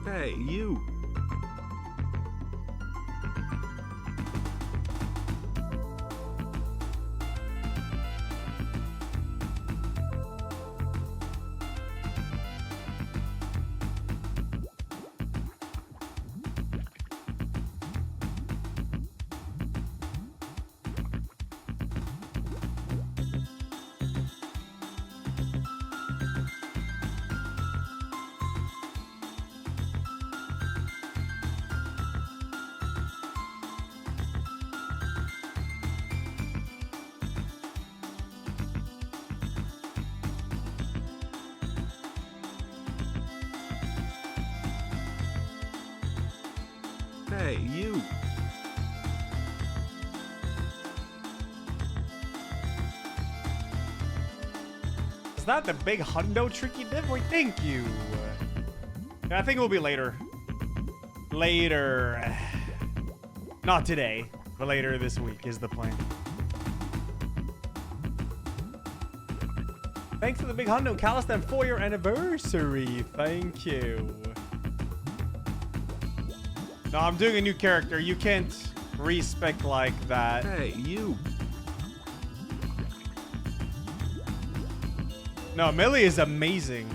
Hey, you. Hey, you. Is that the big hundo trick you did? Boy, thank you. Yeah, I think it will be later. Later. Not today, but later this week is the plan. Thanks for the big hundo, Calistan, for your anniversary. Thank you. No, I'm doing a new character. You can't respec like that. Hey, you. No, melee is amazing.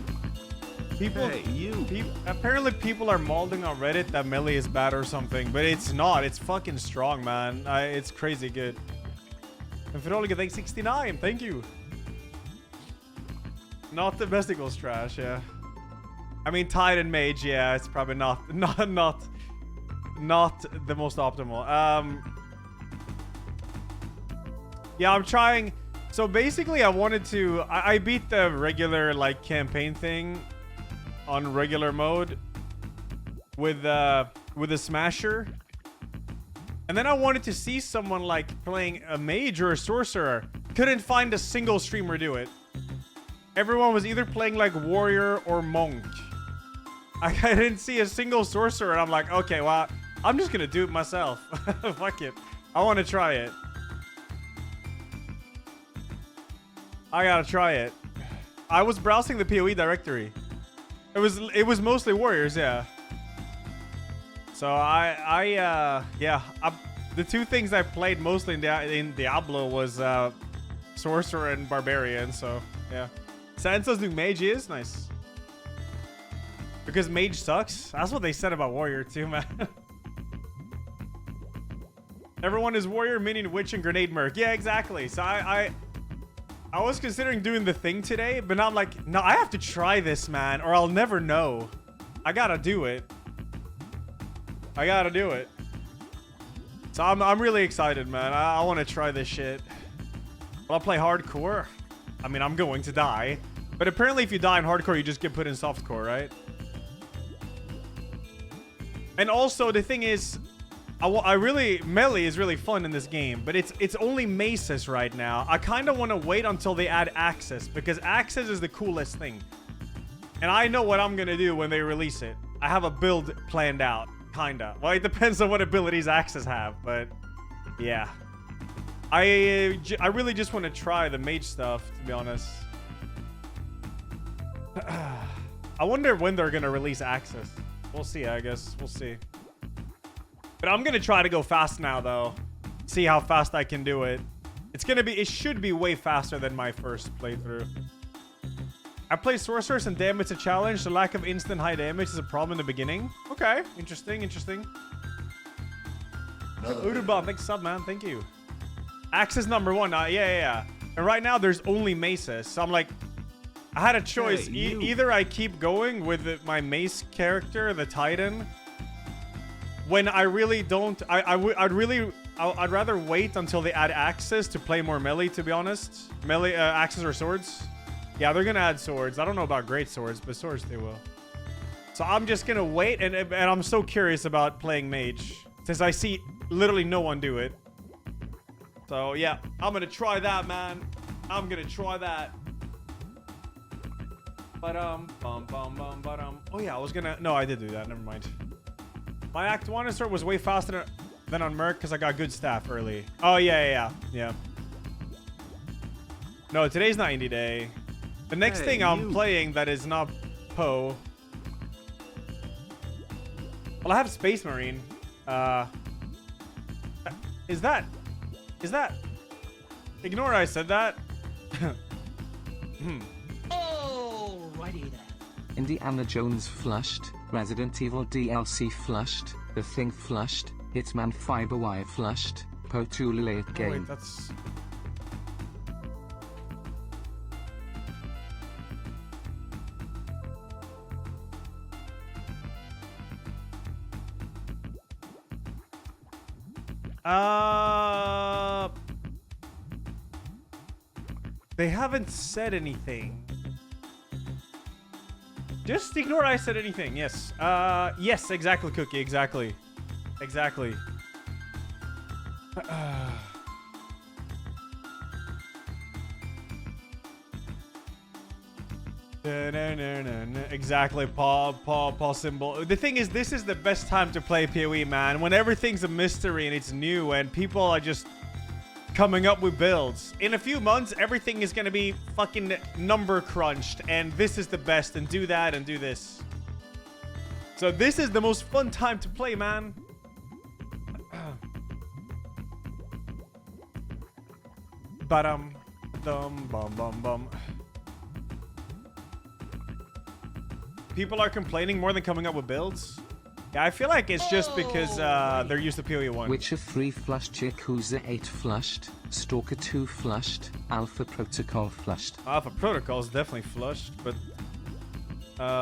People, Hey, you. apparently people are molding on Reddit that melee is bad or something, but it's not. It's fucking strong, man. It's crazy good. And Fidolica, thanks 69. Thank you. Not the best equals trash, yeah. I mean, Titan Mage, yeah, it's probably not the most optimal. Yeah, I'm trying. So basically, I wanted to. I beat the regular like campaign thing on regular mode with a smasher, and then I wanted to see someone like playing a mage or a sorcerer. Couldn't find a single streamer do it. Everyone was either playing like warrior or monk. I didn't see a single sorcerer, and I'm like, okay, well, I'm just gonna do it myself. Fuck it. I want to try it. I gotta try it. I was browsing the PoE directory. It was mostly warriors, yeah. So the two things I played mostly in Diablo was sorcerer and barbarian. So yeah, Sansa's new mage is nice because mage sucks. That's what they said about warrior too, man. Everyone is warrior, minion, witch, and grenade merc. Yeah, exactly. So I was considering doing the thing today, but now I'm like, no, I have to try this, man, or I'll never know. I gotta do it. I gotta do it. So I'm really excited, man. I want to try this shit. Will I play hardcore? I mean, I'm going to die. But apparently if you die in hardcore, you just get put in softcore, right? And also, the thing is, melee is really fun in this game, but it's only maces right now. I kind of want to wait until they add access, because access is the coolest thing. And I know what I'm going to do when they release it. I have a build planned out, kinda. Well, it depends on what abilities access have, but yeah. I really just want to try the mage stuff, to be honest. I wonder when they're going to release access. We'll see, I guess. We'll see. But I'm going to try to go fast now, though. See how fast I can do it. It should be way faster than my first playthrough. I play sorcerers and damn, it's a challenge. The lack of instant high damage is a problem in the beginning. Okay. Interesting, interesting. Udubon, thanks sub, man. Thank you. Access number 1. Yeah. And right now, there's only maces. So I'm like, I had a choice. Hey, either I keep going with my mace character, the Titan, when I really don't, I'd rather wait until they add access to play more melee, to be honest. Melee, axes or swords. Yeah, they're gonna add swords. I don't know about great swords, but swords they will. So I'm just gonna wait, and I'm so curious about playing mage, since I see literally no one do it. So yeah, I'm gonna try that, man. I'm gonna try that. Oh yeah, I was gonna, no, I did do that, never mind. My Act 1 insert was way faster than on Merc because I got good staff early. Oh, yeah. No, today's not Indie Day. The next thing I'm playing that is not Poe Well, I have Space Marine. Is that? Ignore I said that. Alrighty then. Indiana Jones flushed, Resident Evil DLC flushed, The Thing flushed, Hitman Fiberwire flushed, Potula late Oh, game. wait, that's... They haven't said anything. Just ignore I said anything. Yes. Yes, exactly, Cookie. Exactly. Exactly. Exactly, Paul symbol. The thing is, this is the best time to play PoE, man. When everything's a mystery and it's new and people are just coming up with builds. In a few months, everything is going to be fucking number crunched, and this is the best, and do that and do this. So this is the most fun time to play, man. Bum bum bum. People are complaining more than coming up with builds. Yeah, I feel like it's just because they're used to PoE 1. Witcher 3 flushed, Yakuza 8 flushed, Stalker 2 flushed, Alpha Protocol flushed. Alpha Protocol is definitely flushed, but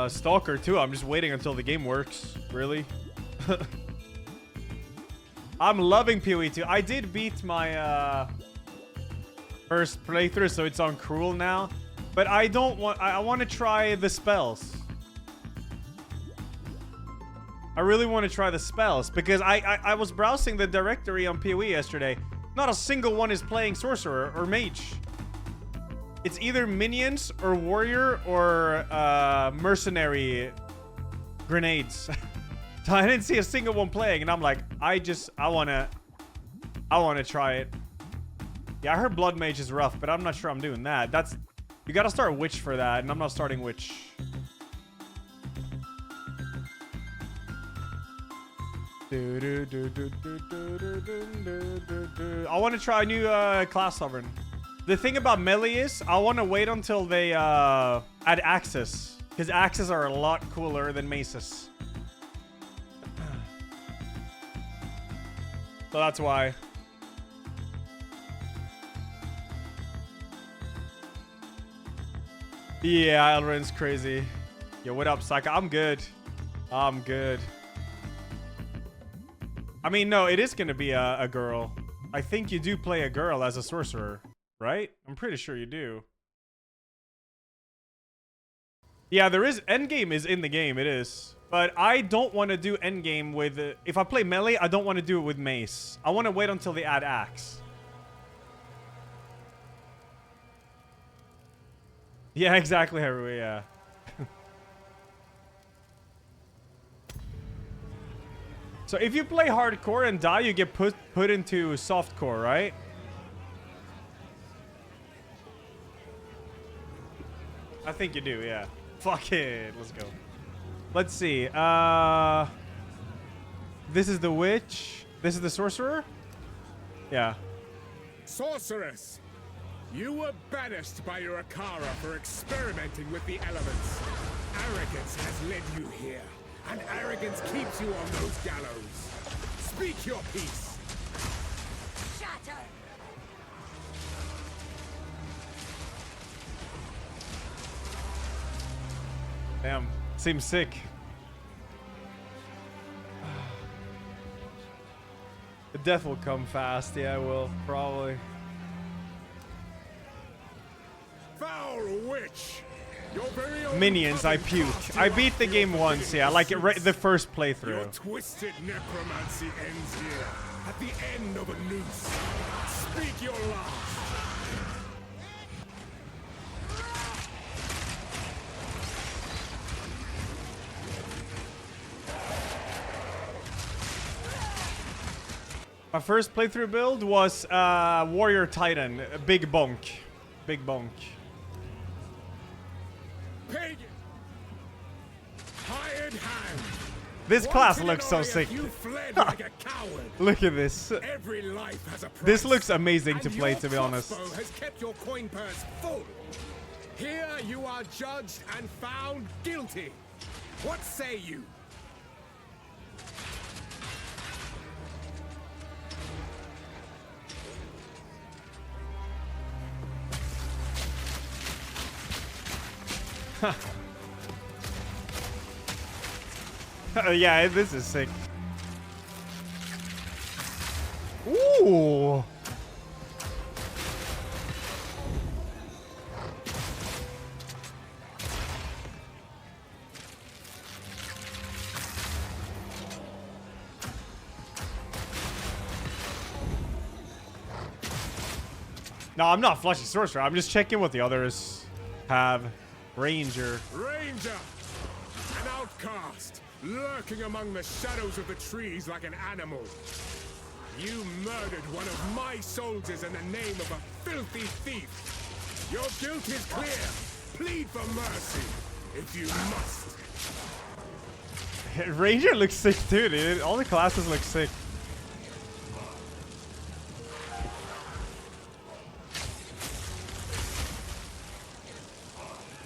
Stalker 2, I'm just waiting until the game works. Really? I'm loving PoE 2. I did beat my first playthrough, so it's on Cruel now. But I don't want... I want to try the spells. I really want to try the spells because I was browsing the directory on PoE yesterday. Not a single one is playing Sorcerer or Mage. It's either Minions or Warrior or Mercenary Grenades. So I didn't see a single one playing, and I'm like, I wanna try it. Yeah, I heard Blood Mage is rough, but I'm not sure I'm doing that. You gotta start Witch for that, and I'm not starting Witch. I want to try a new class sovereign. The thing about melee is I want to wait until they add axes, because axes are a lot cooler than maces. So that's why. Yeah, Elrond's crazy. Yo, what up, Psycho? I'm good. I'm good. I mean, no, it is going to be a girl. I think you do play a girl as a sorcerer, right? I'm pretty sure you do. Yeah, there is... Endgame is in the game, it is. But I don't want to do endgame with... if I play melee, I don't want to do it with mace. I want to wait until they add axe. Yeah, exactly, Haru, yeah. So if you play hardcore and die, you get put into softcore, right? I think you do, yeah. Fuck it, let's go. Let's see. This is the witch. This is the sorcerer. Yeah. Sorceress, you were banished by your Akara for experimenting with the elements. Arrogance has led you here. And arrogance keeps you on those gallows. Speak your piece. Shatter. Damn, seems sick. The death will come fast. Yeah, it will. Probably. Foul witch. Your very own Minions, I puke. I beat the game once, yeah, like the first Your playthrough. twisted necromancy ends here, at the end of a noose. Speak your last. My first playthrough build was Warrior Titan, Big Bonk. Big Bonk. Pagan. Hired hand. This class looks so sick. You fled like a coward. Look at this. Every life has a price. This looks amazing to And play, your to be honest. crossbow has kept your coin purse full. Here you are judged and found guilty. What say you? Yeah, this is sick. Ooh. No, I'm not flushing sorcerer. I'm just checking what the others have. Ranger. Ranger, an outcast, lurking among the shadows of the trees like an animal. You murdered one of my soldiers in the name of a filthy thief. Your guilt is clear. Plead for mercy, if you must. Ranger looks sick too, dude. All the classes look sick.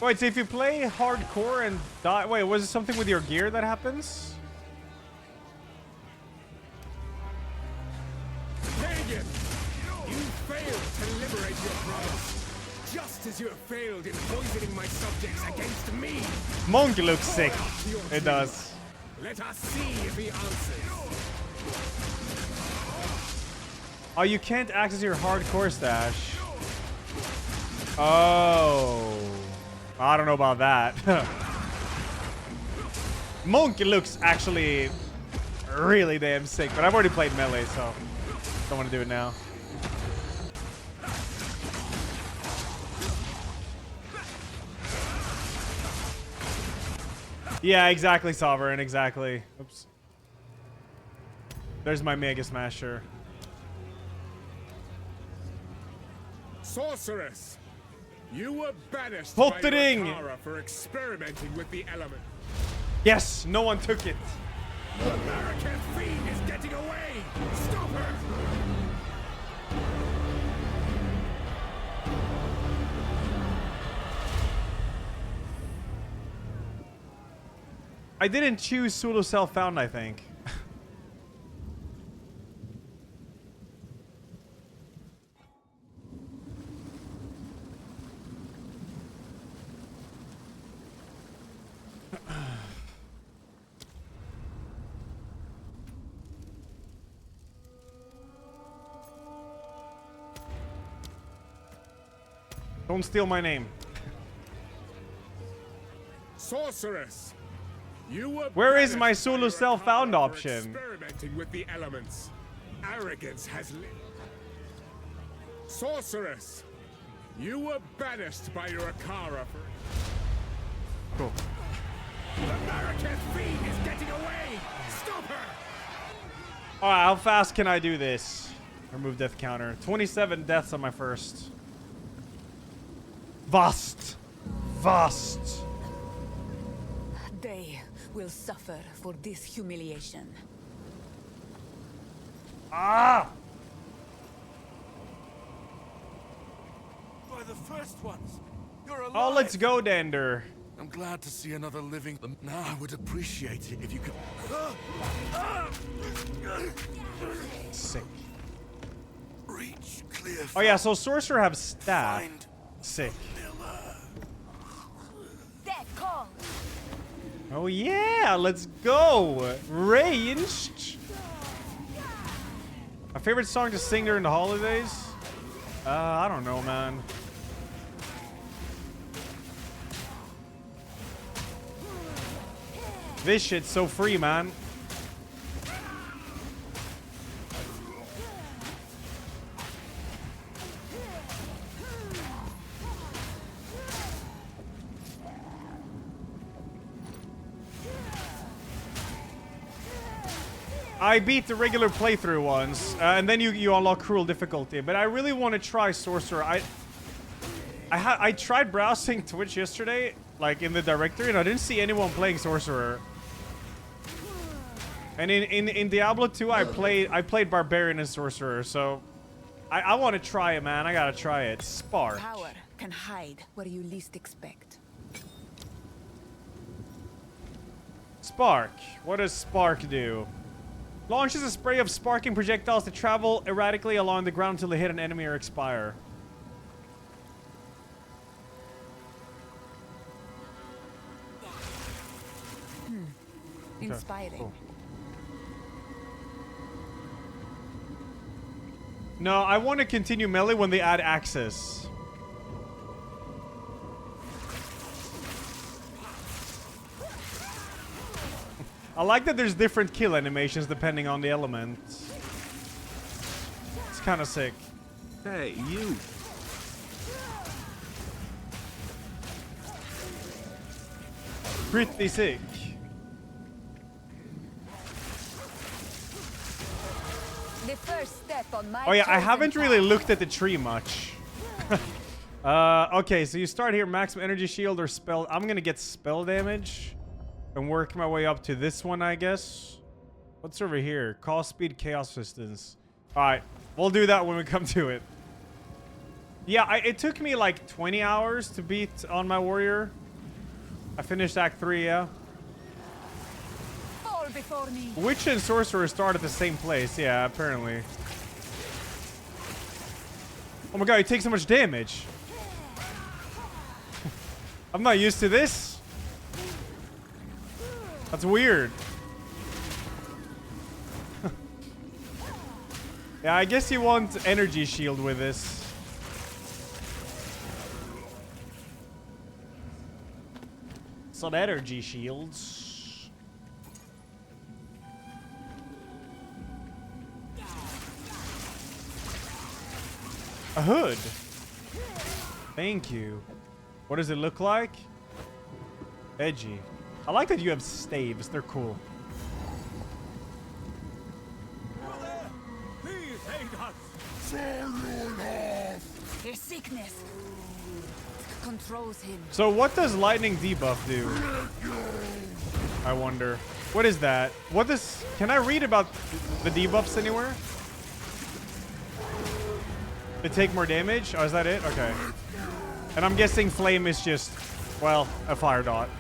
Wait, so if you play hardcore and die... Wait, was it something with your gear that happens? Pagan, you failed to liberate your brothers, just as you have failed in poisoning my subjects against me. Monk looks sick. It does. Let us see if he answers. Oh, you can't access your hardcore stash. Oh. I don't know about that. Monk looks actually really damn sick, but I've already played melee, so don't want to do it now. Yeah, exactly, Sovereign, exactly. Oops. There's my Mega Smasher. Sorceress, you were banished Hold by the your ring. Akara for experimenting with the element. Yes, no one took it. The American fiend is getting away! Stop her! I didn't choose Solo Self-Found, I think. Don't steal my name. Sorceress, you were Where is banished my by solo your self-found Akara for option? Experimenting with the elements. Arrogance has lit. Sorceress, you were banished by your Akara for. Cool. The American fiend is getting away! Stop her! Alright, how fast can I do this? Remove death counter. 27 deaths on my first. Vast. Vast. They will suffer for this humiliation. Ah! By the first ones. You're alive. Oh, let's go, Dander. I'm glad to see another living. Now I would appreciate it if you could. Sick. Reach clear. Oh yeah, so Sorcerer have staff. Find Sick. Miller. Death call! Oh yeah, let's go. Ranged. My favorite song to sing during the holidays? I don't know, man. This shit's so free, man. I beat the regular playthrough once, and then you unlock cruel difficulty. But I really want to try Sorcerer. I tried browsing Twitch yesterday, like in the directory, and I didn't see anyone playing Sorcerer. And in Diablo 2, I played Barbarian and Sorcerer, so I want to try it, man. I gotta try it. Spark. Power can hide where you least expect. Spark. What does Spark do? Launches a spray of sparking projectiles that travel erratically along the ground until they hit an enemy or expire. Inspiring. Cool. No, I want to continue melee when they add access. I like that there's different kill animations depending on the element. It's kind of sick. Hey, you. Pretty sick. The first step on my Oh yeah, I chosen haven't really path. looked at the tree much. Okay, so you start here, maximum energy shield or spell. I'm gonna get spell damage and work my way up to this one, I guess. What's over here? Call speed, chaos resistance. All right, we'll do that when we come to it. Yeah, it took me like 20 hours to beat on my warrior. I finished Act 3, yeah. Fall before me. Witch and sorcerer start at the same place, yeah, apparently. Oh my god, he takes so much damage. I'm not used to this. That's weird. Yeah, I guess you want energy shield with this. Some energy shields. A hood. Thank you. What does it look like? Edgy. I like that you have staves. They're cool. Please aid us. His sickness controls him. So what does lightning debuff do? I wonder. What is that? What is... Can I read about the debuffs anywhere? They take more damage? Oh, is that it? Okay. And I'm guessing flame is just, well, a fire dot.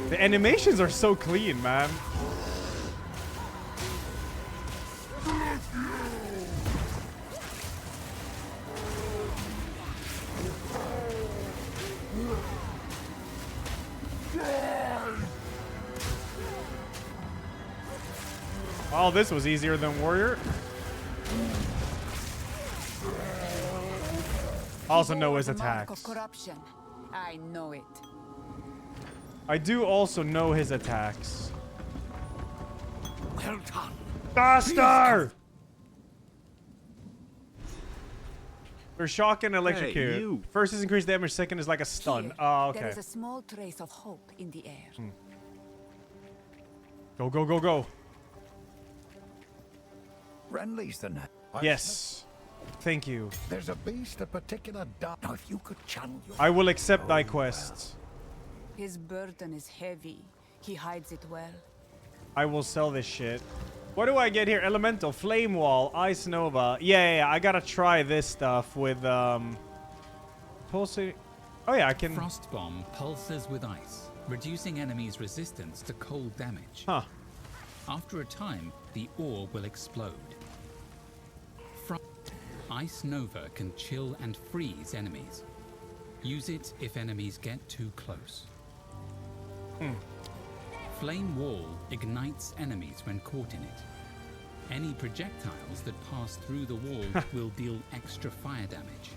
The animations are so clean, man. Oh, this was easier than Warrior. I also know his The mark attacks. of corruption. I know it. I do also know his attacks. Well done. Faster! For shock and electrocute. Hey, you. First is increased damage, second is like a stun. Here, Oh, There okay. is a small trace of hope in the air. Go, go, go, go. Friendlies then. Yes. Thank you. There's a beast, a particular dark. Now, if you could channel your. I will accept thy quest. His burden is heavy. He hides it well. I will sell this shit. What do I get here? Elemental, Flame Wall, Ice Nova. Yeah, I gotta try this stuff with, pulsing. Oh yeah, I can. Frost Bomb pulses with ice, reducing enemies' resistance to cold damage. Huh. After a time, the ore will explode. Ice Nova can chill and freeze enemies. Use it if enemies get too close. Flame Wall ignites enemies when caught in it. Any projectiles that pass through the wall will deal extra fire damage.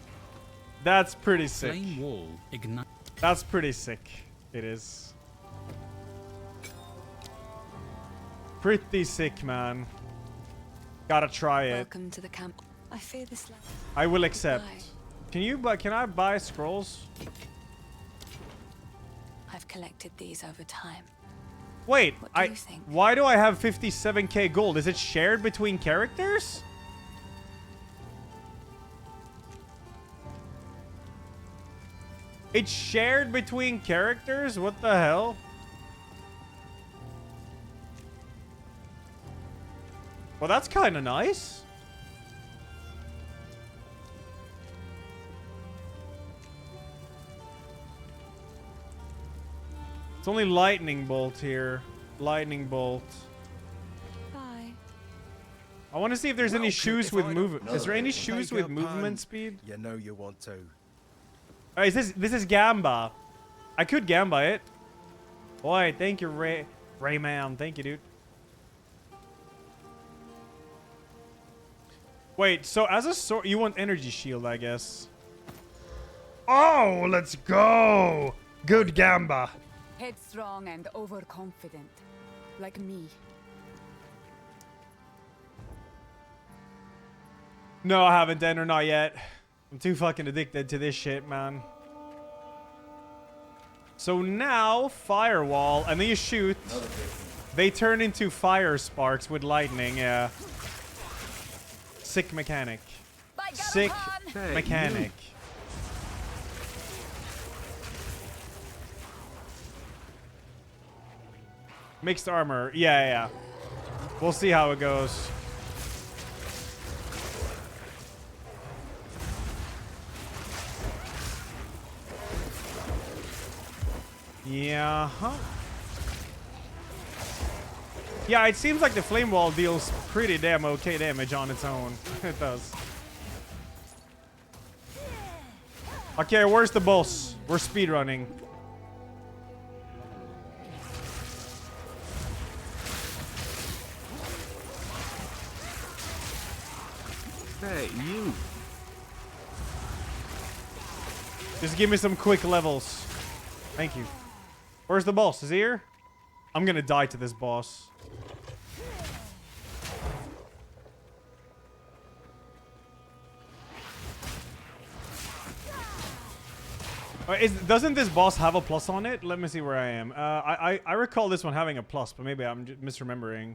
That's pretty sick. Flame Wall ignites. That's pretty sick. It is. Pretty sick, man. Gotta try it. Welcome to the camp. I fear this land. I will accept. Bye. Can you buy? Can I buy scrolls? I've collected these over time. Wait, What do you think? why do I have 57k gold? Is it shared between characters? It's shared between characters? What the hell? Well, that's kind of nice. It's only lightning bolt here. Lightning bolt. Bye. I want to see if there's any shoes with movement. Is there any shoes Take with a movement pun. speed? You know you want to. Is this is Gamba. I could Gamba it. Boy, thank you, Rayman. Thank you, dude. Wait, so as a sword, you want energy shield, I guess. Oh, let's go. Good Gamba. Headstrong and overconfident. Like me. No, I haven't, Den, or not yet. I'm too fucking addicted to this shit, man. So now, firewall, and then you shoot. They turn into fire sparks with lightning, yeah. Sick mechanic. Sick Hey, mechanic. Mixed armor. Yeah. We'll see how it goes. Yeah, huh? Yeah, it seems like the flame wall deals pretty damn okay damage on its own. It does. Okay, where's the boss? We're speedrunning. Hey, you. Just give me some quick levels. Thank you. Where's the boss? Is he here? I'm gonna die to this boss. Doesn't this boss have a plus on it? Let me see where I am. I recall this one having a plus, but maybe I'm just misremembering.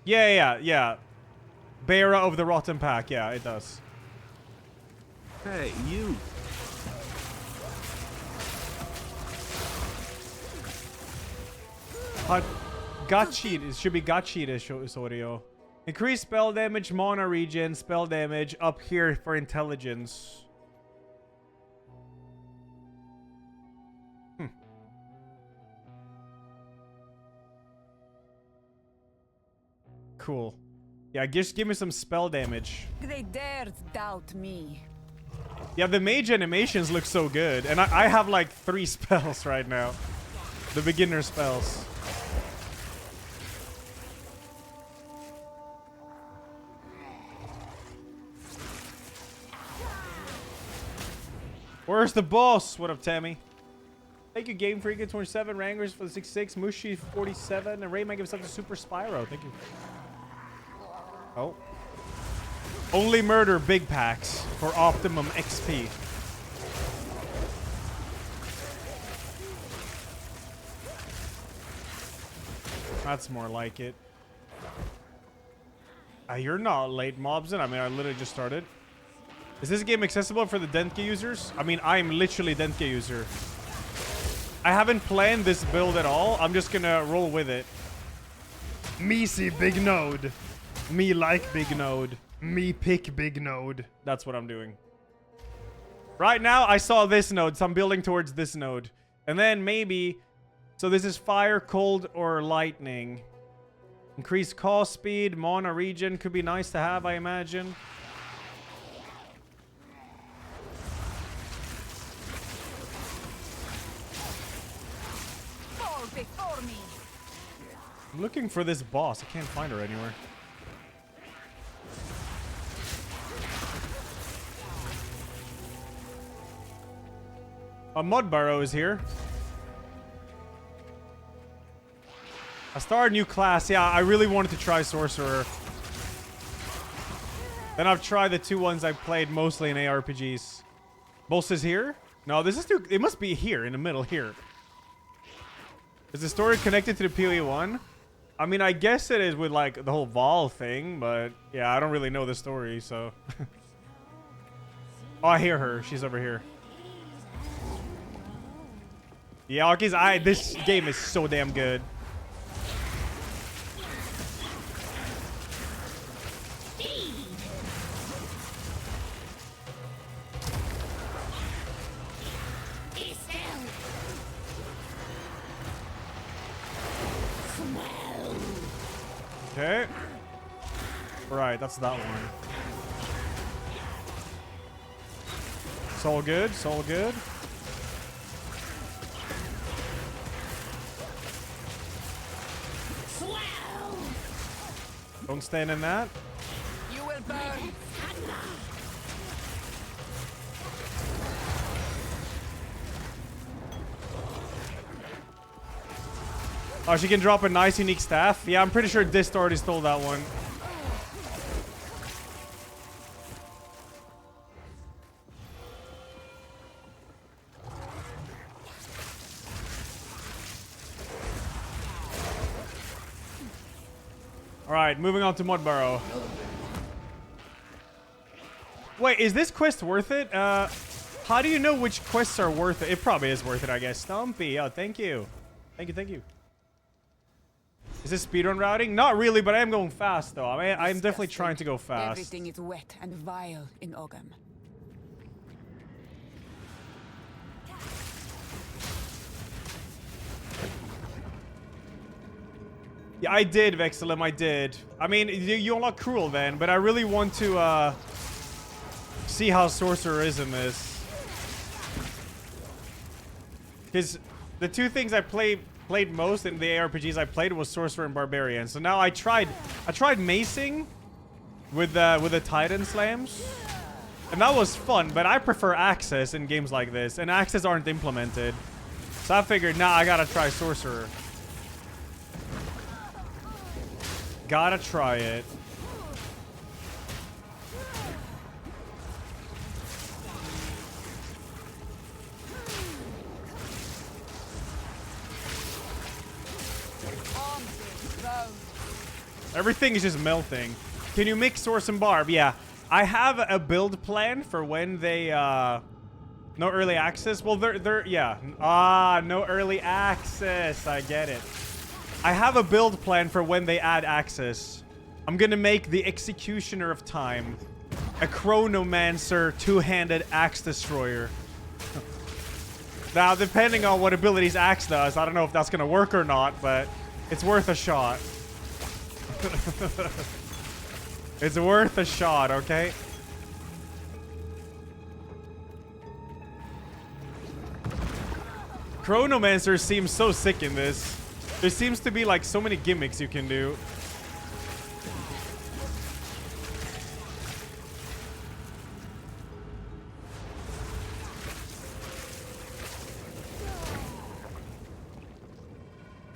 Yeah. Bearer of the Rotten Pack. Yeah, it does. Hey, you. Gotcheat. It should be Gotcheat audio. Increase spell damage, mana regen, spell damage up here for intelligence. Cool. Yeah, just give me some spell damage. They dared doubt me. Yeah, the mage animations look so good. And I have like 3 spells right now. The beginner spells. Where's the boss? What up, Tammy? Thank you, Game Freak 27, Rangers for the 66, Mushi 47, and Rayman gives us a Super Spyro. Thank you. Oh. Only murder big packs for optimum XP. That's more like it. You're not late, Mobson. I mean, I literally just started. Is this game accessible for the Denke users? I mean, I'm literally Denke user. I haven't planned this build at all. I'm just gonna roll with it. Me see big node. Me like big node. Me pick big node. That's what I'm doing. Right now, I saw this node, so I'm building towards this node. And then maybe... So this is fire, cold, or lightning. Increased call speed, mana regen. Could be nice to have, I imagine. Fall before me. I'm looking for this boss. I can't find her anywhere. A Mudburrow is here. I started a new class. Yeah, I really wanted to try Sorcerer. Then I've tried the 2 ones I played mostly in ARPGs. Boss is here? No, this is too... It must be here, in the middle, here. Is the story connected to the PoE 1? I mean, I guess it is with like the whole Vol thing, but yeah, I don't really know the story, so. Oh, I hear her. She's over here. Yeah, okay, this game is so damn good. Okay. Right, that's that one. It's all good. It's all good. Don't stand in that. You will burn. Oh, she can drop a nice unique staff. Yeah, I'm pretty sure Dist already stole that one. Alright, moving on to Mudburrow. Wait, is this quest worth it? How do you know which quests are worth it? It probably is worth it, I guess. Stumpy, oh, thank you. Thank you, thank you. Is this speedrun routing? Not really, but I am going fast, though. I mean, I'm definitely trying to go fast. Everything is wet and vile in Ogam. Yeah, I did, Vexilum, I did. I mean, you unlock Cruel then, but I really want to see how Sorcerer is in this. Because the two things I played most in the ARPGs I played was Sorcerer and Barbarian. So now I tried macing with the Titan Slams. And that was fun, but I prefer Access in games like this. And Access aren't implemented. So I figured, nah, I gotta try Sorcerer. Gotta try it. Everything is just melting. Can you mix Source and Barb? Yeah. I have a build plan for when they, no early access. Well, yeah. Ah, no early access. I get it. I have a build plan for when they add access. I'm gonna make the Executioner of Time a Chronomancer two-handed Axe Destroyer. Now, depending on what abilities Axe does, I don't know if that's gonna work or not, but it's worth a shot. It's worth a shot, okay? Chronomancer seems so sick in this. There seems to be like so many gimmicks you can do.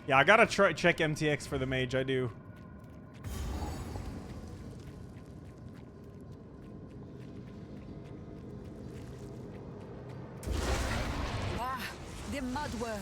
Yeah, I gotta check MTX for the mage, I do. Ah, the mudworm.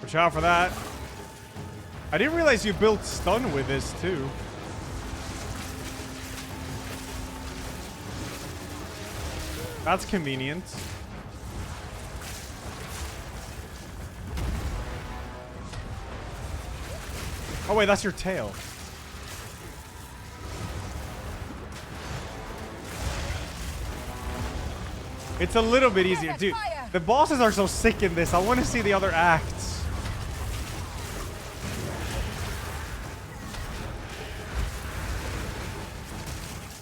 Watch out for that. I didn't realize you built stun with this too. That's convenient. Oh wait, that's your tail. It's a little bit easier. Dude, the bosses are so sick in this. I want to see the other acts.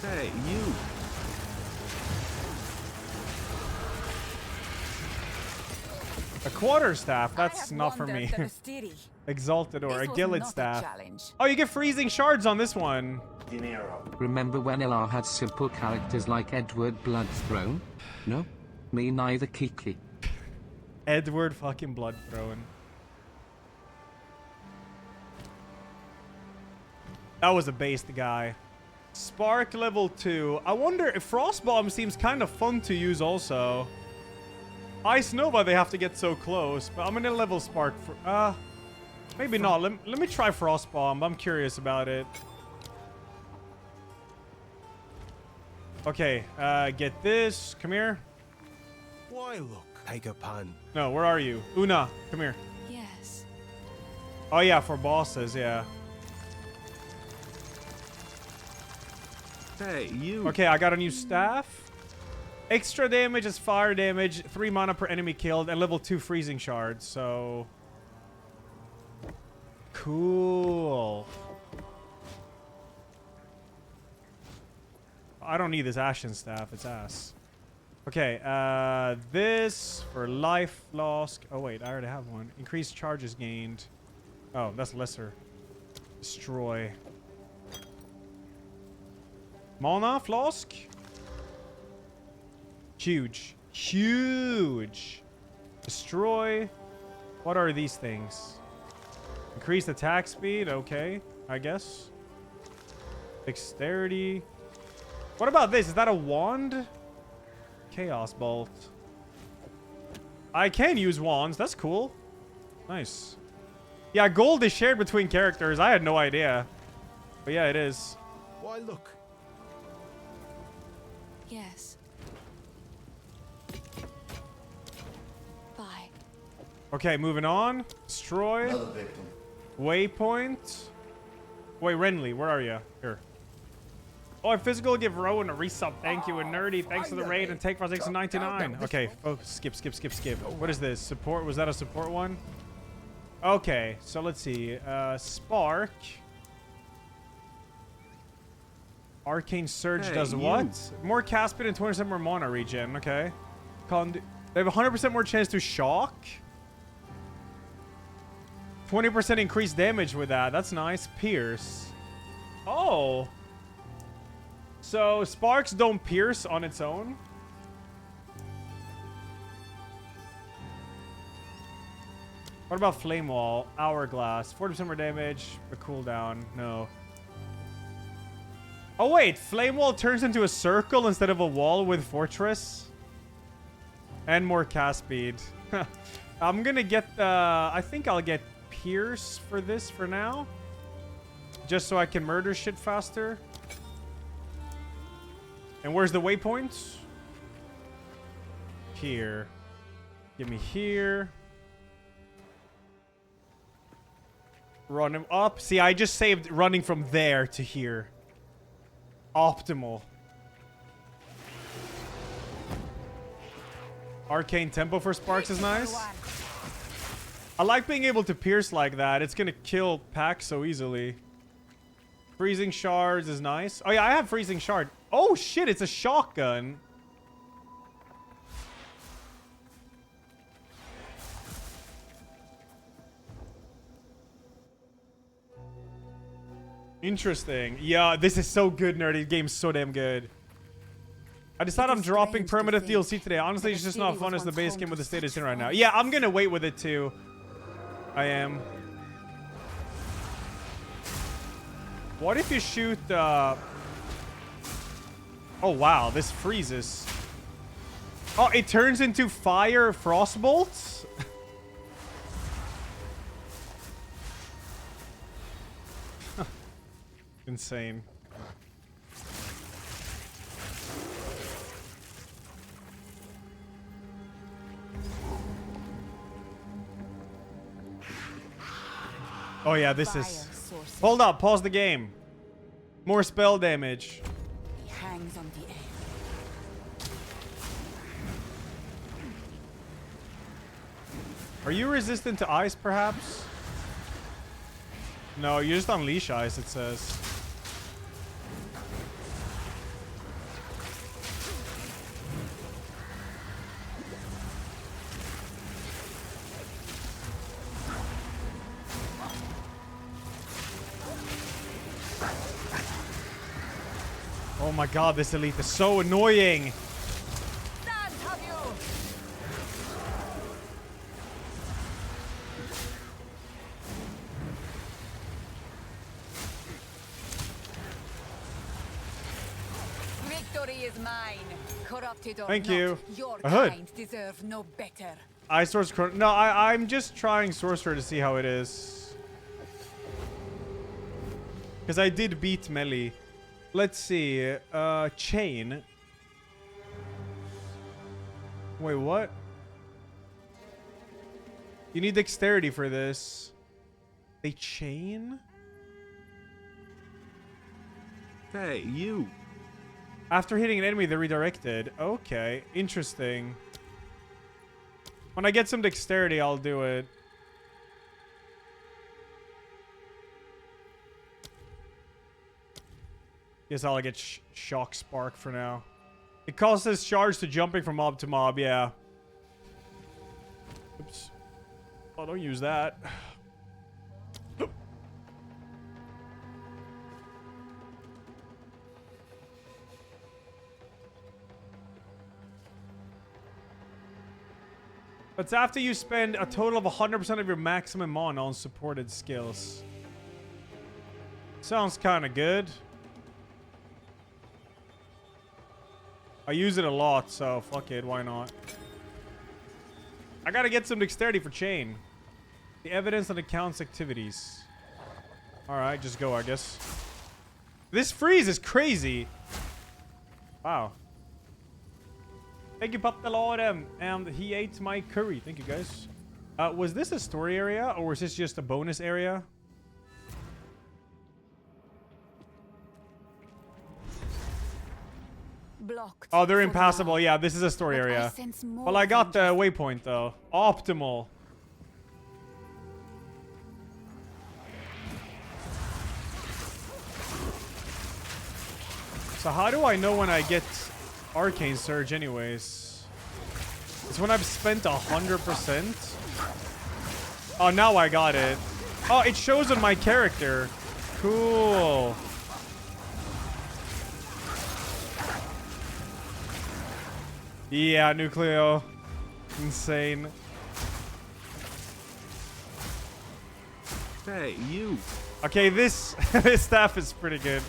Hey, you. quarterstaff. That's not for me. Exalted or a Gilded staff. Oh, you get freezing shards on this one. Remember when LR had simple characters like Edward Bloodthrone? No? Me neither, Kiki. Edward fucking Bloodthrone. That was a based guy. Spark level 2. I wonder if Frost Bomb seems kind of fun to use also. Ice Nova, they have to get so close. But I'm gonna level Spark for... maybe not. Let me try Frost Bomb. I'm curious about it. Okay, get this. Come here. Why look? Take a pun. No, where are you? Una, come here. Yes. Oh yeah, for bosses, yeah. Hey, you. Okay, I got a new staff. Extra damage is fire damage, 3 mana per enemy killed, and level 2 freezing shards, so... Cool. I don't need this Ashen staff, it's ass. Okay, this for life loss. Oh wait, I already have one. Increased charges gained. Oh, that's lesser. Destroy. Mana flask. Huge. Huge. Destroy. What are these things? Increased attack speed. Okay, I guess. Dexterity. What about this? Is that a wand? Chaos Bolt. I can use wands. That's cool. Nice. Yeah, gold is shared between characters. I had no idea. But yeah, it is. Why look? Yes. Bye. Okay, moving on. Destroy. Waypoint. Wait, Renly, where are you? Here. Oh, physical, give Rowan a resub. Thank you. And Nerdy, thanks for the raid. And take for 699. Okay. Oh, skip. What is this? Support? Was that a support one? Okay. So let's see. Spark. Arcane Surge does what? More cast speed and 20% more mana regen. Okay. They have 100% more chance to shock. 20% increased damage with that. That's nice. Pierce. Oh. So, sparks don't pierce on its own. What about Flame Wall? Hourglass. 40% more damage. A cooldown. No. Oh, wait. Flame Wall turns into a circle instead of a wall with Fortress. And more cast speed. I'm gonna get the... I think I'll get Pierce for this for now. Just so I can murder shit faster. And where's the waypoint? Here. Give me here. Run him up. See, I just saved running from there to here. Optimal. Arcane tempo for sparks is nice. I like being able to pierce like that. It's gonna kill packs so easily. Freezing shards is nice. Oh yeah, I have freezing shard. Oh shit, it's a shotgun. Interesting. Yeah, this is so good, nerdy. The game's so damn good. I decided I'm dropping permanent DLC today. Honestly, it's just not fun as the base game with the state it's in right now. Yeah, I'm gonna wait with it too. I am. What if you shoot Oh wow, this freezes. Oh, it turns into fire frost bolts? Insane. Oh yeah, this is... Hold up, pause the game. More spell damage. He hangs on the air. Are you resistant to ice, perhaps? No, you just unleash ice, it says. Oh my god, this elite is so annoying. Stand, have you? Victory is mine. Corrupted or Thank not, you. your A hood. kind deserve no better. No, I'm just trying Sorcerer to see how it is. Because I did beat melee. Let's see. Chain. Wait, what? You need dexterity for this. They chain? Hey, you. After hitting an enemy, they're redirected. Okay, interesting. When I get some dexterity, I'll do it. Guess I'll get Shock Spark for now. It causes charge to jumping from mob to mob, yeah. Oops. Oh, don't use that. That's after you spend a total of 100% of your maximum mana on supported skills. Sounds kind of good. I use it a lot, so fuck it, why not? I gotta get some dexterity for chain. The evidence that accounts activities. Alright, just go, I guess. This freeze is crazy. Wow. Thank you, Papalorem, and he ate my curry. Thank you, guys. Was this a story area, or was this just a bonus area? Blocked. Oh, they're for impassable. now. Yeah, this is a story But I area. sense more Well, I got the than just- waypoint, though. Optimal. So how do I know when I get Arcane Surge anyways? It's when I've spent 100%. Oh, now I got it. Oh, it shows on my character. Cool. Yeah, Nucleo. Insane. Hey, you. Okay, this this staff is pretty good.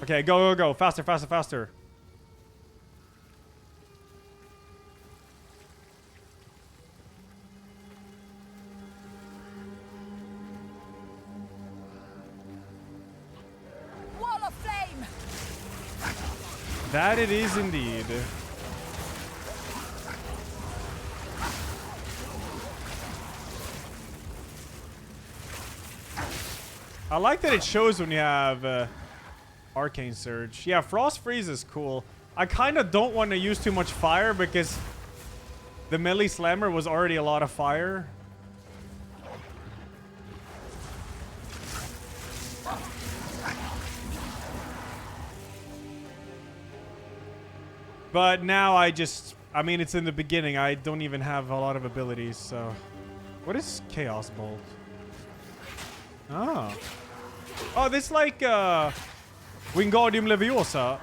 Okay, go, go, go. Faster, faster, faster. Wall of flame! That it is indeed. I like that it shows when you have Arcane Surge. Yeah, Frost Freeze is cool. I kind of don't want to use too much fire because the melee slammer was already a lot of fire. But now I mean, it's in the beginning. I don't even have a lot of abilities, so. What is Chaos Bolt? Oh. Oh, this like, Wingardium Leviosa.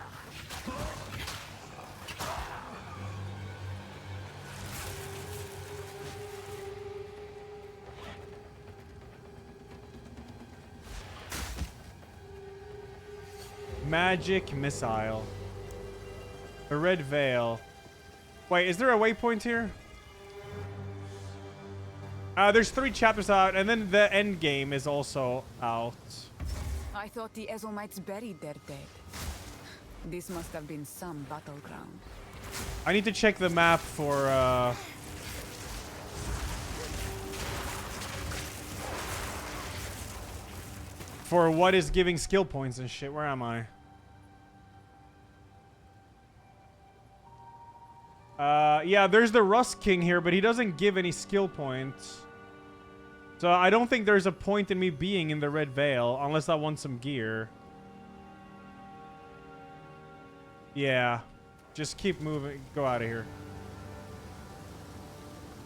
Magic Missile. A red veil. Wait, is there a waypoint here? There's 3 chapters out, and then the end game is also out. I thought the Ezomites buried their dead. This must have been some battleground. I need to check the map for, what is giving skill points and shit. Where am I? Yeah, there's the Rust King here, but he doesn't give any skill points. So I don't think there's a point in me being in the Red Veil, unless I want some gear. Yeah. Just keep moving. Go out of here.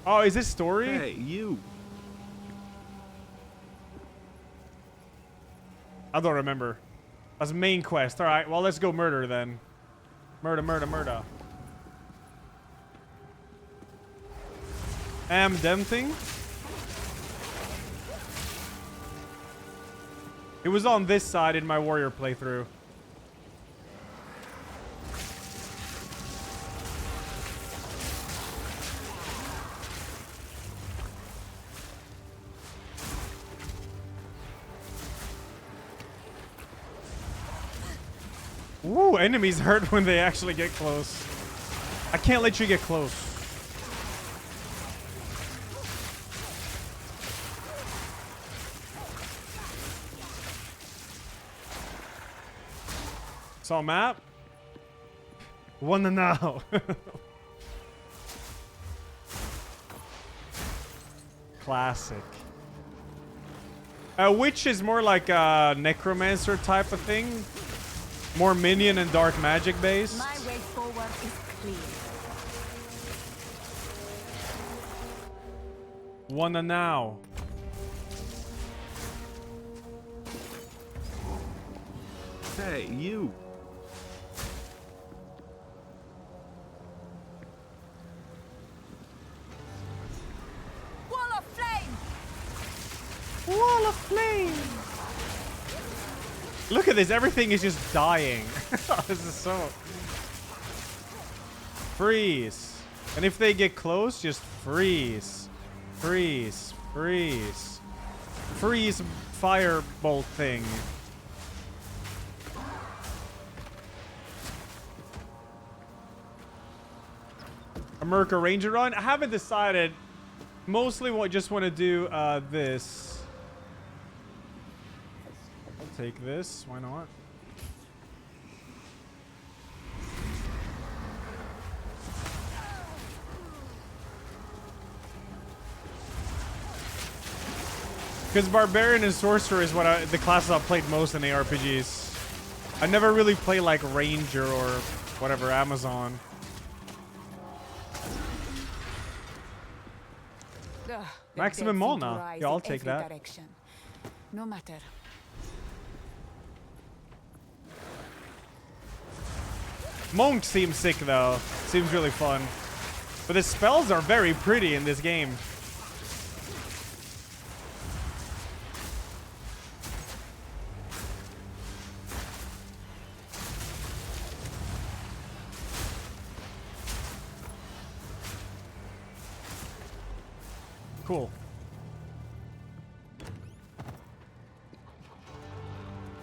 Oh, is this story? Hey, you. I don't remember. That's main quest. All right, well, let's go murder then. Murder, murder, murder. Them thing. It was on this side in my warrior playthrough. Ooh, enemies hurt when they actually get close. I can't let you get close. Saw map? Wanna know. Classic. Witch is more like a necromancer type of thing. More minion and dark magic based. My way forward is clear. Wanna now. Hey, you. Wall of flame! Wall of flame! Look at this, everything is just dying. This is so... Freeze. And if they get close, just freeze. Freeze. Freeze. Freeze firebolt thing. A Merca Ranger run? I haven't decided. Mostly just want to do this. I'll take this. Why not? Because Barbarian and Sorcerer is what the classes I've played most in ARPGs. I never really play like Ranger or whatever, Amazon. Maximum Mana. Yeah, I'll take that. Direction. No matter. Monk seems sick though. Seems really fun. But the spells are very pretty in this game. Cool.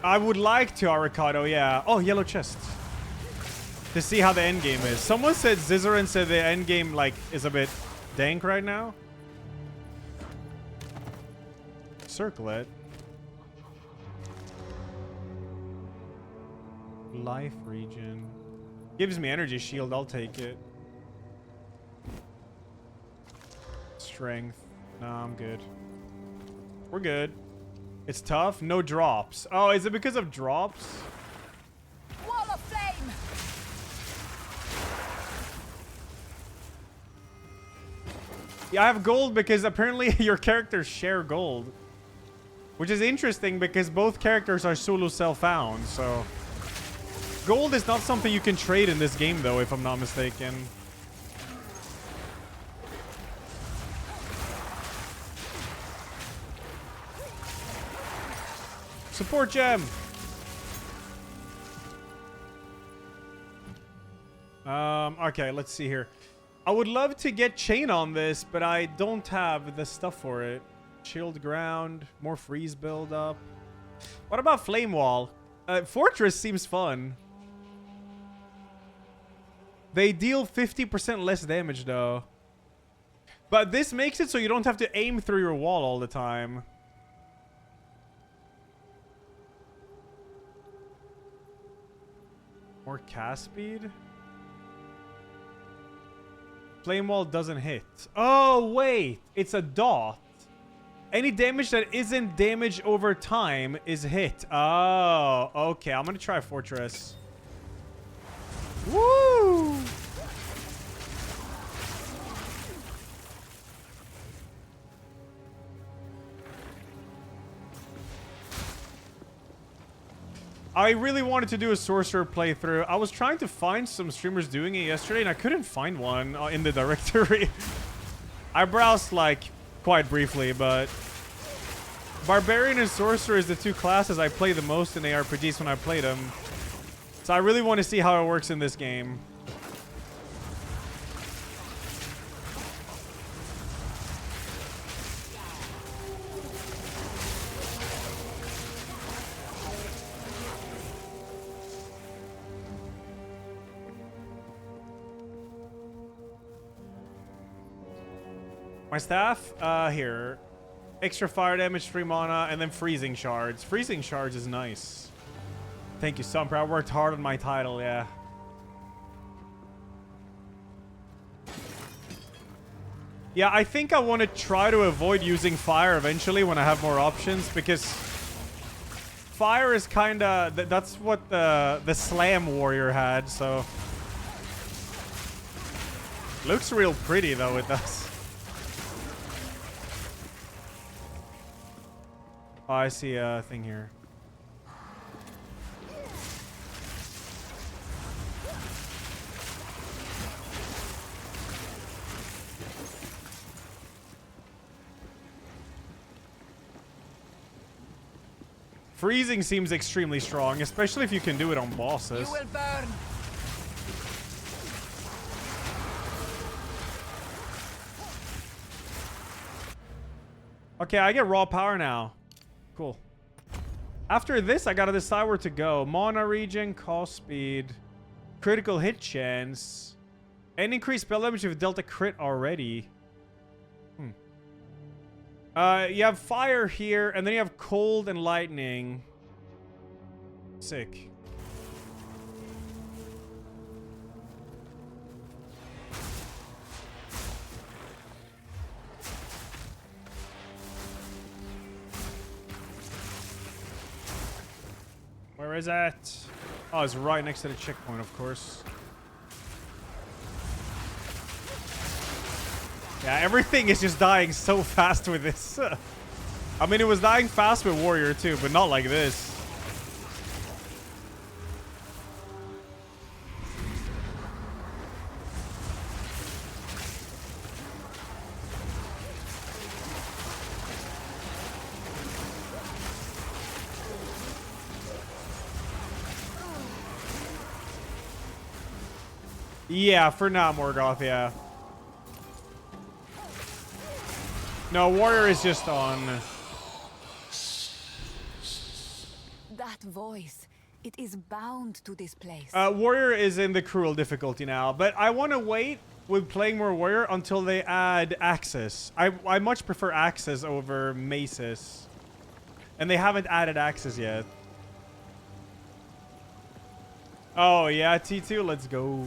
I would like to Aricado, yeah. Oh, yellow chest. To see how the end game is. Someone said Zizaran said the end game like is a bit dank right now. Circle it. Life region. Gives me energy shield, I'll take it. Strength. No, I'm good. We're good. It's tough. No drops. Oh, is it because of drops? Wall of flame! Yeah, I have gold because apparently your characters share gold. Which is interesting because both characters are solo self-found, so... Gold is not something you can trade in this game though, if I'm not mistaken. Support gem. Okay, let's see here. I would love to get chain on this, but I don't have the stuff for it. Chilled ground, more freeze build up. What about flame wall? Fortress seems fun. They deal 50% less damage though. But this makes it so you don't have to aim through your wall all the time. More cast speed? Flame wall doesn't hit. Oh, wait. It's a dot. Any damage that isn't damage over time is hit. Oh, okay. I'm going to try Fortress. Woo! I really wanted to do a sorcerer playthrough. I was trying to find some streamers doing it yesterday, and I couldn't find one in the directory. I browsed, like, quite briefly, but... Barbarian and Sorcerer is the two classes I play the most in ARPGs when I play them. So I really want to see how it works in this game. My staff? Here. Extra fire damage, 3 mana, and then freezing shards. Freezing shards is nice. Thank you, Sumper. I worked hard on my title, yeah. Yeah, I think I want to try to avoid using fire eventually when I have more options, because fire is kind of... That's what the Slam Warrior had, so... Looks real pretty, though, it does. Oh, I see a thing here. Freezing seems extremely strong, especially if you can do it on bosses. You will burn. Okay, I get raw power now. Cool. After this, I gotta decide where to go. Mana regen, cost speed, critical hit chance, and increased spell damage if you've dealt a crit already. You have fire here, and then you have cold and lightning. Sick. Where is that? Oh, it's right next to the checkpoint, of course. Yeah, everything is just dying so fast with this. I mean, it was dying fast with Warrior too, but not like this. Yeah, for now, Morgoth, yeah. No, Warrior is just on. That voice, it is bound to this place. Warrior is in the cruel difficulty now, but I want to wait with playing more Warrior until they add Axis. I much prefer Axis over Maces. And they haven't added Axis yet. Oh, yeah, T2, let's go.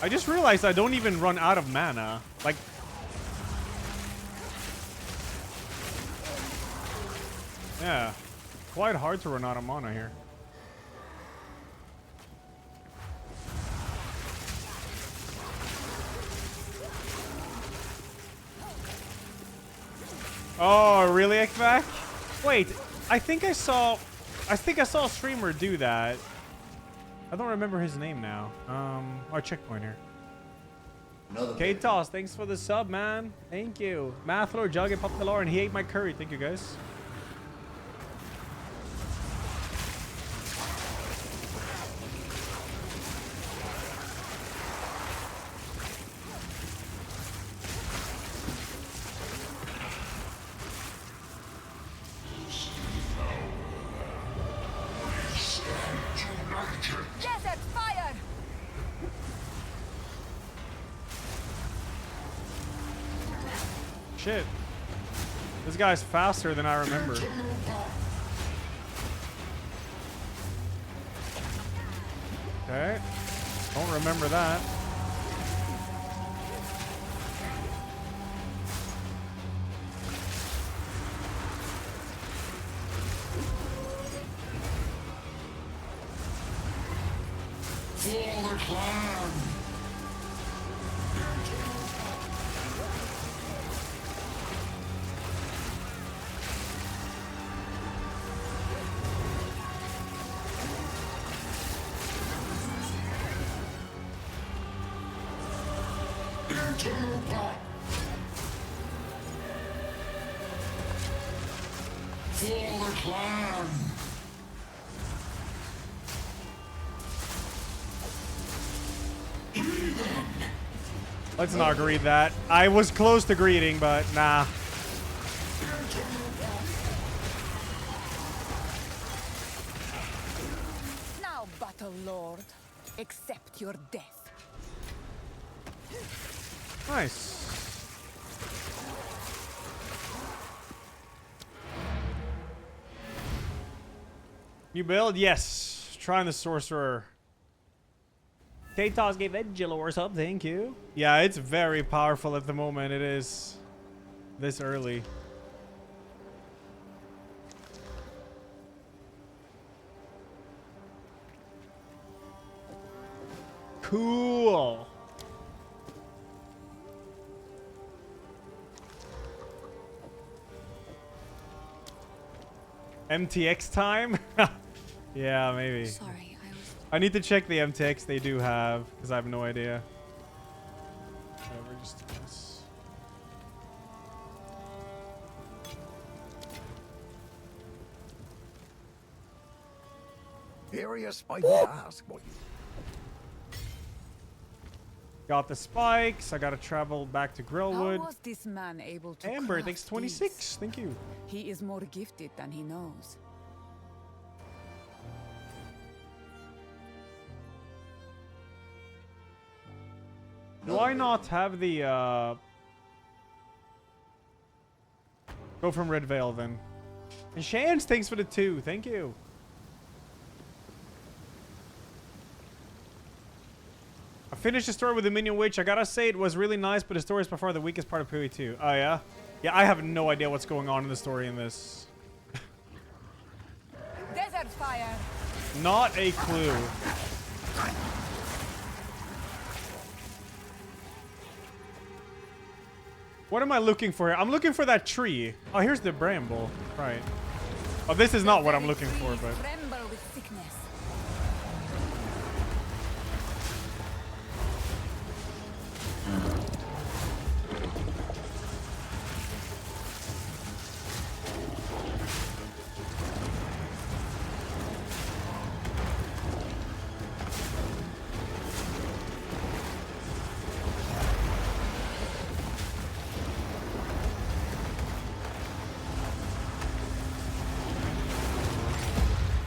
I just realized I don't even run out of mana. Like... Yeah. Quite hard to run out of mana here. Oh, really, Ekvac? Wait, I think I saw a streamer do that. I don't remember his name now. Our checkpoint here. K-Toss, thanks for the sub, man. Thank you. Mathlor, Jug, and Popular, and he ate my curry. Thank you, guys. Desert fire. Shit. This guy's faster than I remember. Okay. Don't remember that. Let's not greet that. I was close to greeting, but nah. Now, Battle Lord, accept your death. Nice. New build? Yes. Trying the sorcerer. K-Toss gave Edgilo or something. Thank you. Yeah, it's very powerful at the moment. It is this early. Cool. MTX time? Yeah, maybe. Sorry, I need to check the MTX they do have, because I have no idea. Whatever, just do this. Curious, I would ask what you... Got the spikes. I gotta travel back to Grillwood. How was this man able to Amber, craft thanks 26. these? Thank you. He is more gifted than he knows. Do I not have the, Go from Red Veil, then. And Shans, thanks for the 2. Thank you. I finished the story with the Minion Witch. I gotta say, it was really nice, but the story is by far the weakest part of PoE2. Oh, yeah? Yeah, I have no idea what's going on in the story in this. Desert fire. Not a clue. What am I looking for here? I'm looking for that tree. Oh, here's the bramble. Right. Oh, this is not what I'm looking for, but... Tremble with sickness.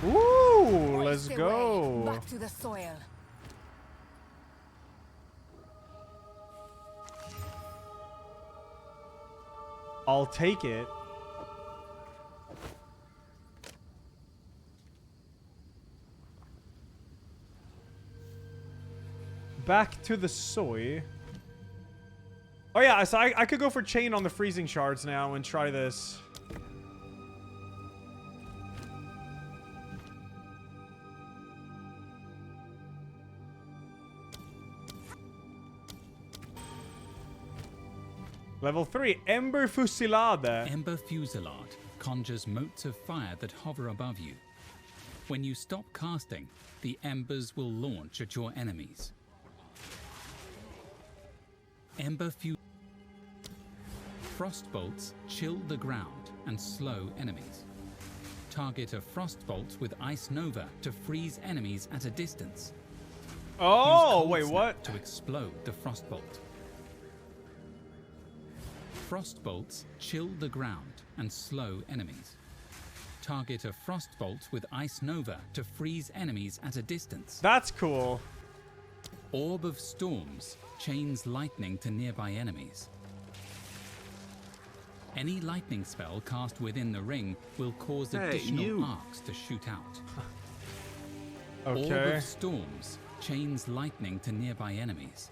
Ooh, let's Hoist away, go. back to the soil. I'll take it. Back to the soy. Oh yeah, so I could go for chain on the freezing shards now and try this. Level 3, Ember Fusilade. Ember Fusillade conjures motes of fire that hover above you. When you stop casting, the embers will launch at your enemies. Ember Frost bolts chill the ground and slow enemies. Target a frost bolt with Ice Nova to freeze enemies at a distance. Oh, Use wait, Cold what? Snap to explode the frost bolt. Frost bolts chill the ground and slow enemies. Target a frost bolt with Ice Nova to freeze enemies at a distance. That's cool. Orb of Storms chains lightning to nearby enemies. Any lightning spell cast within the ring will cause additional arcs to shoot out. Orb Okay. of Storms chains lightning to nearby enemies.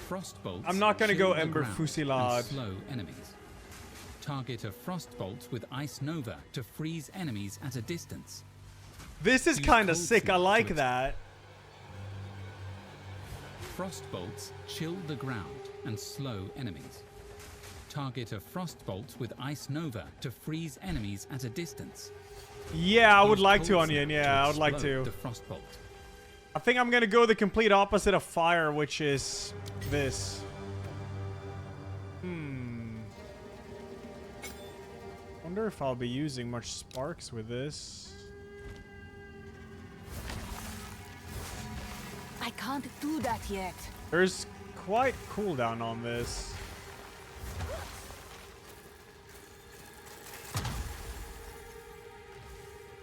Frost bolts I'm not gonna chill go the Ember ground Fusillade. and slow enemies. Target a frost bolt with Ice Nova to freeze enemies at a distance. This is Use kind of Cold sick. I Snap to like ex- that. frost bolts chill the ground and slow enemies. Target a frost bolt with Ice Nova to freeze enemies at a distance. Yeah, I would Use like to, cold Onion. snap Yeah, I would like explode to. The frost bolt. I think I'm gonna go the complete opposite of fire, which is this. Wonder if I'll be using much sparks with this. I can't do that yet. There's quite cooldown on this.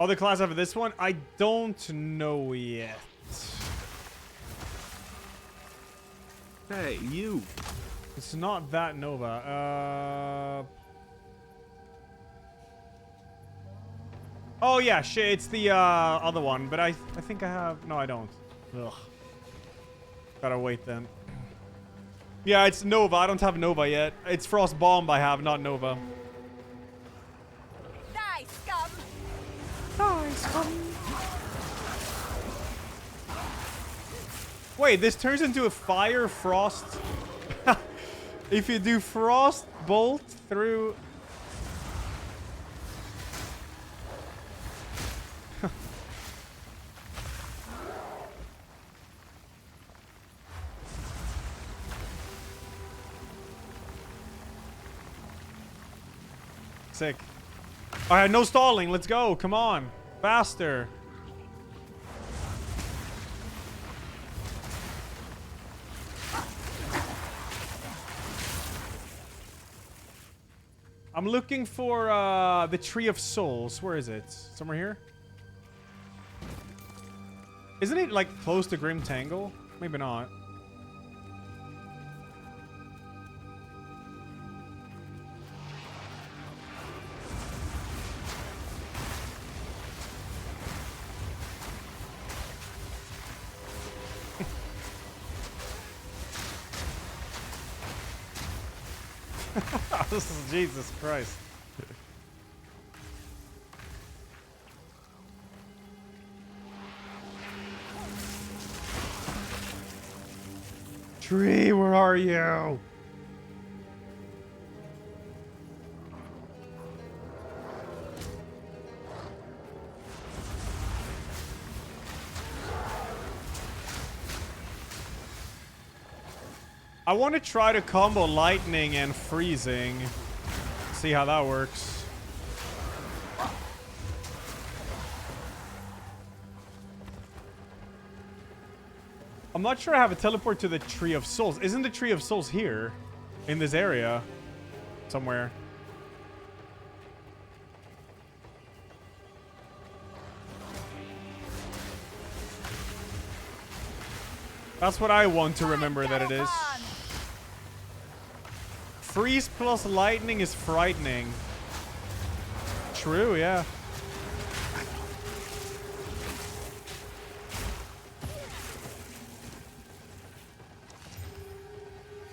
Other class after this one? I don't know yet. Hey, you. It's not that Nova. Oh yeah, shit, it's the other one, but I think I have... No, I don't. Ugh. Gotta wait then. Yeah, it's Nova. I don't have Nova yet. It's Frost Bomb I have, not Nova. Die, scum! Die, scum! Wait, this turns into a fire frost. If you do frost bolt through... Sick. Alright, no stalling. Let's go. Come on. Faster. I'm looking for the Tree of Souls. Where is it? Somewhere here? Isn't it like close to Grim Tangle? Maybe not. This is Jesus Christ. Tree, where are you? I want to try to combo lightning and freezing. See how that works. I'm not sure I have a teleport to the Tree of Souls. Isn't the Tree of Souls here? In this area? Somewhere. That's what I want to remember that it is. Freeze plus lightning is frightening. True, yeah.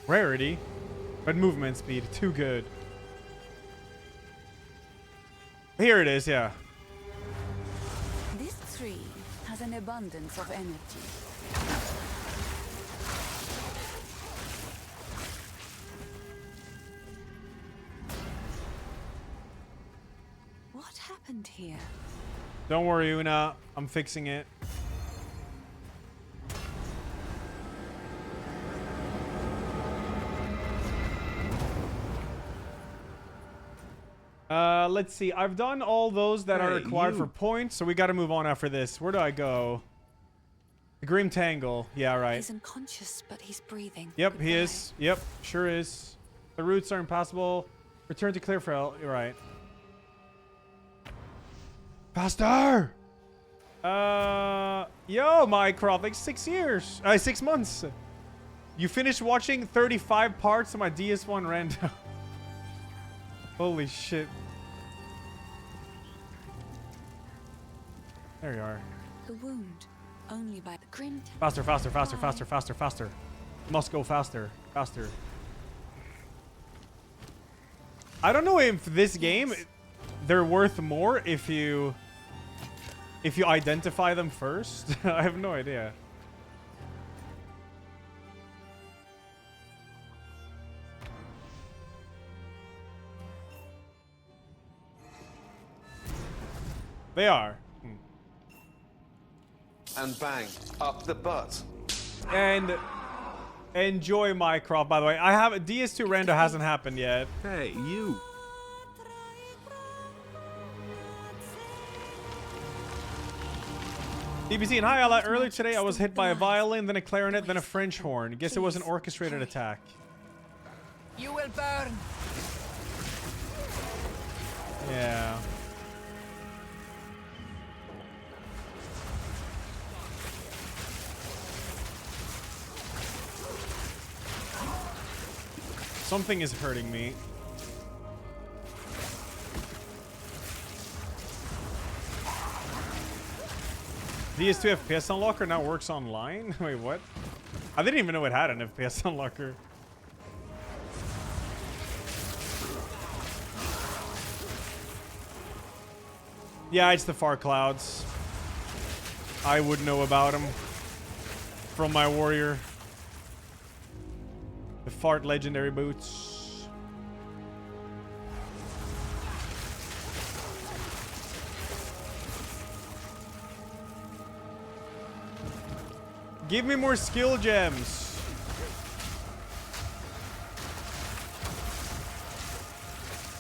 Rarity, but movement speed, too good. Here it is, yeah. This tree has an abundance of energy. What happened here? Don't worry, Una. I'm fixing it. Let's see. I've done all those that are required for points, so we got to move on after this. Where do I go? The Grim Tangle. Yeah, right. He's unconscious, but he's breathing. Yep, he is. Yep, sure is. The routes are impassable. Return to Clearfell. You're right. Faster! Yo, Mycroft, like 6 years. 6 months. You finished watching 35 parts of my DS1 random. Holy shit. There you are. The wound, only by the grim. Faster, faster, faster, faster, faster, faster. Must go faster, faster. I don't know if this game, they're worth more if you identify them first. I have no idea. They are. And bang, up the butt. And enjoy Mycroft, by the way. I have DS2 rando hasn't happened yet. Hey, you. DBC and hi, Ella. Earlier today, I was hit by a violin, then a clarinet, then a French horn. Guess it was an orchestrated attack. You will burn. Yeah. Something is hurting me. DS2 FPS unlocker now works online? Wait, what? I didn't even know it had an FPS unlocker. Yeah, it's the far clouds. I would know about them from my warrior. The fart legendary boots. Give me more skill gems.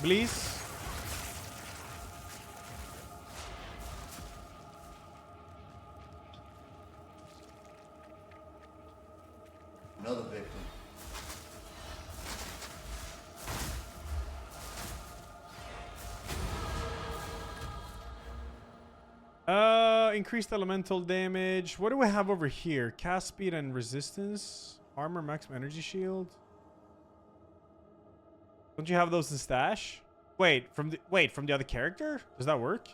Please. Another victim. Increased elemental damage. What do we have over here? Cast speed and resistance. Armor, maximum energy shield. Don't you have those in stash? Wait, from the other character? Does that work?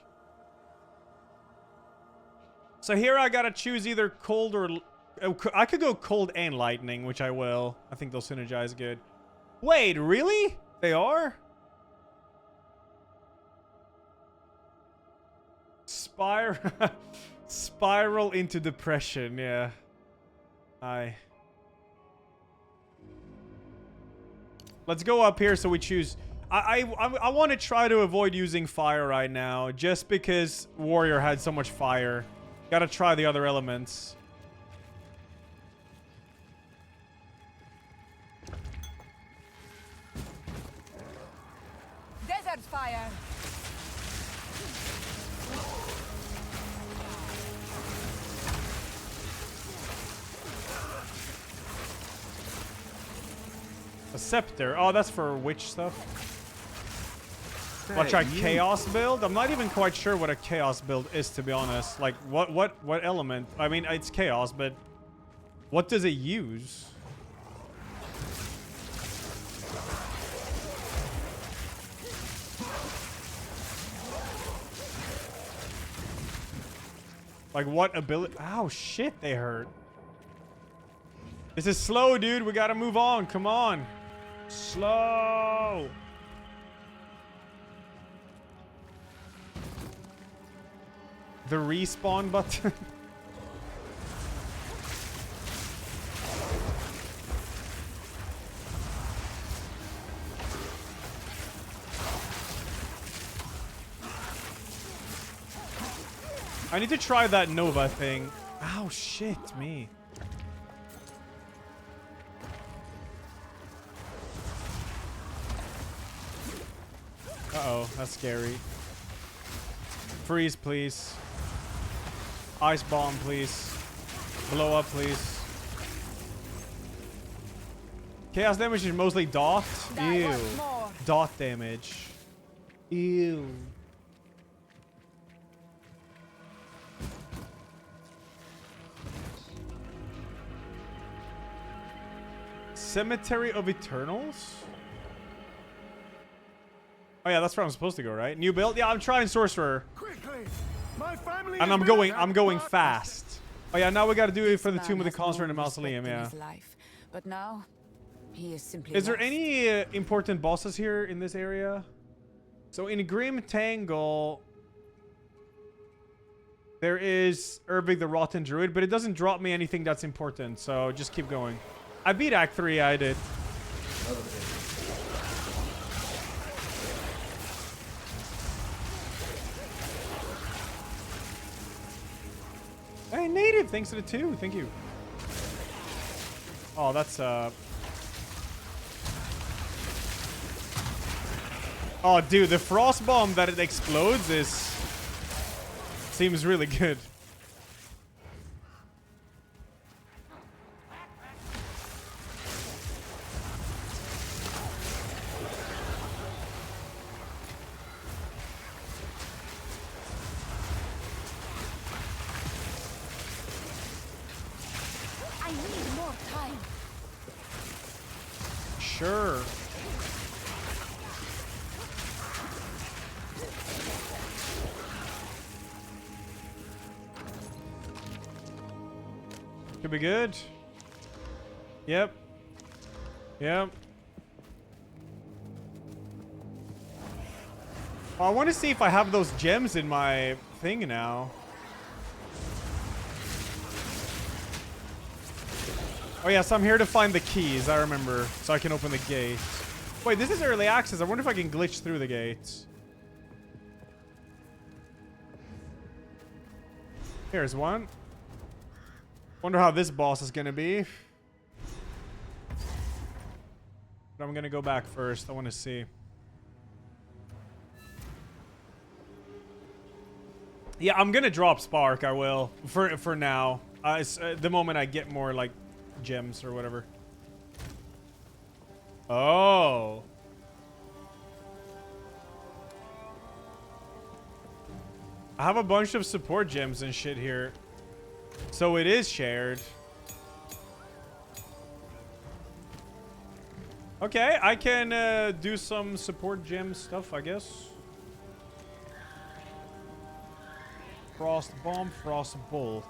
So here I gotta choose either cold or... I could go cold and lightning, which I will. I think they'll synergize good. Wait, really? They are? Spiral into depression, yeah. Let's go up here so we choose. I want to try to avoid using fire right now, just because warrior had so much fire. Gotta try the other elements. Desert fire. A scepter. Oh, that's for witch stuff. Hey, Watch our you. chaos build. I'm not even quite sure what a chaos build is, to be honest. Like, what element? I mean, it's chaos, but what does it use? Like, what ability? Oh, shit, they hurt. This is slow, dude. We gotta move on. Come on. Slow. The respawn button. I need to try that Nova thing. Oh, shit, me. Uh-oh, that's scary. Freeze, please. Ice bomb, please. Blow up, please. Chaos damage is mostly dot. Ew. Dot damage. Ew. Cemetery of Eternals? Oh yeah, that's where I'm supposed to go, right? New build? Yeah, I'm trying Sorcerer. Quickly, my family And I'm going fast. Oh yeah, now we gotta do it for the Tomb of the Consort and the Mausoleum, yeah. But now, he is simply Is there lost. any important bosses here in this area? So in Grim Tangle, there is Urbig the Rotten Druid, but it doesn't drop me anything that's important, so just keep going. I beat Act 3, I did. my native, thanks to the 2. Thank you. Oh, that's oh, dude, the frost bomb that it explodes seems really good. I need more time. Sure. Could be good. Yep. Yep. Oh, I want to see if I have those gems in my thing now. Oh yes, I'm here to find the keys, I remember. So I can open the gate. Wait, this is early access. I wonder if I can glitch through the gates. Here's one. Wonder how this boss is gonna be. But I'm gonna go back first. I want to see. Yeah, I'm gonna drop Spark. I will for now. It's, the moment I get more like gems or whatever. Oh. I have a bunch of support gems and shit here. So it is shared. Okay, I can do some support gem stuff, I guess. Frost Bomb, Frost Bolt.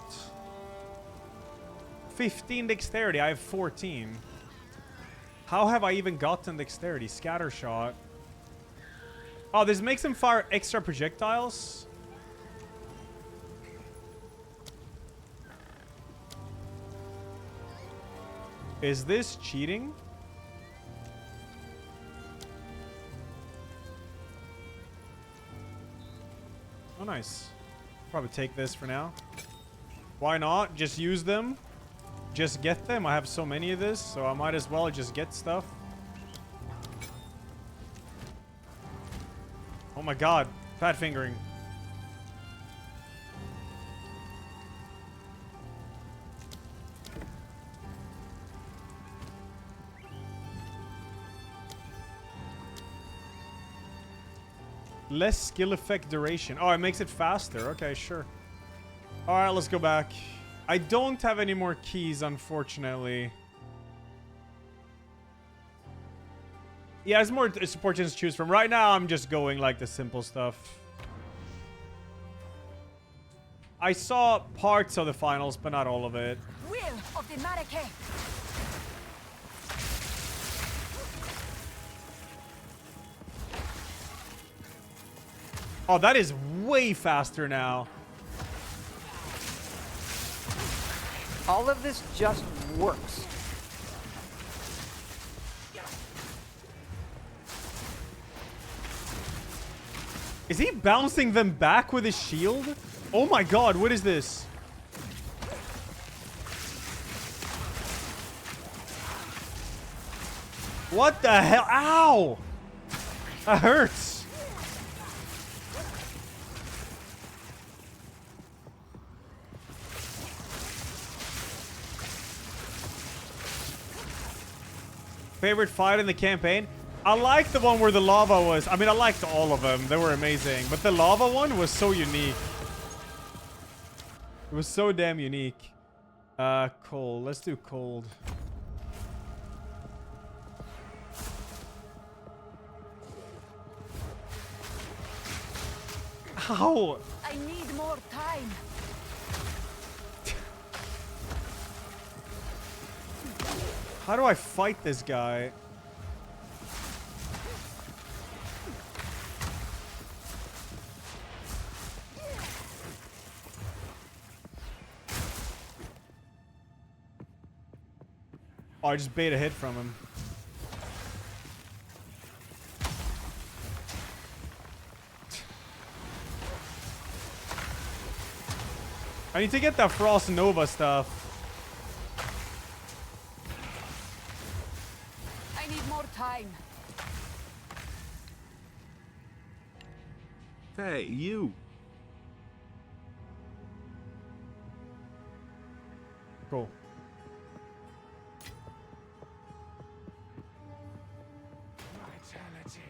15 dexterity, I have 14. How have I even gotten dexterity? Scatter Shot. Oh, this makes him fire extra projectiles? Is this cheating? Oh, nice. Probably take this for now. Why not? Just use them. Just get them. I have so many of this, so I might as well just get stuff. Oh my god. Fat fingering. Less skill effect duration. Oh, it makes it faster. Okay, sure. Alright, let's go back. I don't have any more keys, unfortunately. Yeah, there's more support gems to choose from. Right now, I'm just going like the simple stuff. I saw parts of the finals, but not all of it. Will of the Marike. Oh, that is way faster now. All of this just works. Is he bouncing them back with his shield? Oh my god, what is this? What the hell? Ow! That hurts. Favorite fight in the campaign? I liked the one where the lava was. I mean, I liked all of them. They were amazing. But the lava one was so unique. It was so damn unique. Cold. Let's do cold. Ow! I need more time. How do I fight this guy? Oh, I just bait a hit from him. I need to get that Frost Nova stuff. I need more time. Hey, you. Cool. Vitality.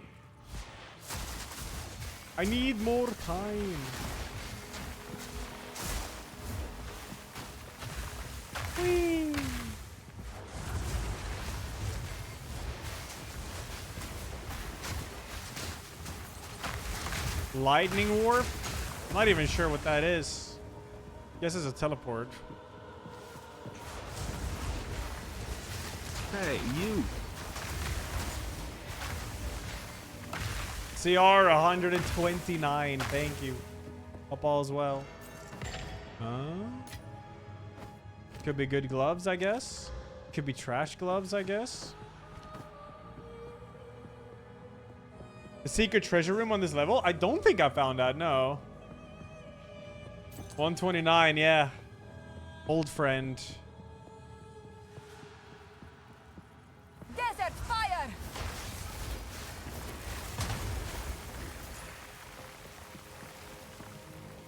I need more time. Whee! Lightning warp? Not even sure what that is. Guess it's a teleport. Hey, you. CR 129. Thank you. Up all as well. Could be good gloves, I guess. Could be trash gloves, I guess. The secret treasure room on this level? I don't think I found that, no. 129, yeah. Old friend. Desert fire!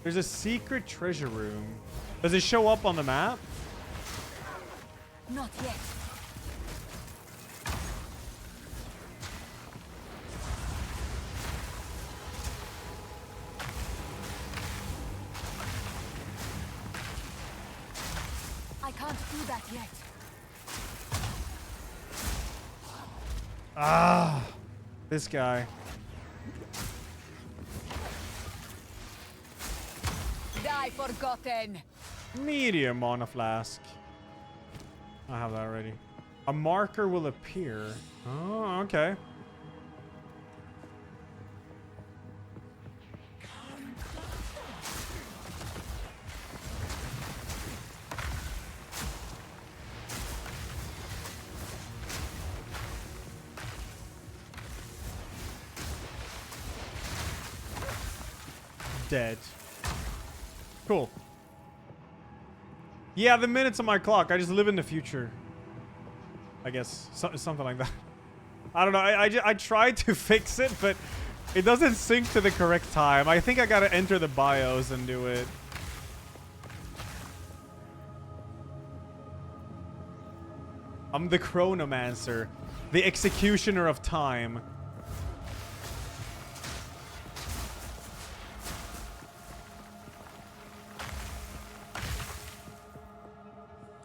There's a secret treasure room. Does it show up on the map? Not yet. I can't do that yet. Ah, this guy. Die forgotten. Medium mana flask. I have that already. A marker will appear. Oh, okay. Dead. Cool. Yeah, the minutes on my clock. I just live in the future. I guess. Something like that. I don't know. I tried to fix it, but it doesn't sync to the correct time. I think I gotta enter the BIOS and do it. I'm the Chronomancer. The Executioner of Time.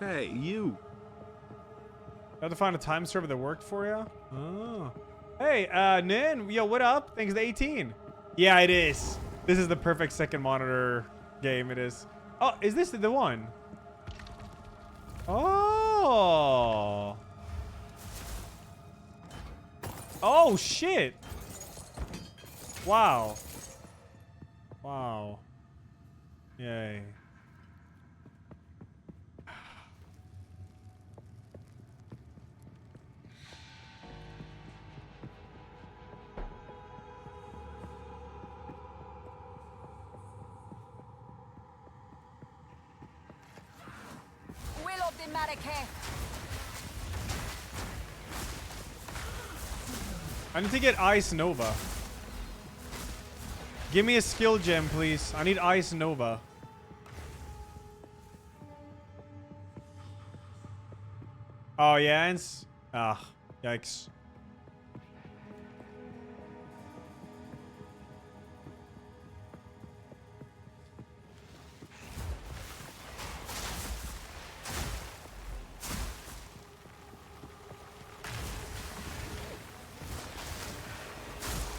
Hey, you. Have to find a time server that worked for you? Oh. Hey, Nin, yo, what up? Thanks to 18. Yeah, it is. This is the perfect second monitor game, it is. Oh, is this the one? Oh. Oh, shit. Wow. Wow. Yay. Will of the Marrakech. I need to get Ice Nova. Give me a skill gem, please. I need Ice Nova. Oh, yeah, and... Ah, yikes.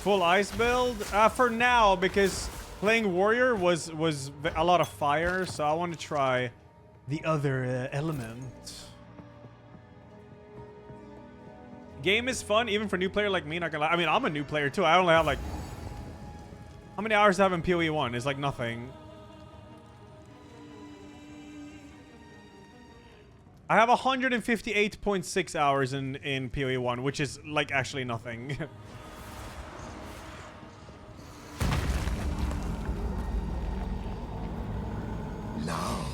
Full ice build? For now, because playing warrior was a lot of fire, so I want to try the other element. Game is fun, even for a new player like me, not gonna lie. I mean, I'm a new player too. I only have like... How many hours do I have in PoE 1? It's like nothing. I have 158.6 hours in PoE 1, which is like actually nothing. Now,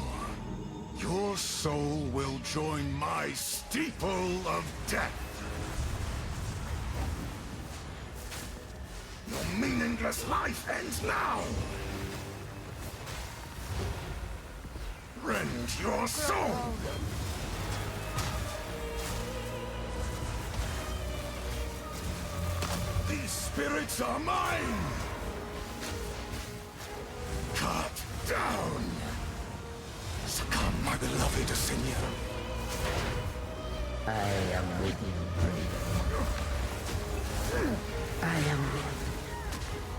soul will join my steeple of death. Your meaningless life ends now. Rend your soul. These spirits are mine. Cut down. Succumb, my beloved Asinia. I am with you. I am with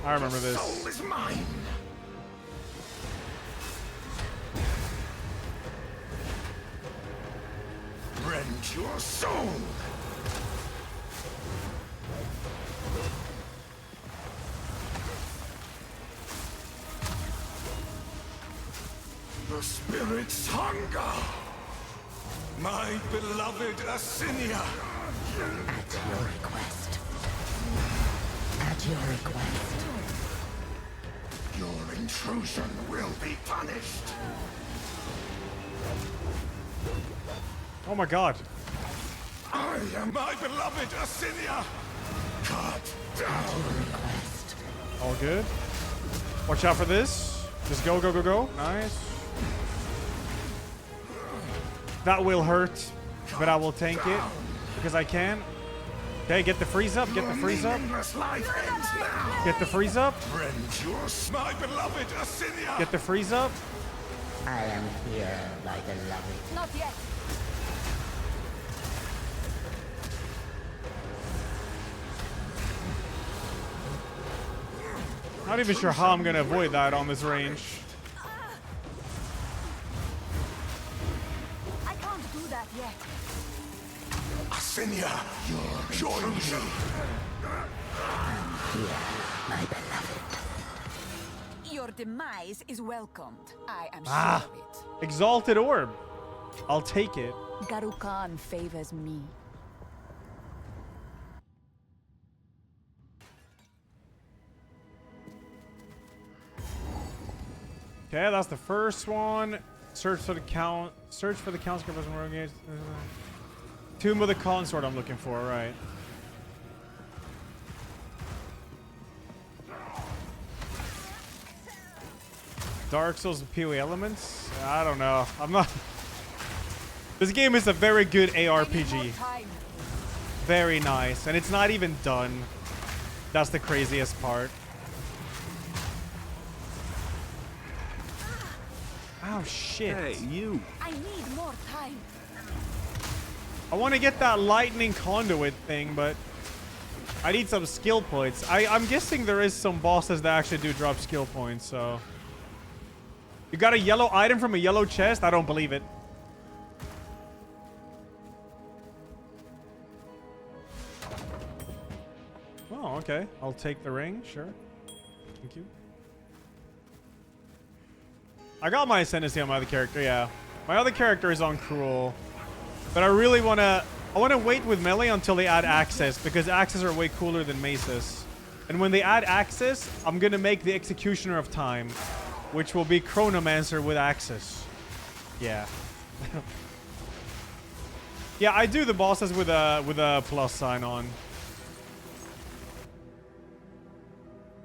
you. I remember this. Soul is mine. Rend your soul. The spirit's hunger. My beloved Asinia. At your request. At your request. Your intrusion will be punished. Oh my god. I am my beloved Asinia. Cut down. All good. Watch out for this. Just go, go, go, go. Nice. That will hurt, but I will tank it because I can. Okay, get the freeze up. Get the freeze up. Get the freeze up. My beloved Asinia. Get the freeze up. I am here, my beloved. Not yet. Not even sure how I'm gonna avoid that on this range. I can't do that yet. Asinia, join me. Here, my beloved. Your demise is welcomed. I am sure Ah, of it. exalted orb. I'll take it. Garukan favors me. Okay, that's the first one. Search for the count. Search for the count. Tomb of the Consort. I'm looking for. Right. Dark Souls with PoE elements. I don't know. I'm not. This game is a very good ARPG. Very nice, and it's not even done. That's the craziest part. Oh shit. Hey, you. I need more time. I want to get that lightning conduit thing, but I need some skill points. I'm guessing there is some bosses that actually do drop skill points, so. You got a yellow item from a yellow chest? I don't believe it. Oh, okay. I'll take the ring, sure. Thank you. I got my ascendancy on my other character, yeah. My other character is on Cruel. But I really want to... I want to wait with melee until they add access, because axes are way cooler than maces. And when they add access, I'm going to make the Executioner of Time, which will be Chronomancer with access. Yeah. Yeah, I do the bosses with a plus sign on.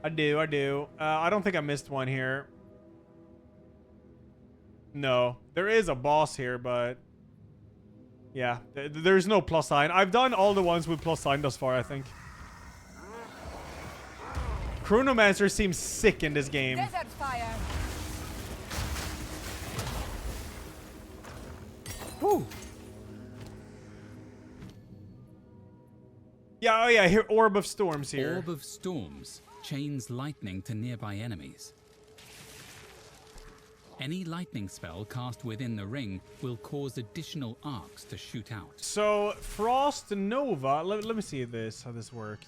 I do. I don't think I missed one here. No, there is a boss here, but yeah, there's no plus sign. I've done all the ones with plus sign thus far, I think. Chronomancer seems sick in this game. Desert fire. Whew. Yeah, oh yeah, here, Orb of Storms here. Orb of Storms chains lightning to nearby enemies. Any lightning spell cast within the ring will cause additional arcs to shoot out. So, Frost Nova, let me see this, how this worked.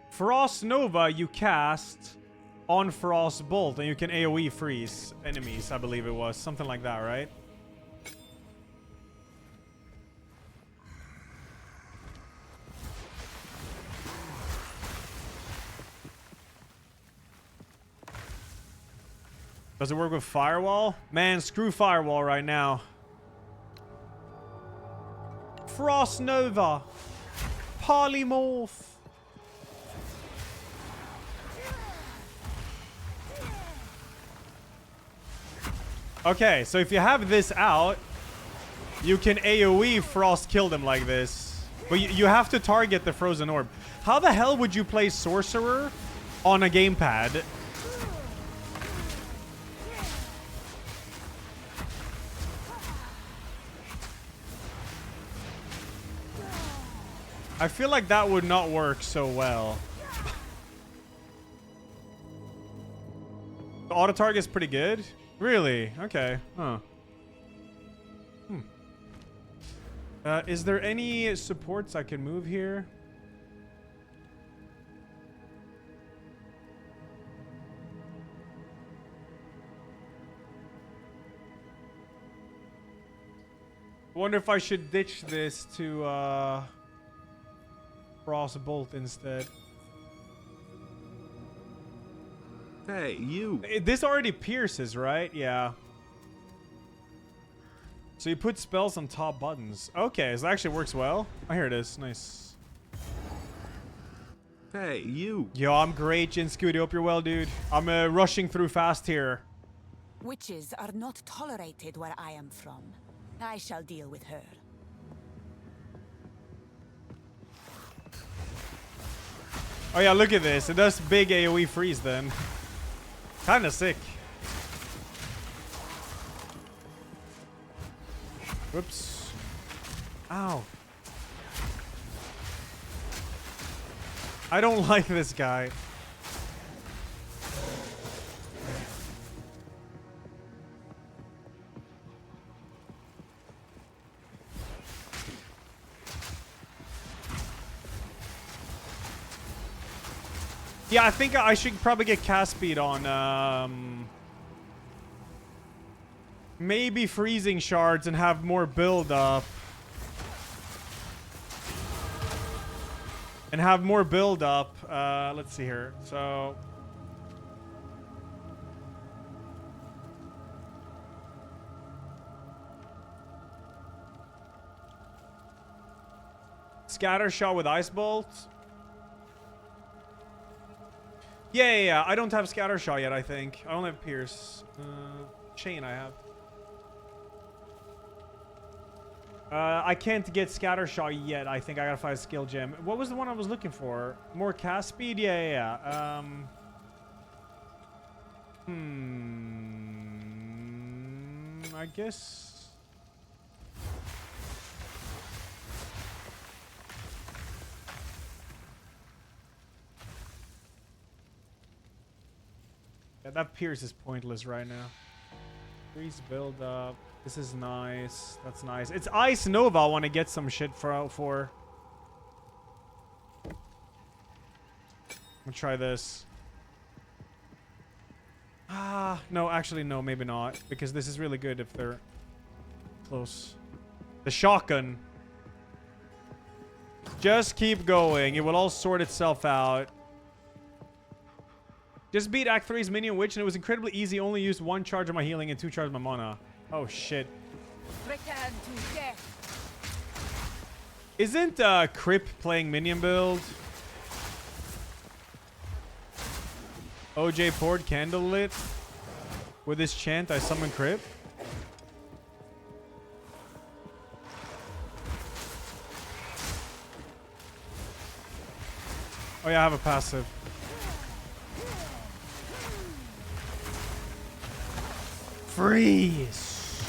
Frost Nova you cast on Frost Bolt, and you can AoE freeze enemies, I believe it was. Something like that, right? Does it work with Firewall? Man, screw Firewall right now. Frost Nova. Polymorph. Okay, so if you have this out, you can AoE Frost kill them like this. But you have to target the Frozen Orb. How the hell would you play Sorcerer on a gamepad? I feel like that would not work so well. The auto target is pretty good. Really? Okay. Huh. Is there any supports I can move here? Wonder if I should ditch this to Frostbolt instead. Hey, you. This already pierces, right? Yeah. So you put spells on top buttons. Okay, so that actually works well. Oh, here it is. Nice. Hey, you. Yo, I'm great, Jin Scooty. Hope you're well, dude. I'm rushing through fast here. Witches are not tolerated where I am from. I shall deal with her. Oh yeah, look at this. It does big AoE freeze then. Kinda sick. Whoops. Ow. I don't like this guy. Yeah, I think I should probably get cast speed on maybe freezing shards and have more build up. Let's see here. So scatter shot with ice bolt. Yeah. I don't have scatter shot yet, I think. I don't have pierce. Chain I have. I can't get scatter shot yet. I think I gotta find a skill gem. What was the one I was looking for? More cast speed? Yeah. I guess. Yeah, that pierce is pointless right now. Freeze build up. This is nice. That's nice. It's Ice Nova I want to get some shit for. I'll try this. No, actually, no, maybe not. Because this is really good if they're close. The shotgun. Just keep going. It will all sort itself out. Just beat Act 3's Minion Witch, and it was incredibly easy. Only used 1 charge of my healing and 2 charges of my mana. Oh, shit. Return to death. Isn't Crip playing Minion build? OJ poured candlelit. With this chant, I summon Crip. Oh yeah, I have a passive. Freeze!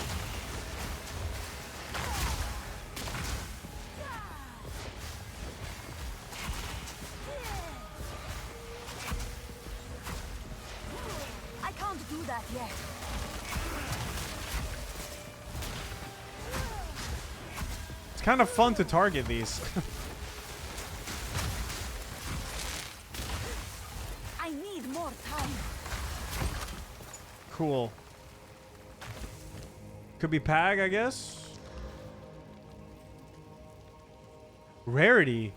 I can't do that yet. It's kind of fun to target these. I need more time. Cool. Could be Pag, I guess. Rarity.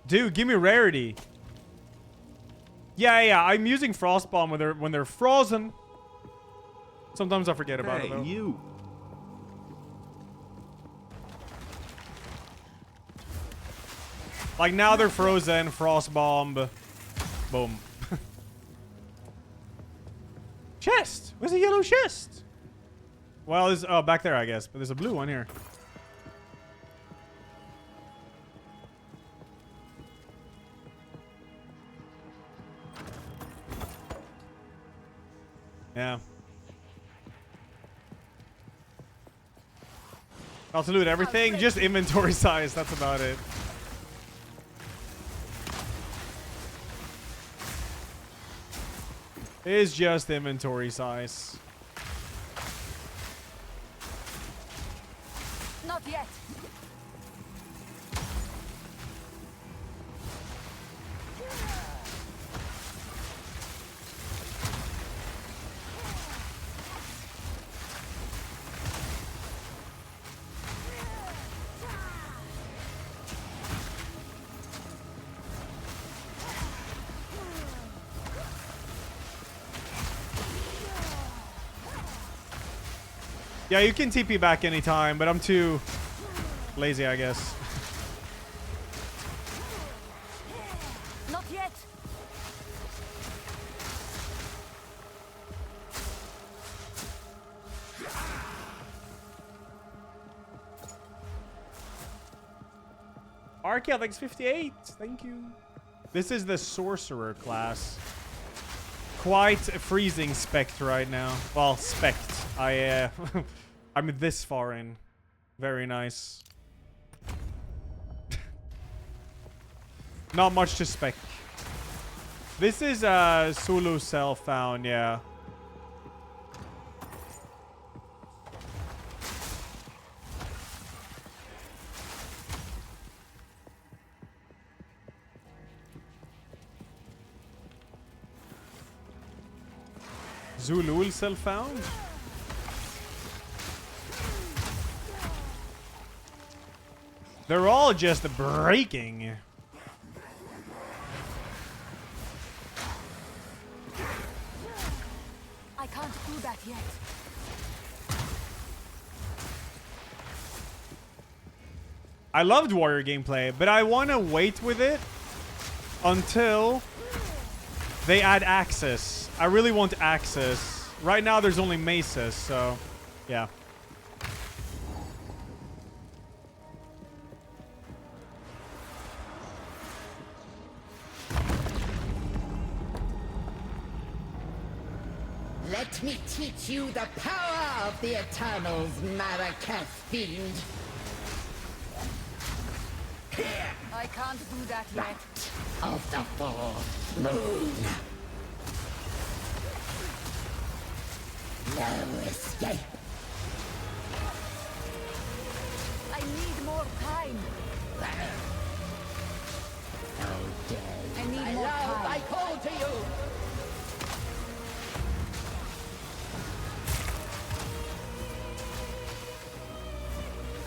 Dude, give me rarity. Yeah. I'm using Frostbomb when they're frozen. Sometimes I forget about it, though. you. Like, now they're frozen. Frost bomb. Boom. Chest! Where's the yellow chest? Well, there's... Oh, back there, I guess. But there's a blue one here. Yeah. I'll loot everything. Just inventory size. That's about it. It's just inventory size. Not yet. Yeah, you can TP back anytime, but I'm too lazy, I guess. Not yet. Archaea, thanks 58. Thank you. This is the sorcerer class. Quite freezing spect right now. Well, spect. I'm this far in. Very nice. Not much to spec. This is Sulu self found, yeah. Zulul self found? They're all just breaking. I can't do that yet. I loved warrior gameplay, but I want to wait with it until they add access. I really want access. Right now there's only maces, so yeah. Let me teach you the power of the Eternals, Marraketh fiend. Here, I can't do that yet. of the fourth moon. No escape. I need more time. Oh, dead. I need My more love, time. I call to you.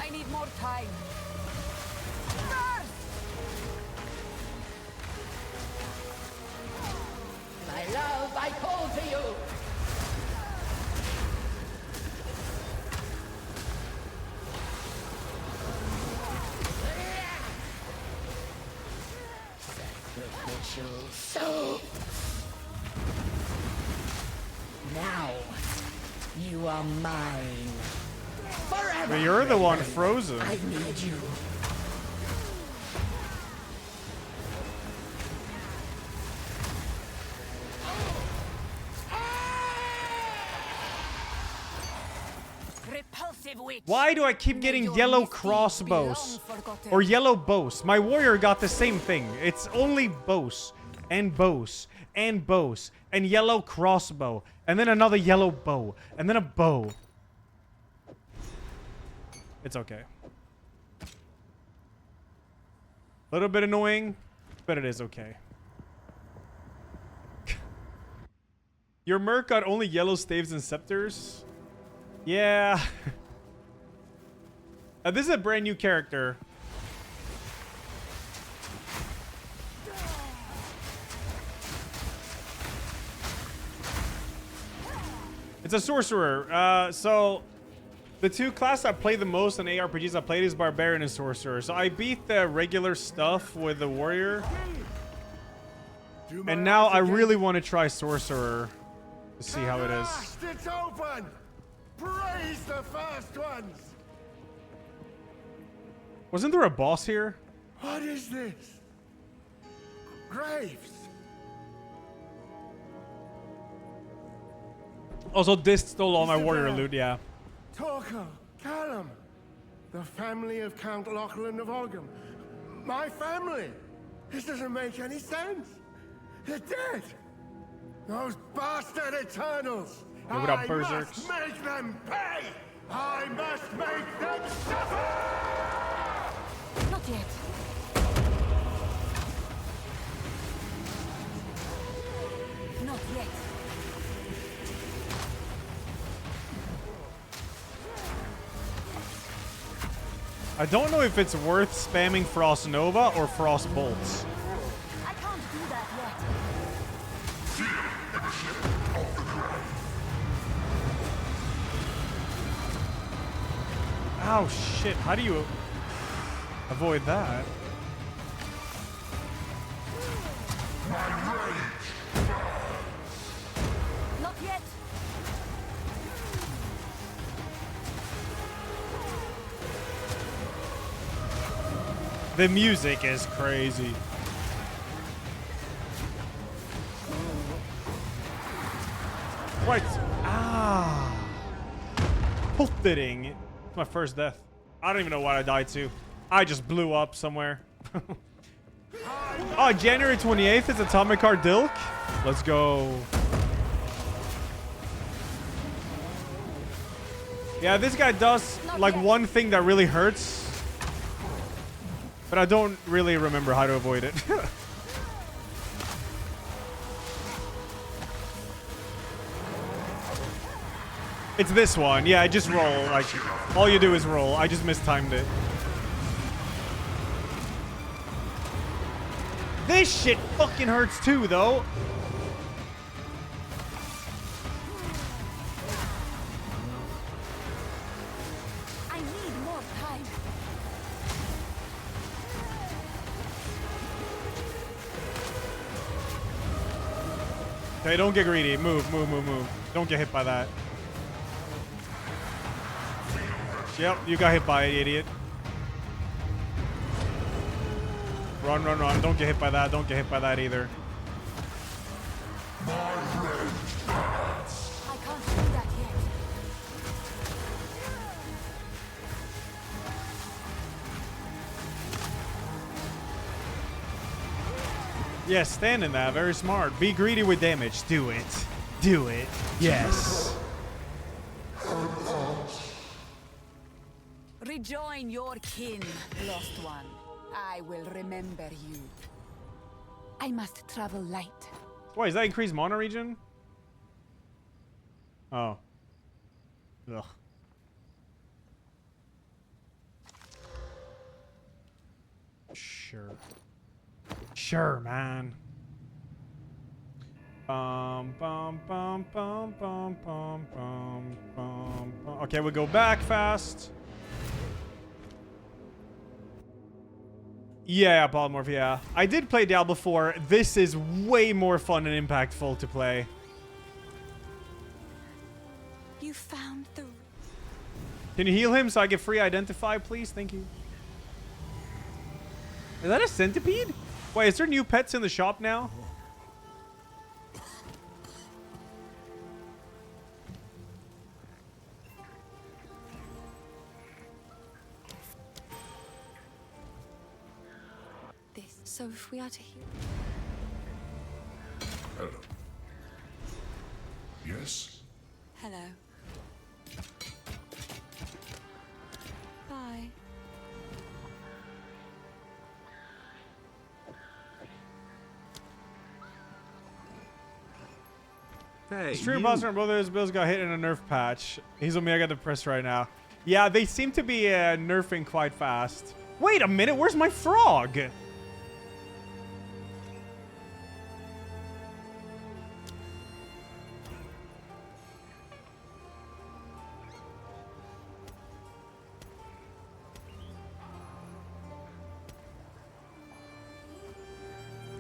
I need more time. My love, I call to you. Sacrificial soul. Now, you are mine. Forever. But you're the one frozen. I need you. Repulsive witch. Why do I keep getting yellow crossbows? Or yellow bows? My warrior got the same thing. It's only bows. And bows. And bows. And yellow crossbow. And then another yellow bow. And then a bow. It's okay. A little bit annoying, but it is okay. Your merc got only yellow staves and scepters? Yeah. This is a brand new character. It's a sorcerer. So the two classes I play the most in ARPGs I played is barbarian and sorcerer. So I beat the regular stuff with the warrior, and now I really want to try sorcerer to see how it is. It's open! Praise the first ones! Wasn't there a boss here? What is this? Graves! Also, Dist stole all my warrior loot, yeah. Torkel, Callum, the family of Count Lachlan of Ogham. My family! This doesn't make any sense! They're dead! Those bastard Eternals! Hey, what up, I Berserks? must make them pay! I must make them suffer! Not yet. Not yet. I don't know if it's worth spamming Frost Nova or Frost Bolts. I can't do that yet. Oh shit, how do you avoid that? Not yet. The music is crazy. Right. Ah. Puttering. It's my first death. I don't even know what I died to. I just blew up somewhere. Oh, January 28th is Atomic Heart Dilk. Let's go. Yeah, this guy does like one thing that really hurts. But I don't really remember how to avoid it. It's this one. Yeah, just roll. Like, all you do is roll. I just mistimed it. This shit fucking hurts too, though. I need more time. Okay, don't get greedy. Move, move, move, move. Don't get hit by that. Yep, you got hit by it, idiot. Run, run, run. Don't get hit by that. Don't get hit by that either. I can't do that yet. Yes, stand in that. Very smart. Be greedy with damage. Do it. Do it. Yes. Rejoin your kin, lost one. I will remember you. I must travel light. Wait, is that increased mana region? Oh. Ugh. Sure. Sure, man. Bum, bum, bum, bum, bum, bum, bum, bum, bum. Okay, we go back fast. Yeah, polymorph, yeah. I did play Diablo 4. This is way more fun and impactful to play. You found the... Can you heal him so I get free identify, please? Thank you. Is that a centipede? Wait, is there new pets in the shop now? This. So if we are to heal... Hello. Yes? Hello. Bye. Hey, Stream you. Buster and Brothers Bills got hit in a nerf patch. He's on me, I got depressed right now. Yeah, they seem to be nerfing quite fast. Wait a minute, where's my frog?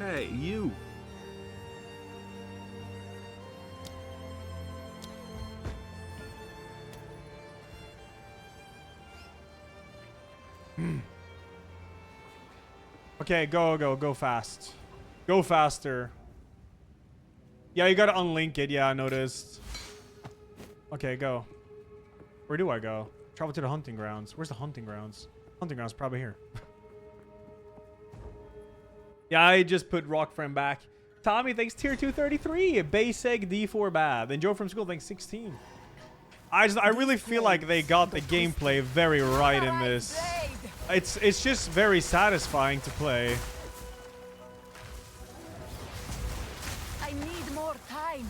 Hey, you. Okay, go fast. Go faster. Yeah, you gotta unlink it. Yeah, I noticed. Okay, go. Where do I go? Travel to the hunting grounds. Where's the hunting grounds? Hunting grounds probably here. Yeah, I just put Rock Friend back. Tommy, thanks tier 233. Base egg D4 Bab. And Joe from school, thanks 16. I really feel like they got the gameplay very right in this. It's just very satisfying to play. I need more time.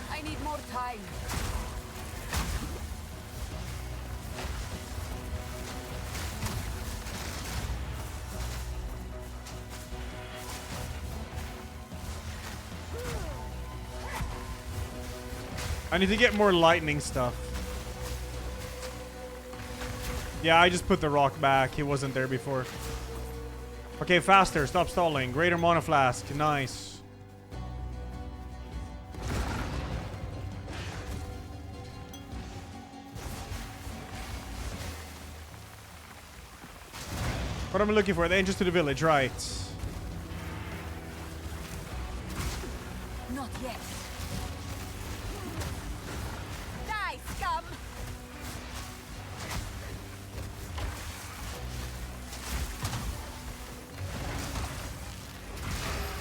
I need more time. I need to get more lightning stuff. Yeah, I just put the rock back. He wasn't there before. Okay, faster. Stop stalling. Greater Mana Flask. Nice. What am I looking for? The entrance to the village, right? Not yet. Die, scum!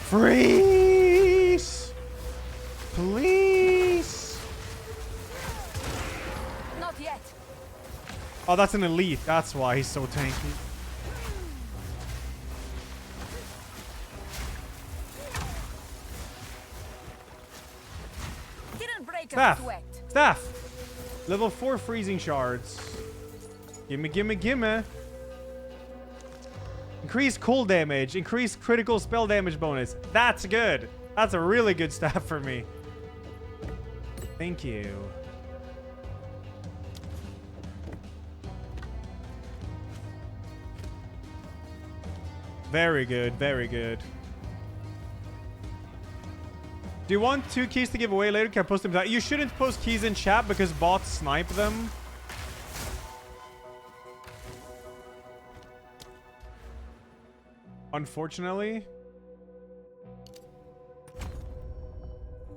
Freeze! Please! Not yet. Oh, that's an elite. That's why he's so tanky. Didn't break a Staff! sweat. Staff! Level 4 freezing shards. Gimme, gimme, gimme. Increase cold damage. Increase critical spell damage bonus. That's good. That's a really good staff for me. Thank you. Very good. Very good. Do you want 2 keys to give away later? Can I post them down? You shouldn't post keys in chat because bots snipe them. Unfortunately.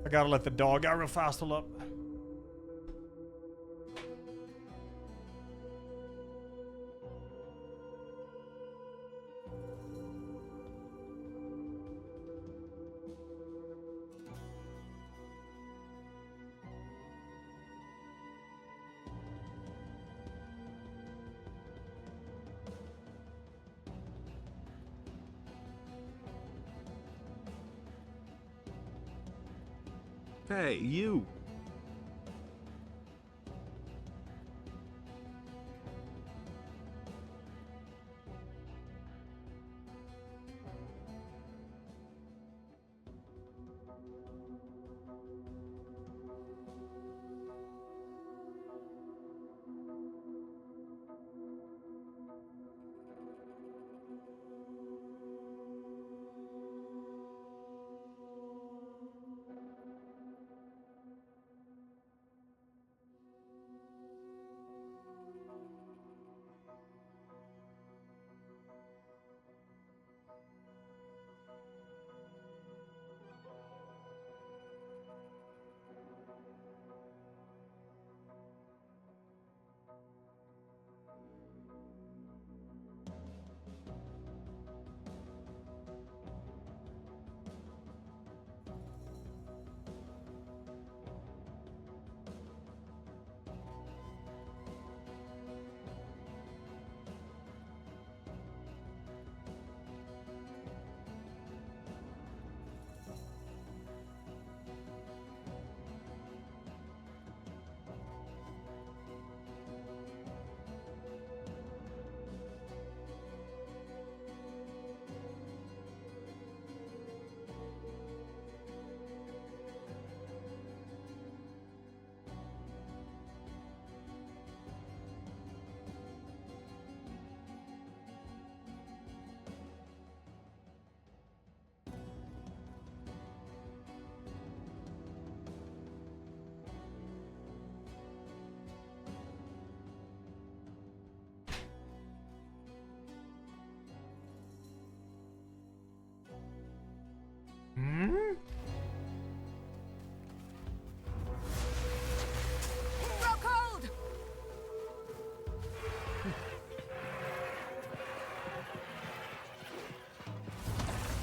I gotta let the dog out real fast. Hold up. Hey, you.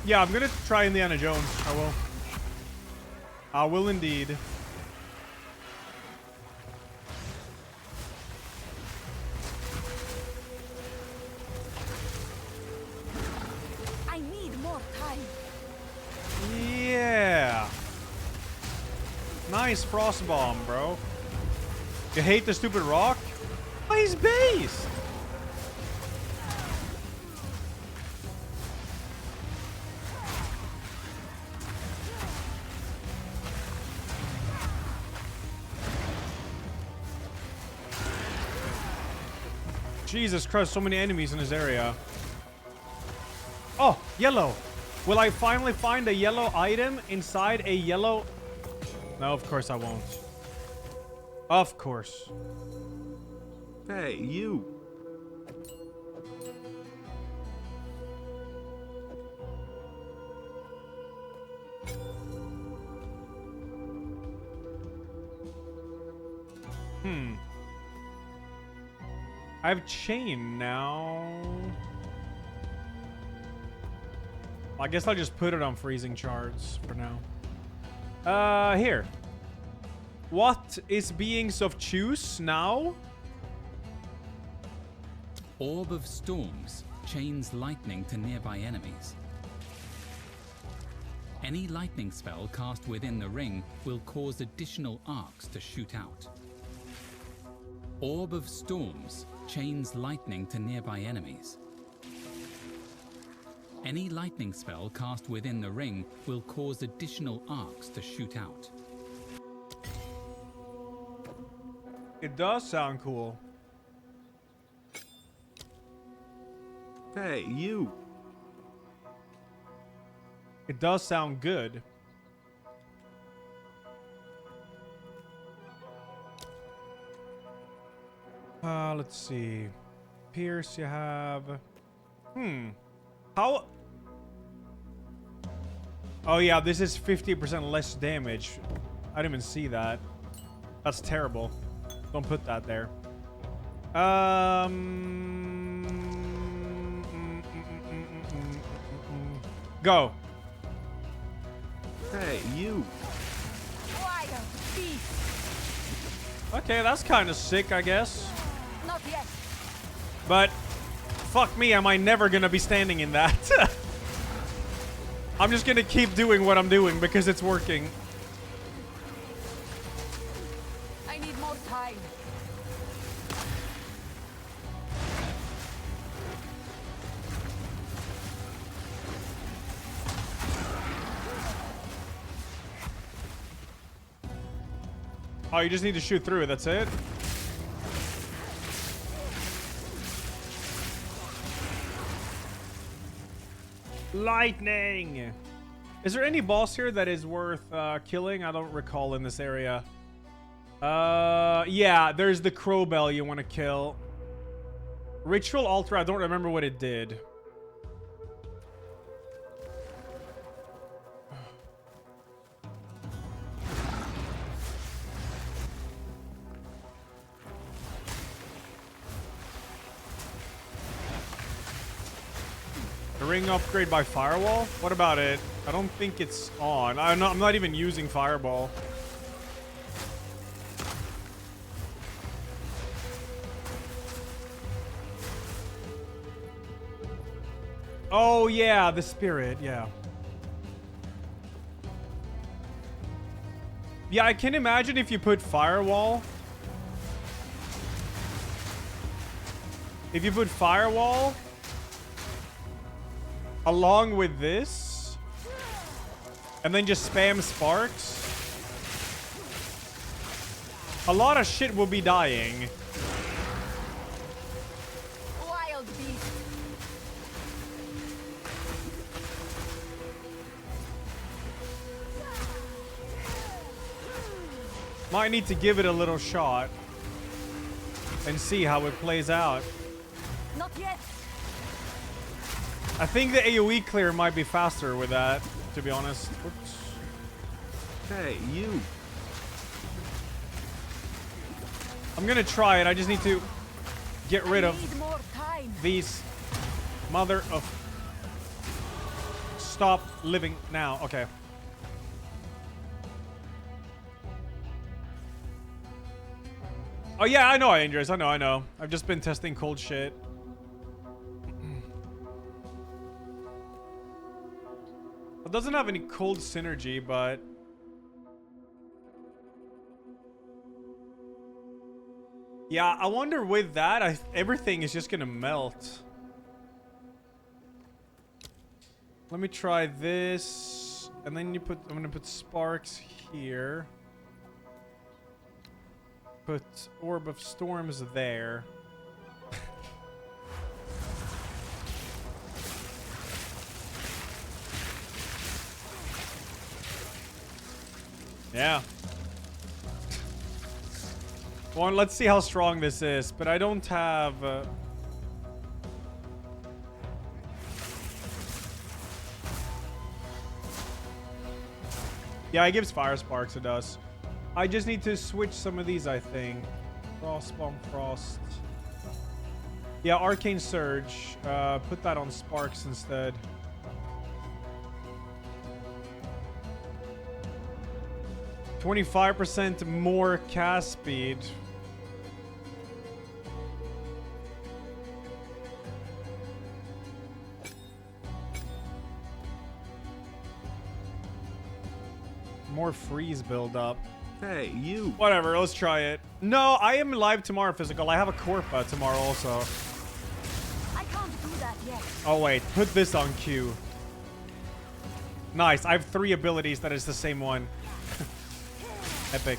Yeah, I'm gonna try Indiana Jones. I will. I will indeed. I need more time. Yeah. Nice frost bomb, bro. You hate the stupid rock? Oh, he's based. Jesus Christ, so many enemies in this area. Oh, yellow. Will I finally find a yellow item inside a yellow... No, of course I won't. Of course. Hey, you. I have chain now. I guess I'll just put it on freezing shards for now. Here. What is beings of choose now? Orb of Storms chains lightning to nearby enemies. Any lightning spell cast within the ring will cause additional arcs to shoot out. Orb of Storms chains lightning to nearby enemies. Any lightning spell cast within the ring will cause additional arcs to shoot out. It does sound cool. Hey, you. It does sound good. Let's see. Pierce you have. How? Oh yeah, this is 50% less damage. I didn't even see that. That's terrible. Don't put that there. Go. Hey, you. Wild beast. Okay, that's kind of sick, I guess. Not yet. But fuck me, am I never gonna be standing in that? I'm just gonna keep doing what I'm doing because it's working. I need more time. Oh, you just need to shoot through it, that's it? Lightning! Is there any boss here that is worth killing? I don't recall in this area. Yeah, there's the crow bell you want to kill. Ritual altar, I don't remember what it did. Ring upgrade by firewall? What about it? I don't think it's on. I'm not even using fireball. Oh yeah, the spirit, yeah. Yeah, I can imagine if you put firewall. If you put firewall along with this, and then just spam sparks, a lot of shit will be dying. Wild beast. Might need to give it a little shot and see how it plays out. Not yet. I think the AoE clear might be faster with that, to be honest. Oops. Hey, you. I'm gonna try it. I just need to get rid of Need more time. these mother of Stop living now. Okay. Oh yeah, I know, Andres. I know. I've just been testing cold shit. It doesn't have any cold synergy, but... Yeah, I wonder with that, everything is just gonna melt. Let me try this. And then I'm gonna put sparks here. Put Orb of Storms there. Yeah. Well, let's see how strong this is, but I don't have... Yeah, it gives fire sparks, it does. I just need to switch some of these, I think. Frost Bomb, Frost. Yeah, Arcane Surge. Put that on sparks instead. $25% more cast speed. More freeze build-up. Hey, you. Whatever, let's try it. No, I am live tomorrow, physical. I have a Corpa tomorrow also. I can't do that yet. Oh, wait. Put this on Q. Nice. I have 3 abilities that is the same one. Epic.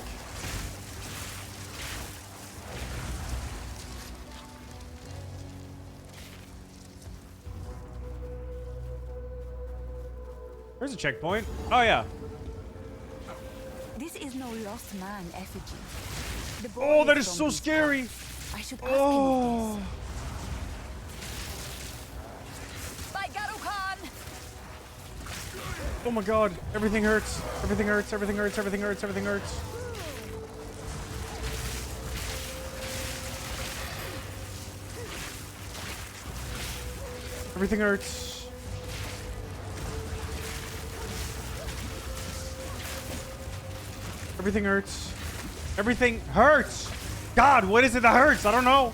Where's the checkpoint? Oh, yeah. This is no lost man effigy. The boy Oh, that is from so his scary. heart. I should ask Oh. him this. By Garukan! Oh my god. Everything hurts. Everything hurts. Everything hurts. Everything hurts. Everything hurts. Everything hurts. Everything hurts. Everything hurts. God, what is it that hurts? I don't know.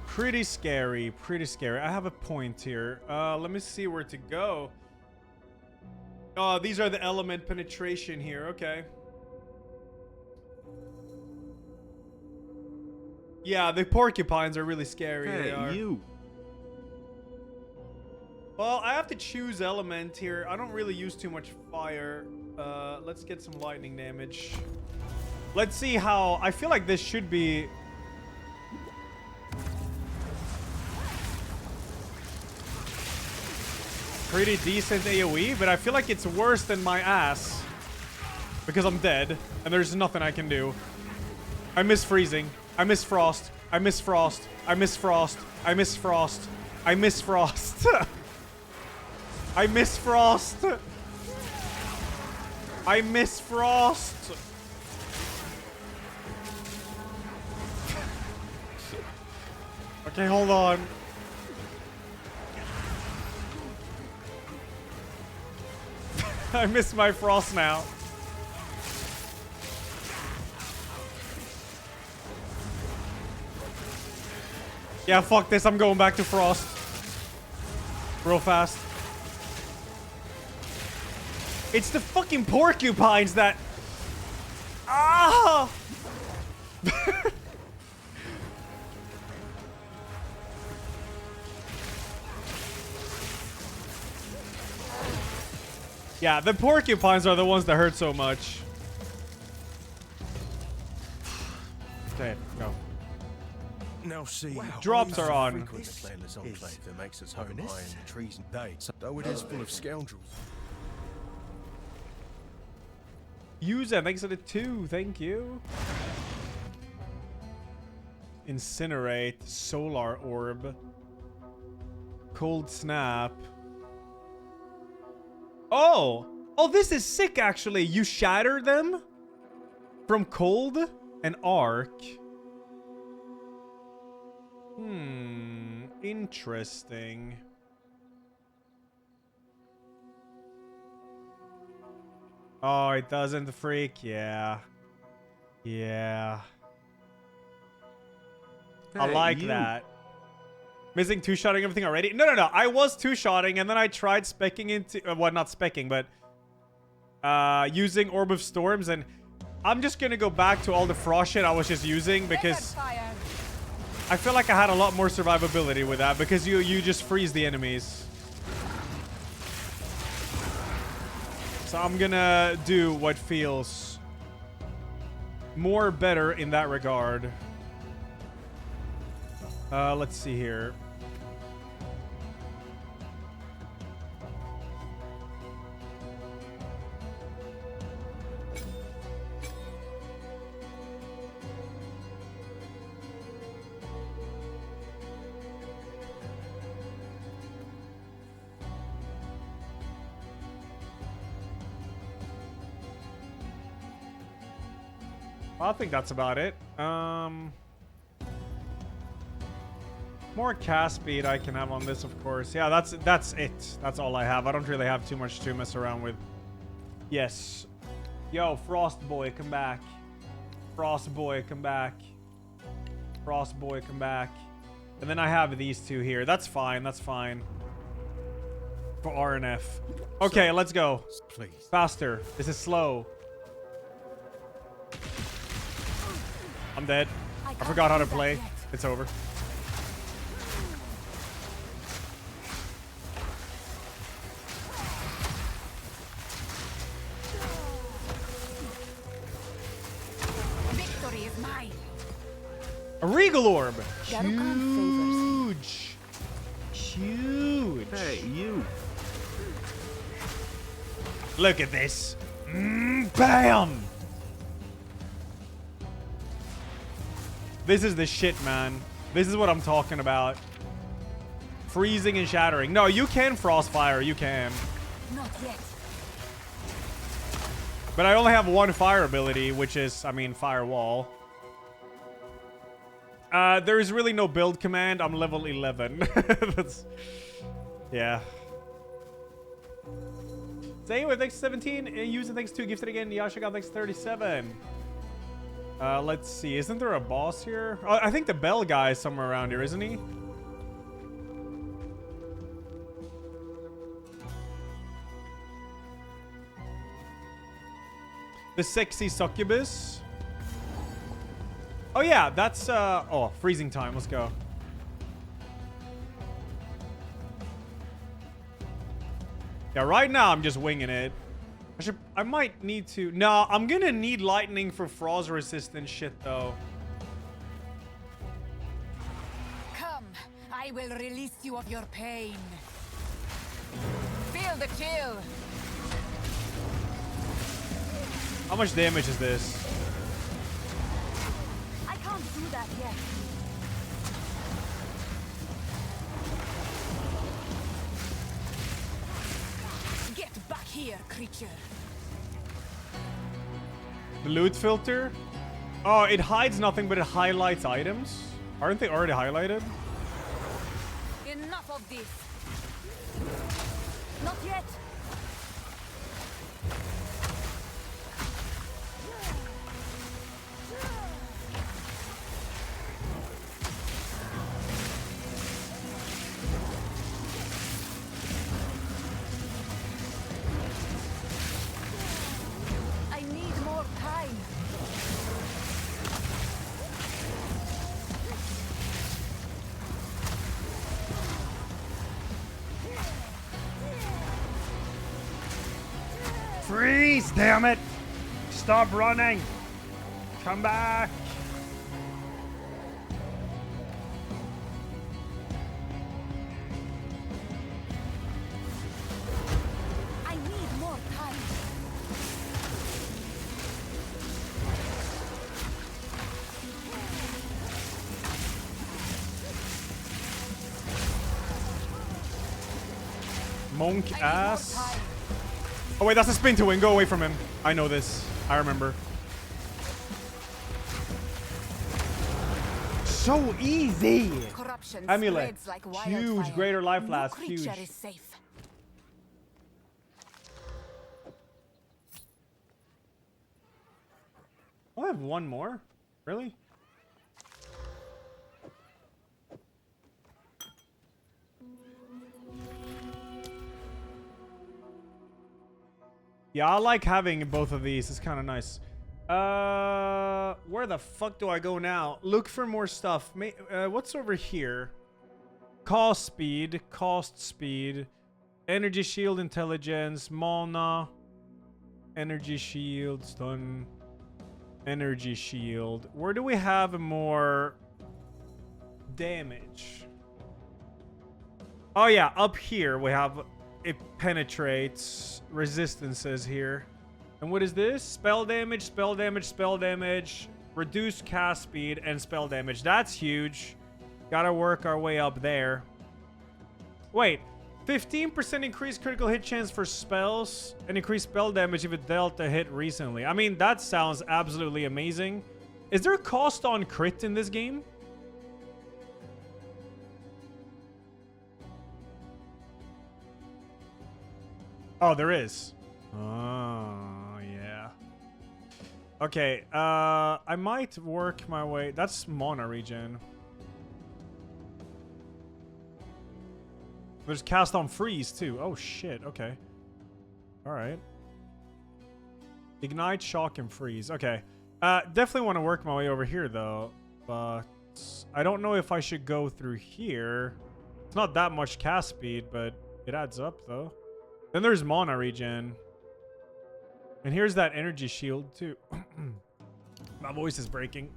Pretty scary. Pretty scary. I have a point here. Let me see where to go. Oh, these are the element penetration here. Okay. Yeah, the porcupines are really scary. Hey, they are. you. Well, I have to choose element here. I don't really use too much fire. Let's get some lightning damage. Let's see how... I feel like this should be... pretty decent AoE, but I feel like it's worse than my ass. Because I'm dead, and there's nothing I can do. I miss freezing. I miss frost. I miss frost. I miss frost. I miss frost. I miss frost. I miss frost. I miss frost. Okay, hold on. I miss my frost now. Yeah, fuck this. I'm going back to frost. Real fast. It's the fucking porcupines that... Ah! Yeah, the porcupines are the ones that hurt so much. Okay, go. Now see, drops are on. Frequent the clanless enclave that makes its home high in the trees and days, though it is full of scoundrels. User, thanks for the 2. Thank you. Incinerate. Solar Orb. Cold Snap. Oh! Oh, this is sick, actually. You shatter them From cold and arc. Interesting. Oh, it doesn't freak. Yeah. Yeah. I Hey, like you. that. Missing two-shotting everything already? No. I was two-shotting, and then I tried specking into... well, not specking, but... using Orb of Storms, and... I'm just gonna go back to all the frost shit I was just using, because... I feel like I had a lot more survivability with that, because you just freeze the enemies. So I'm gonna do what feels... more better in that regard. Let's see here. I think that's about it. More cast speed I can have on this, of course. Yeah, that's it. That's all I have. I don't really have too much to mess around with. Yes. Yo, Frost Boy, come back. Frost Boy, come back. Frost Boy, come back. And then I have these two here. That's fine. That's fine. For RNF. Okay, let's go. Please. Faster. This is slow. I'm dead. I forgot how to play. It's over. Victory is mine. A Regal Orb. Huge. Huge. Hey, you. Look at this. Bam. This is the shit, man. This is what I'm talking about. Freezing and shattering. No, you can Frostfire. You can. Not yet. But I only have one fire ability, which is, I mean, Firewall. There is really no build command. I'm level 11. That's... yeah. Say with thanks 17. Using thanks 2. Gifted again. Yashiga thanks 37. Let's see. Isn't there a boss here? Oh, I think the bell guy is somewhere around here, isn't he? The sexy succubus. Oh yeah, that's oh, freezing time. Let's go. Yeah, right now I'm just winging it. I might need to... No, I'm gonna need lightning for frost resistant shit, though. Come, I will release you of your pain. Feel the chill. How much damage is this? I can't do that yet. Get back here, creature. The loot filter? Oh, it hides nothing, but it highlights items. Aren't they already highlighted? Enough of this. Not yet. I need more time. Freeze, damn it! Stop running! Come back! I need more time. Monk ass. Oh wait, that's a spin to win. Go away from him. I know this. I remember. so easy. Corruption Amulet. spreads like Huge. wildfire. Greater life No last. creature Huge. is safe. I have one more. Really? Yeah, I like having both of these. It's kind of nice. Where the fuck do I go now? Look for more stuff. What's over here? Cost speed, energy shield, intelligence, mana, energy shield, stun, energy shield. Where do we have more damage? Oh yeah, up here we have it penetrates resistances here. And what is this? Spell damage, spell damage, spell damage, reduced cast speed, and spell damage. That's huge. Gotta work our way up there. Wait, 15% increased critical hit chance for spells and increased spell damage if it dealt a hit recently. I mean, that sounds absolutely amazing. Is there a cost on crit in this game? Oh, there is. Oh, yeah. Okay, I might work my way. That's mana regen. There's cast on freeze too. Oh shit. Okay. All right. Ignite, shock, and freeze. Okay. Definitely want to work my way over here though, but I don't know if I should go through here. It's not that much cast speed, but it adds up though. Then there's mana regen. And here's that energy shield too. My voice is breaking.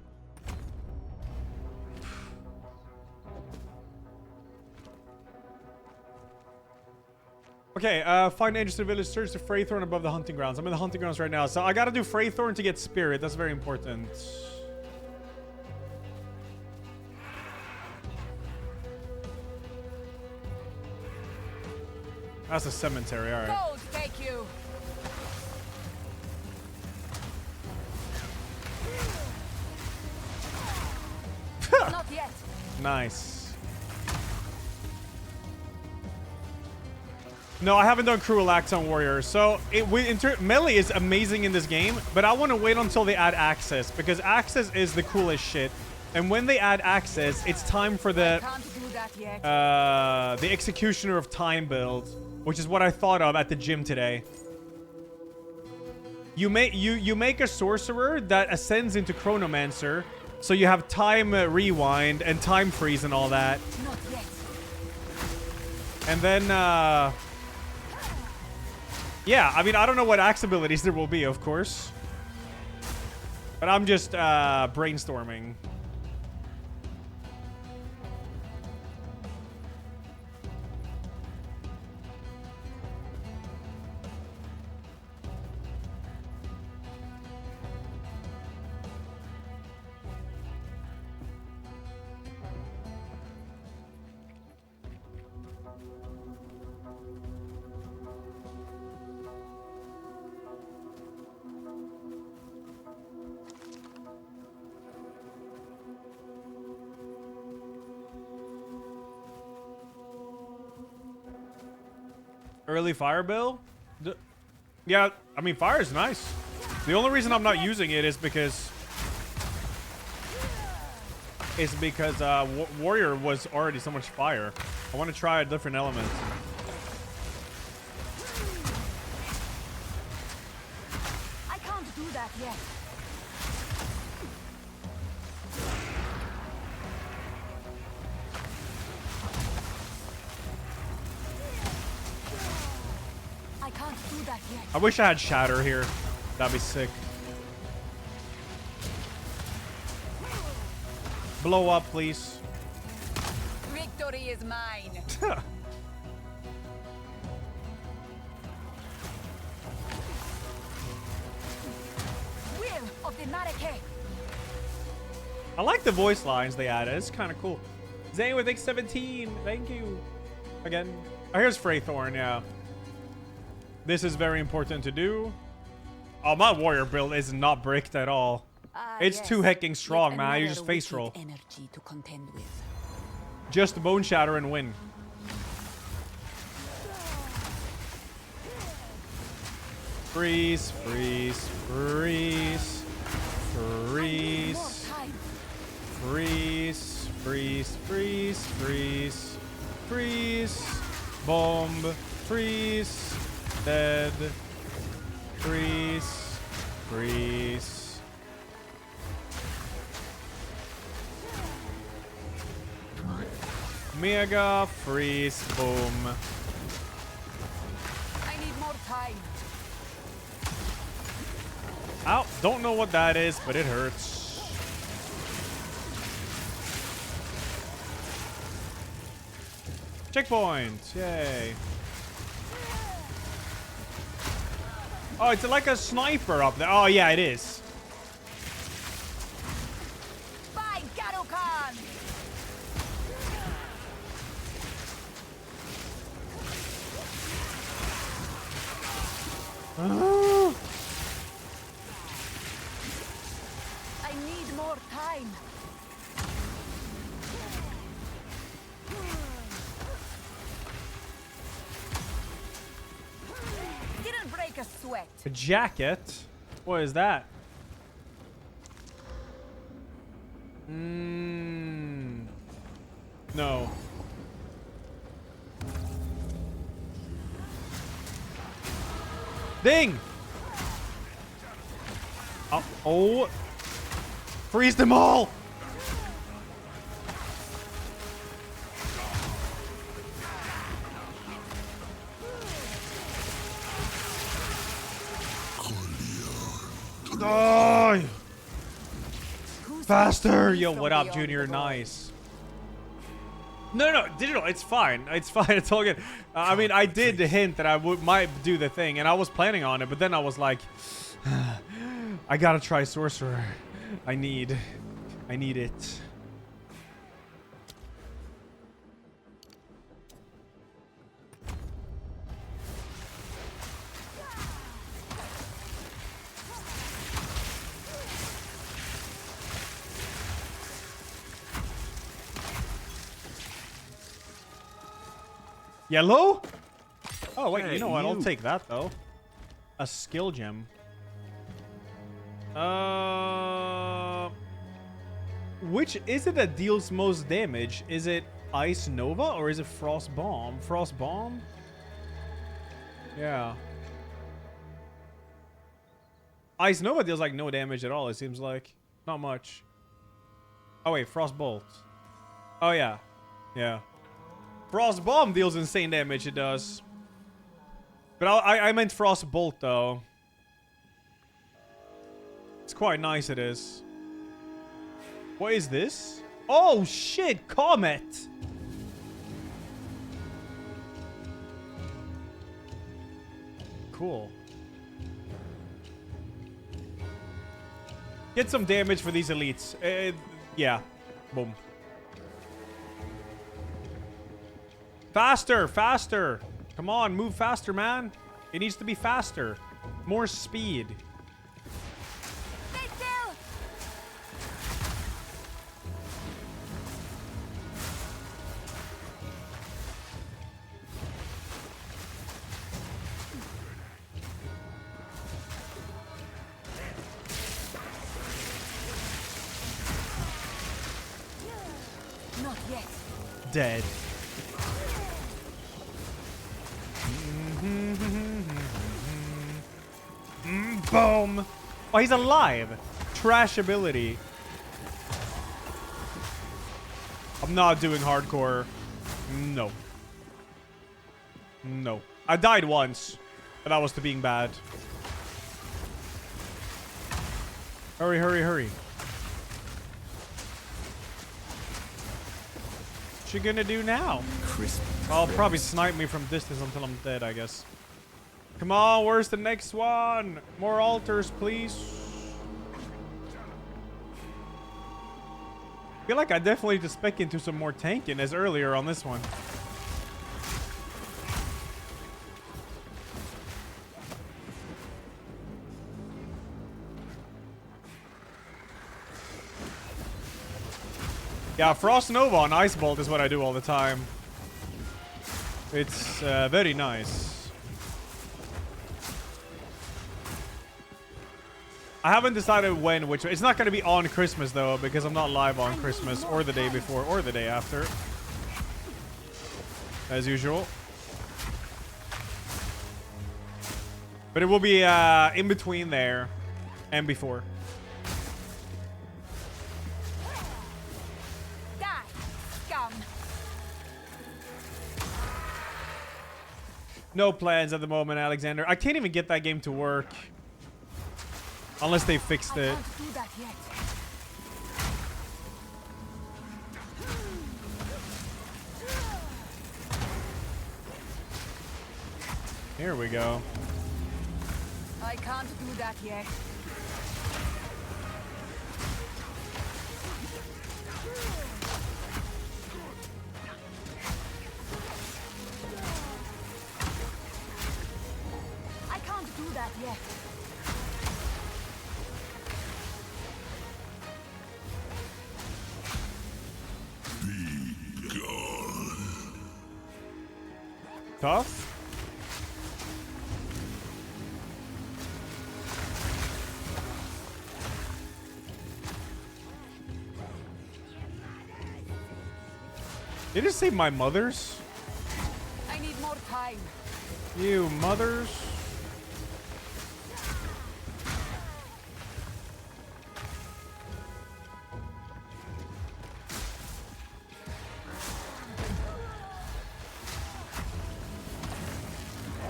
Okay, find dangerous village, search the Fraythorn above the hunting grounds. I'm in the hunting grounds right now, so I gotta do Fraythorn to get spirit. That's very important. That's a cemetery, alright. Gold, take you. Not yet. Nice. No, I haven't done Cruel Acts on Warrior. So, melee is amazing in this game, but I want to wait until they add Access, because Access is the coolest shit. And when they add Access, it's time for the Executioner of Time build, which is what I thought of at the gym today. You make a sorcerer that ascends into Chronomancer, so you have time rewind and time freeze and all that. Not yet. And then, yeah, I mean, I don't know what axe abilities there will be, of course. But I'm just brainstorming. Early fire bill? Yeah, I mean, fire is nice. The only reason I'm not using it is because Warrior was already so much fire. I want to try a different element. I can't do that yet. I can't do that yet. I wish I had Shatter here. That'd be sick. Blow up, please. Victory is mine. Will of the Mareke. I like the voice lines they added. It's kind of cool. Zane with X17. Thank you. Again. Oh, here's Fraythorn, yeah. This is very important to do. Oh, my warrior build is not bricked at all. It's too hecking strong, man. You just face roll. Energy to contend with. Just bone shatter and win. Freeze, freeze, freeze, freeze, freeze, freeze, freeze, freeze, freeze, bomb, freeze, dead, freeze, freeze. Mega freeze, boom. I need more time. Ow, don't know what that is, but it hurts. Checkpoint, yay. Oh, it's like a sniper up there. Oh, yeah, it is. By Garukan! I need more time. Didn't break a sweat. A jacket? What is that? No. Ding! Oh. Freeze them all! Die! Faster! Yo, what up, Junior? Nice. No, digital. It's fine. It's fine. It's all good. I mean, I did hint that I might do the thing, and I was planning on it, but then I was like, I gotta try sorcerer. I need it. Yellow? Oh, wait, you know what? I'll take that, though. A skill gem. Which is it that deals most damage? Is it Ice Nova or is it Frost Bomb? Frost Bomb? Yeah. Ice Nova deals like no damage at all, it seems like. Not much. Oh, wait, Frost Bolt. Oh, yeah. Yeah. Frost Bomb deals insane damage, it does. But I meant Frost Bolt, though. It's quite nice, it is. What is this? Oh, shit! Comet! Cool. Get some damage for these elites. Yeah. Boom. Faster! Faster! Come on, move faster, man. It needs to be faster. More speed. Not yet. Dead. Boom! Oh, he's alive. Trash ability. I'm not doing hardcore. No. No. I died once, but that was to being bad. Hurry, hurry, hurry. What you gonna do now? I'll probably snipe me from distance until I'm dead, I guess. Come on, where's the next one? More altars, please. I feel like I definitely need to spec into some more tanking as earlier on this one. Yeah, Frost Nova on Ice Bolt is what I do all the time. It's very nice. I haven't decided when, which... It's not going to be on Christmas, though, because I'm not live on Christmas, or the day before, or the day after. As usual. But it will be in between there and before. Die, scum. No plans at the moment, Alexander. I can't even get that game to work. Unless they fixed it. I can't do that yet. Here we go. I can't do that yet. I can't do that yet. Tough? Did it say my mothers? I need more time. You mothers.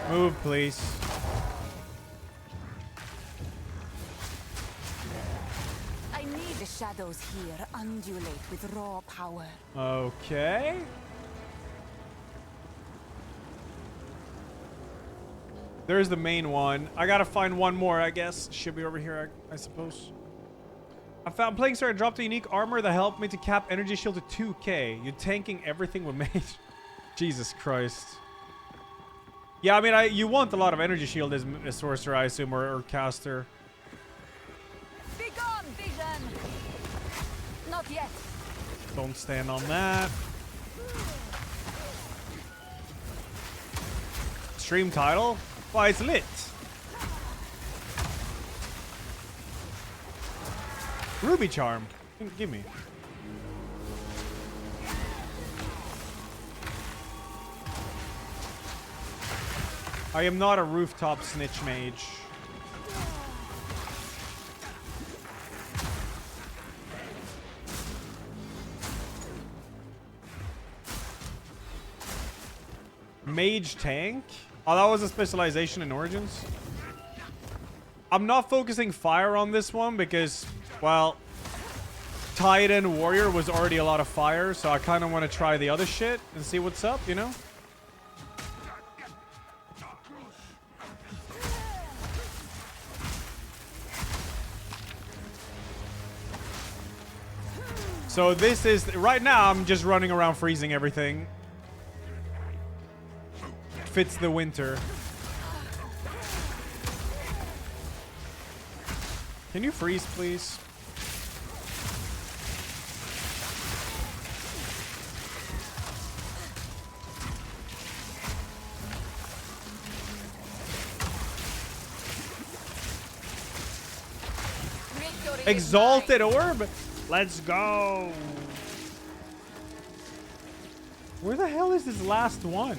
Move, please. I need the shadows here undulate with raw power. Okay. There's the main one. I gotta find one more, I guess. Should be over here, I suppose. I found playing star. I dropped a unique armor that helped me to cap energy shield to 2k. You're tanking everything with mage. Jesus Christ. Yeah, I mean, you want a lot of energy shield as a sorcerer, I assume, or caster. Be gone, vision. Not yet. Don't stand on that. Stream title? Why, it's lit. Ruby charm. Give me. I am not a rooftop snitch mage. Mage tank? Oh, that was a specialization in Origins. I'm not focusing fire on this one because, well, Titan Warrior was already a lot of fire, so I kind of want to try the other shit and see what's up, you know? So this is, right now I'm just running around freezing everything. Fits the winter. Can you freeze, please? Exalted Orb? Let's go. Where the hell is this last one?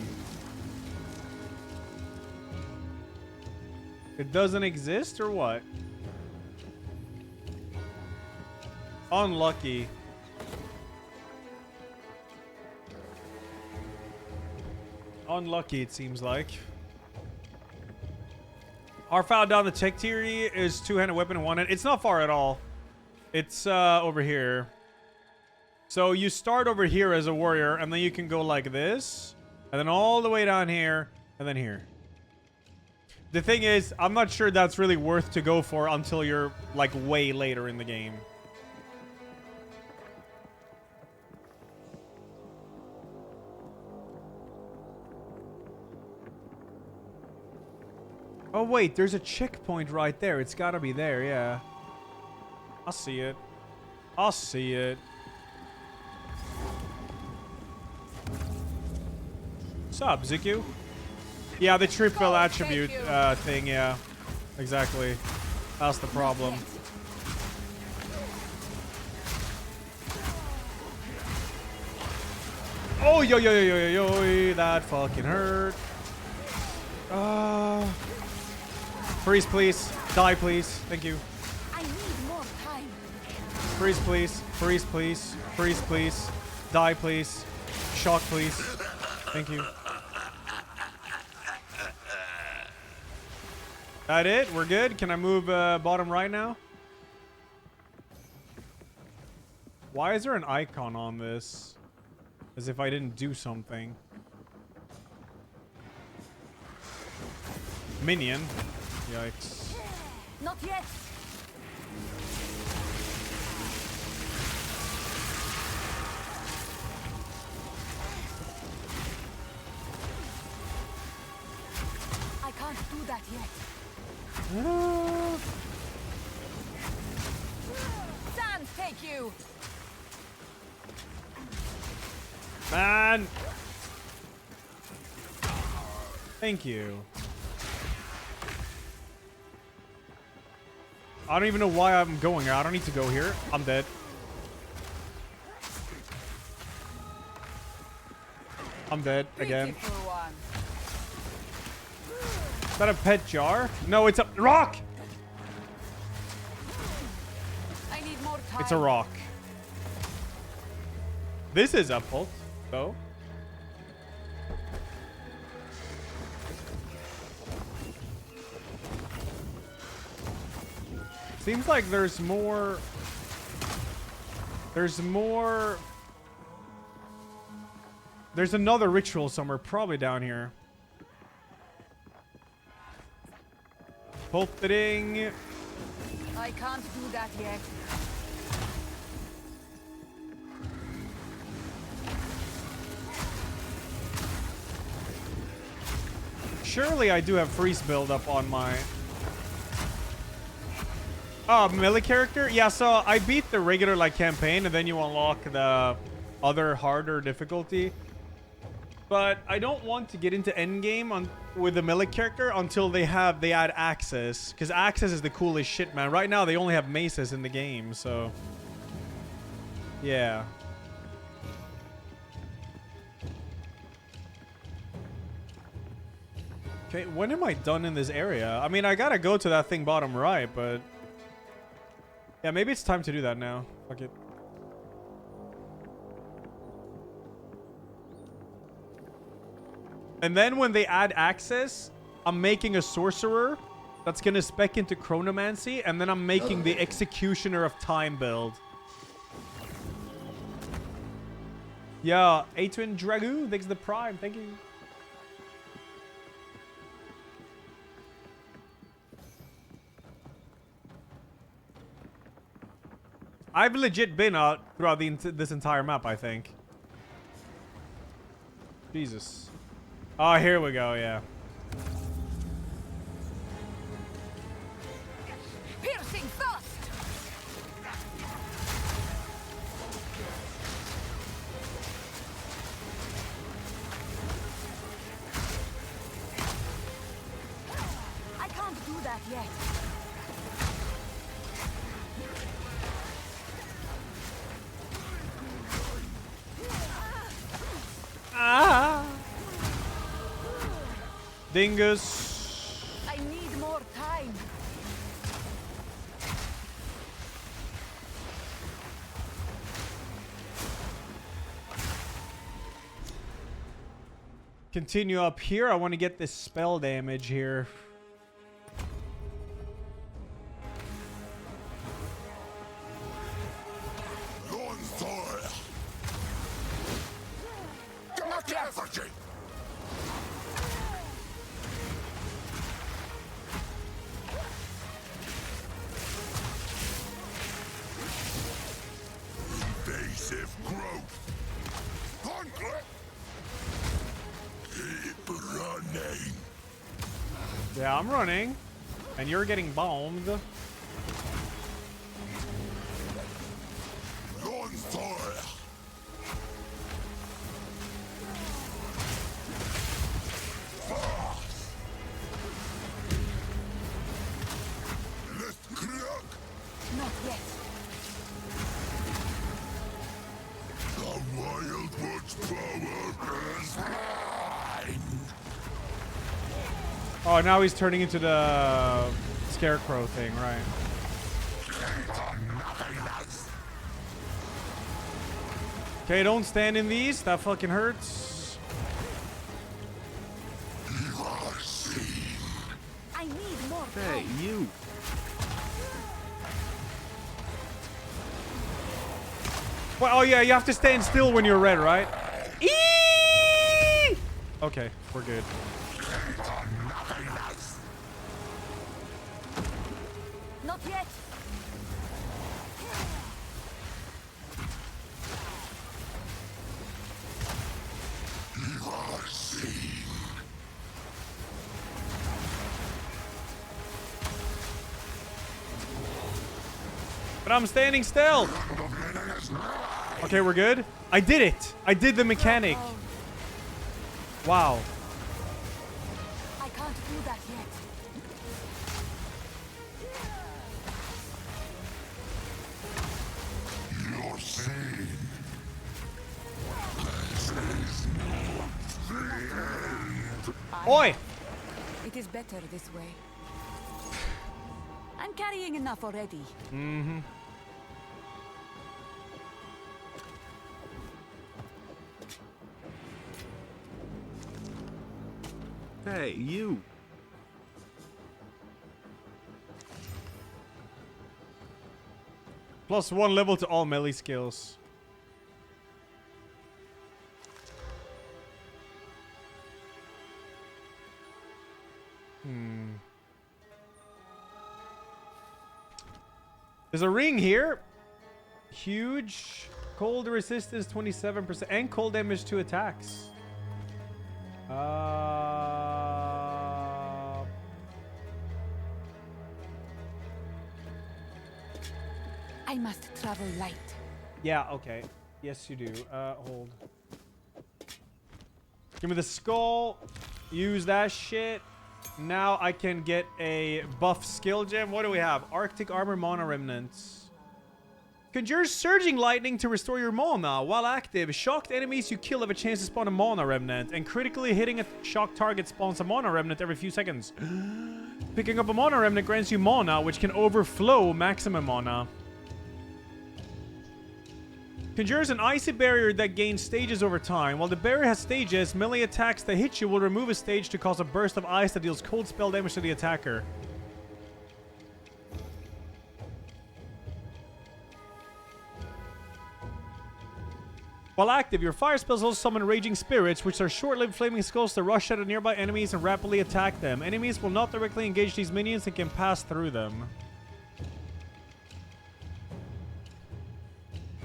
It doesn't exist or what? Unlucky. Unlucky, it seems like. Our file down the tech tier is two-handed weapon and one-hand. It's not far at all. It's over here. So you start over here as a warrior, and then you can go like this, and then all the way down here, and then here. The thing is, I'm not sure that's really worth to go for until you're like way later in the game. Oh wait, there's a checkpoint right there. It's gotta be there, yeah. I'll see it. I'll see it. Sup, ZQ? Yeah, the triple attribute thing, yeah. Exactly. That's the problem. Oh, yo, yo, yo, yo, yo, yo, that fucking hurt. Freeze, please. Die, please. Thank you. I need more time. Freeze, please. Freeze, please. Freeze, please. Die, please. Shock, please. Thank you. That it? We're good? Can I move bottom right now? Why is there an icon on this? As if I didn't do something. Minion. Yikes. Not yet. I can't do that yet. Sans, take you. Man. Thank you. I don't even know why I'm going here. I don't need to go here. I'm dead. I'm dead again. Is that a pet jar? No, it's a rock. I need more time. It's a rock. This is a pulse, though. Seems like there's more. There's more. There's another ritual somewhere, probably down here. Pulpting. I can't do that yet. Surely I do have freeze build up on my... Oh, melee character? Yeah, so I beat the regular like campaign and then you unlock the other harder difficulty. But I don't want to get into endgame with the melee character until they add access. Because access is the coolest shit, man. Right now they only have maces in the game, so... Yeah. Okay, when am I done in this area? I mean, I gotta go to that thing bottom right, but... Yeah, maybe it's time to do that now. Fuck it. And then when they add access, I'm making a sorcerer that's gonna spec into chronomancy, and then I'm making the executioner of time build. Yeah, A-Twin Dragoo, thanks the prime, thank you. I've legit been out throughout this entire map, I think. Jesus. Oh, here we go, yeah. Piercing thrust. I can't do that yet. Ah! Dingus. I need more time. Continue up here. I want to get this spell damage here. Invasive growth. Hunger. Keep running. Yeah, I'm running. And you're getting bombed. On fire. Oh, now he's turning into the scarecrow thing, right? Okay, don't stand in these. That fucking hurts. I need more. Hey, you. Well, oh yeah, you have to stand still when you're red, right? Eee! Okay, we're good. Not yet. But I'm standing still. Okay, we're good. I did it. I did the mechanic. Wow. I can't do that yet. You're sane. Oi! It is better this way. I'm carrying enough already. Mm-hmm. Hey, you. +1 level to all melee skills. There's a ring here. Huge. Cold resistance 27% and cold damage to attacks. I must travel light. Yeah, okay. Yes, you do. Hold. Give me the skull. Use that shit. Now I can get a buff skill gem. What do we have? Arctic Armor Mana Remnants. Conjure Surging Lightning to restore your mana. While active, shocked enemies you kill have a chance to spawn a Mana Remnant. And critically hitting a shocked target spawns a Mana Remnant every few seconds. Picking up a Mana Remnant grants you mana, which can overflow maximum mana. Conjures an icy barrier that gains stages over time. While the barrier has stages, melee attacks that hit you will remove a stage to cause a burst of ice that deals cold spell damage to the attacker. While active, your fire spells also summon raging spirits, which are short-lived flaming skulls that rush out at nearby enemies and rapidly attack them. Enemies will not directly engage these minions and can pass through them.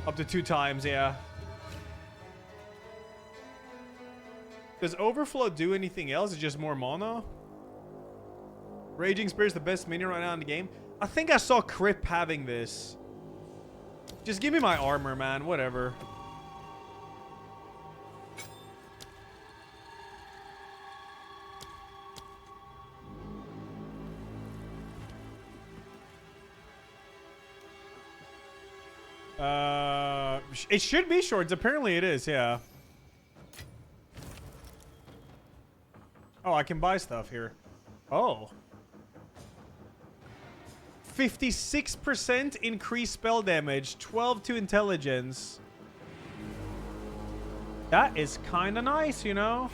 Up to 2 times, yeah. Does Overflow do anything else? It's just more mana? Raging Spirit's the best minion right now in the game. I think I saw Crip having this. Just give me my armor, man. Whatever. It should be shorts. Apparently it is, yeah. Oh, I can buy stuff here. Oh. 56% increased spell damage, 12 to intelligence. That is kind of nice, you know?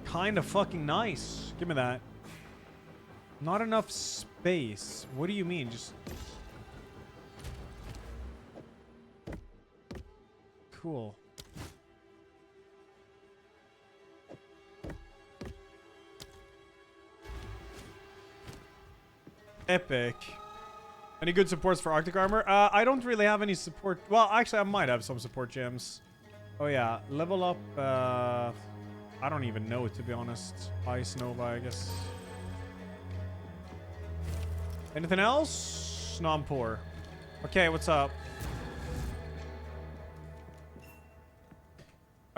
Kind of fucking nice. Give me that. Not enough space. What do you mean? Just... Cool. Epic. Any good supports for Arctic Armor? I don't really have any support. Well, actually, I might have some support gems. Oh, yeah. Level up... I don't even know, to be honest. Ice Nova, I guess. Anything else? No, I'm poor. Okay, what's up?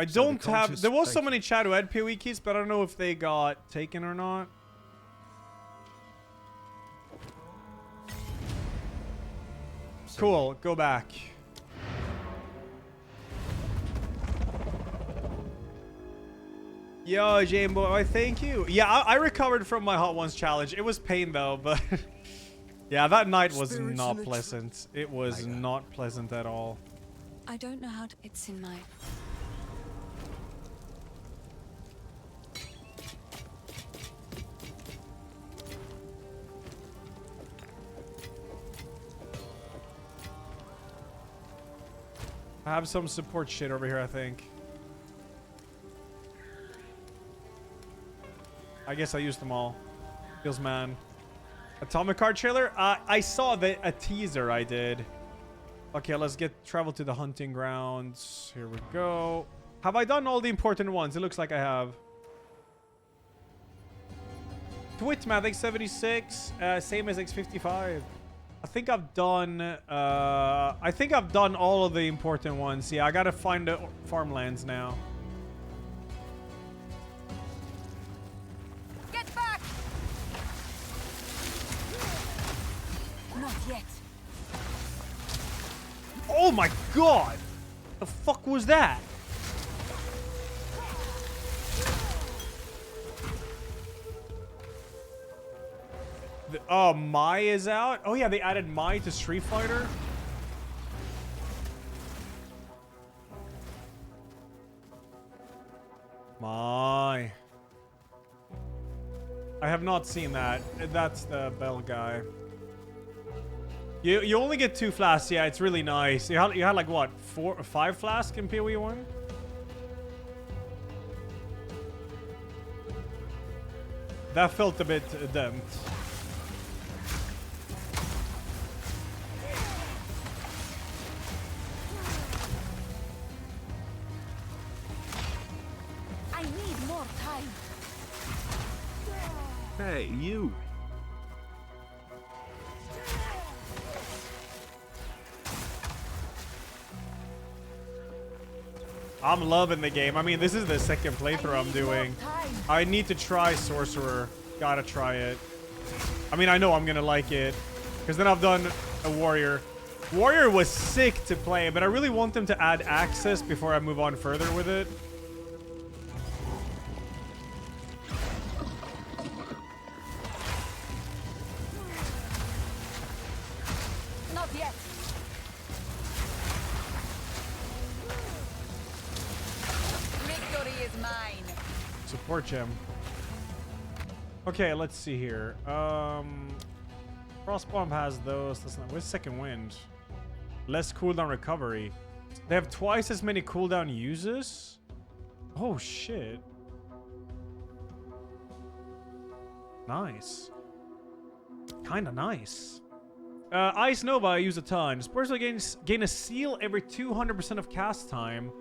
I don't have... There was so many chat who had PoE keys, but I don't know if they got taken or not. Cool, go back. Yo, Jane boy, thank you. Yeah, I recovered from my Hot Ones challenge. It was pain though, but yeah, that night was not pleasant. It was not pleasant at all. I don't know how to. It's in my. I have some support shit over here, I think. I guess I used them all. Feels man. Atomic Heart trailer? I saw a teaser I did. Okay, let's travel to the hunting grounds. Here we go. Have I done all the important ones? It looks like I have. Twitmatic 76, same as X55. I think I've done all of the important ones. Yeah, I gotta find the farmlands now. Get back! Not yet. Oh my god! The fuck was that? Oh, Mai is out? Oh yeah, they added Mai to Street Fighter. Mai. I have not seen that. That's the bell guy. You only get 2 flasks. Yeah, it's really nice. You had like what, 4 or 5 flasks in PoE 1? That felt a bit damped. I need more time. Hey, you. I'm loving the game. I mean, this is the second playthrough I'm doing. I need to try Sorcerer. Gotta try it. I mean, I know I'm gonna like it. Because then I've done a Warrior. Warrior was sick to play, but I really want them to add access before I move on further with it. Not yet. Victory is mine. Support gem. Okay, let's see here. Frostbomb has those. That's not. Where's Second Wind? Less cooldown recovery. They have twice as many cooldown uses? Oh shit. Nice. Kinda nice. Ice Nova I use a ton. Spurs will gain a seal every 200% of cast time.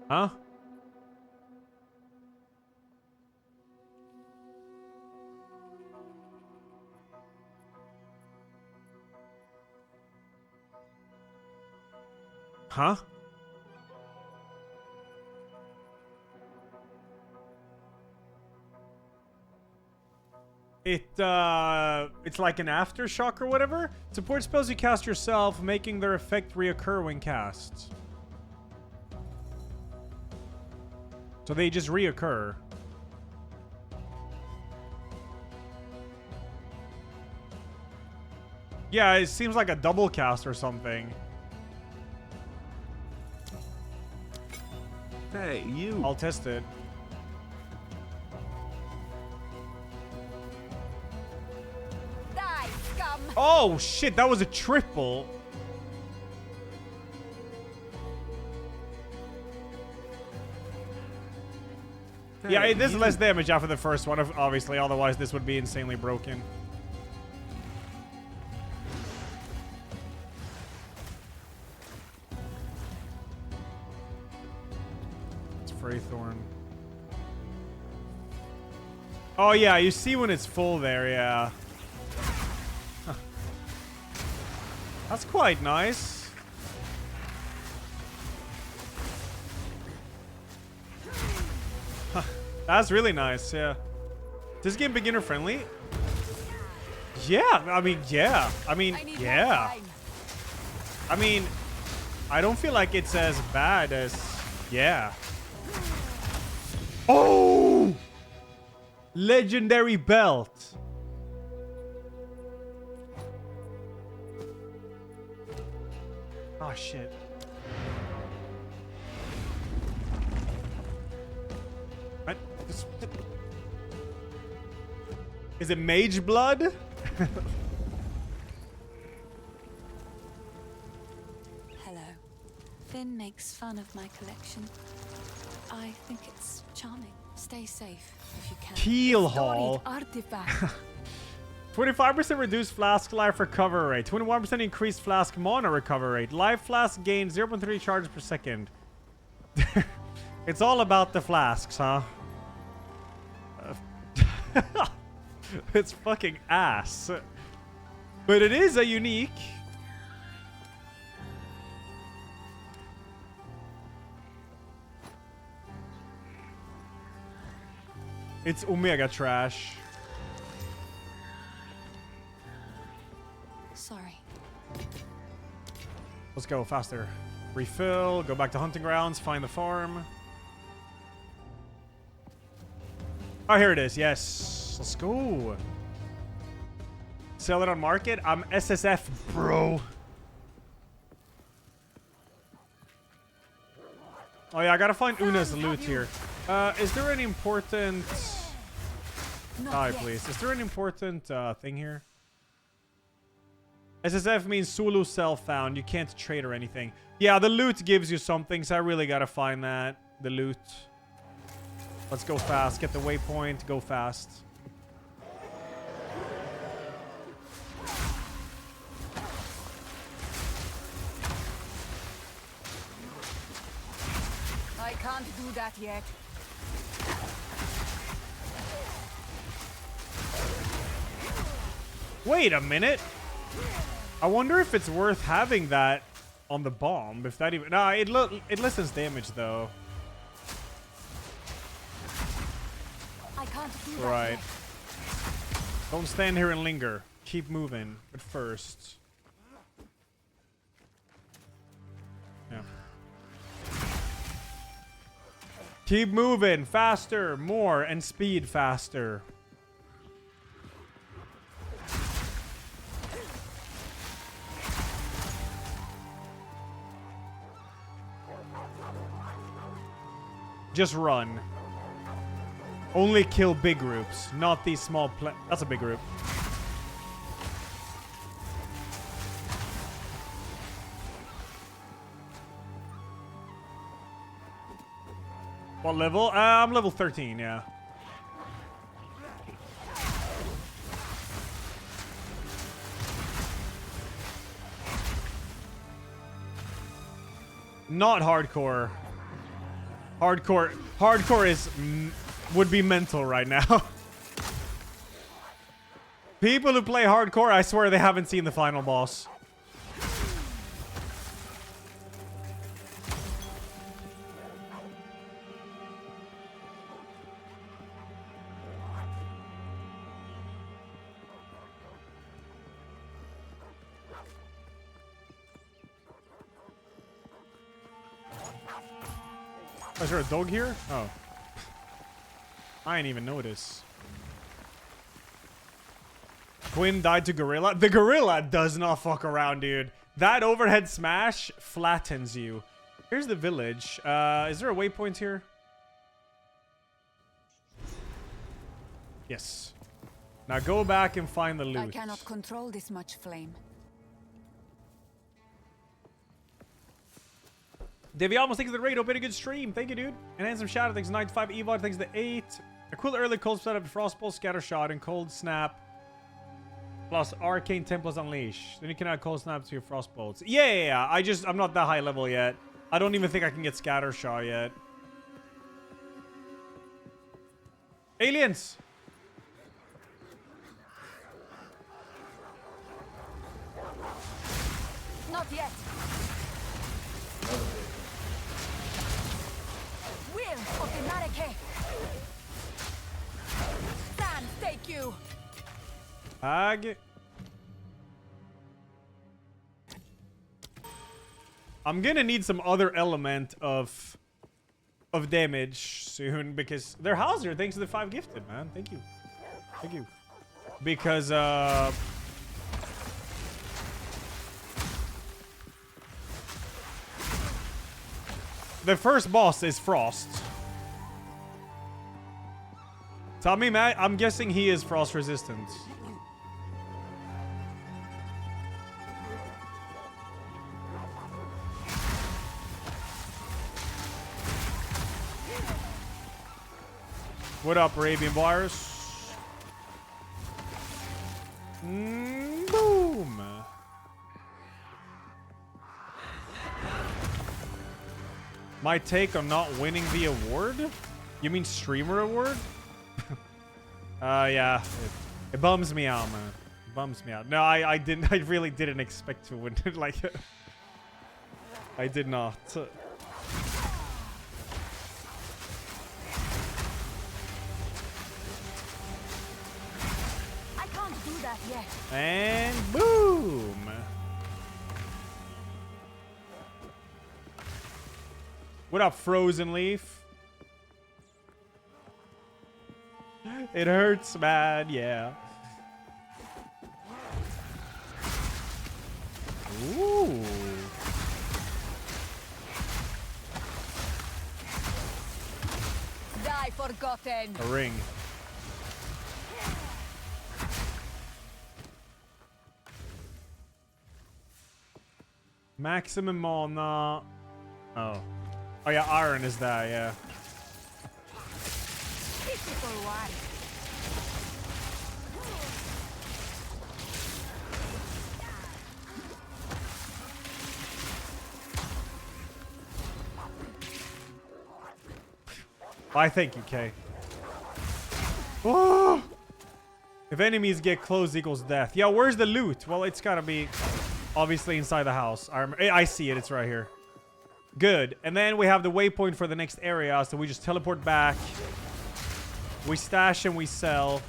Huh? Huh? It's like an aftershock or whatever. Support spells you cast yourself, making their effect reoccur when cast. So they just reoccur. Yeah, it seems like a double cast or something. Hey, you. I'll test it. Die, scum. Oh shit, that was a triple. Hey, yeah, it is you. less damage after the first one, obviously. Otherwise, this would be insanely broken. It's Freythorn. Oh yeah, you see when it's full there, yeah. That's quite nice. That's really nice, yeah. Is this game beginner friendly? Yeah, I mean, yeah. I mean, yeah. I mean, I don't feel like it's as bad as, yeah. Oh! Legendary belt. Oh, shit. What? Is it mage blood? Hello. Finn makes fun of my collection. I think it's charming. Stay safe if you can. Keel haul. Artifact. 25% reduced flask life recovery rate. 21% increased flask mana recovery rate. Life flask gains 0.3 charges per second. It's all about the flasks, huh? It's fucking ass. But it is a unique. It's Omega trash. Sorry. Let's go faster. Refill, go back to hunting grounds, find the farm. Oh, here it is. Yes. Let's go. Sell it on market. I'm SSF, bro. Oh, yeah. I gotta find Una's loot here. Is there an important... Die, please. Is there an important thing here? SSF means solo self found. You can't trade or anything. Yeah, the loot gives you something, so I really gotta find that. The loot. Let's go fast. Get the waypoint. Go fast. I can't do that yet. Wait a minute. I wonder if it's worth having that on the bomb. If that even... Nah, it lessens damage, though. I can't do that Right. yet. Don't stand here and linger. Keep moving. But first... Yeah. Keep moving. Faster. More. And speed faster. Just run. Only kill big groups, not these small that's a big group. What level? I'm level 13, yeah. Not hardcore. Hardcore is would be mental right now. People who play hardcore, I swear they haven't seen the final boss. Oh, is there a dog here? Oh. I didn't even notice. Quinn died to Gorilla. The Gorilla does not fuck around, dude. That overhead smash flattens you. Here's the village. Is there a waypoint here? Yes. Now go back and find the loot. I cannot control this much flame. Davey almost thanks for the raid. Hope you had a good stream. Thank you, dude. And Handsome Shadow thanks 95. Evod thanks the 8. A cool early cold setup, Frostbolt, Scatter Shot, and Cold Snap. Plus Arcane Tempest Unleash. Then you can add Cold Snap to your Frostbolts. Yeah. I'm not that high level yet. I don't even think I can get Scatter Shot yet. Aliens! Not yet. Will of the Narake. Hag. I'm gonna need some other element of damage soon because they're Hauser thanks to the 5 gifted, man. Thank you. Thank you. Because the first boss is Frost. Tell me, Matt, I'm guessing he is frost resistant. What up, Arabian Virus? Boom. My take on not winning the award? You mean streamer award? Yeah. It bums me out, man. It bums me out. No, I didn't. I really didn't expect to win it. Like, I did not. I can't do that yet. And boom. What up, Frozen Leaf? It hurts, man. Yeah. Ooh. Die forgotten. A ring. Maximum mana. Oh. Oh yeah, iron is that, yeah. Pitiful one. Why, thank you, Kay. Oh! If enemies get close equals death. Yeah, where's the loot? Well, it's gotta be obviously inside the house. I see it. It's right here. Good. And then we have the waypoint for the next area, so we just teleport back. We stash and we sell.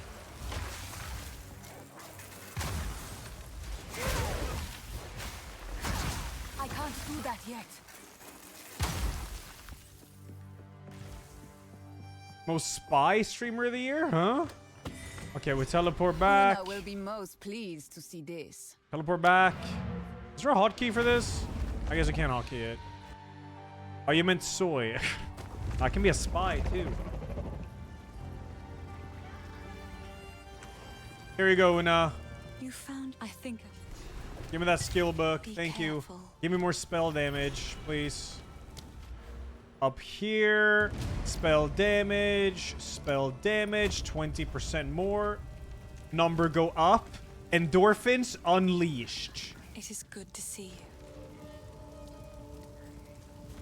I can't do that yet. Most spy streamer of the year, huh? Okay, we teleport back. Luna will be most pleased to see this. Teleport back. Is there a hotkey for this? I guess I can't hotkey it. Oh, you meant soy. I can be a spy, too. Here you go, Una. You found, I think. Give me that skill book. Thank you. Give me more spell damage, please. Up here. Spell damage. Spell damage. 20% more. Number go up. Endorphins unleashed. It is good to see you.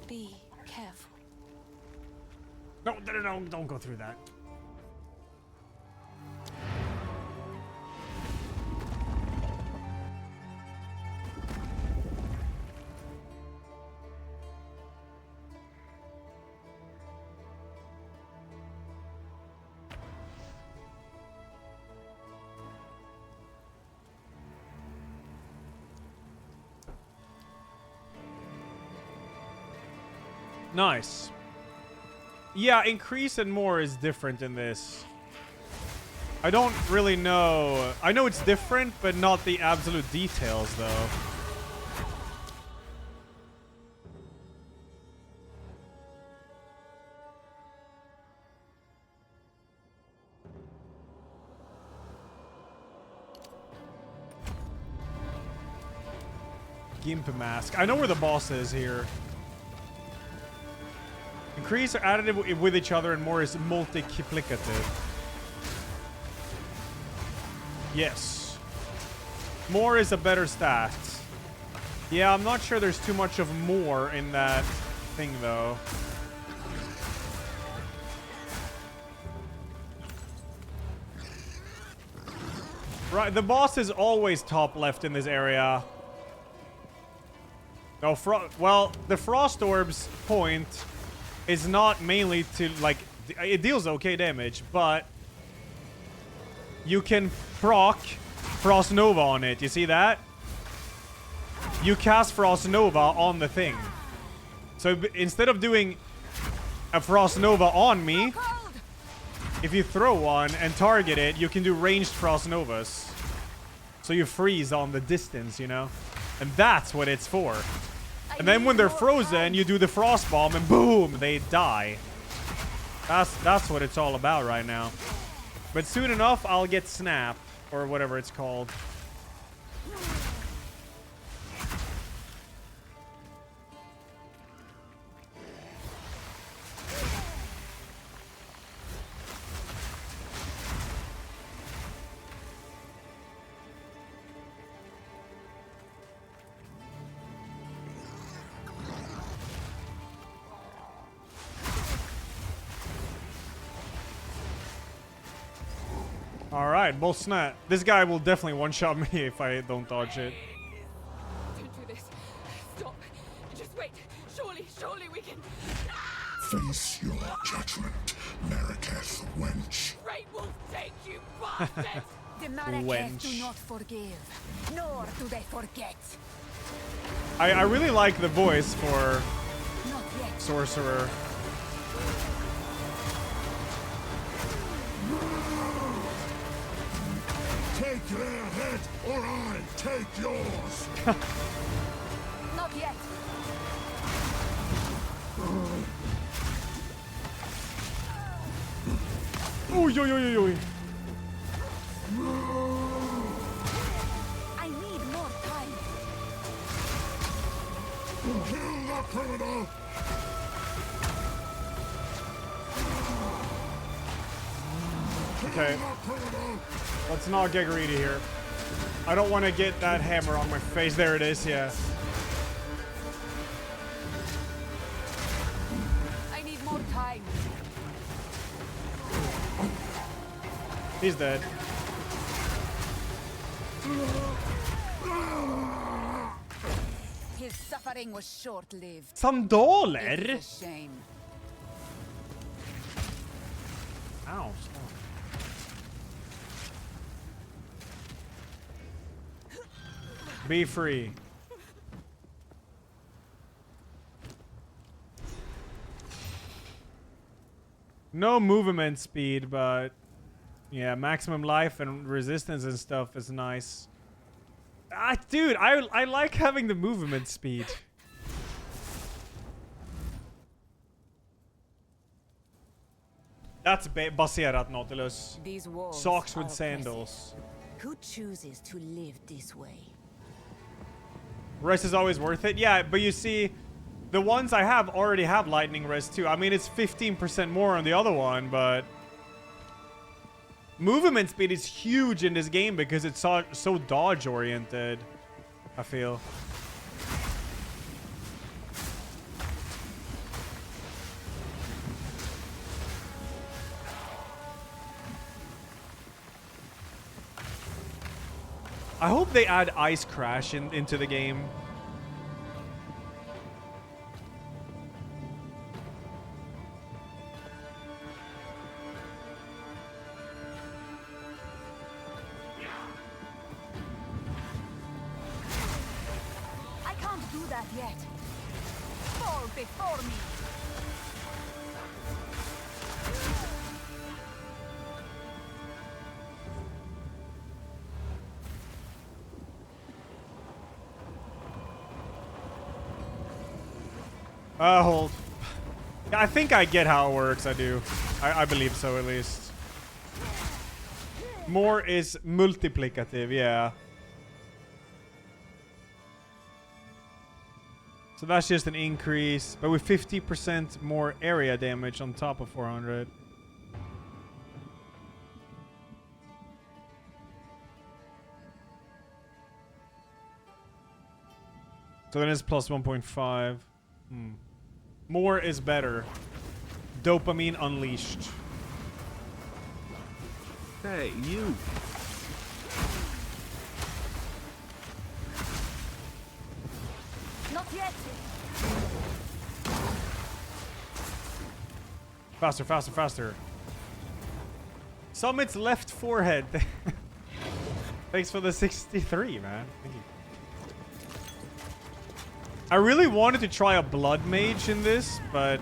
Be careful. No, don't go through that. Nice. Yeah, increase and more is different in this. I don't really know. I know it's different, but not the absolute details, though. Gimp mask. I know where the boss is here. Increase are additive with each other and more is multiplicative. Yes. More is a better stat. Yeah, I'm not sure there's too much of more in that thing, though. Right, the boss is always top left in this area. No, well, the Frost Orb's point is not mainly to, like, it deals okay damage, but you can proc Frost Nova on it. You see that? You cast Frost Nova on the thing. So instead of doing a Frost Nova on me, if you throw one and target it, you can do ranged Frost Novas. So you freeze on the distance, you know? And that's what it's for. And then when they're frozen, you do the Frost Bomb and boom, they die. That's what it's all about right now. But soon enough, I'll get Snap, or whatever it's called. Alright, Bull Snap. This guy will definitely one-shot me if I don't dodge it. Don't do this. Stop. Just wait. Surely we can. Face your judgment, Marraketh wench. Great Wolf, take you, bastard! The Marraketh Wench. do not forgive, nor do they forget. I really like the voice for Not yet. Sorcerer. Take their head, or I take yours. Not yet. Oy, oy, oy, oy. I need more time. Kill the criminal. Okay. Let's not get greedy here. I don't want to get that hammer on my face. There it is, yeah. I need more time. He's dead. His suffering was short-lived. Some dollar. It's a shame. Ow. Be free. No movement speed, but yeah, maximum life and resistance and stuff is nice. Dude, I like having the movement speed. That's baserat Nautilus. These walls Socks with are sandals. oppressive. Who chooses to live this way? Rest is always worth it. Yeah, but you see, the ones I have already have lightning rest too. I mean, it's 15% more on the other one, but movement speed is huge in this game because it's so dodge oriented, I feel. I hope they add Ice Crash into the game. I can't do that yet. Fall before me. Hold. Yeah, I think I get how it works. I do. I believe so, at least. More is multiplicative, yeah. So that's just an increase, but with 50% more area damage on top of 400. So then it's plus 1.5. More is better. Dopamine unleashed. Hey, you. Not yet. Faster, faster, faster. Summit's left forehead. Thanks for the 63, man. Thank you. I really wanted to try a Blood Mage in this, but...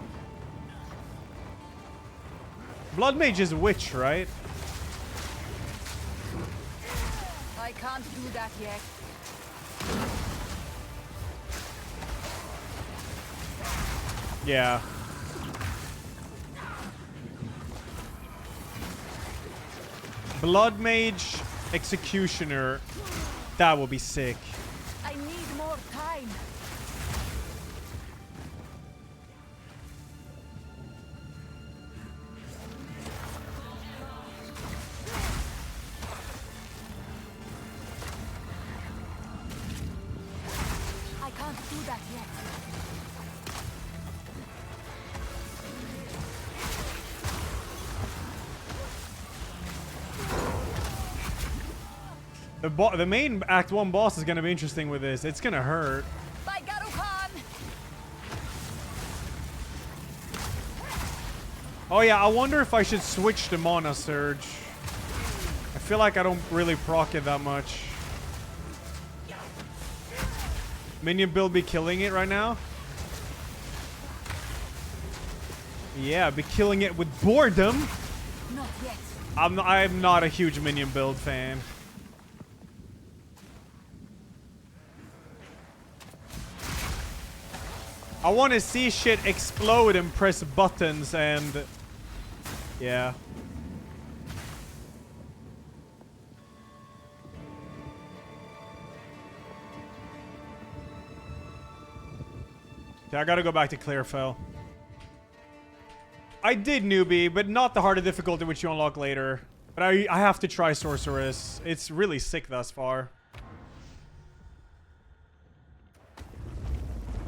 Blood Mage is Witch, right? I can't do that yet. Yeah. Blood Mage, Executioner. That will be sick. I need more time. I can't do that yet. The main Act 1 boss is going to be interesting with this. It's going to hurt. By Garukan! Oh yeah, I wonder if I should switch to Mana Surge. I feel like I don't really proc it that much. Minion build be killing it right now. Yeah, be killing it with boredom. Not yet. I'm not a huge minion build fan. I want to see shit explode and press buttons and... Yeah. Okay, I gotta go back to Clearfell. I did newbie, but not the harder difficulty which you unlock later. But I have to try Sorceress. It's really sick thus far.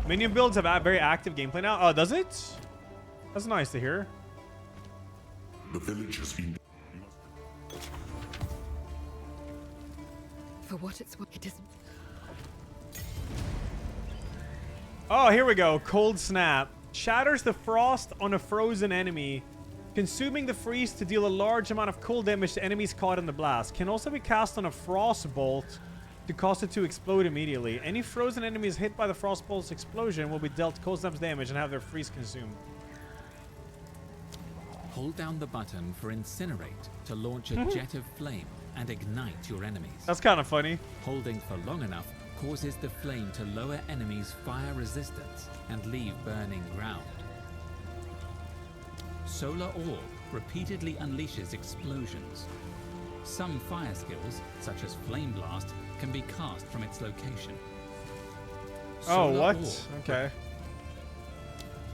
Minion builds have a very active gameplay now. Oh, does it? That's nice to hear. The village has been... For what it's worth, it isn't. Oh, here we go. Cold Snap. Shatters the frost on a frozen enemy, consuming the freeze to deal a large amount of cold damage to enemies caught in the blast. Can also be cast on a frost bolt to cause it to explode immediately. Any frozen enemies hit by the frost bolt's explosion will be dealt cold snap's damage and have their freeze consumed. Hold down the button for Incinerate to launch a jet of flame and ignite your enemies. That's kind of funny. Holding for long enough causes the flame to lower enemies' fire resistance and leave burning ground. Solar Orb repeatedly unleashes explosions. Some fire skills, such as Flame Blast, can be cast from its location. Oh, Solar what? Orb. Okay.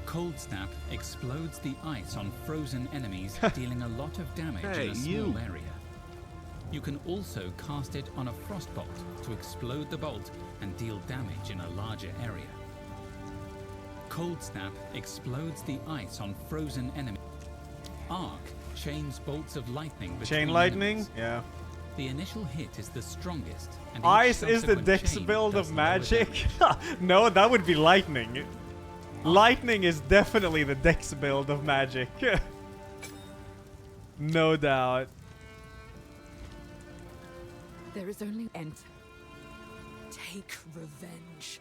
Cold Snap explodes the ice on frozen enemies, dealing a lot of damage in a small area. You can also cast it on a frost bolt to explode the bolt and deal damage in a larger area. Cold Snap explodes the ice on frozen enemies. Arc chains bolts of lightning between Chain lightning? enemies. Yeah. The initial hit is the strongest. And Ice is the dex build of magic? No, that would be lightning. Lightning is definitely the dex build of magic. No doubt. There is only enter. Take revenge.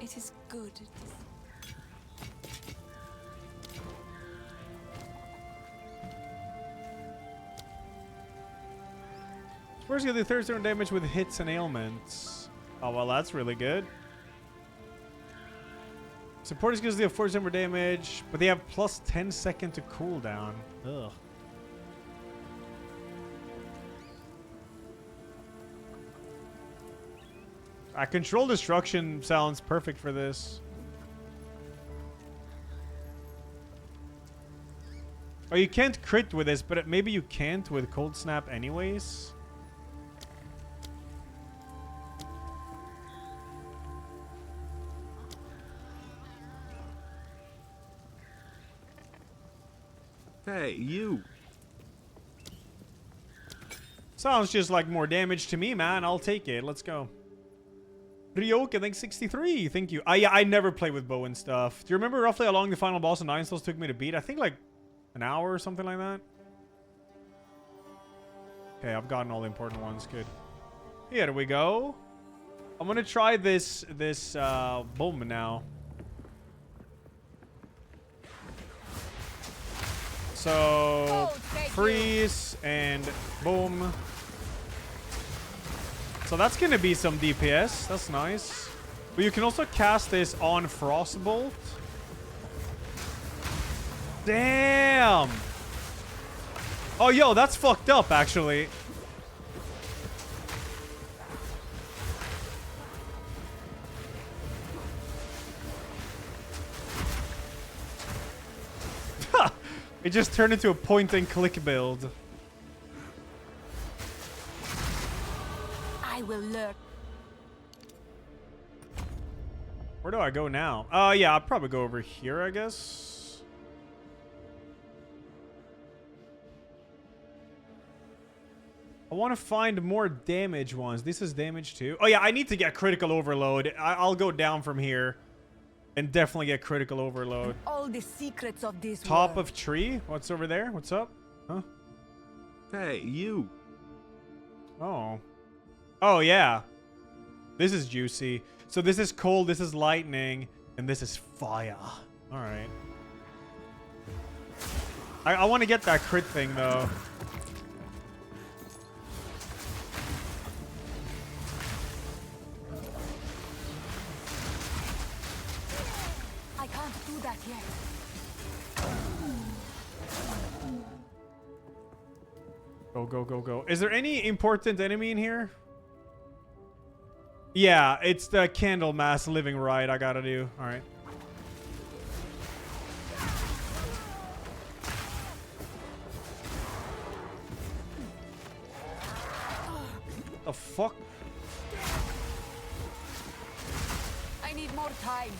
It is good. Where's gonna do 37 damage with hits and ailments? Oh, well, that's really good. Supporters gives the 47 more damage, but they have plus 10 second to cooldown. Ugh. Control Destruction sounds perfect for this. Oh, you can't crit with this, but maybe you can't with Cold Snap anyways. Hey, you. Sounds just like more damage to me, man. I'll take it. Let's go. Ryoka, thanks 63. Thank you. Yeah, I never play with bow and stuff. Do you remember roughly how long the final boss of Nine Souls took me to beat? I think like an hour or something like that. Okay, I've gotten all the important ones. Good. Here we go. I'm gonna try this boom now. So freeze and boom. So that's gonna be some DPS. That's nice. But you can also cast this on Frostbolt. Damn. Oh, yo, that's fucked up, actually. It just turned into a point-and-click build. I will learn. Where do I go now? Yeah, I'll probably go over here, I guess. I want to find more damage ones. This is damage too. Oh, yeah, I need to get critical overload. I'll go down from here and definitely get critical overload. All the secrets of this Top world. of tree? What's over there? What's up? Huh? Hey, you. Oh. Oh, yeah. This is juicy. So this is cold, this is lightning, and this is fire. All right. I want to get that crit thing, though. I can't do that yet. Go, go, go, go. Is there any important enemy in here? Yeah, it's the candle mass living right I gotta do. All right. The fuck? I need more time.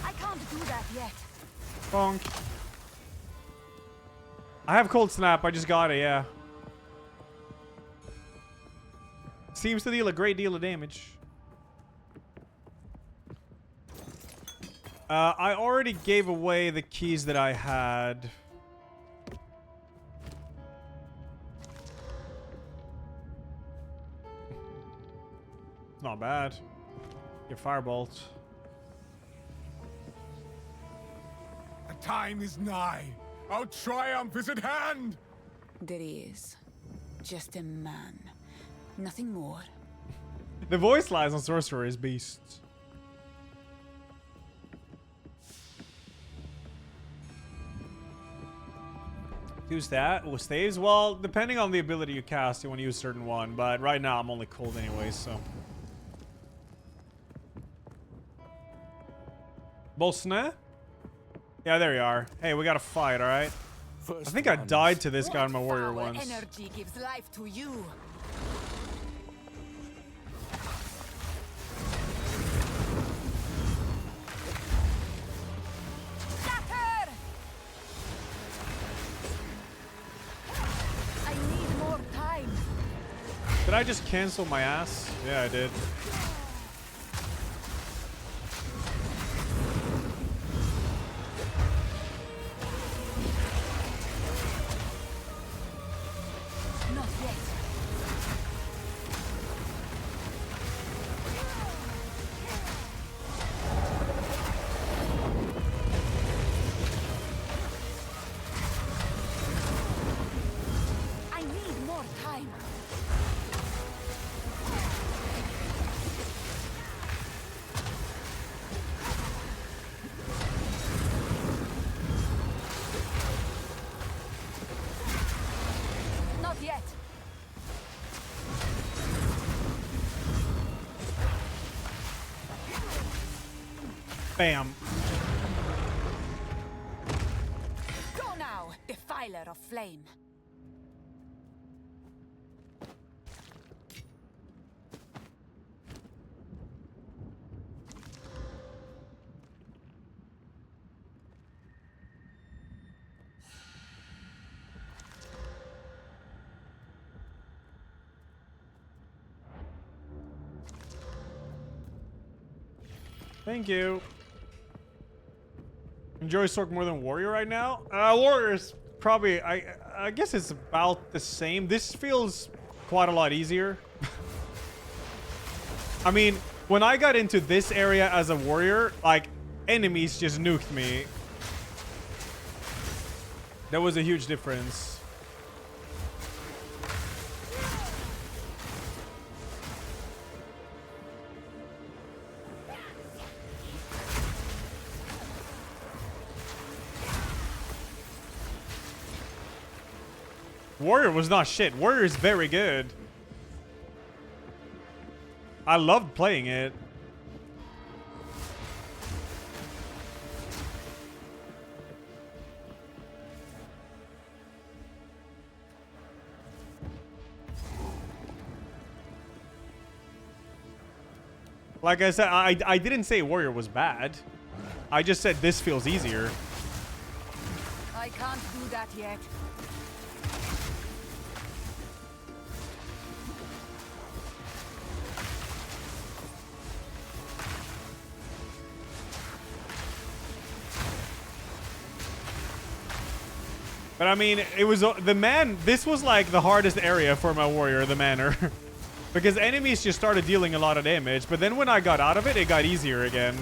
I can't do that yet. Bonk. I have cold snap. I just got it, yeah. Seems to deal a great deal of damage. I already gave away the keys that I had. Not bad. Your firebolt. The time is nigh. Our triumph is at hand. There he is. Just a man. Nothing more. The voice lines on Sorcerer is beasts. Use that with staves. Well, depending on the ability you cast, you want to use a certain one. But right now, I'm only cold anyway, so. Bolsna? Yeah, there you are. Hey, we got to fight, all right? I think I died to this guy on my warrior once. Energy gives life to you. Scatter! I need more time. Did I just cancel my ass? Yeah, I did. Not yet. I need more time. Not yet. Bam. Go now, defiler of flame. Thank you. Enjoy Sork more than Warrior right now? Warrior's probably, I guess it's about the same. This feels quite a lot easier. I mean, when I got into this area as a Warrior, like, enemies just nuked me. That was a huge difference. Warrior was not shit. Warrior is very good. I loved playing it. Like I said, I didn't say Warrior was bad. I just said this feels easier. I can't do that yet. But I mean, it was the man. This was like the hardest area for my Warrior, the manor. Because enemies just started dealing a lot of damage. But then when I got out of it, it got easier again.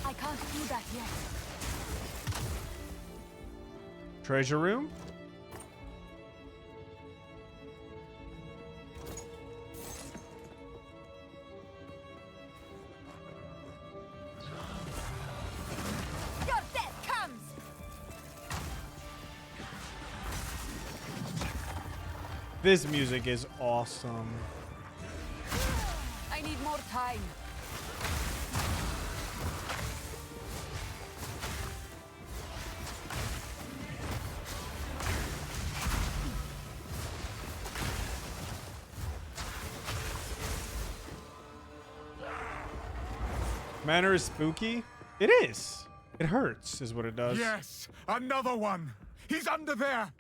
I can't do that yet. Treasure room? Your death comes. This music is awesome. I need more time. Manor is spooky? It is. It hurts, is what it does. Yes, another one. He's under there.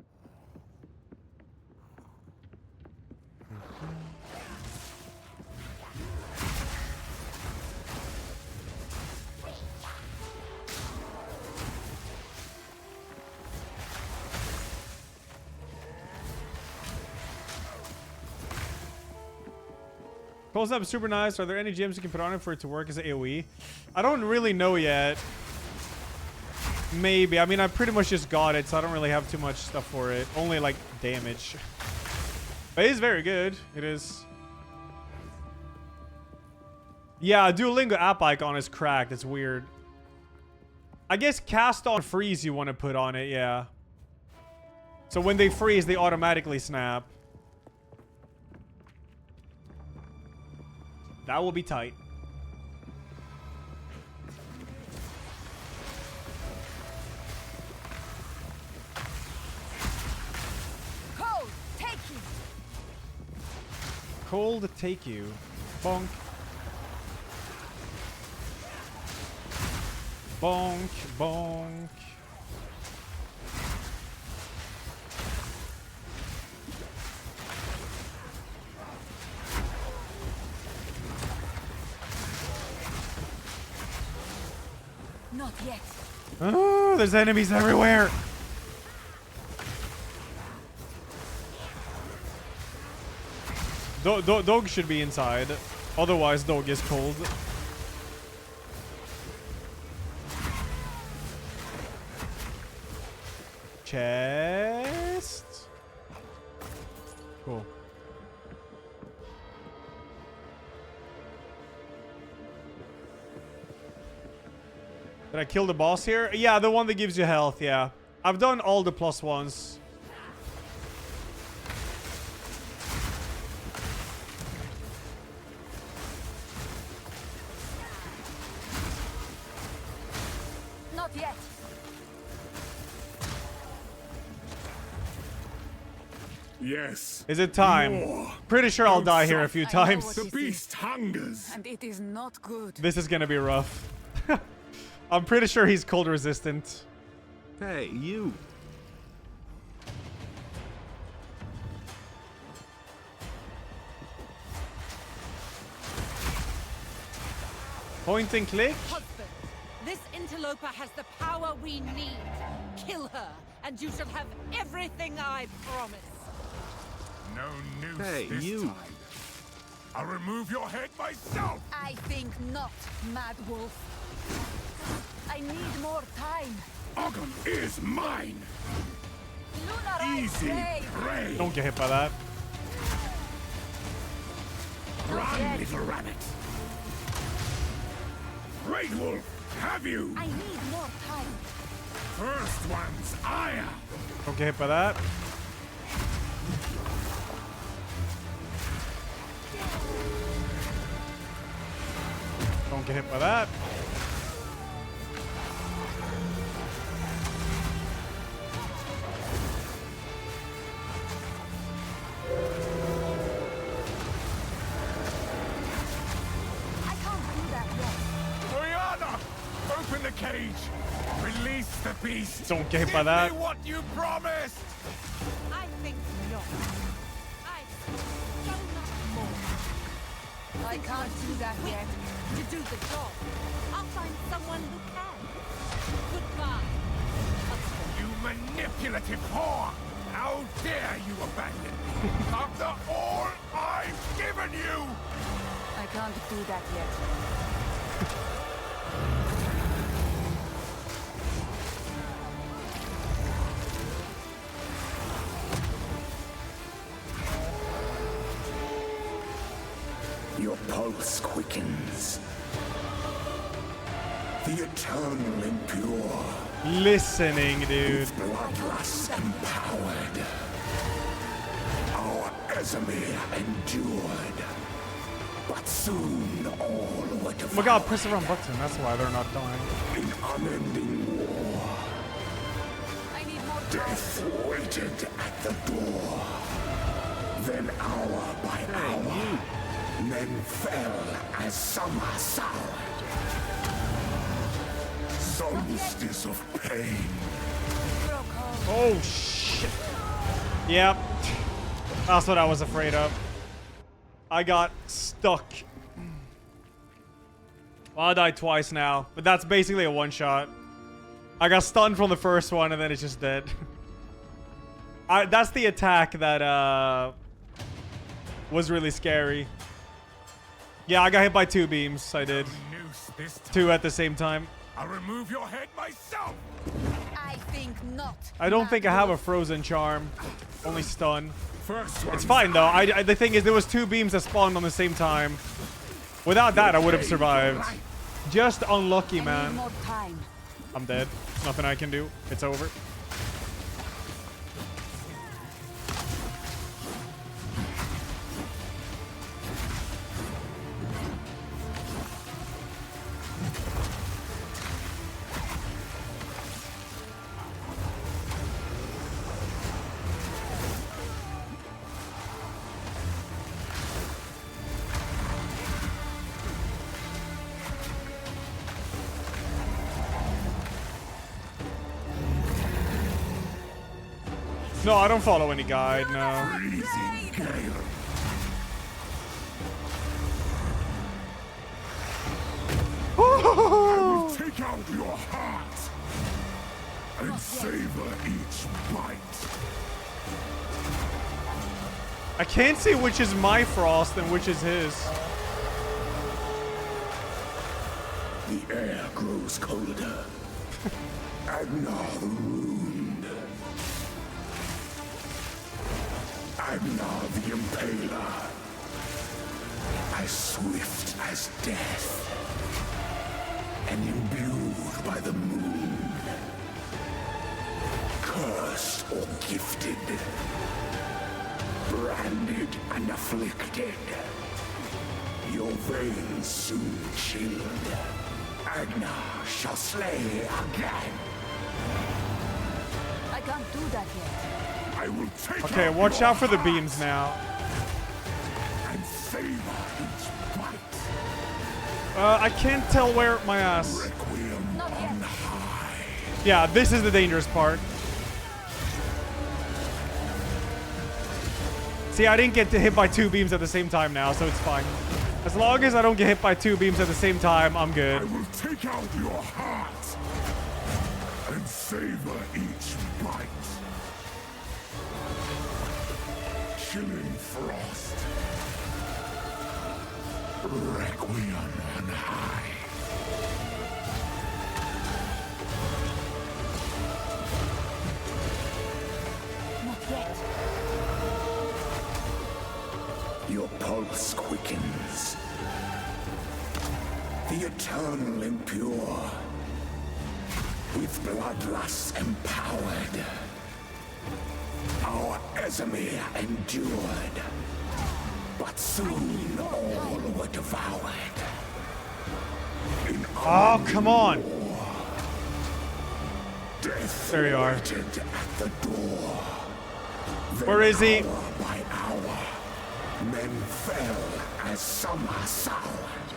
Pulls up super nice. Are there any gems you can put on it for it to work as an AoE? I don't really know yet. Maybe. I mean, I pretty much just got it, so I don't really have too much stuff for it. Only, like, damage. But it is very good. It is. Yeah, Duolingo app icon is cracked. It's weird. I guess cast on freeze you want to put on it, yeah. So when they freeze, they automatically snap. That will be tight. Cold, take you. Cold take you. Bonk. Bonk, bonk. Not yet. Oh, there's enemies everywhere. Dog should be inside. Otherwise, dog is cold. Chest. Cool. Did I kill the boss here? Yeah, the one that gives you health, yeah. I've done all the +1s. Not yet. Yes. Is it time? More. Pretty sure I'll die here a few times. The beast hungers. And it is not good. This is gonna be rough. I'm pretty sure he's cold resistant. Hey, you. Point and click. Husband, this interloper has the power we need. Kill her, and you shall have everything I promise. No noose Hey, this you. time. I'll remove your head myself. I think not, Mad Wolf. I need more time. Ogham is mine. Lunar Easy prey. Don't get hit by that. Run, little rabbit. Great Wolf, have you? I need more time. First one's ire. Don't get hit by that. Don't get hit by that. I can't do that yet. Oriana, open the cage. Release the beast. Don't get hit by that. Give me what you promised. I think not. I so much more. I can't do that yet. To do the job, I'll find someone who can. Goodbye, husband. You manipulative whore. How dare you abandon me? After all I've given you. I can't do that yet. Your pulse quickens. The eternal impure. Listening, dude. Bloodlust empowered. Our Esme endured. But soon all were Oh my god, press the wrong button. That's why they're not dying. in unending war. I need more time. Death waited at the door. Then hour by hour, men fell as summer soured. Solstice of pain. Oh shit. Yep. That's what I was afraid of. I got stuck. Well, I died twice now, but that's basically a one-shot. I got stunned from the first one, and then it's just dead. That's the attack that was really scary. Yeah, I got hit by 2 beams. I did. Two at the same time. I'll remove your head myself. I think not. I don't Mad think I have a Wolf. frozen charm. Only stun. First It's one's fine though. The thing is, there was 2 beams that spawned on the same time. Without that, I would have survived. Just unlucky, I need man. more time. I'm dead. Nothing I can do. It's over. No, I don't follow any guide, no. freezing gale. I will take out your heart and savor each bite. I can't see which is my frost and which is his. The air grows colder. Agnar the ruined. Agnar the impaler. As swift as death. And imbued by the moon. Cursed or gifted. Branded and afflicted. Your veins soon chilled. Agnar shall slay again. I can't do that yet. I will take Okay, watch out for the beams now. and savor each bite. I can't tell where my ass. Yeah, this is the dangerous part. See, I didn't get hit by 2 beams at the same time now, so it's fine. As long as I don't get hit by 2 beams at the same time, I'm good. I will take out your heart and savor each bite. Chilling frost. Requiem on high. Not yet. Your pulse quickens. The eternal impure. With bloodlust empowered. Our Ezemir endured. But soon all were devoured. Oh, come on. Death there you are. waited at the door. Where is he? Hour by hour, men fell as some are soured.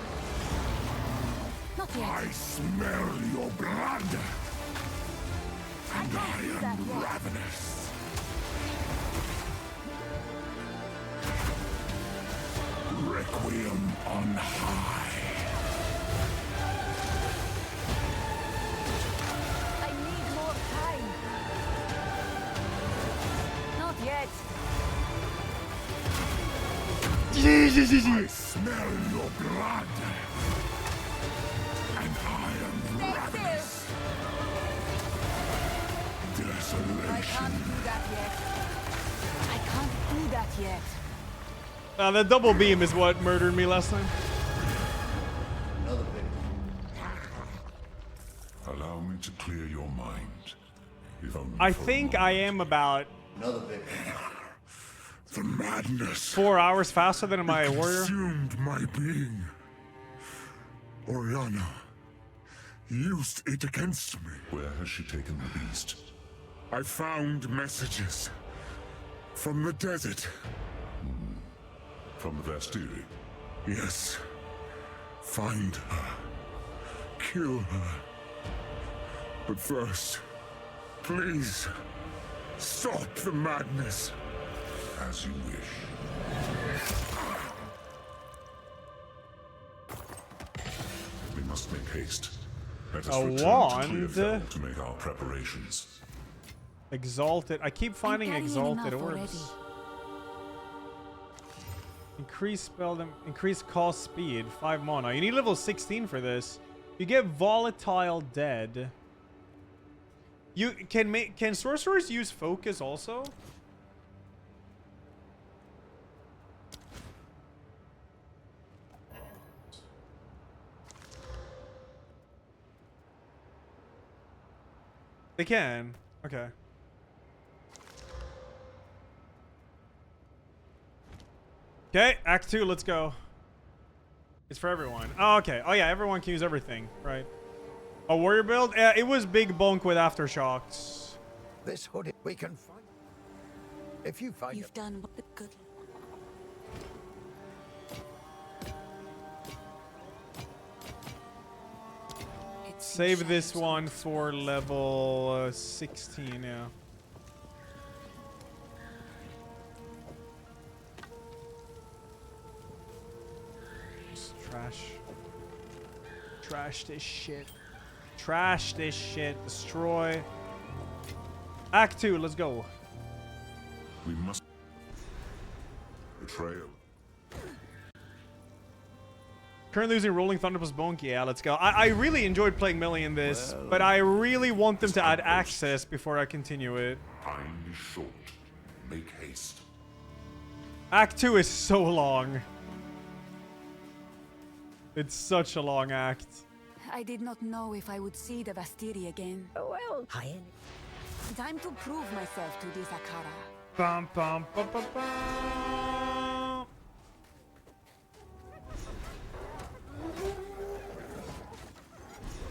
Not yet. I smell your blood. And I am ravenous. Requiem on high. I need more time. Not yet. I smell your blood. And I am ravenous. Desolation. I can't do that yet. I can't do that yet. The double beam is what murdered me last time. Another victim. Allow me to clear your mind. If only I for a think moment. I am about Another victim. The madness 4 hours faster than my warrior. consumed my being. Oriana used it against me. Where has she taken the beast? I found messages from the desert. From the Vastiri? Yes. Find her. Kill her. But first, please, stop the madness. As you wish. We must make haste. Let us A return to wand? Clearfell to make our preparations. Exalted. I keep finding carrying exalted enough orbs. already. Increase spell them. Increase cost speed. 5 mana. You need level 16 for this. You get volatile dead. You can sorcerers use focus also? They can. Okay. Okay, Act 2, let's go. It's for everyone. Oh, okay. Oh, yeah, everyone can use everything, right? A warrior build? Yeah, it was big bunk with aftershocks. This hoodie we can find. If you find You've done what the good. Save this one for level 16, yeah. Just trash this shit. Trash this shit. Destroy. Act 2, let's go. We must. Betrayal. Currently using Rolling Thunder plus Bonk. Yeah, let's go. I really enjoyed playing melee in this, but I really want them to add access before I continue it. Time is short. Make haste. Act 2 is so long. It's such a long act. I did not know if I would see the Vastiri again. Well, time to prove myself to this Akara. Bum, bum, bum, bum, bum.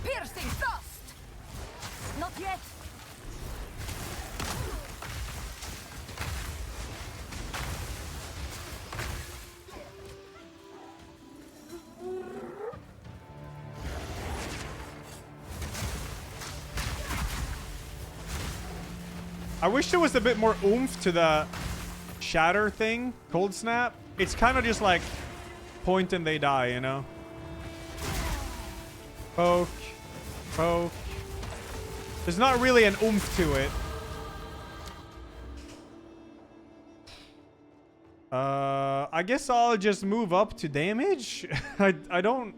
Piercing thrust! Not yet. I wish there was a bit more oomph to the shatter thing, cold snap. It's kind of just like point and they die, you know? Poke, poke. There's not really an oomph to it. I guess I'll just move up to damage. I don't...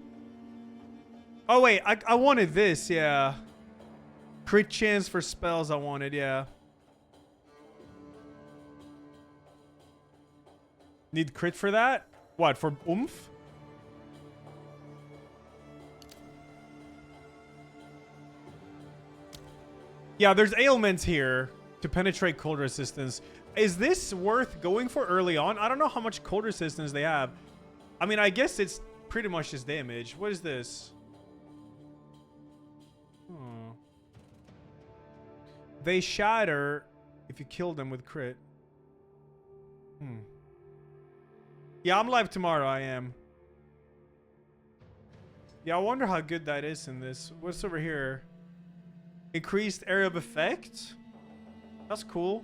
Oh, wait. I wanted this, yeah. Crit chance for spells I wanted, yeah. Need crit for that? What, for oomph? Yeah, there's ailments here to penetrate cold resistance. Is this worth going for early on? I don't know how much cold resistance they have. I mean, I guess it's pretty much just damage. What is this? Hmm. They shatter if you kill them with crit. Hmm. Yeah, I'm live tomorrow. I am. Yeah, I wonder how good that is in this. What's over here? Increased area of effect? That's cool.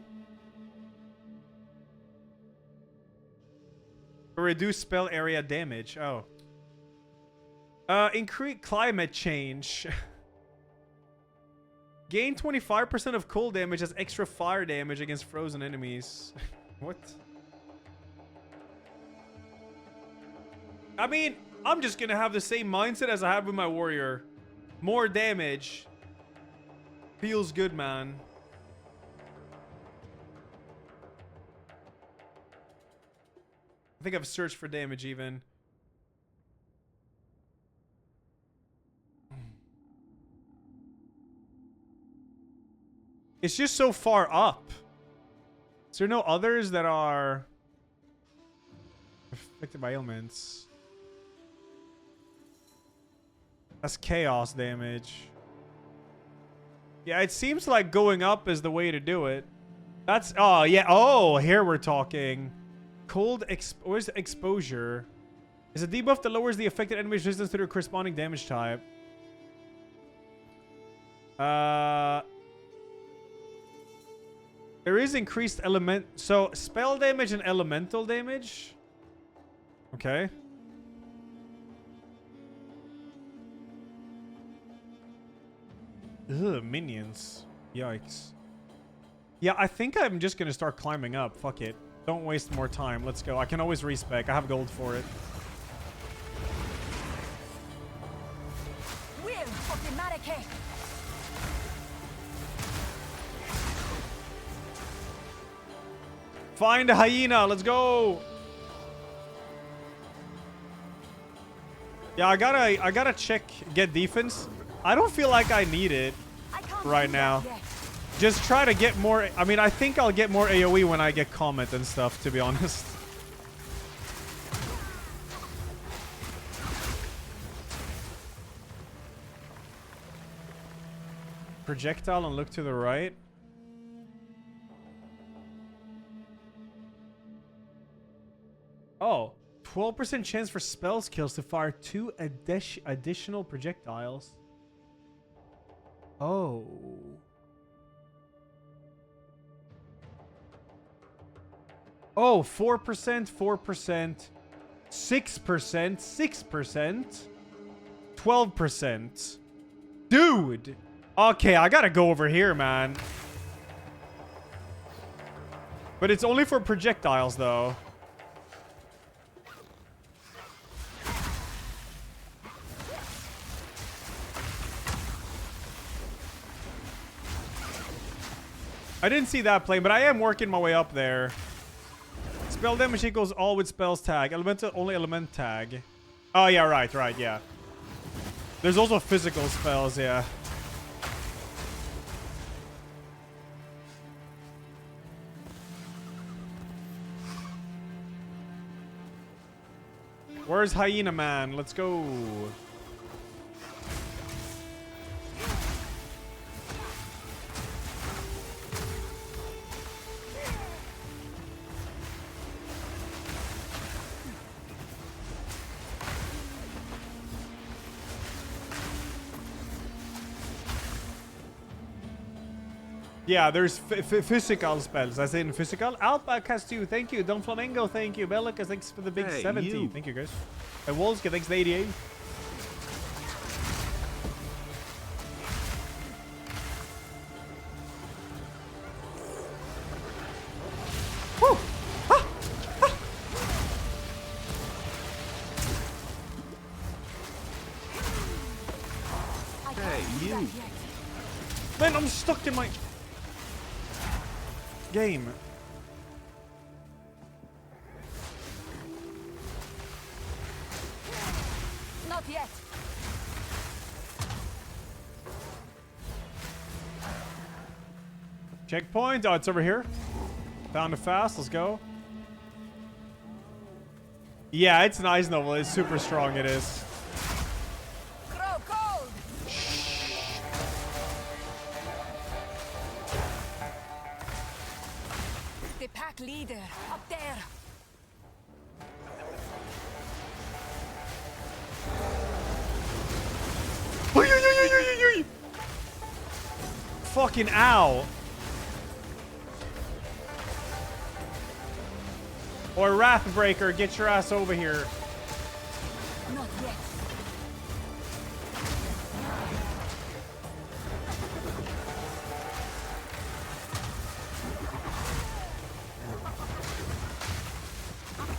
Reduce spell area damage. Oh. Increase climate change. Gain 25% of cold damage as extra fire damage against frozen enemies. What? I mean, I'm just gonna have the same mindset as I have with my warrior. More damage. Feels good, man. I think I've searched for damage even. It's just so far up. Is there no others that are affected by ailments? That's chaos damage. Yeah, it seems like going up is the way to do it. That's... Oh, yeah. Oh, here we're talking. Cold where's exposure? Is a debuff that lowers the affected enemy's resistance to their corresponding damage type. There is increased element... So, spell damage and elemental damage. Okay. Ugh, minions. Yikes. Yeah, I think I'm just gonna start climbing up. Fuck it. Don't waste more time. Let's go. I can always respec. I have gold for it. Find a hyena. Let's go. Yeah, I gotta check get defense. I don't feel like I need it right now. Just try to get more. I mean, I think I'll get more AoE when I get comment and stuff, to be honest. Projectile and look to the right. Oh, 12% chance for spell skills to fire 2 additional projectiles. Oh. Oh, 4%, 4%, 6%, 6%, 12%. Dude! Okay, I gotta go over here, man. But it's only for projectiles, though. I didn't see that plane, but I am working my way up there. Spell damage equals all with spells tag. Elemental, only element tag. Oh, yeah, right, yeah. There's also physical spells, yeah. Where's Hyena Man? Let's go. Yeah, there's physical spells. As in physical. Alpha cast 2. Thank you. Don Flamingo. Thank you. Bellicus, thanks for the big 70. you. Thank you, guys. And Wolski, thanks for the 88. Woo! Ah! Ah! Hey, you. Man, I'm stuck in my game. Not yet. Checkpoint. Oh, it's over here. Found it fast. Let's go. Yeah, it's nice, Noble. It's super strong. It is. Grow cold. The pack leader up there. Oy, oy, oy, oy, oy, oy. Fucking ow. Or Wrathbreaker, get your ass over here. Not yet.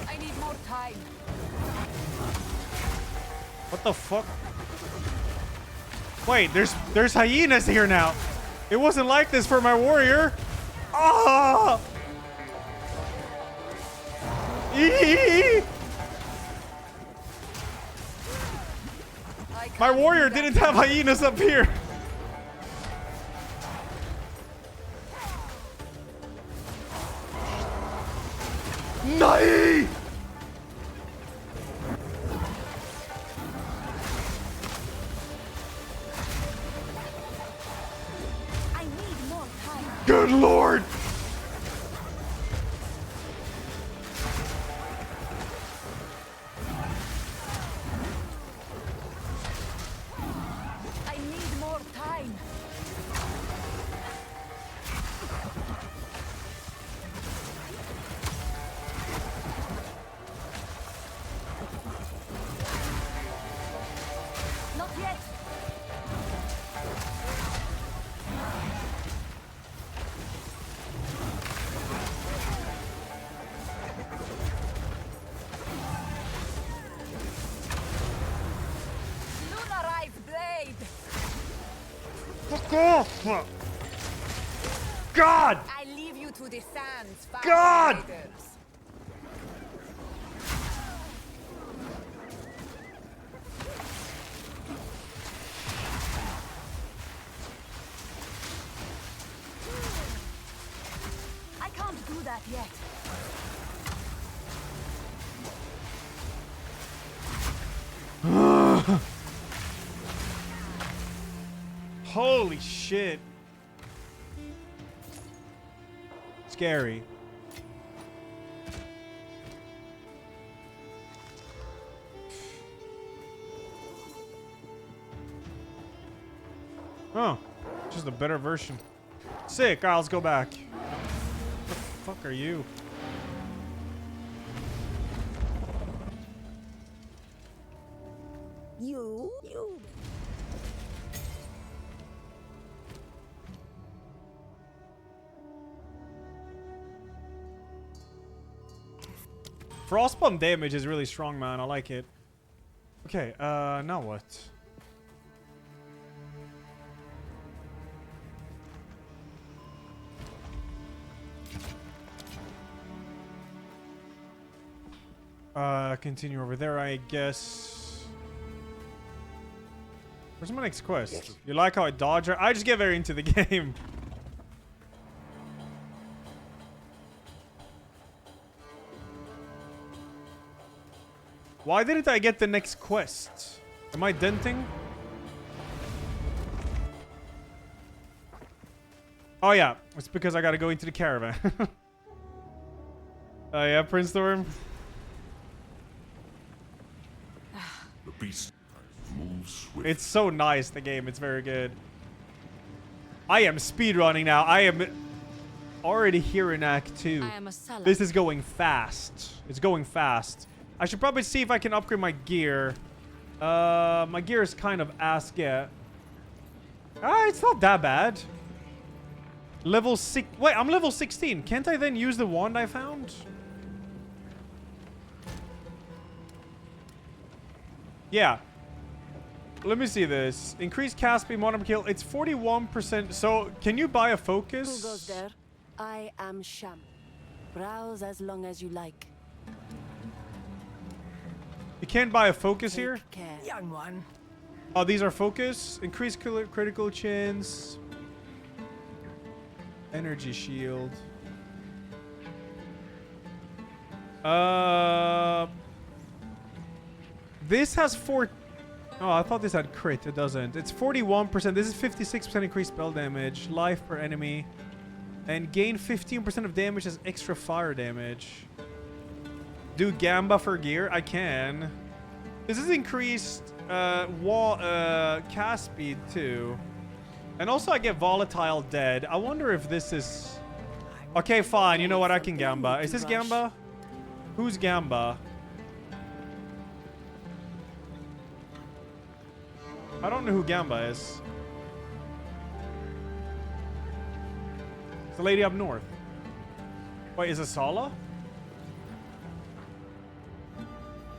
I need more time. What the fuck? Wait, there's hyenas here now. It wasn't like this for my warrior. Ah! Eee! My warrior didn't have hyenas up here. Nai! I need more time. Good lord! I need more time. Not yet. Lunarize blade. Fuck off! God! I leave you to the sands, fire God! riders. I can't do that yet. Holy shit. Scary. Oh, just a better version. Sick. All right, let's go back. What the fuck are you? You. Frostbomb damage is really strong, man. I like it. Okay, now what? Continue over there, I guess. Where's my next quest? You like how I dodge her? I just get very into the game. Why didn't I get the next quest? Am I denting? Oh yeah, it's because I gotta go into the caravan. Oh yeah, Prince Storm. The beast moves swift. It's so nice, the game. It's very good. I am speedrunning now. I am already here in Act 2. I am a seller. This is going fast. It's going fast. I should probably see if I can upgrade my gear. My gear is kind of ass get. It's not that bad. Level 6. Wait, I'm level 16. Can't I then use the wand I found? Yeah. Let me see this. Increased cast speed, mono kill. It's 41%. So, can you buy a focus? Who goes there? I am Sham. Browse as long as you like. You can't buy a focus here? Care. Young one. Oh, these are focus. Increased critical chance. Energy shield. This has 4... Oh, I thought this had crit. It doesn't. It's 41%. This is 56% increased spell damage. Life per enemy. And gain 15% of damage as extra fire damage. Do Gamba for gear? I can. This is increased cast speed too. And also I get volatile dead. I wonder if this is... Okay, fine. You know what? I can Gamba. Is this Gamba? Who's Gamba? I don't know who Gamba is. It's the lady up north. Wait, is it Sala?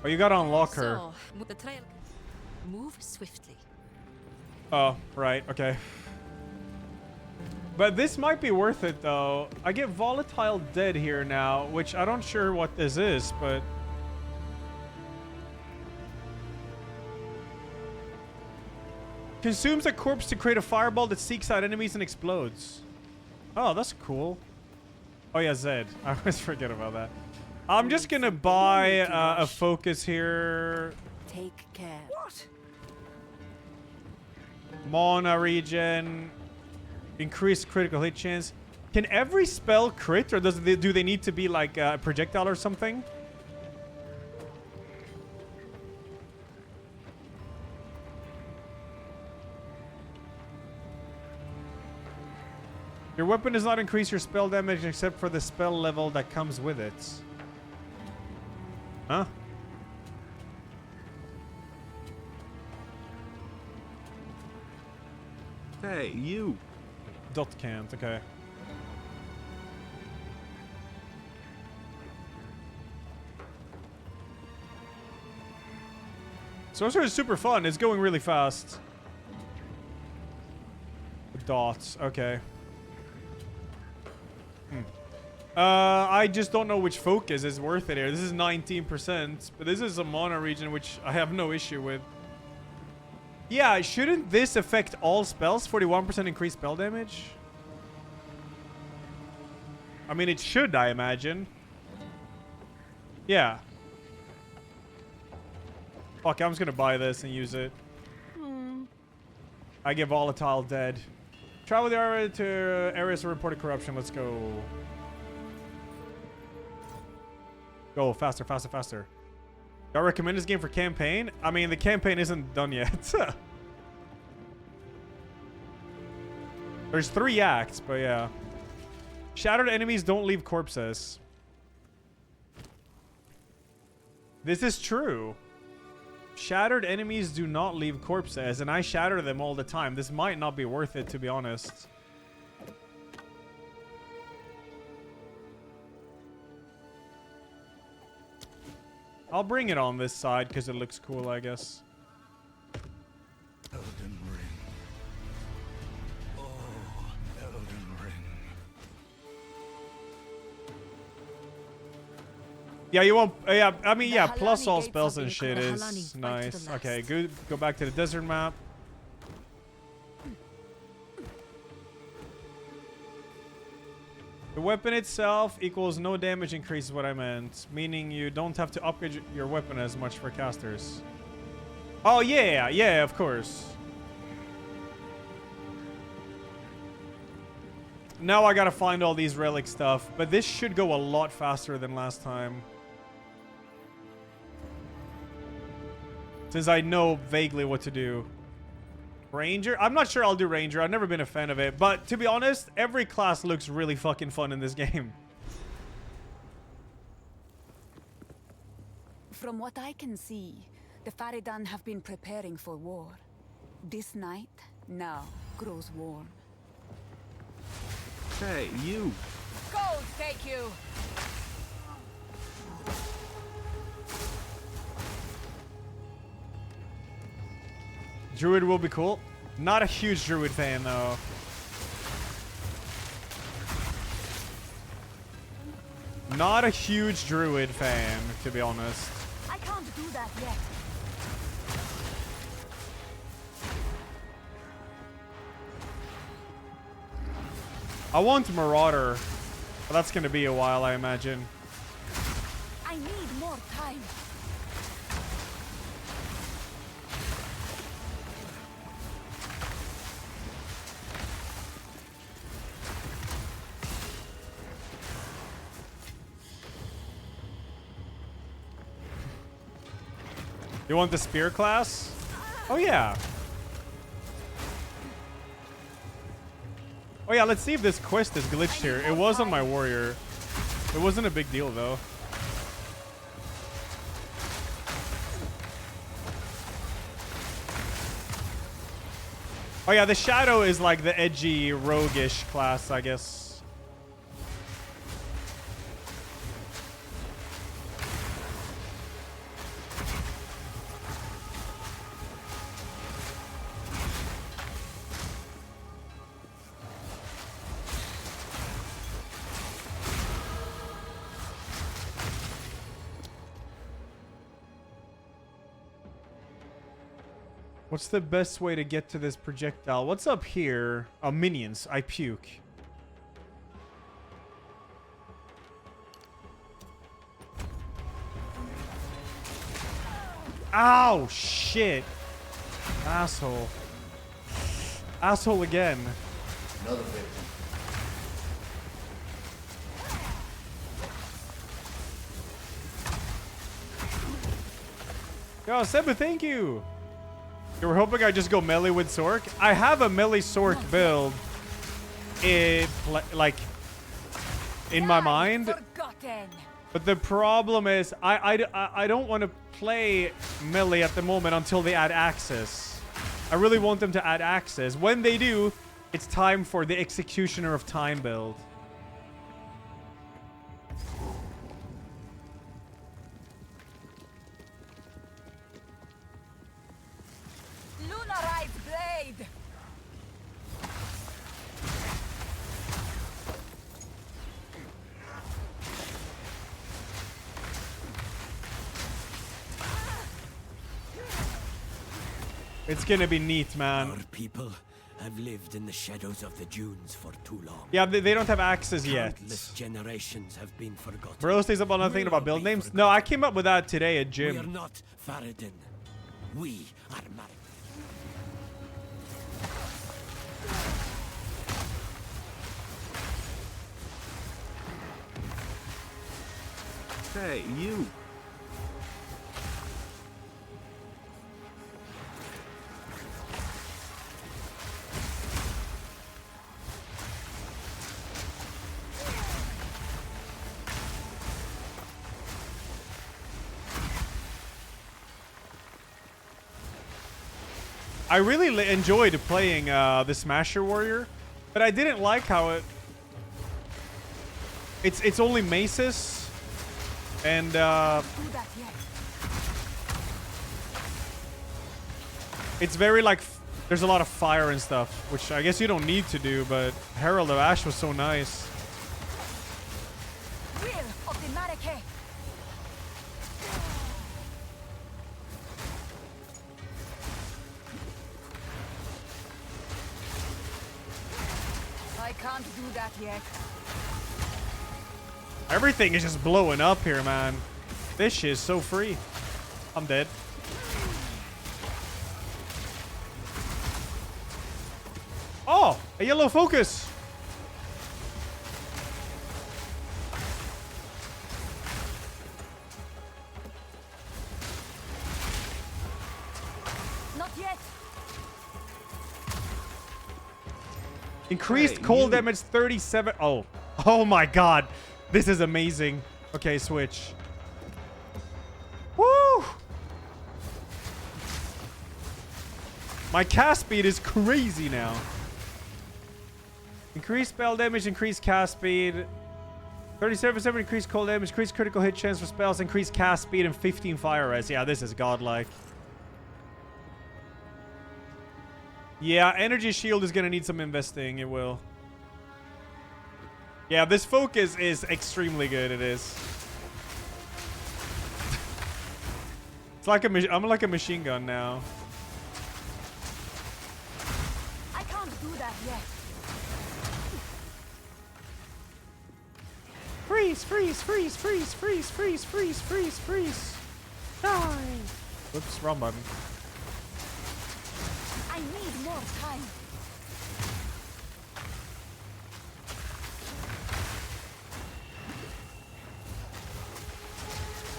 Oh, you gotta unlock her. So, the trail. Move swiftly. Oh, right. Okay. But this might be worth it, though. I get volatile dead here now, which I don't sure what this is, but... Consumes a corpse to create a fireball that seeks out enemies and explodes. Oh, that's cool. Oh, yeah, Zed. I always forget about that. I'm just gonna buy a focus here. Take care. What? Mana regen. Increased critical hit chance. Can every spell crit, or do they need to be like a projectile or something? Your weapon does not increase your spell damage except for the spell level that comes with it. Huh? Hey, you. Dot can't, okay. Sorcerer is super fun. It's going really fast. Dots, okay. I just don't know which focus is worth it here. This is 19%, but this is a mana region which I have no issue with. Yeah, shouldn't this affect all spells? 41% increased spell damage? I mean, it should, I imagine. Yeah. Fuck, I'm just gonna buy this and use it. I get volatile dead. Travel the area to areas of reported corruption. Let's go. Go faster, faster, faster. Do I recommend this game for campaign? I mean, the campaign isn't done yet. There's 3 acts, but yeah. Shattered enemies don't leave corpses. This is true. Shattered enemies do not leave corpses, and I shatter them all the time. This might not be worth it, to be honest. I'll bring it on this side because it looks cool, I guess. Elden Ring. Oh, Elden Ring. Yeah, you won't. Yeah, I mean, yeah. Plus all spells and shit is nice. Okay, good. Go back to the desert map. The weapon itself equals no damage increase is what I meant. Meaning you don't have to upgrade your weapon as much for casters. Oh, yeah. Yeah, of course. Now I gotta find all these relic stuff. But this should go a lot faster than last time. Since I know vaguely what to do. Ranger? I'm not sure I'll do Ranger. I've never been a fan of it. But to be honest, every class looks really fucking fun in this game. From what I can see, the Faridan have been preparing for war. This night now grows warm. Hey, you. Gold take you! Druid will be cool. Not a huge Druid fan, though. Not a huge Druid fan, to be honest. I can't do that yet. I want Marauder, but that's gonna be a while, I imagine. I need more time. You want the spear class? Oh yeah. Oh yeah, let's see if this quest is glitched here. It was on my warrior. It wasn't a big deal though. Oh yeah, the shadow is like the edgy roguish class, I guess. What's the best way to get to this projectile? What's up here? Oh, minions. I puke. Ow, shit. Asshole. Asshole again. Another victim. Yo, Sebu, thank you. You were hoping I just go melee with Sork? I have a melee Sork build in my mind. But the problem is I don't want to play melee at the moment until they add Axis. I really want them to add Axis. When they do, it's time for the Executioner of Time build. It's gonna be neat, man. Our people have lived in the shadows of the dunes for too long. Yeah, they don't have axes yet. Countless generations have been forgotten. Bro stays up on nothing about build names. No, I came up with that today at gym. We are not Faradin. We are Mar. Hey, you. I really enjoyed playing the Smasher Warrior, but I didn't like how it's only maces, and it's very like there's a lot of fire and stuff, which I guess you don't need to do, but Herald of Ash was so nice. I can't do that yet. Everything is just blowing up here, man. This shit is so free. I'm dead. Oh, a yellow focus. Not yet. Increased Hey, cold you. damage 37. Oh. Oh my god. This is amazing. Okay, switch. Woo! My cast speed is crazy now. Increased spell damage, increased cast speed. 37% increased cold damage, increased critical hit chance for spells, increased cast speed, and 15 fire res. Yeah, this is godlike. Yeah, energy shield is gonna need some investing. It will. Yeah, this focus is extremely good. It is. It's like I'm like a machine gun now. I can't do that yet. Freeze, freeze, freeze, freeze, freeze, freeze, freeze, freeze, freeze. Die. Whoops, wrong button. I need more time.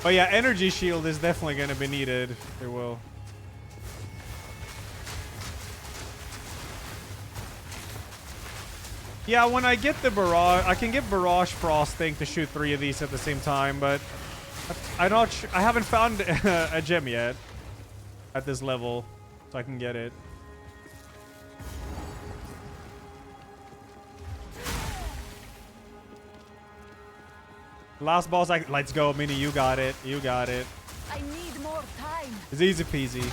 But yeah, energy shield is definitely going to be needed. It will. Yeah, when I get the barrage, I can get barrage frosting to shoot 3 of these at the same time, but I haven't found a gem yet at this level, so I can get it. Last boss, let's go, Mini. You got it. You got it. I need more time. It's easy peasy.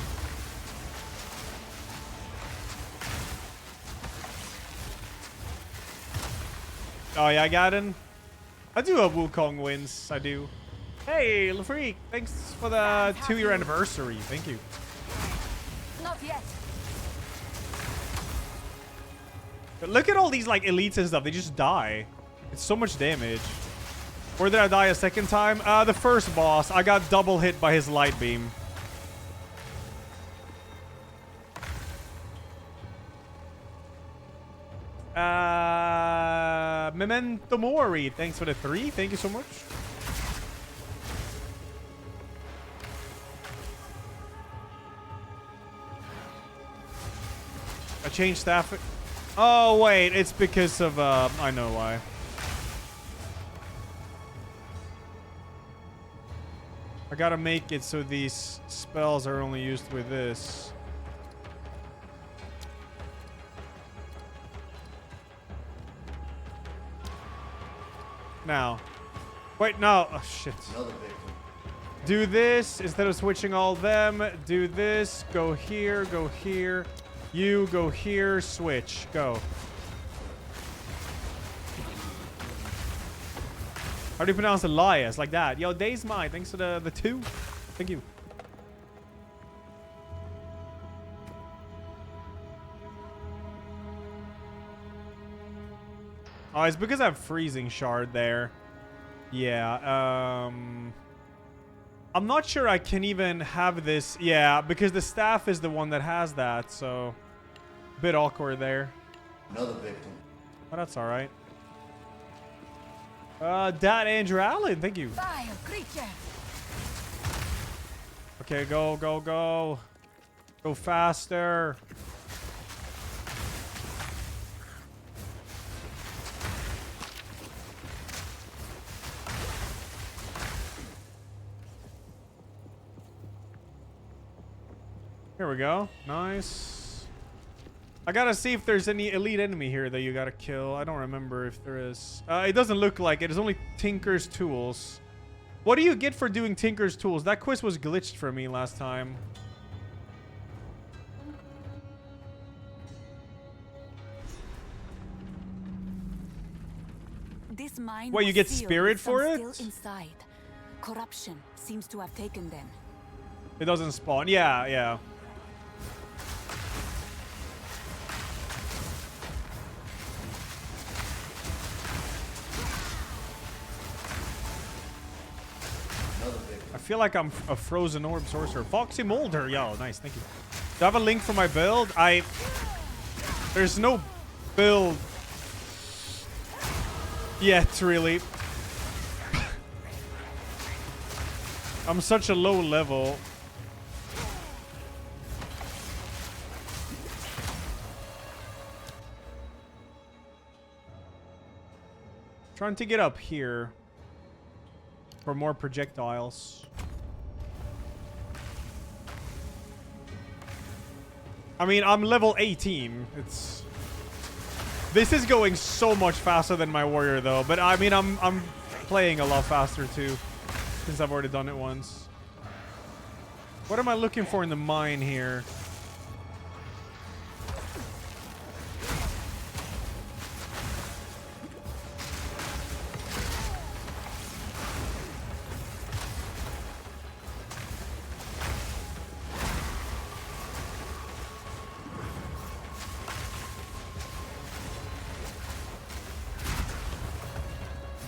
Oh yeah, I got it. I do have Wukong wins. I do. Hey, LaFreak, thanks for the 2-year anniversary. Thank you. Not yet. But look at all these like elites and stuff. They just die. It's so much damage. Where did I die a second time? The first boss. I got double hit by his light beam. Memento Mori. Thanks for the 3. Thank you so much. I changed staff. Oh, wait. It's because of, I know why. I gotta make it so these spells are only used with this. Now. Wait, no. Oh, shit. Another victim. Do this instead of switching all of them. Do this. Go here. Go here. You go here. Switch. Go. How do you pronounce Elajjaz? Like that. Yo, Days Mine. Thanks for the 2. Thank you. Oh, it's because I have freezing shard there. Yeah. I'm not sure I can even have this. Yeah, because the staff is the one that has that. So, a bit awkward there. Another victim. But that's all right. Dad Andrew Allen, thank you. Fire creature. Okay, go, go, go. Go faster. Here we go. Nice. I gotta see if there's any elite enemy here that you gotta kill. I don't remember if there is. It doesn't look like it. It's only Tinker's Tools. What do you get for doing Tinker's Tools? That quest was glitched for me last time. This mine What, you was get sealed spirit with some for it? still inside. Corruption seems to have taken them. It doesn't spawn. Yeah, yeah. I feel like I'm a frozen orb sorcerer. Foxy Molder. Yo, nice. Thank you. Do I have a link for my build? There's no build yet, really. I'm such a low level. Trying to get up here for more projectiles. I mean, I'm level 18. This is going so much faster than my warrior, though. But I mean, I'm playing a lot faster too, since I've already done it once. What am I looking for in the mine here?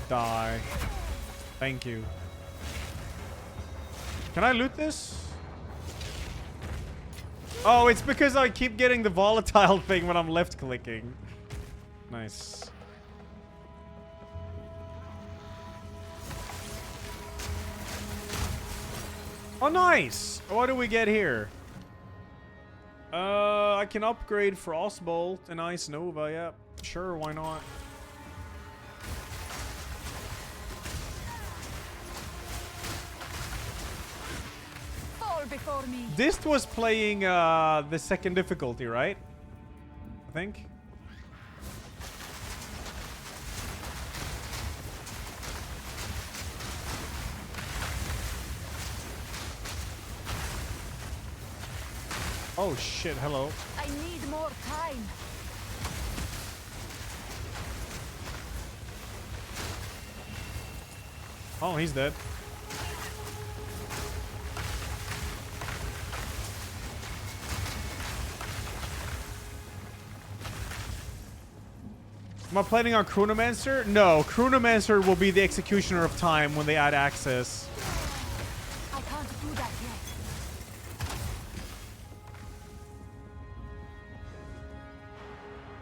Die. Thank you. Can I loot this? Oh, it's because I keep getting the volatile thing when I'm left clicking. Nice. Oh, nice. What do we get here? I can upgrade Frostbolt and Ice Nova. Yeah, sure, why not? Before me. This was playing the second difficulty, right? I think. Oh shit, hello. I need more time. Oh, he's dead. Am I planning on Chronomancer? No, Chronomancer will be the executioner of time when they add access. I can't do that yet.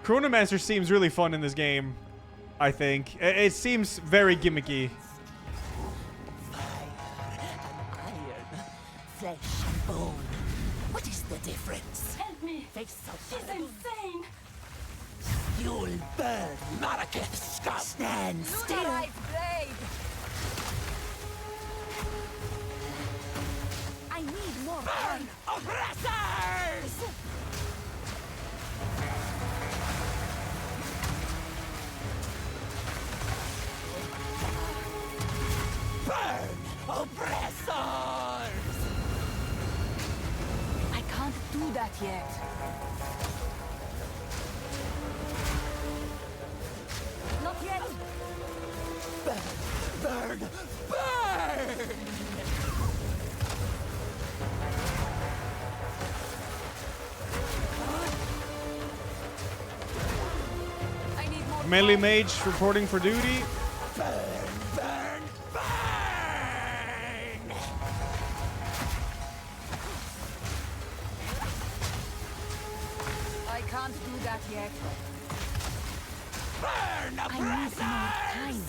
Chronomancer seems really fun in this game, I think. It seems very gimmicky. Flesh and bone. What is the difference? Help me! Face of She's insane! You'll burn, Maraketh scum! Stand still! Lunarite blade! I need more time. Oppressors! Burn, oppressors! I can't do that yet. Not yet. Burn, burn, burn! I need more Melee time. mage reporting for duty. Burn, burn, burn! I can't do that yet. Burn, I need more time.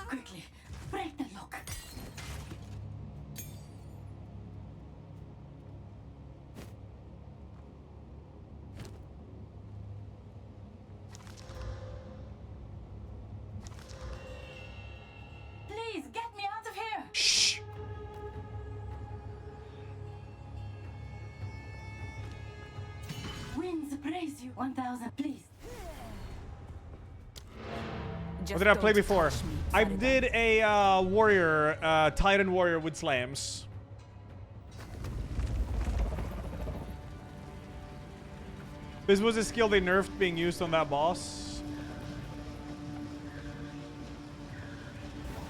Quickly, break the lock. Please, get me out of here! Shh. Winds praise you. 1,000, please. What did I play before? I did a warrior, Titan warrior with slams. This was a skill they nerfed being used on that boss.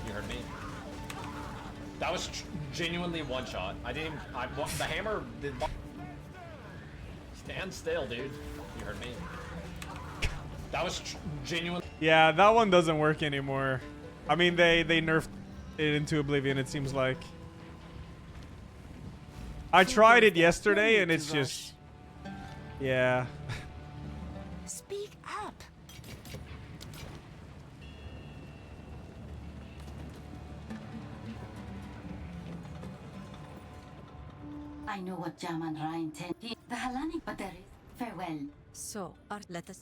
You heard me. That was genuinely one shot. I didn't even, the hammer did. Stand still, dude. You heard me. That was genuine. Yeah, that one doesn't work anymore. I mean, they nerfed it into oblivion, it seems like. I tried it yesterday and it's just... Yeah. Speak up. I know what Jam and Ra intend. The Hellenic, but there is farewell. So, let us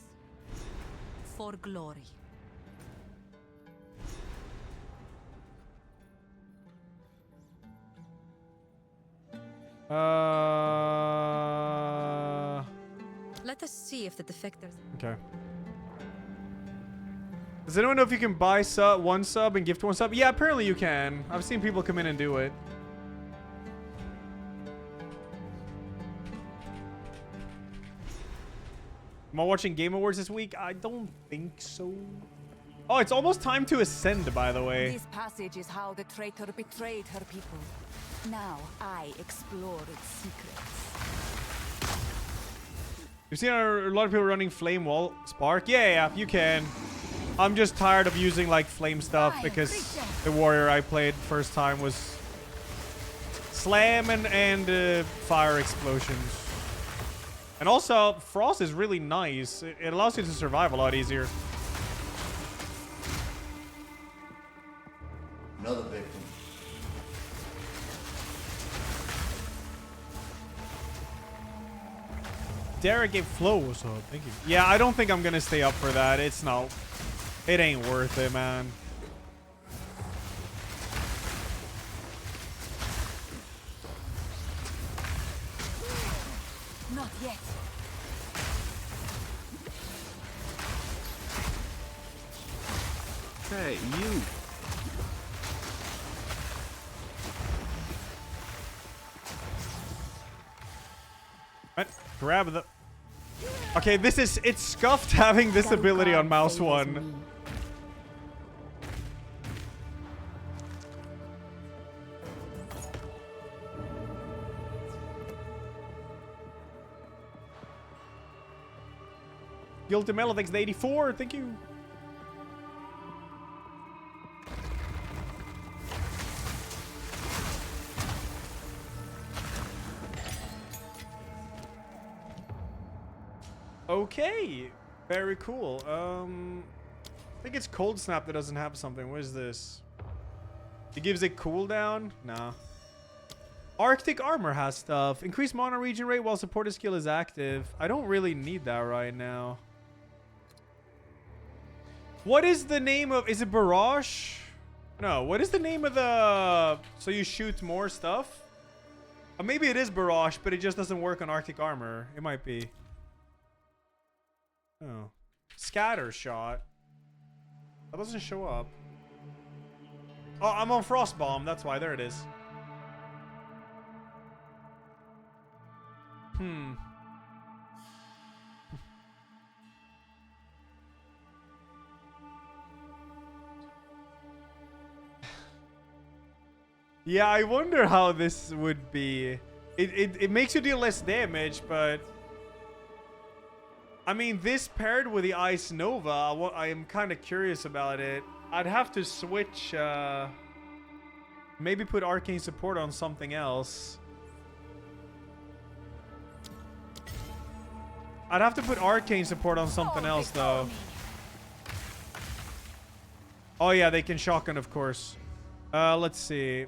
for glory. Let us see if the defectors. Okay. Does anyone know if you can buy one sub and gift one sub? Yeah, apparently you can. I've seen people come in and do it. Am I watching Game Awards this week? I don't think so. Oh, it's almost time to ascend, by the way. This passage is how the traitor betrayed her people. Now I explore its secrets. You've seen a lot of people running Flame Wall Spark? Yeah, you can. I'm just tired of using like flame stuff because the warrior I played first time was slam and fire explosions. And also, frost is really nice. It allows you to survive a lot easier. Another victim. Derek gave Flo was up. Thank you. Yeah, I don't think I'm gonna stay up for that. It's not. It ain't worth it, man. Not yet. Hey, you. What? Grab the... Okay, it's scuffed having this ability on mouse 1. Guilty Mellow, thanks to 84. Thank you. Okay, very cool. I think it's Cold Snap that doesn't have something. What is this? It gives it cooldown? Nah. Arctic Armor has stuff. Increased mana regen rate while supporter skill is active. I don't really need that right now. What is the name of... Is it Barrage? No, what is the name of the... So you shoot more stuff? Maybe it is Barrage, but it just doesn't work on Arctic Armor. It might be. Oh. Scatter Shot. That doesn't show up. Oh, I'm on Frost Bomb. That's why. There it is. Yeah, I wonder how this would be. It makes you deal less damage, but... I mean, this paired with the Ice Nova, I am kind of curious about it. I'd have to switch, maybe put Arcane Support on something else. I'd have to put Arcane Support on something else, though. Oh, yeah, they can shotgun, of course. Let's see.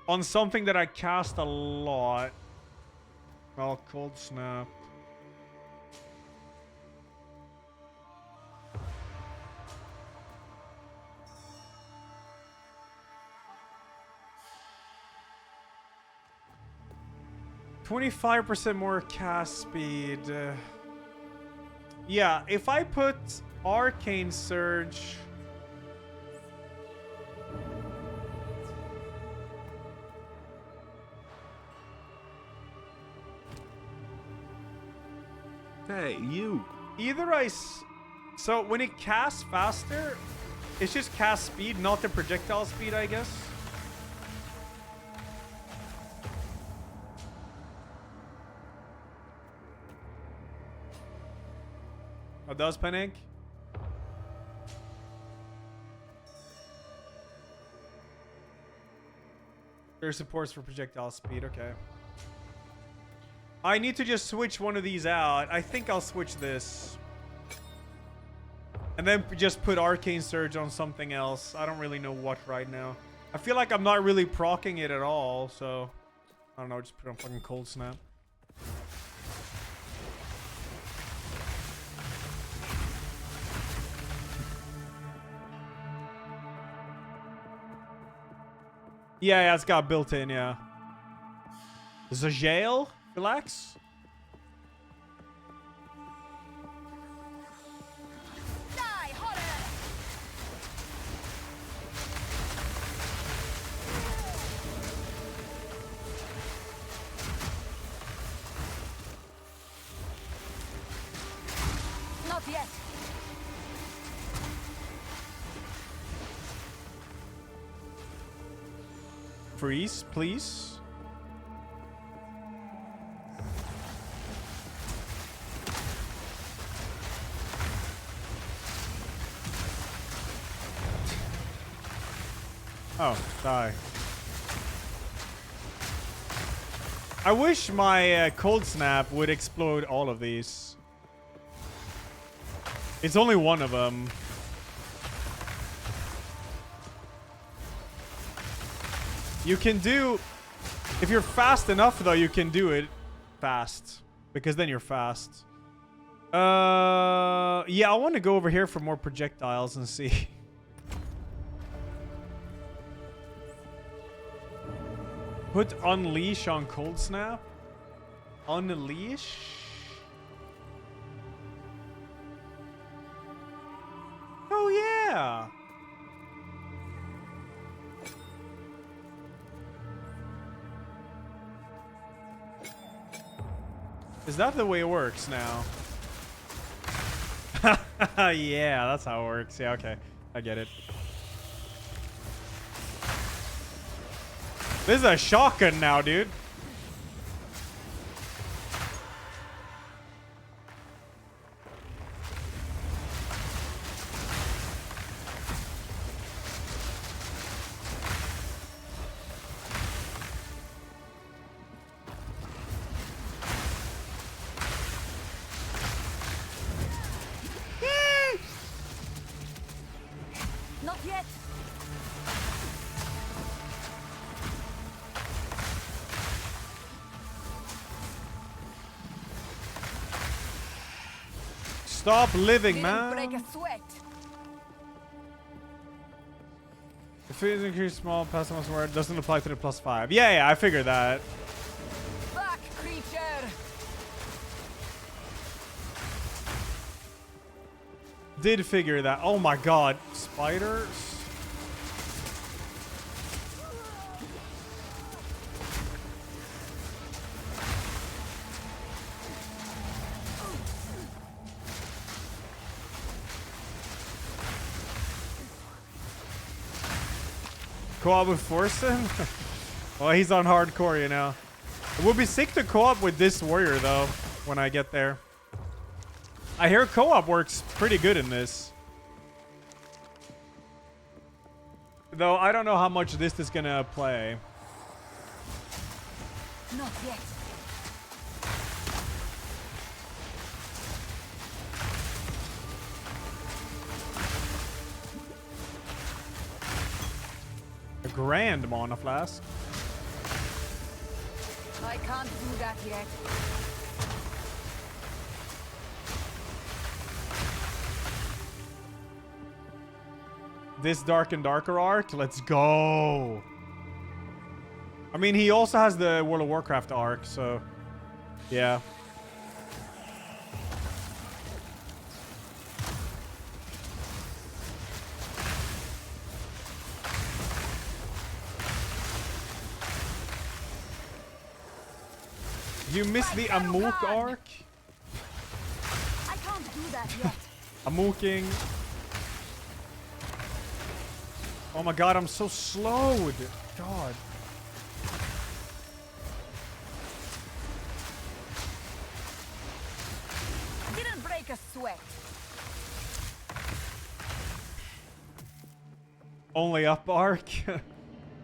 On something that I cast a lot. Well, Cold Snap. %25 more cast speed. Yeah, if I put Arcane Surge... Hey, you. Either so when it casts faster, it's just cast speed, not the projectile speed, I guess. Oh, does Panic? There's supports for projectile speed, okay. I need to just switch one of these out. I think I'll switch this. And then just put Arcane Surge on something else. I don't really know what right now. I feel like I'm not really proccing it at all, so... I don't know, just put on fucking Cold Snap. Yeah, it's got built in, yeah. Exile? Relax? Not yet. Freeze, please. Oh, die. I wish my Cold Snap would explode all of these. It's only one of them. You can do... If you're fast enough, though, you can do it fast. Because then you're fast. Yeah, I want to go over here for more projectiles and see. Put Unleash on Cold Snap. Unleash? Oh, yeah. Is that the way it works now? Yeah, that's how it works. Yeah, okay. I get it. This is a shotgun now, dude. Not yet. Stop living, Didn't break man. a sweat. If it is increased small, pass on word doesn't apply to the +5. Yeah, I figured that. Back, creature. Did figure that. Oh my god. Spiders? Co-op with Forsen? Well, he's on hardcore, you know. It would be sick to co-op with this warrior, though, when I get there. I hear co-op works pretty good in this. Though, I don't know how much this is gonna play. Not yet. A grand Mana Flask. I can't do that yet. This Dark and Darker arc, let's go. I mean, he also has the World of Warcraft arc, so yeah. You missed the Amok arc? I can't do that yet. Amoking. Oh my god, I'm so slowed. God. Didn't break a sweat. Only up arc?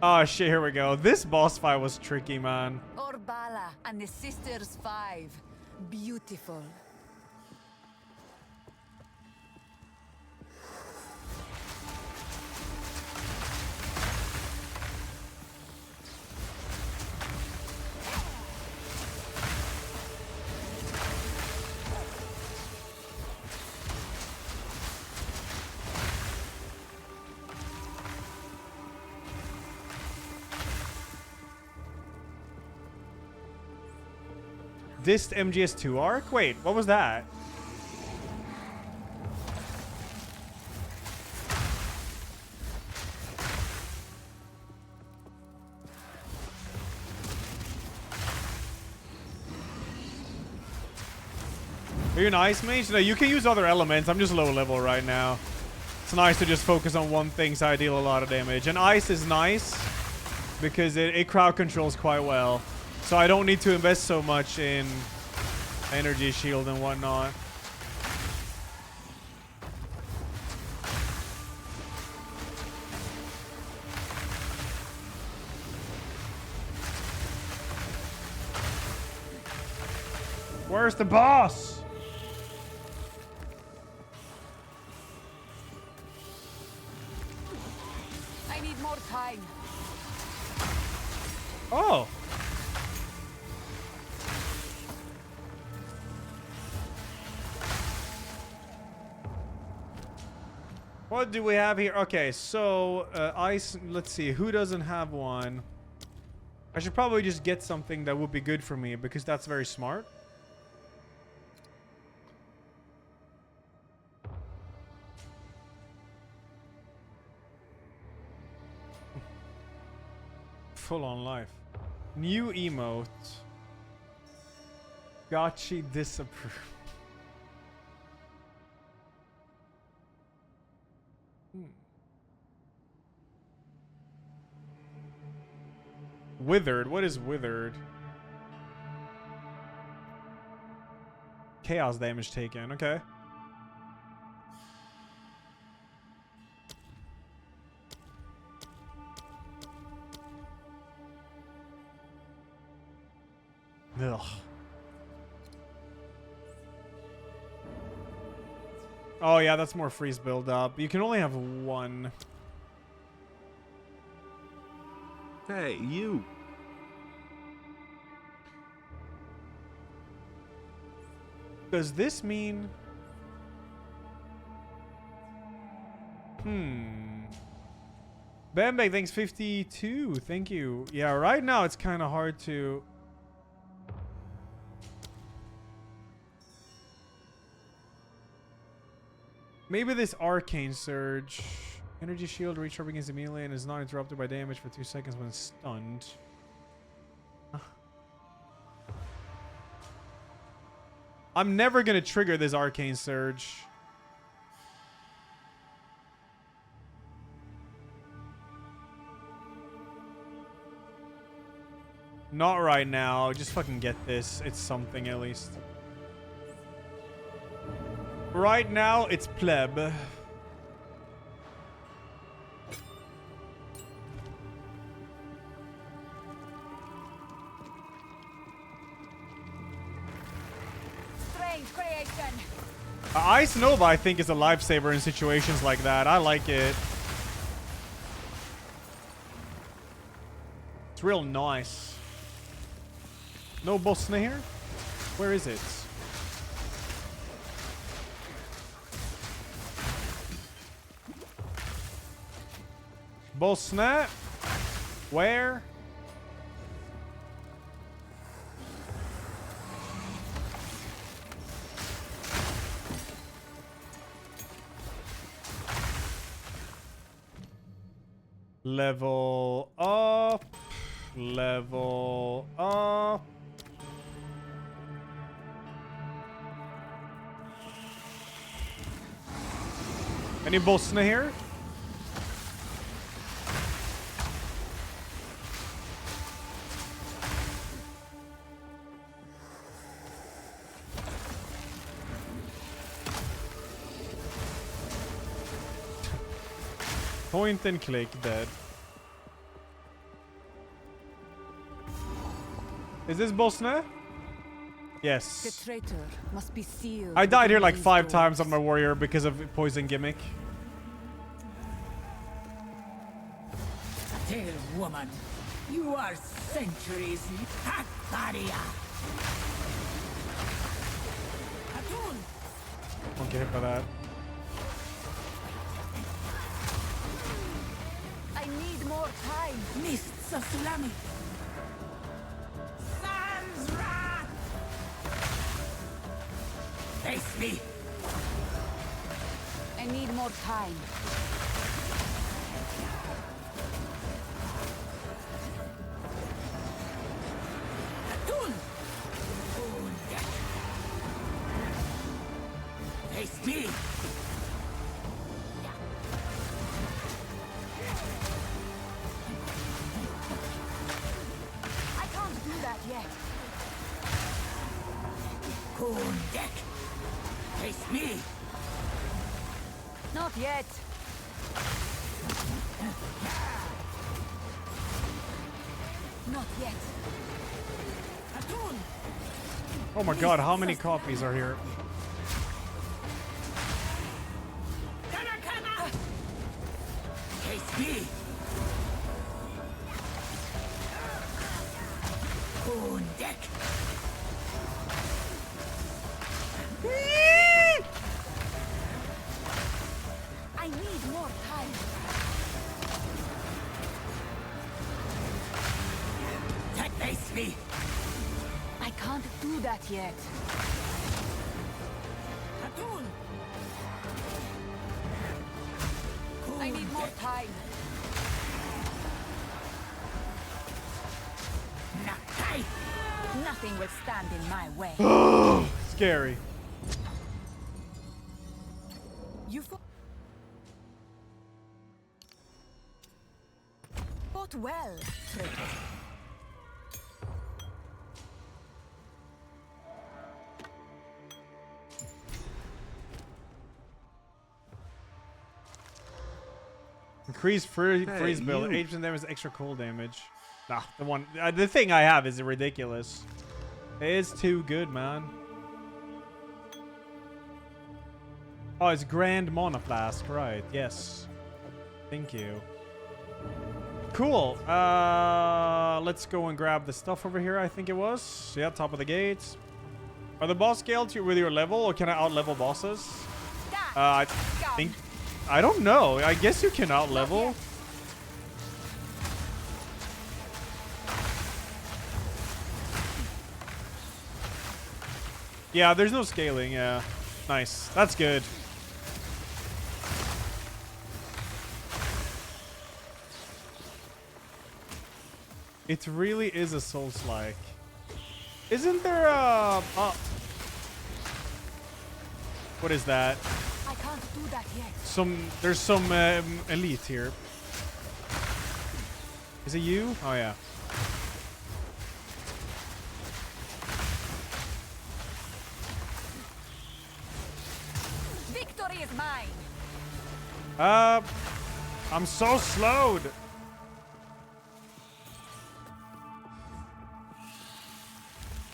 Oh shit, here we go. This boss fight was tricky, man. Orbala and the Sisters 5. Beautiful. Dist MGS2 arc? Wait, what was that? Are you an ice mage? No, you can use other elements. I'm just low level right now. It's nice to just focus on one thing so I deal a lot of damage. And ice is nice because it crowd controls quite well. So I don't need to invest so much in energy shield and whatnot. Where's the boss? I need more time. Oh. What do we have here? Okay, so ice. Let's see. Who doesn't have one? I should probably just get something that would be good for me because that's very smart. Full on life. New emote. Gotchi disapprove. Withered. What is withered? Chaos damage taken. Okay. Ugh. Oh yeah, that's more freeze build up. You can only have one. Hey, you. Does this mean... Bambag, thanks 52. Thank you. Yeah, right now it's kind of hard to... Maybe this Arcane Surge. Energy Shield recharge begins immediately and is not interrupted by damage for 2 seconds when stunned. I'm never going to trigger this Arcane Surge. Not right now. Just fucking get this. It's something at least. Right now, it's pleb. Ice Nova, I think, is a lifesaver in situations like that. I like it. It's real nice. No boss here? Where is it? Boss snap? Where? Level up. Level up. Any boss here? Point and click, dead. Is this Bosna? Yes. The traitor must be sealed. I died here like within 5 these times on doors. my warrior because of poison gimmick. Still, woman, you are centuries. Hakbaria. Atun. Don't get hit by that. I need more time. Mists of Sulami. Sans Wrath. Face me. I need more time. Face me. I can't do that yet. Kundek. Face me. Not yet. Not yet. Oh my god, how many copies are here? Face me. Kundek. I need more time. Face me. I can't do that yet. I need more time. Nothing will stand in my way. Scary. You fought well, traitor. Increase freeze build. 8% damage, extra cold damage. Nah, the thing I have is ridiculous. It's too good, man. Oh, it's Grand Mana Flask, right? Yes. Thank you. Cool. Let's go and grab the stuff over here. I think it was. Yeah, top of the gates. Are the boss scaled with your level, or can I out-level bosses? I think. I don't know. I guess you can out-level. Yeah, there's no scaling. Yeah. Nice. That's good. It really is a Souls-like. Isn't there a... what is that? I can't do that yet. There's some elite here. Is it you? Oh yeah. Victory is mine. I'm so slowed.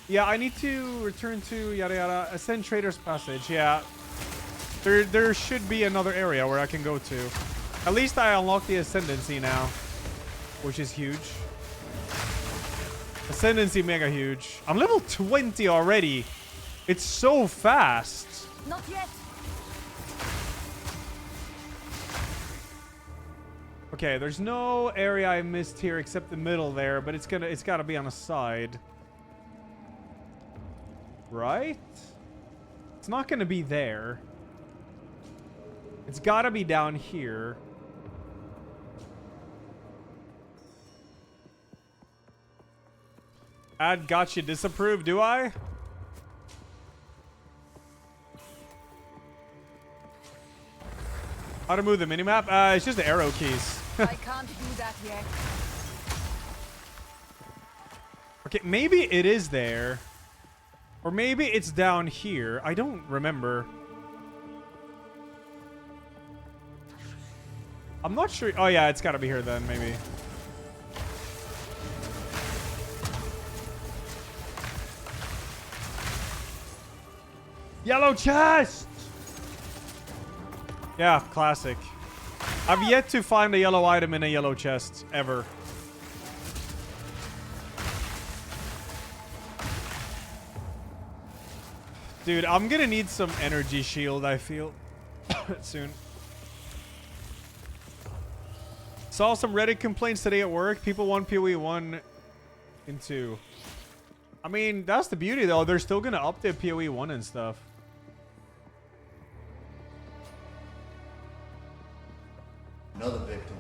Yeah, I need to return to yada yada. Ascend Trader's Passage. Yeah. There should be another area where I can go to. At least I unlocked the Ascendancy now, which is huge. Ascendancy mega huge. I'm level 20 already. It's so fast. Not yet. Okay, there's no area I missed here except the middle there, but it's gotta be on a side. Right? It's not gonna be there. It's gotta be down here. Add gotcha disapprove, do I? How to move the minimap? It's just the arrow keys. I can't do that yet. Okay, maybe it is there. Or maybe it's down here. I don't remember. I'm not sure. Oh, yeah, it's got to be here then, maybe. Yellow chest! Yeah, classic. I've yet to find a yellow item in a yellow chest, ever. Dude, I'm gonna need some energy shield, I feel. Soon. Saw some Reddit complaints today at work. People want PoE 1 and 2. I mean, that's the beauty, though. They're still gonna update PoE 1 and stuff. Another victim.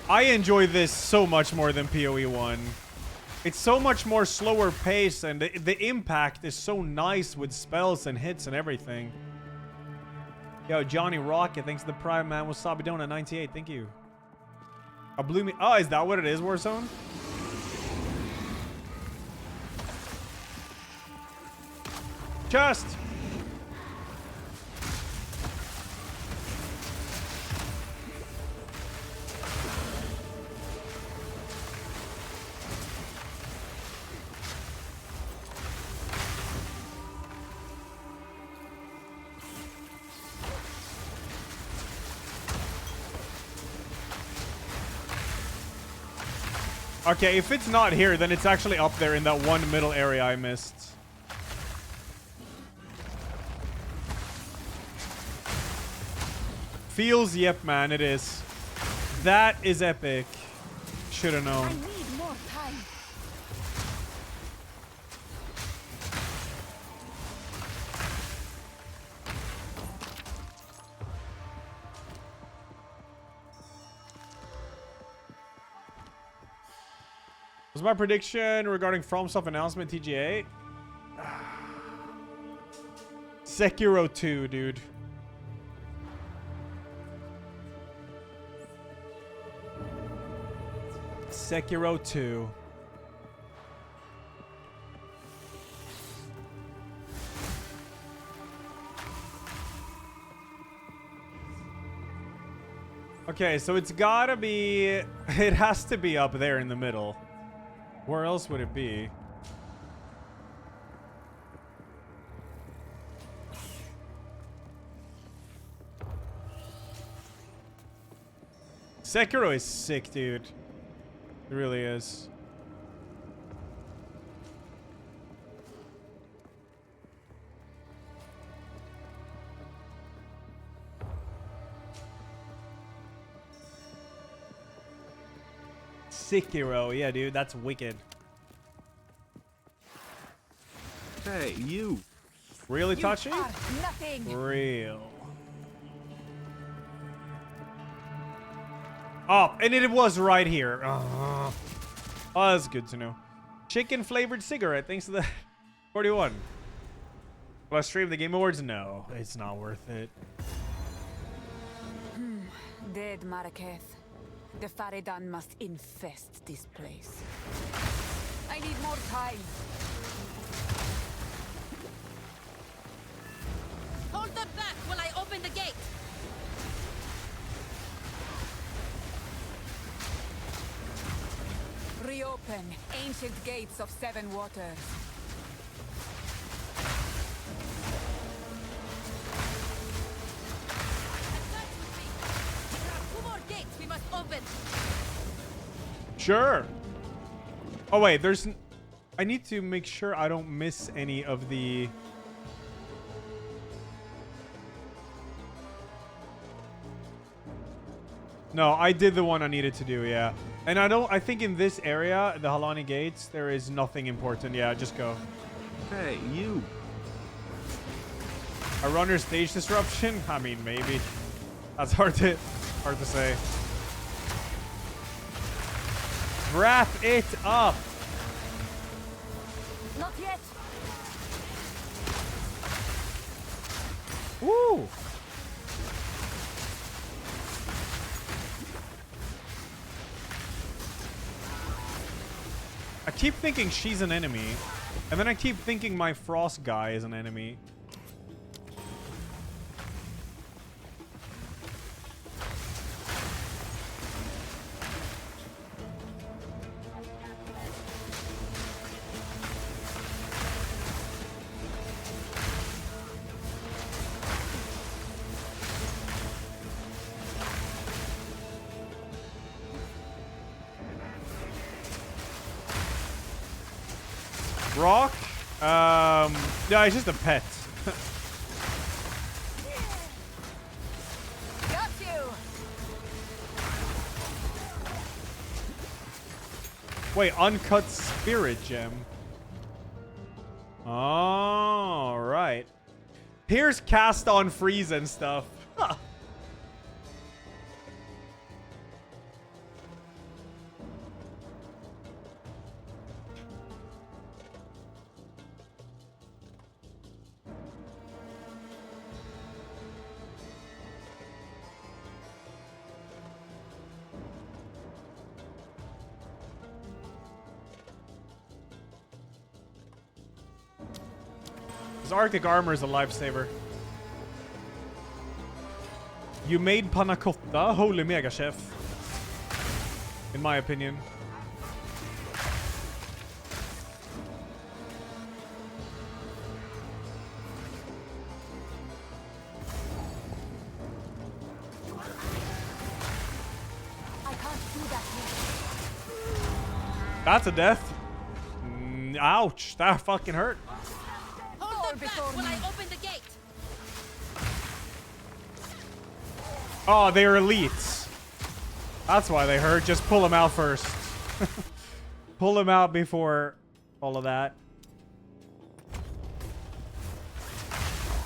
I enjoy this so much more than PoE 1. It's so much more slower pace, and the impact is so nice with spells and hits and everything. Yo, Johnny Rocket, thanks to the Prime, man. Wasabi Donut 98, thank you. A blew me. Oh, is that what it is, Warzone? Chest! Okay, if it's not here, then it's actually up there in that one middle area I missed. Feels, yep, man, it is. That is epic. Should have known. I need more time. Was my prediction regarding FromSoft announcement TGA? Sekiro 2, dude. Sekiro 2. Okay, so it's gotta be... It has to be up there in the middle. Where else would it be? Sekiro is sick, dude. It really is. Sekiro, yeah, dude, that's wicked. Hey, you. Really touchy? Nothing. Real. Oh, and it was right here. Oh, that's good to know. Chicken flavored cigarette. Thanks to the 41. Will I stream the Game Awards? No, it's not worth it. Dead Maraketh. The Faridan must infest this place. I need more time. Hold them back while I open the gate. Reopen ancient gates of seven waters. There are 2 more gates we must open. Sure. Oh, wait, there's... I need to make sure I don't miss any of the... No, I did the one I needed to do, yeah. And I think in this area, the Halani Gates, there is nothing important. Yeah, just go. Hey, you. A runner stage disruption? I mean, maybe. That's hard to say. Wrap it up. Not yet. Woo! I keep thinking she's an enemy, and then I keep thinking my frost guy is an enemy. Rock? Yeah, it's just a pet. Got you. Wait, uncut spirit gem. All right. Here's cast on freeze and stuff. Huh. This Arctic armor is a lifesaver. You made panna cotta, holy mega chef. In my opinion. I can't do that yet. That's a death. Ouch, that fucking hurt. Hold them back when I open the gate. Oh, they're elites. That's why they hurt. Just pull them out first. Pull them out before all of that.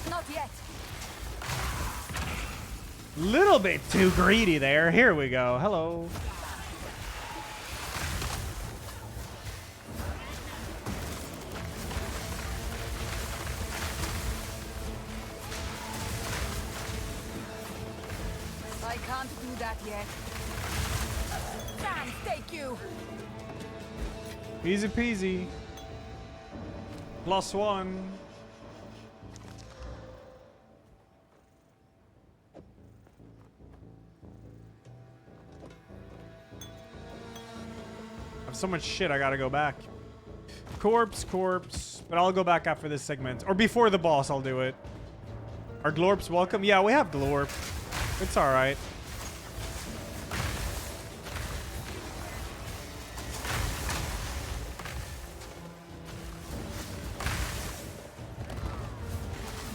Not yet. Little bit too greedy there. Here we go. Hello. I can't do that yet. Sam, take you. Easy peasy. +1. I have so much shit I gotta go back. Corpse. But I'll go back after this segment. Or before the boss, I'll do it. Are glorps welcome? Yeah, we have glorp. It's alright.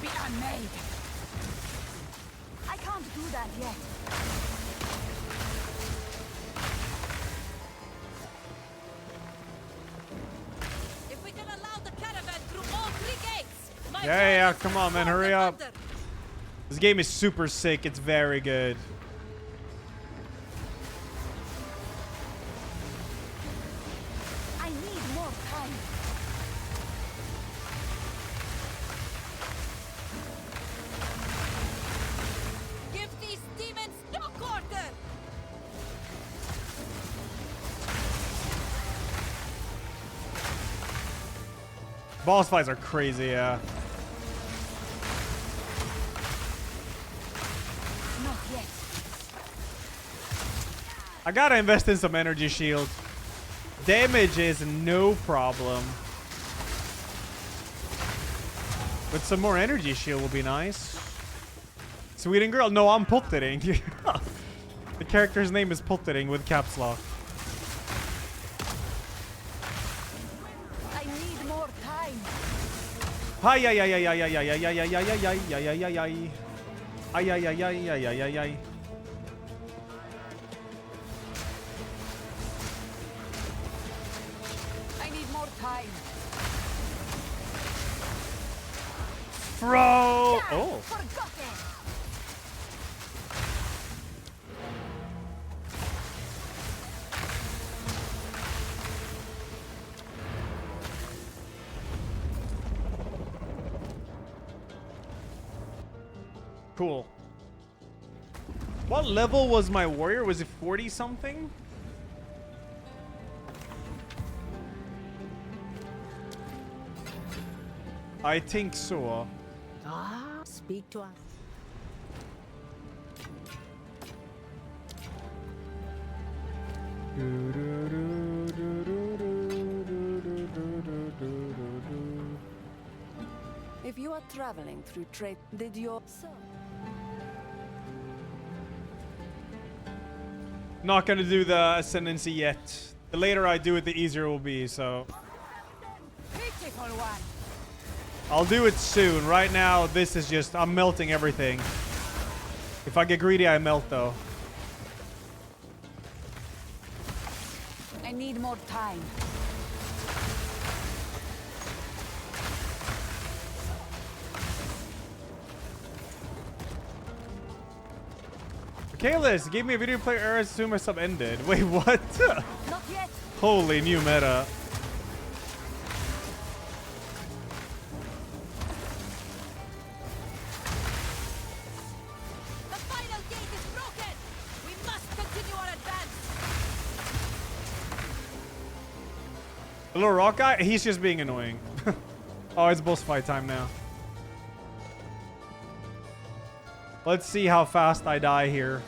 Be unmade. I can't do that yet. If we can allow the caravan through all 3 gates. Yeah, come on, man, hurry up. This game is super sick. It's very good. I need more time. Give these demons no quarter. Boss fights are crazy, yeah. Not yet. I gotta invest in some energy shield. Damage is no problem. But some more energy shield will be nice. Sweden girl? No, I'm Puttering. The character's name is Puttering with caps lock. I need more time. Hi, ay, ay, ay, ay, ay, ay, ay, ay, ay, ay, ay, ay, ay, ay, ay, ay. Ay, ay, ay, ay, ay, ay, ay, ay. I need more time. Bro! Oh. Forgotten. Cool. What level was my warrior? Was it 40 something? I think so. Speak to us. If you are traveling through trade, did your Not gonna do the ascendancy yet. The later I do it, the easier it will be, so. Pitiful one. I'll do it soon. Right now, this is just, I'm melting everything. If I get greedy, I melt though. I need more time. Kalis gave me a video to play error as soon as my sub ended. Wait, what? Not yet. Holy new meta. The final gate is broken! We must continue our advance! The little rock guy, he's just being annoying. Oh, it's boss fight time now. Let's see how fast I die here.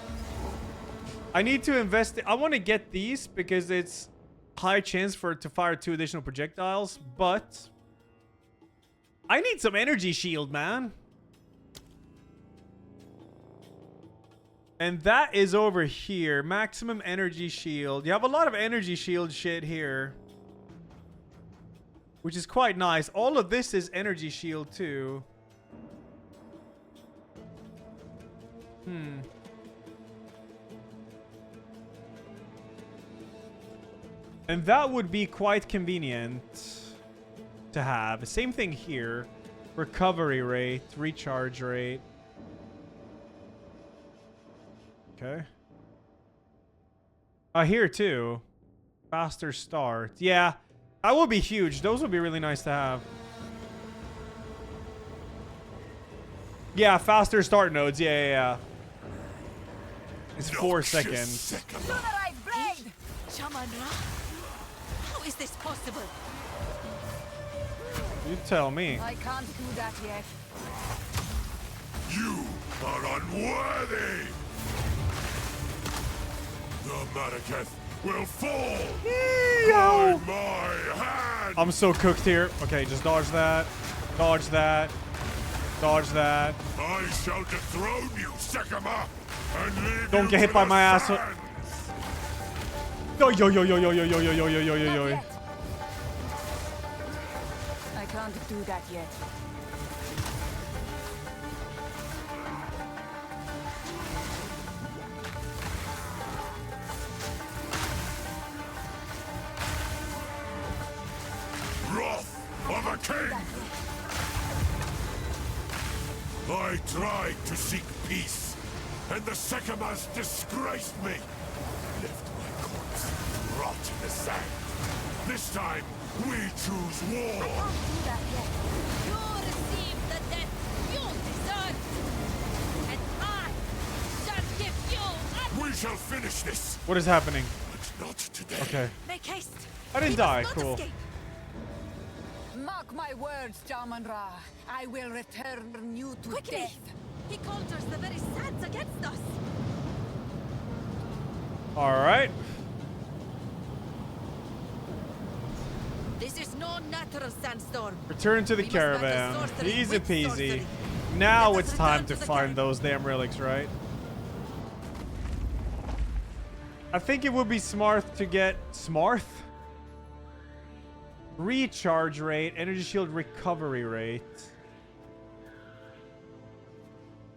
I need to invest. I want to get these because it's high chance for it to fire 2 additional projectiles, but I need some energy shield, man. And that is over here. Maximum energy shield. You have a lot of energy shield shit here, which is quite nice. All of this is energy shield too. And that would be quite convenient to have. Same thing here. Recovery rate, recharge rate. Okay. Here too. Faster start. Yeah, that would be huge. Those would be really nice to have. Yeah, faster start nodes. Yeah. It's 4 seconds. Luminite blade! Shaman Ra? How is this possible? You tell me. I can't do that yet. You are unworthy! The Maraketh will fall by my hand! I'm so cooked here. Okay, just dodge that. Dodge that. Dodge that. I shall dethrone you, Sekama, and leave Don't you get hit to by the my ass. sands. Yo. I can't do that yet. Wrath of a king! I tried to seek peace, and the Sekamas disgraced me. Left my corpse rot in the sand. This time, we choose war. Do that yet. You receive the death you deserve. And I shall give you We shall finish this. What is happening? But not today. Okay. Make haste. I didn't die. Cool. Mark my words, Shaman Ra. I will return you to Quickly! death. He conjures the very sands against us. All right. This is no natural sandstorm. Return to the We must battle caravan. sorcery Easy with peasy. sorcery. Now Let us it's time return to to the find those damn relics, right? I think it would be smart to get smart. Recharge rate, energy shield recovery rate.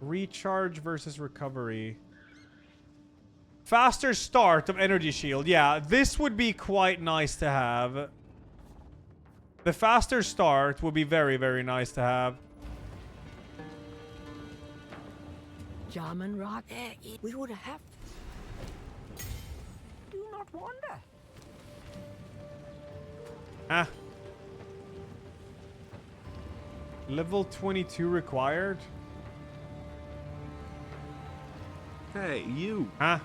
Recharge versus recovery. Faster start of energy shield. Yeah, this would be quite nice to have. The faster start would be very, very nice to have. Shaman Rock, we would have. Do not wonder. Ah. Level 22 required? Hey, you. Huh?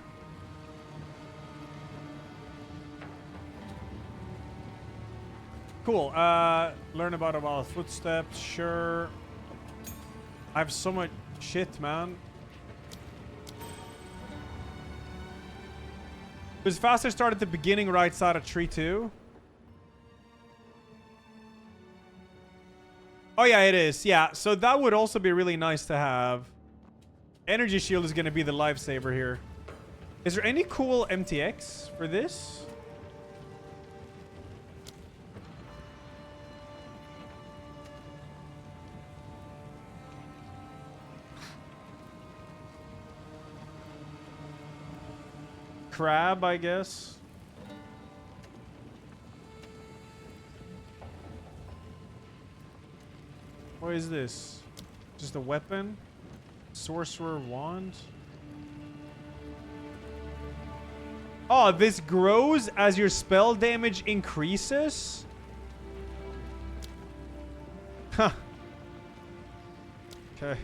Cool. Learn about footsteps. Sure. I have so much shit, man. Does faster start at the beginning right side of tree 2? Oh yeah, it is. Yeah, so that would also be really nice to have. Energy shield is going to be the lifesaver here. Is there any cool MTX for this? Crab, I guess. What is this? Just a weapon? Sorcerer wand? Oh, this grows as your spell damage increases? Huh. Okay.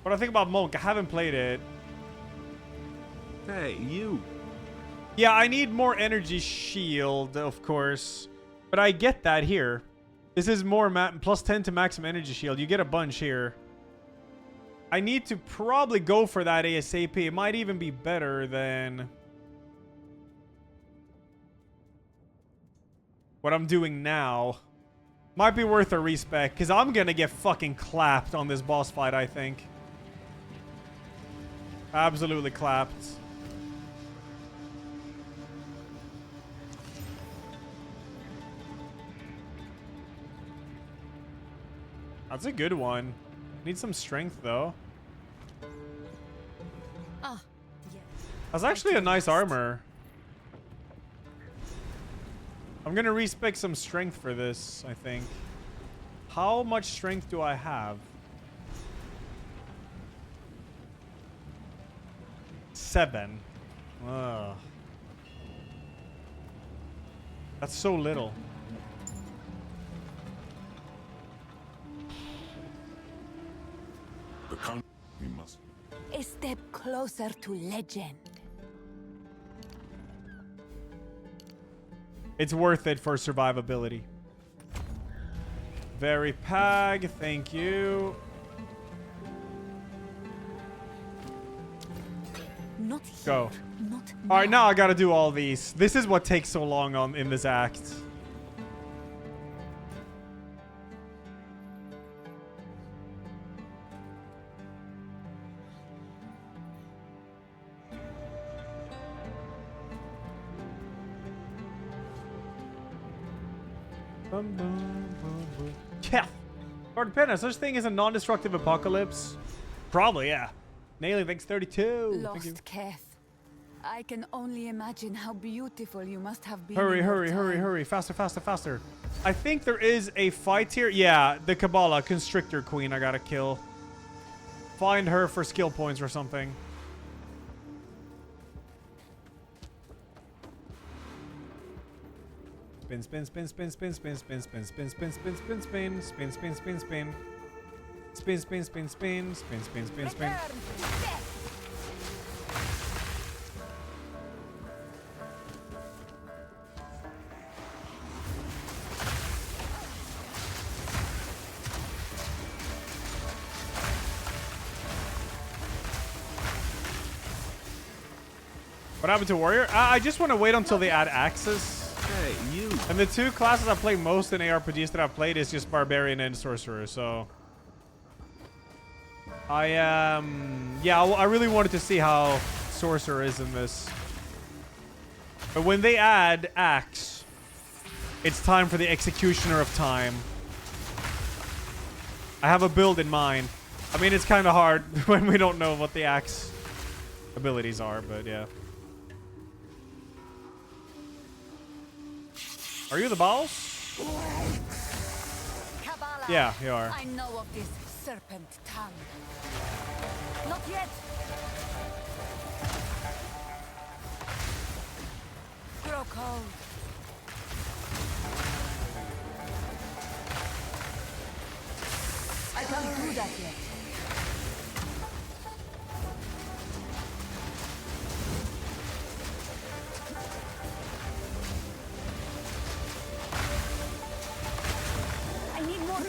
What do I think about Monk? I haven't played it. Hey, you. Yeah, I need more energy shield, of course. But I get that here. This is more plus 10 to maximum energy shield. You get a bunch here. I need to probably go for that ASAP. It might even be better than what I'm doing now. Might be worth a respec, because I'm going to get fucking clapped on this boss fight, I think. Absolutely clapped. That's a good one. Need some strength, though. Ah, yeah. That's actually a nice armor. I'm gonna respec some strength for this, I think. How much strength do I have? 7. Ugh. That's so little. We must. A step closer to legend. It's worth it for survivability. Very pag, thank you. Not Go. Not all right, now I gotta do all these. This is what takes so long in this act. Yeah. Or depending, such thing as a non-destructive apocalypse? Probably, yeah. Nailing, thanks 32. Lost Keth. I can only imagine how beautiful you must have been. Hurry, hurry, hurry, hurry. Faster, faster, faster. I think there is a fight here. Yeah, the Kabbalah Constrictor Queen I gotta kill. Find her for skill points or something. Spin, spin, spin, spin, spin, spin, spin, spin, spin, spin, spin, spin, spin, spin, spin, spin, spin. Spin, spin, spin, spin, spin, spin, spin, spin. What happened to Warrior? I just want to wait until they add axes. Hey, you. And the two classes I play most in ARPGs that I've played is just Barbarian and Sorcerer, so... yeah, I really wanted to see how Sorcerer is in this. But when they add Axe, it's time for the Executioner of Time. I have a build in mind. I mean, it's kind of hard when we don't know what the Axe abilities are, but yeah. Are you the boss? Kabbalah. Yeah, you are. I know of this serpent tongue. Not yet. Grow cold. I can't do that yet.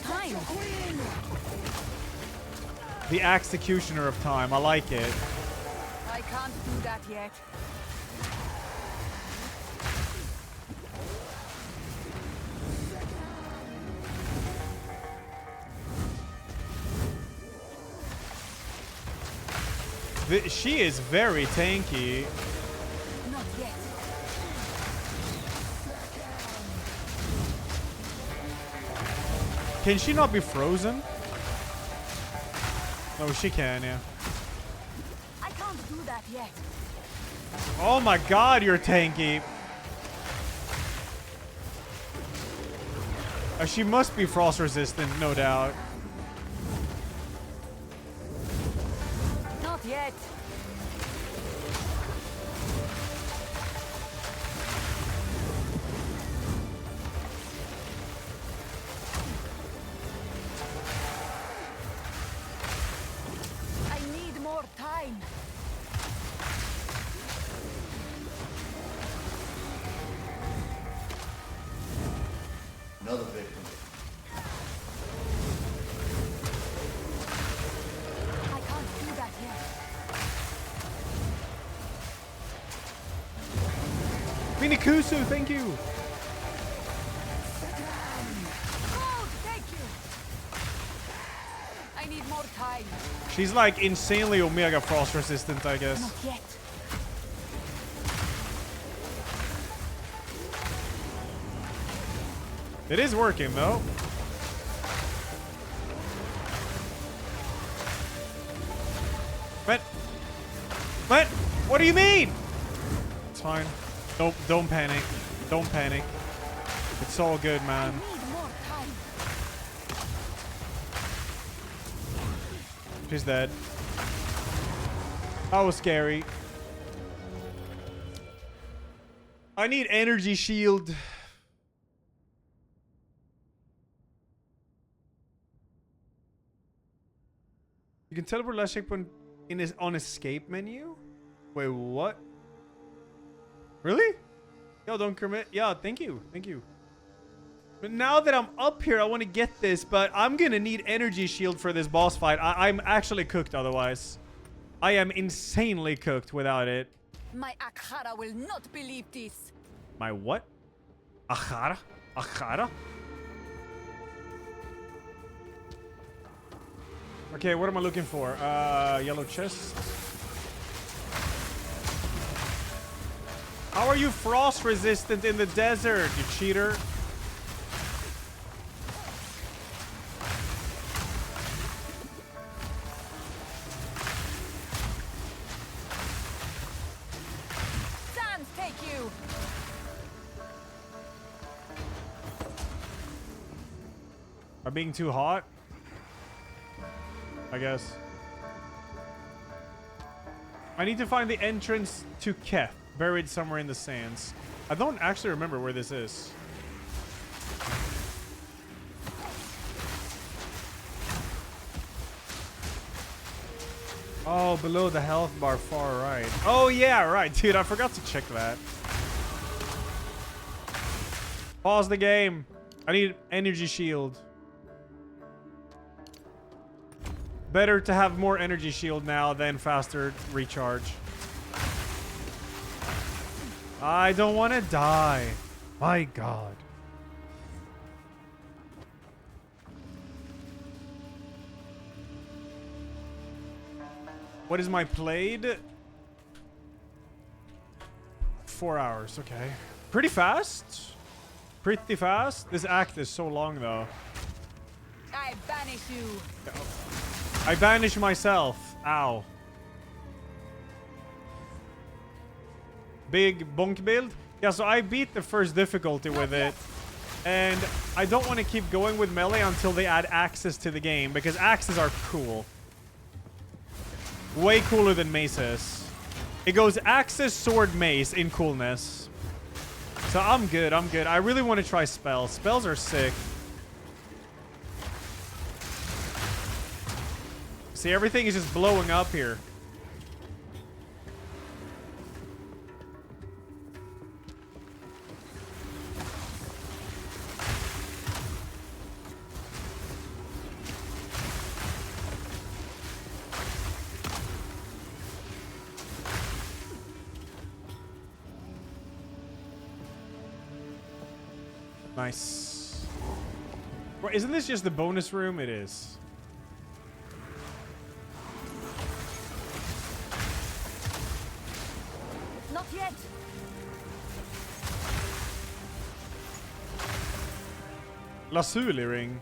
Time. The Executioner of Time. I like it. I can't do that yet. She is very tanky. Not yet. Can she not be frozen? Oh, she can, yeah. I can't do that yet. Oh my god, you're tanky. She must be frost resistant, no doubt. Minikusu, thank you. Oh, thank you. I need more time. She's like insanely Omega Frost resistant, I guess. Not yet. It is working though. What? What do you mean? It's fine. Don't panic. Don't panic. It's all good, man. She's dead. That was scary. I need energy shield. You can teleport last checkpoint in his on escape menu. Wait, what? Really? Yo, don't commit. Yeah, thank you. Thank you. But now that I'm up here, I want to get this, but I'm gonna need energy shield for this boss fight. I'm actually cooked otherwise. I am insanely cooked without it. My Akhara will not believe this. My what? Akhara? Akhara? Okay, what am I looking for? Yellow chest. How are you frost resistant in the desert, you cheater? Sans, take you. Am I being too hot? I guess. I need to find the entrance to Keth, buried somewhere in the sands. I don't actually remember where this is. Oh, below the health bar, far right. Oh yeah, right, dude. I forgot to check that. Pause the game. I need energy shield. Better to have more energy shield now than faster recharge. I don't want to die. My God. What is my played? 4 hours, okay. Pretty fast. Pretty fast. This act is so long though. I banish you. I banish myself. Ow. Big bonk build. Yeah, so I beat the first difficulty with it. And I don't want to keep going with melee until they add axes to the game, because axes are cool. Way cooler than maces. It goes axes, sword, mace in coolness. So I'm good, I'm good. I really want to try spells. Spells are sick. See, everything is just blowing up here. Nice. Well, isn't this just the bonus room? It is. Not yet. Lazuli ring.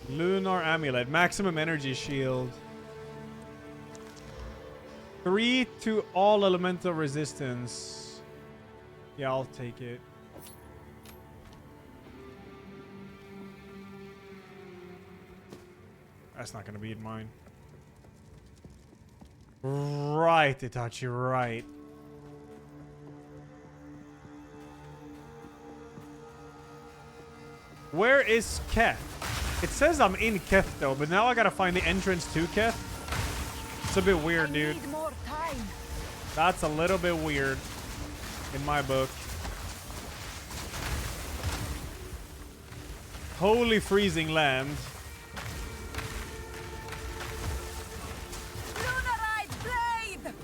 Lunar amulet. Maximum energy shield. 3 to all elemental resistance. Yeah, I'll take it. That's not gonna be in mine. Right, Itachi, right. Where is Keth? It says I'm in Keth though, but now I gotta find the entrance to Keth. It's a bit weird, dude. Need more time. That's a little bit weird in my book. Holy freezing land. Lunarite blade.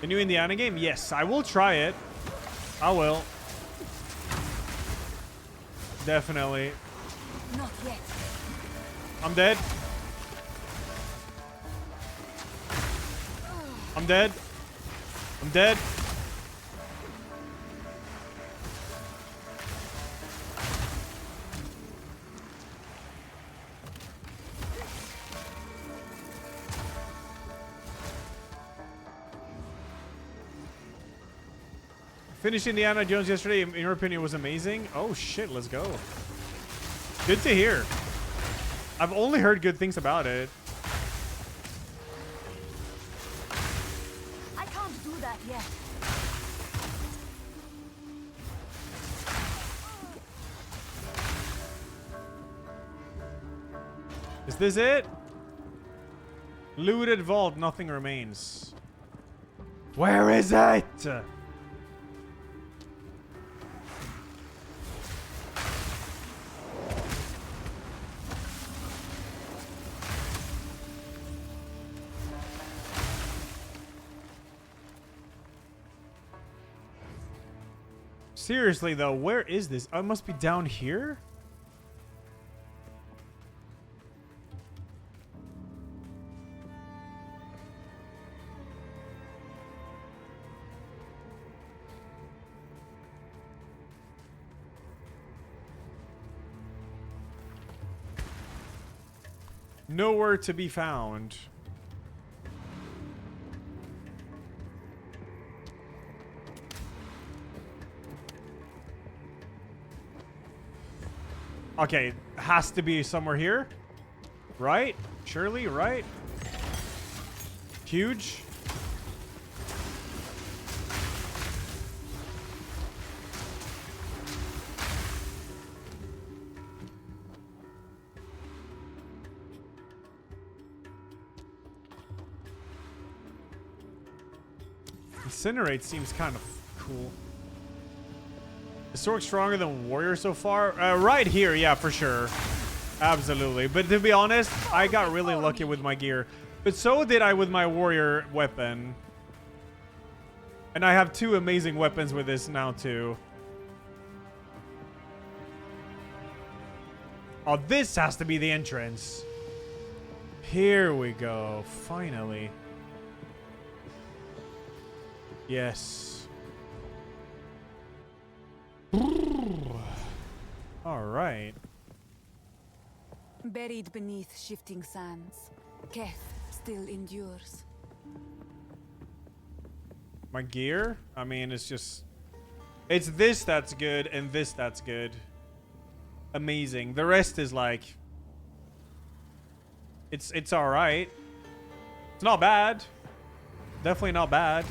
The new Indiana game? Yes, I will try it. I will. Definitely. Not yet. I'm dead. I'm dead. I'm dead. Finished Indiana Jones yesterday. In your opinion, was amazing. Oh shit, let's go. Good to hear. I've only heard good things about it. I can't do that yet. Is this it? Looted vault, nothing remains. Where is it? Seriously though, where is this? Oh, it must be down here? Nowhere to be found. Okay, has to be somewhere here. Right? Surely, right? Huge. Incinerate seems kind of cool. Is Sork stronger than Warrior so far? Right here, yeah, for sure. Absolutely. But to be honest, I got really lucky with my gear. But so did I with my Warrior weapon. And I have two amazing weapons with this now, too. Oh, this has to be the entrance. Here we go. Finally. Yes. All right. Buried beneath shifting sands, Keth still endures. My gear? I mean, it's just... It's this that's good and this that's good. Amazing. The rest is like... It's all right. It's not bad. Definitely not bad.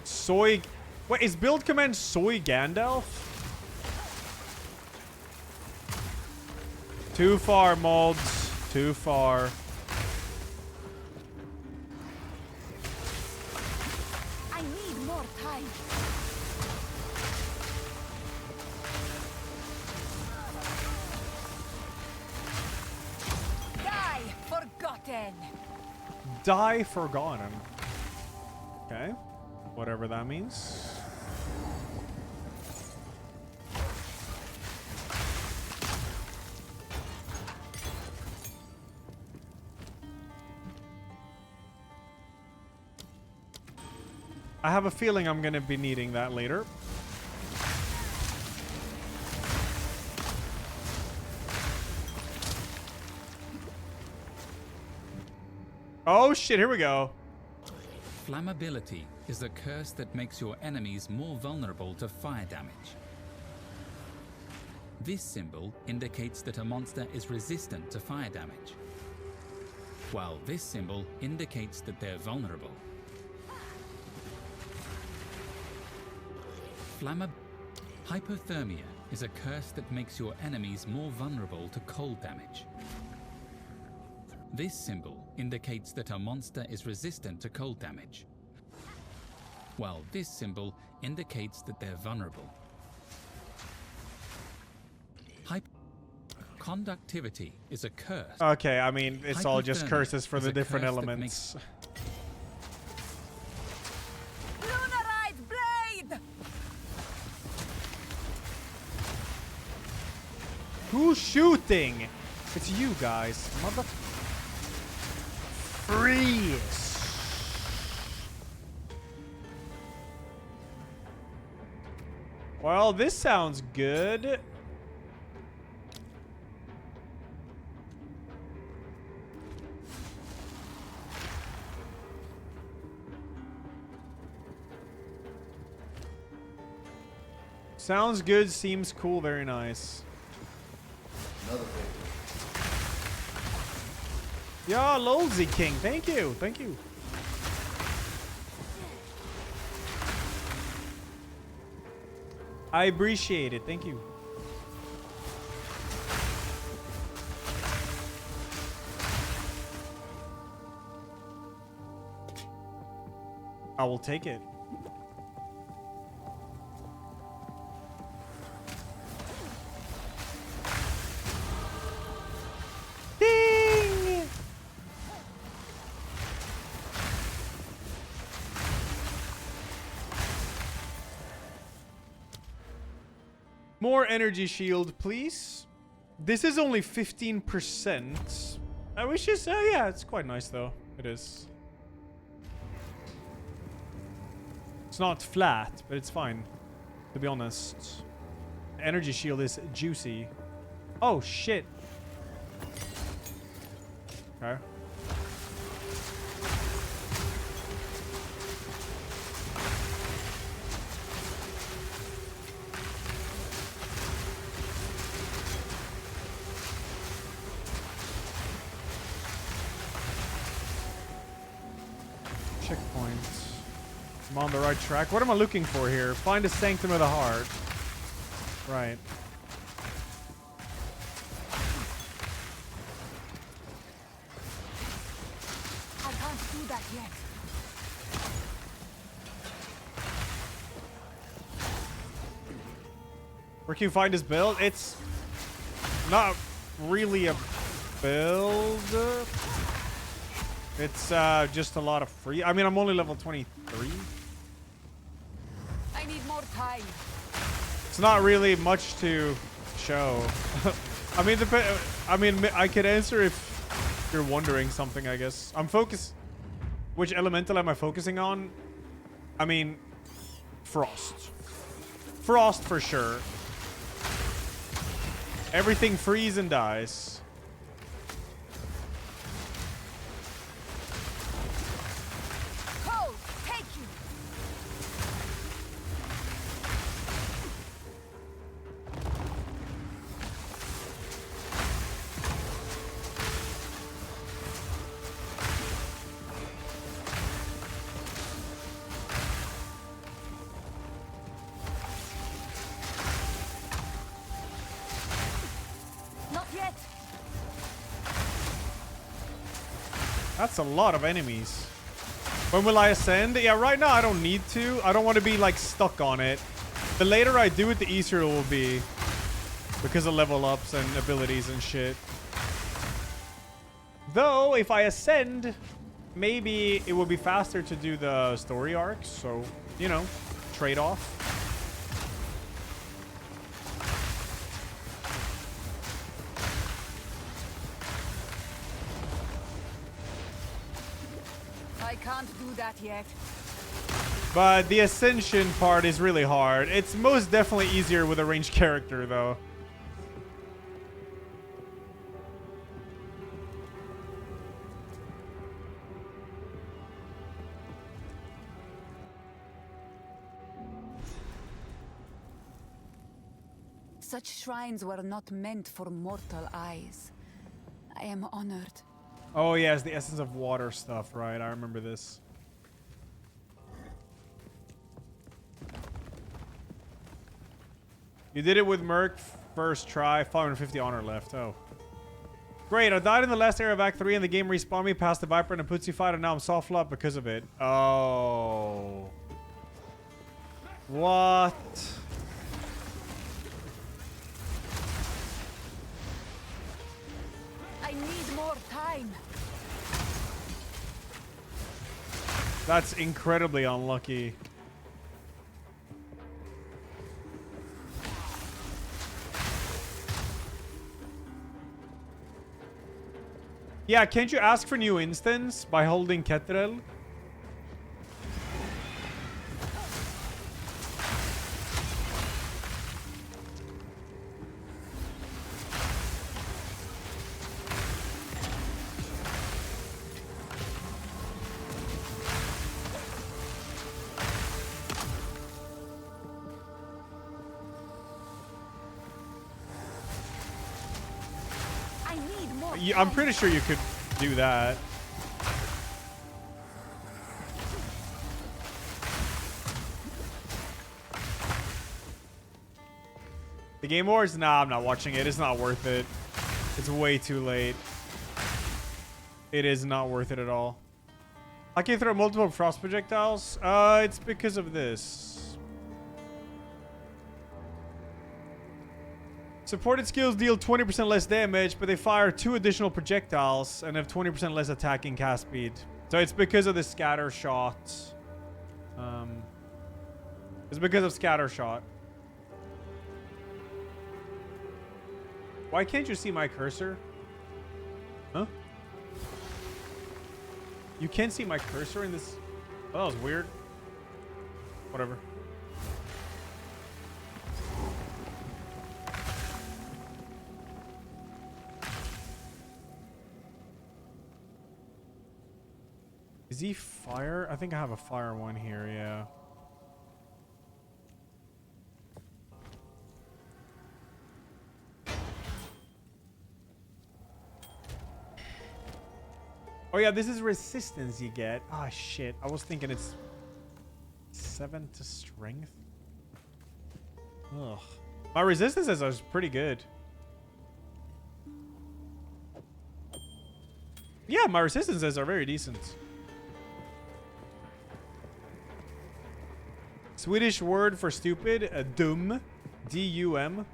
Soy... Wait, is build command Soy Gandalf? Too far, molds. Too far. I need more time. Die, forgotten. Die forgotten. Okay. Whatever that means. I have a feeling I'm gonna be needing that later. Oh shit, here we go. Flammability is a curse that makes your enemies more vulnerable to fire damage. This symbol indicates that a monster is resistant to fire damage, while this symbol indicates that they're vulnerable. Hypothermia is a curse that makes your enemies more vulnerable to cold damage. This symbol indicates that a monster is resistant to cold damage, while this symbol indicates that they're vulnerable. Conductivity is a curse. Okay, I mean, it's all just Hypothermia curses for is the a different curse that elements. Lunarite blade! Who's shooting? It's you guys. Mother... Freeze! Well, this sounds good. Sounds good, seems cool, very nice. Another victory. Yeah, Lolzy King, thank you, thank you. I appreciate it, thank you. I will take it. Ding! More energy shield, please. This is only 15%. I wish it's, yeah, it's quite nice though. It is. It's not flat, but it's fine, to be honest. Energy shield is juicy. Oh, shit. Okay. Checkpoint. I'm on the right track. What am I looking for here? Find a Sanctum of the Heart. Right. I can't do that yet. Where can you find his build? It's not really a build. It's just a lot of free. I mean, I'm only level 23. I need more time. It's not really much to show. I mean, I could answer if you're wondering something, I guess. I'm focused. Which elemental am I focusing on? I mean, Frost. Frost for sure. Everything freeze and dies. Cold, take you. Not yet. That's a lot of enemies. When will I ascend? Yeah, right now I don't need to. I don't want to be like stuck on it. The later I do it, the easier it will be. Because of level ups and abilities and shit. Though, if I ascend, maybe it will be faster to do the story arcs. So, you know, trade-off. I can't do that yet. But the ascension part is really hard. It's most definitely easier with a ranged character, though. Such shrines were not meant for mortal eyes. I am honored. Oh, yes, the essence of water stuff, right? I remember this. You did it with Merc first try. 550 honor left. Oh. Great, I died in the last area of Act 3 and the game respawned me past the Viper and a Putzi fight and now I'm soft locked because of it. Oh. What? I need more time. That's incredibly unlucky. Yeah, can't you ask for new instance by holding Ketrel? I'm pretty sure you could do that. The Game Wars? Nah, I'm not watching it. It's not worth it. It's way too late. It is not worth it at all. I can throw multiple frost projectiles. It's because of this. Supported skills deal 20% less damage, but they fire 2 additional projectiles and have 20% less attack and cast speed. So it's because of the scatter shot. It's because of scatter shot. Why can't you see my cursor? Huh? You can't see my cursor in this? Oh, that was weird. Whatever. Is he fire? I think I have a fire one here, yeah. Oh yeah, this is resistance you get. Ah, shit. I was thinking it's 7 to strength. Ugh. My resistances are pretty good. Yeah, my resistances are very decent. Swedish word for stupid, dum, D-U-M.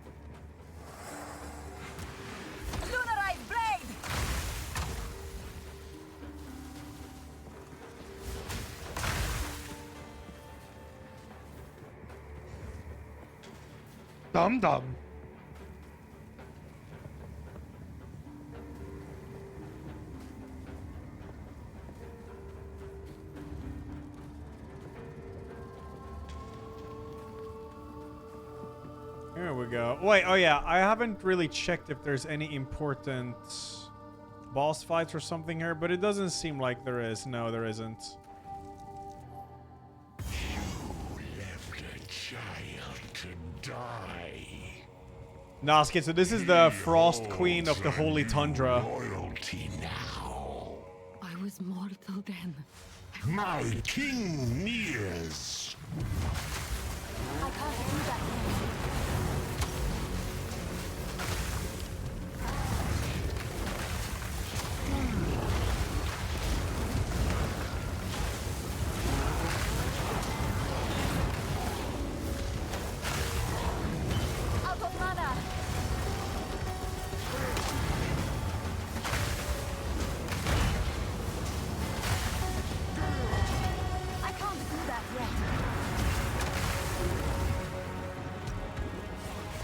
Lunarized blade. Dum-dum. There we go. Wait, oh yeah, I haven't really checked if there's any important boss fights or something here, but it doesn't seem like there is. No, there isn't. You left a child to die. Nah, Skid, so this is the Frost Queen of the Holy Tundra. Loyalty now. I was mortal then. My king nears. I can't do that.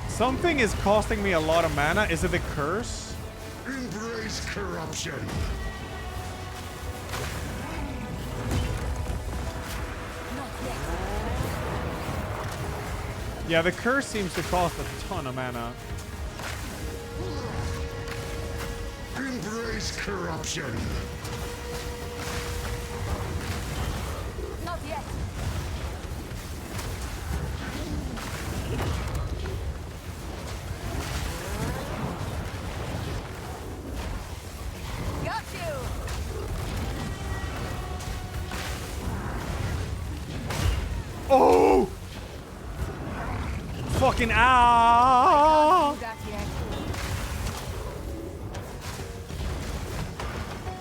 Something is costing me a lot of mana. Is it the curse? Embrace corruption. Yeah, the curse seems to cost a ton of mana. Embrace corruption. Not yet. Got you. Oh! Fucking ow!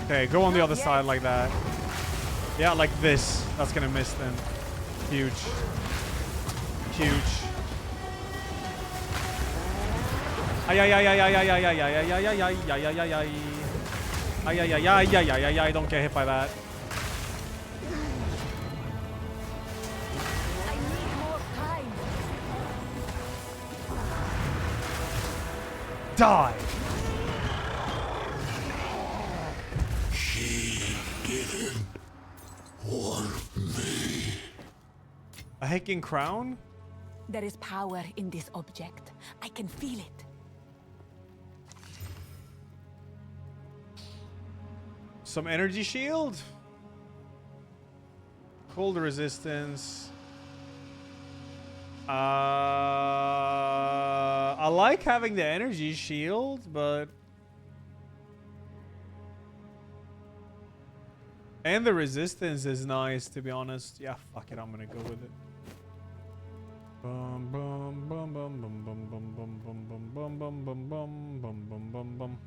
Okay, go on the other side like that. Yeah, like this. That's gonna miss then. Huge. Huge. Ay ay ay ay ay ay ay ay ay ay ay ay ay ay ay ay. Ay ay ay ay ay ay ay ay. Don't get hit by that. I need more time. Die. She didn't want me. A hacking crown? There is power in this object. I can feel it. Some energy shield? Cold resistance. I like having the energy shield, but... And the resistance is nice, to be honest. Yeah, fuck it, I'm gonna go with it. Bum bum bum bum bum bum bum bum bum bum bum bum bum bum bum bum bum.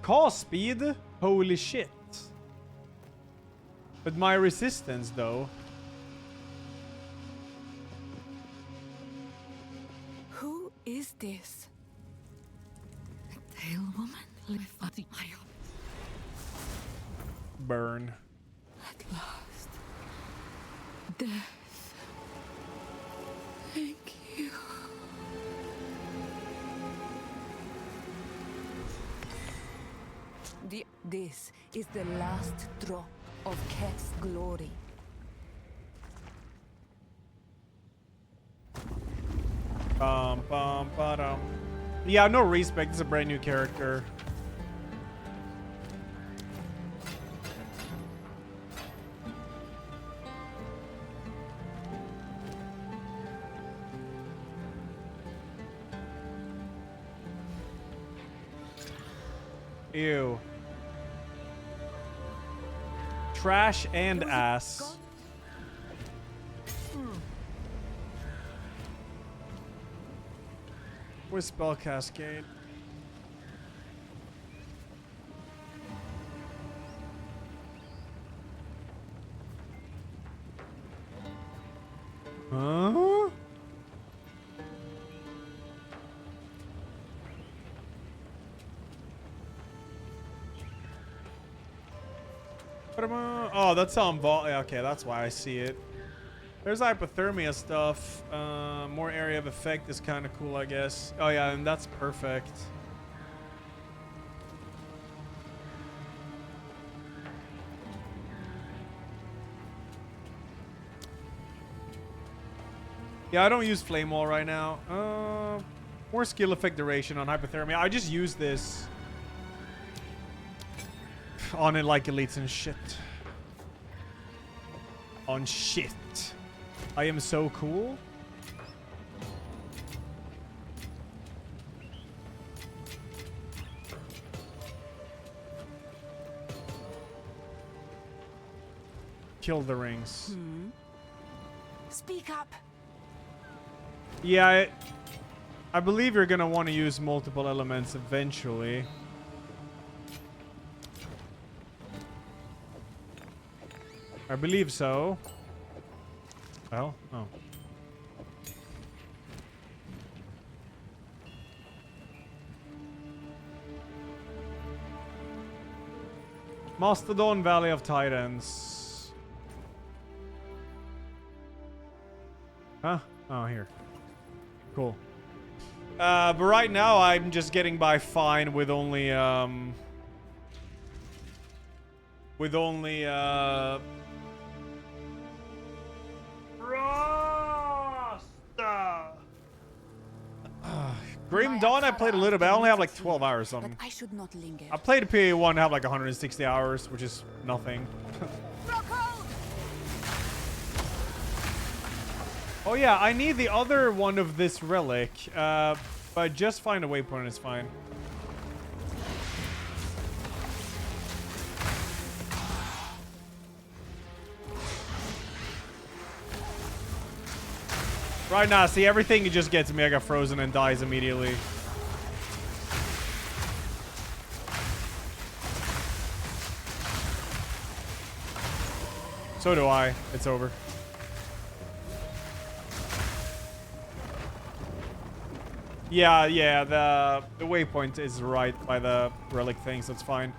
Call speed? Holy shit. But my resistance though. Who is this? A pale woman live at the isle. Burn. At last. Death. Thank you. This is the last drop of Keth's glory. Bum bum ba-dum. Yeah, no respect. This is a brand new character. Ew. Trash and ass. Where's Spell Cascade? Huh? Oh, that's on vault. Okay, that's why I see it. There's hypothermia stuff. More area of effect is kind of cool, I guess. Oh yeah, and that's perfect. Yeah, I don't use flame wall right now. More skill effect duration on hypothermia. I just use this on it like elites and shit. On shit. I am so cool. Kill the rings. Speak up. Yeah, I believe you're gonna want to use multiple elements eventually. I believe so. Well, oh. Mastodon Valley of Titans. Huh? Oh, here. Cool. But right now I'm just getting by fine with only Grim Dawn I played a little bit. I only have like 12 hours or something. I should not linger. I played PA1 and have like 160 hours, which is nothing. Oh yeah, I need the other one of this relic. But just find a waypoint, it's fine. Right now, see, everything just gets mega frozen and dies immediately. So do I. It's over. Yeah, yeah, the waypoint is right by the relic things. That's fine.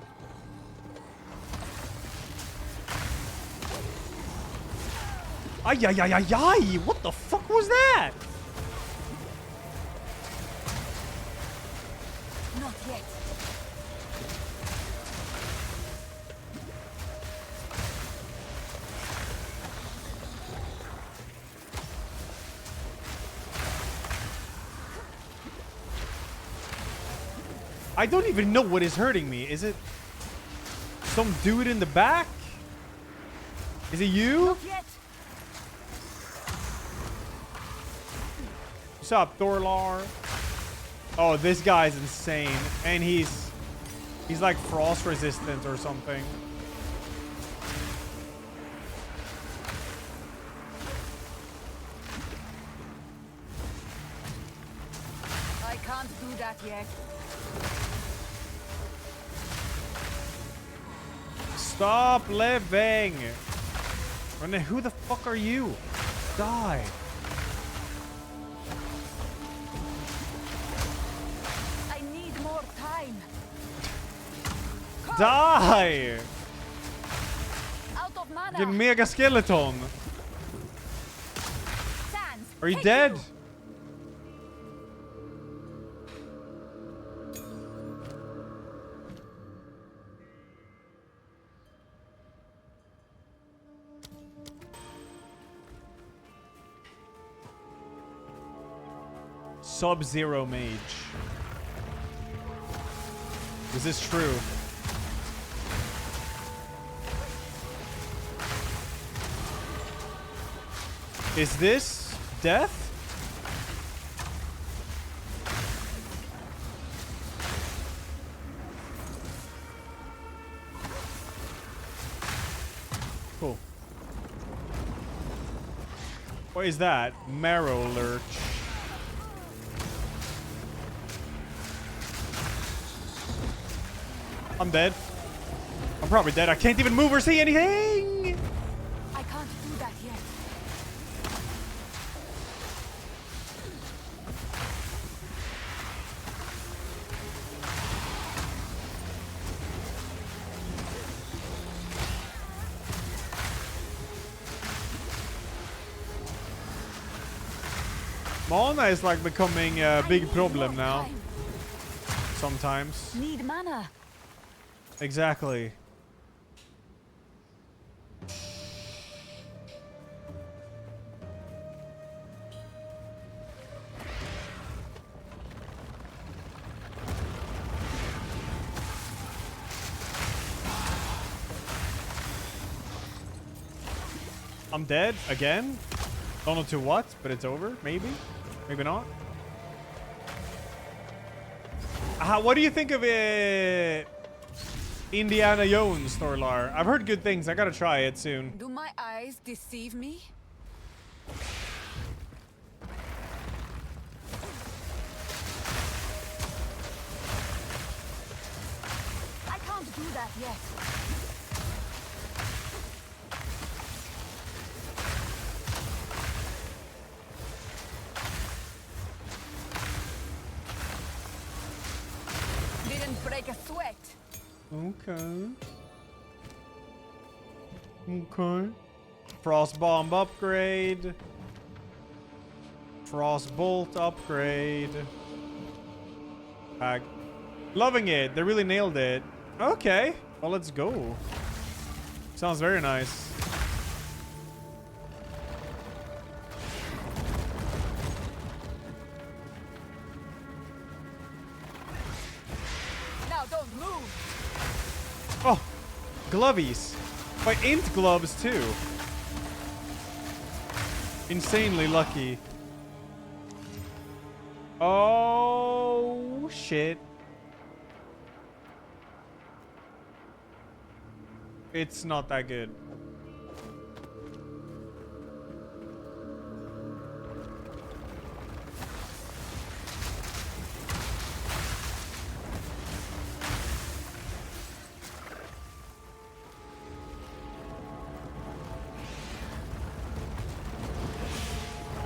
Ay, ay, ay, ay, ay! What the fuck was that? Not yet. I don't even know what is hurting me. Is it some dude in the back? Is it you? Not yet. What's up, Thorlar? Oh, this guy's insane. And he's like frost resistant or something. I can't do that yet. Stop living! Rene, who the fuck are you? Die. I need more time. Die! Out of mana. You mega skeleton. Sans, Are you take dead? Sub-Zero Mage. Is this true? Is this death? Cool. What is that? Marrow Lurch. I'm dead. I'm probably dead. I can't even move or see anything. I can't do that yet. Mana is like becoming a big problem now. Sometimes. Need mana. Exactly. I'm dead again. Don't know to what, but it's over. Maybe. Maybe not. What do you think of it? Indiana Jones, Thorlar. I've heard good things. I gotta try it soon. Do my eyes deceive me? I can't do that yet. Didn't break a sweat. Okay. Okay. Frost Bomb upgrade. Frost Bolt upgrade. Loving it. They really nailed it. Okay. Well, let's go. Sounds very nice. Now don't move. Oh, glovies. By int gloves too. Insanely lucky. Oh shit. It's not that good.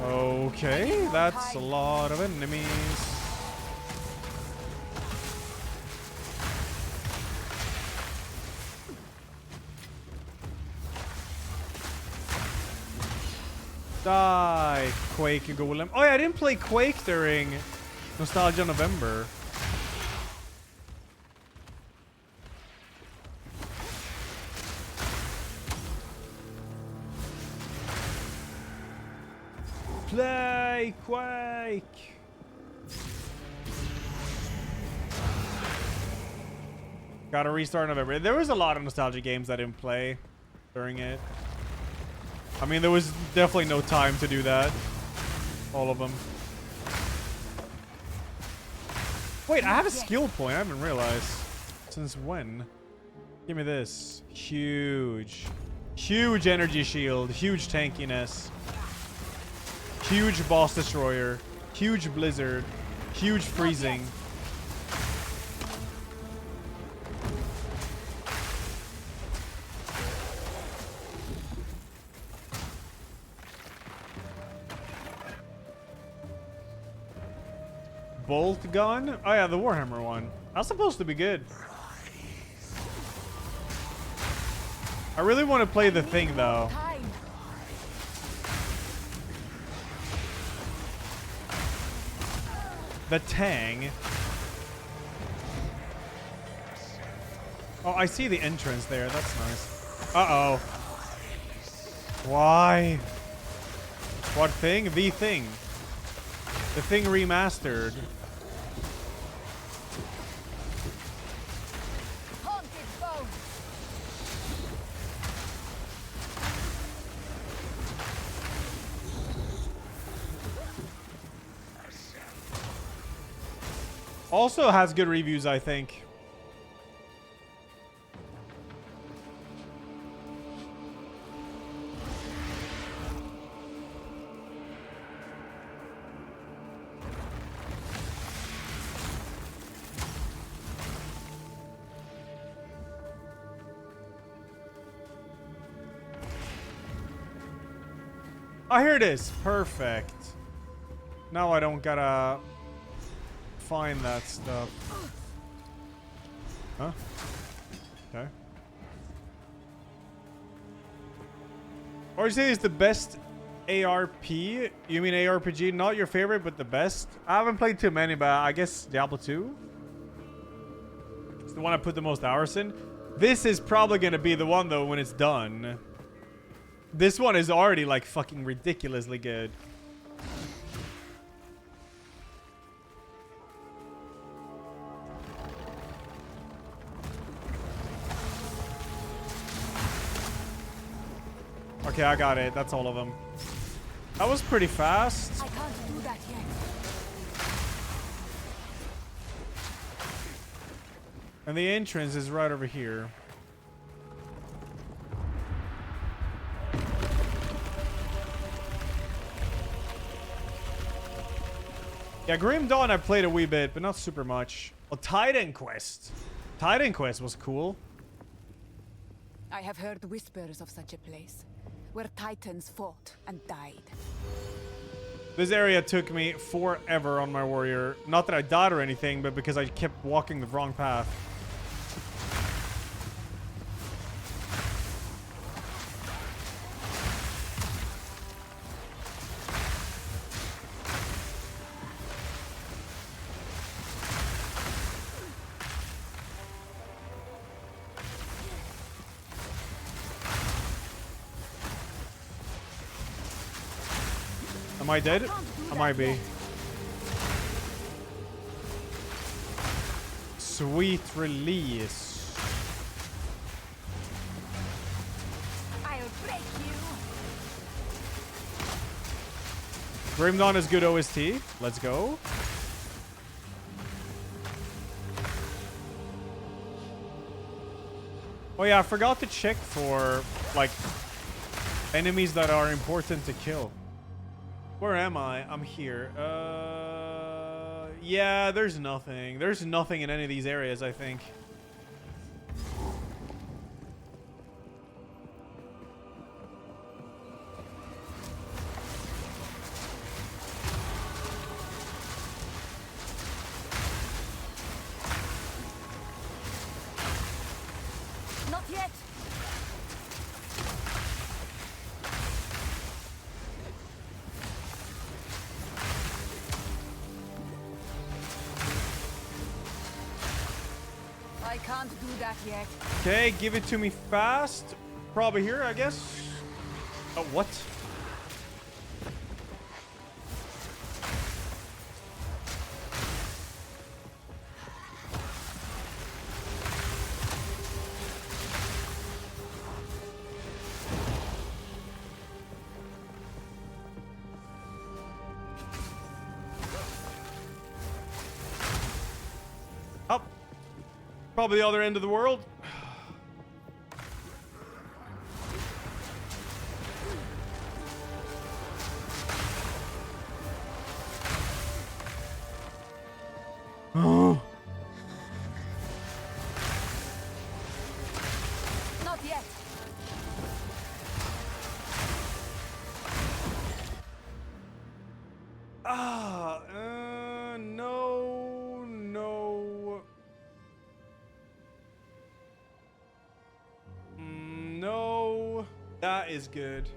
Okay, that's a lot of enemies. Die, Quake Golem. Oh yeah, I didn't play Quake during Nostalgia November. Play Quake. Gotta restart November. There was a lot of nostalgia games I didn't play during it. I mean, there was definitely no time to do that. All of them. Wait, I have a skill point. I haven't realized. Since when? Give me this. Huge. Huge energy shield. Huge tankiness. Huge boss destroyer. Huge blizzard. Huge freezing. Bolt gun? Oh yeah, the Warhammer one. That's supposed to be good. I really want to play the thing though. The Tang. Oh, I see the entrance there. That's nice. Uh-oh. Why? What thing? The thing. The thing remastered. Also has good reviews, I think. Oh, here it is. Perfect. Now I don't gotta find that stuff. Huh? Okay. Or you say it's the best ARP? You mean ARPG? Not your favorite, but the best? I haven't played too many, but I guess Diablo 2? It's the one I put the most hours in. This is probably gonna be the one, though, when it's done. This one is already, like, fucking ridiculously good. Okay, I got it. That's all of them. That was pretty fast. I can't do that yet. And the entrance is right over here. Yeah, Grim Dawn I played a wee bit, but not super much. Well, Titan Quest. Titan Quest was cool. I have heard whispers of such a place, where titans fought and died. This area took me forever on my warrior. Not that I died or anything, but because I kept walking the wrong path. Am I dead? I might be. Sweet release. I'll break you. Grim Dawn is good OST. Let's go. Oh yeah, I forgot to check for, like, enemies that are important to kill. Where am I? I'm here. Yeah, there's nothing. There's nothing in any of these areas, I think. Not yet. can't do that yet. Okay, give it to me fast. Probably here, I guess. Oh, what? Up. Probably the other end of the world. Oh. Not yet. No, no. No. That is good.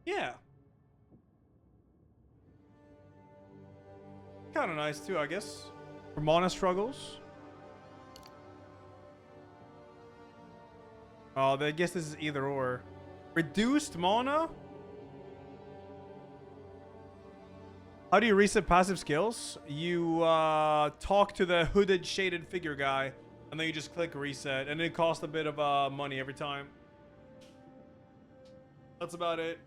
Yeah. Kind of nice too, I guess. For mana struggles. Oh, I guess this is either or. Reduced mana? How do you reset passive skills? You talk to the hooded shaded figure guy, and then you just click reset, and it costs a bit of money every time. That's about it.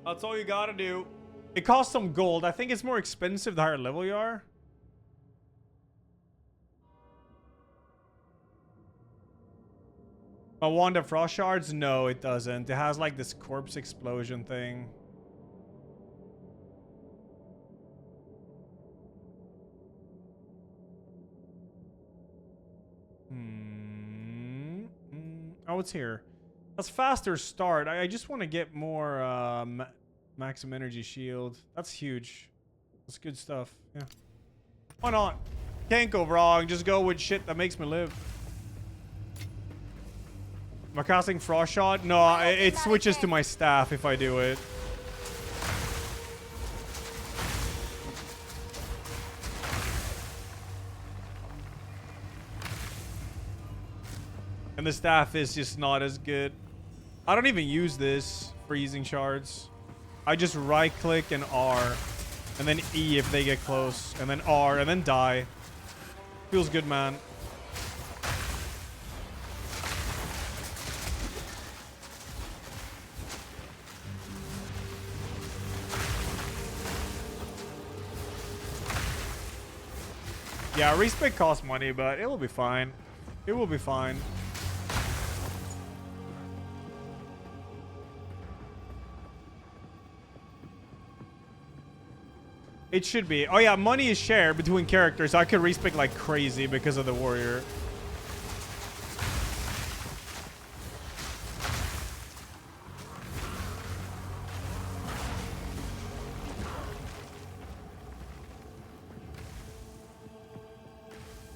That's all you gotta do. It costs some gold. I think it's more expensive the higher level you are. A wand of frost shards? No, it doesn't. It has like this corpse explosion thing. Oh, it's here. That's faster start. I just want to get more maximum energy shield. That's huge. That's good stuff. Yeah. Why not? Can't go wrong. Just go with shit that makes me live. Am I casting Frost Shot? No, it switches to my staff if I do it. And the staff is just not as good. I don't even use this freezing shards. I just right click and R. And then E if they get close. And then R and then die. Feels good, man. Yeah, respec costs money, but it will be fine. It will be fine. It should be. Oh yeah, money is shared between characters. I could respec like crazy because of the warrior.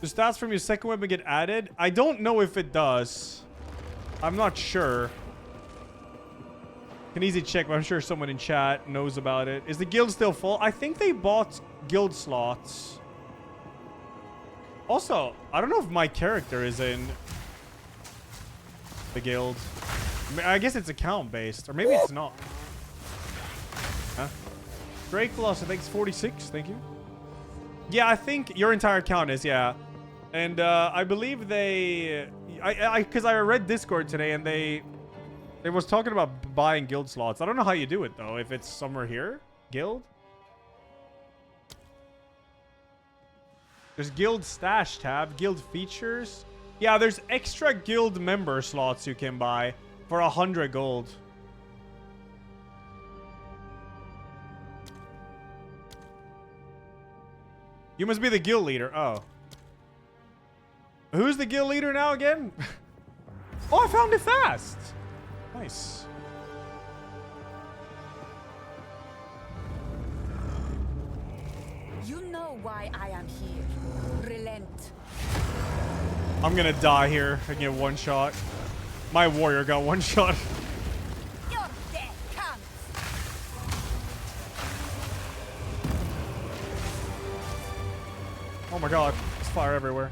Do stats from your second weapon get added? I don't know if it does. I'm not sure. Can easy check, but I'm sure someone in chat knows about it. Is the guild still full? I think they bought guild slots. Also, I don't know if my character is in the guild. I guess it's account based, or maybe it's not. Huh? Drake Velocity, thanks 46. Thank you. Yeah, I think your entire account is, yeah. And I believe they... Because I read Discord today, and they was talking about buying guild slots. I don't know how you do it, though. If it's somewhere here? Guild? There's guild stash tab. Guild features. Yeah, there's extra guild member slots you can buy for 100 gold. You must be the guild leader. Oh. Who's the guild leader now again? Oh, I found it fast. Nice. You know why I am here. Relent. I'm gonna die here and get one shot. My warrior got one shot. Your death comes. my god, there's fire everywhere.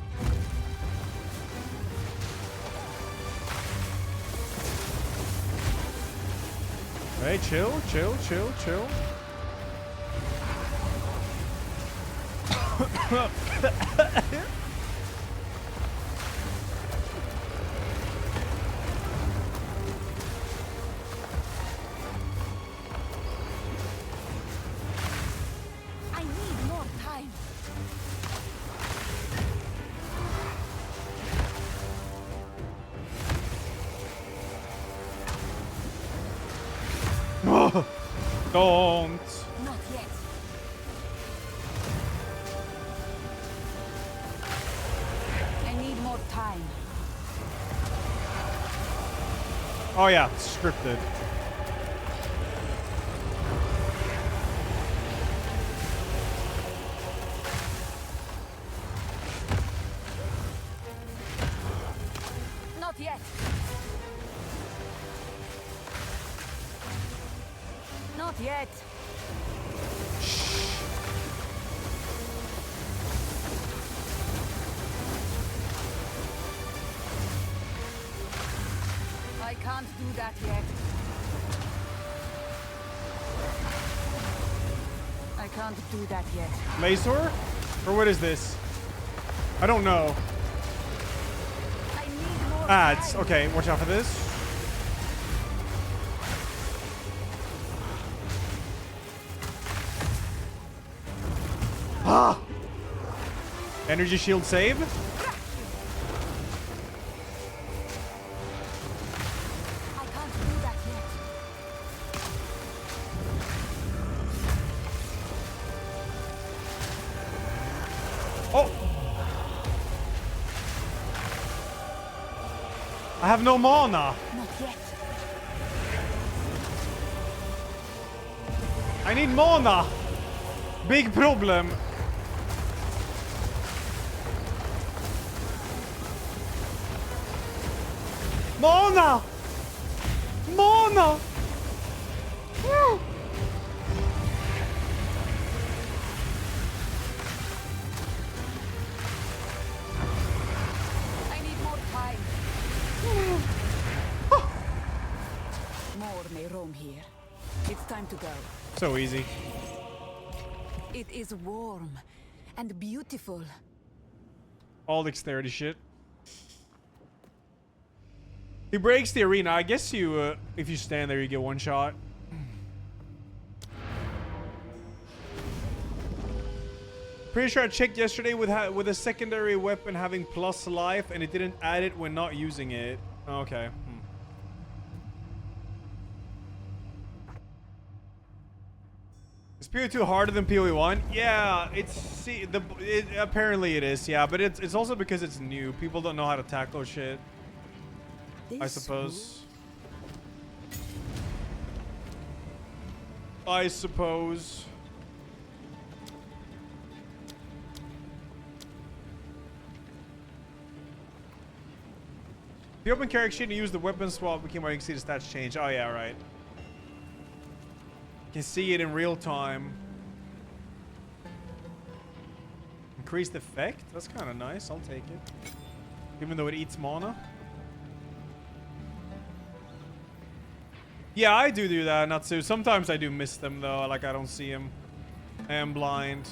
Hey, chill, chill, chill, chill. I need more time. Don't. Not yet. I need more time. Oh yeah, scripted. Not yet. Not yet. I can't do that yet. I can't do that yet. Mazor? Or what is this? I don't know. I need more Ads. time. Okay, watch out for this. Ah! Energy shield save. I can't do that yet. Oh! I have no mana. Not yet. I need mana. Big problem. Mana! Mana! Woo! I need more time. More may roam here. It's time to go. So easy. It is warm and beautiful. All dexterity shit. He breaks the arena. I guess you, if you stand there, you get one shot. Pretty sure I checked yesterday with a secondary weapon having plus life, and it didn't add it when not using it. Okay. Is PoE2 harder than PoE1? Yeah, apparently it is. Yeah, but it's also because it's new. People don't know how to tackle shit. I suppose. I suppose. The open character sheet and use the weapon swap became where you can see the stats change. Oh yeah, right. You can see it in real time. Increased effect? That's kind of nice. I'll take it. Even though it eats mana. Yeah, I do that, Natsu. Sometimes I do miss them, though. Like, I don't see them. I am blind.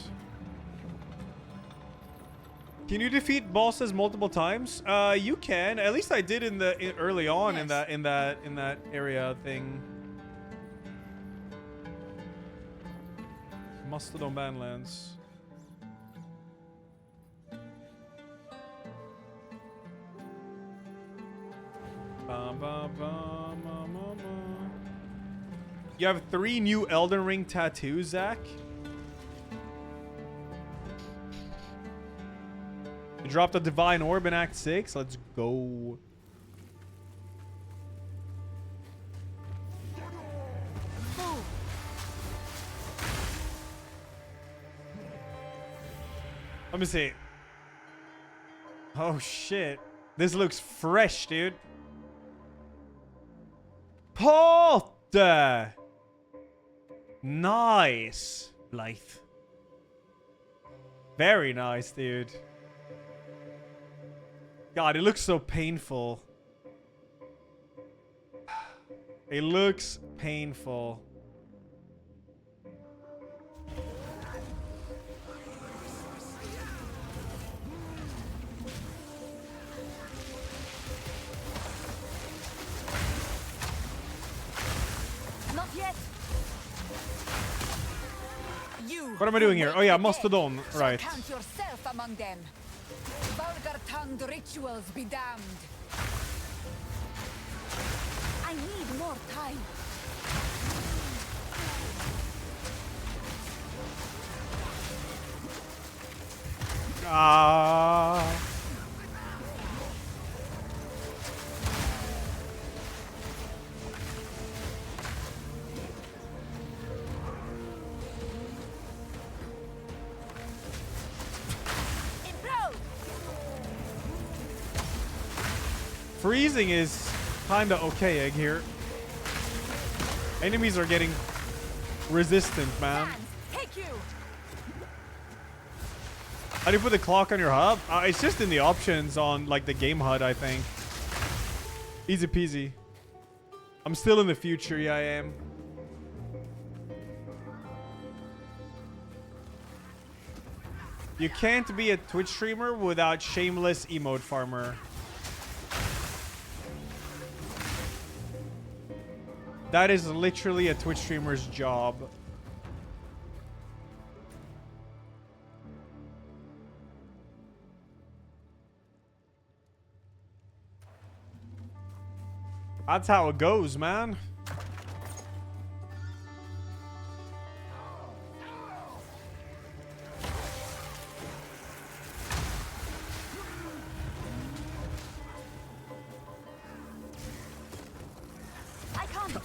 Can you defeat bosses multiple times? You can. At least I did early on in that area thing. Mastodon Bandlands. You have 3 new Elden Ring tattoos, Zach. You dropped a Divine Orb in Act 6. Let's go. Let me see. Oh, shit. This looks fresh, dude. Potter! Nice. Blythe. Very nice, dude. God, it looks so painful. It looks painful. Not yet. You What am I doing here? Oh yeah, Mastodon. Right. count yourself among them. Vulgar-tongued rituals be damned. I need more time. Ah. Freezing is kinda okay here. Enemies are getting resistant, man. Take you. How do you put the clock on your hub? It's just in the options on like the game HUD, I think. Easy peasy. I'm still in the future, yeah I am. You can't be a Twitch streamer without shameless emote farmer. That is literally a Twitch streamer's job. That's how it goes, man.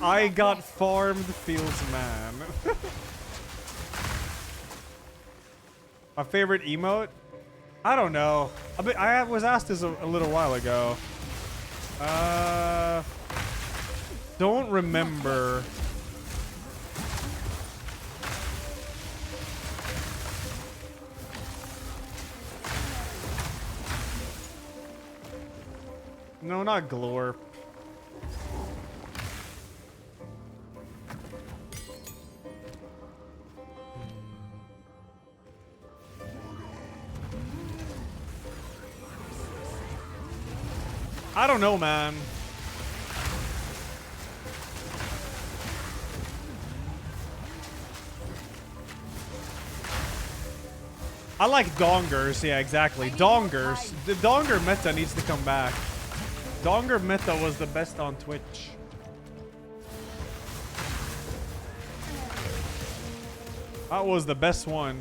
I got farmed feels man. My favorite emote? I don't know. I was asked this a little while ago. Don't remember. No, not Glorp. I don't know, man. I like dongers. Yeah, exactly. Dongers. The donger meta needs to come back. Donger meta was the best on Twitch. That was the best one.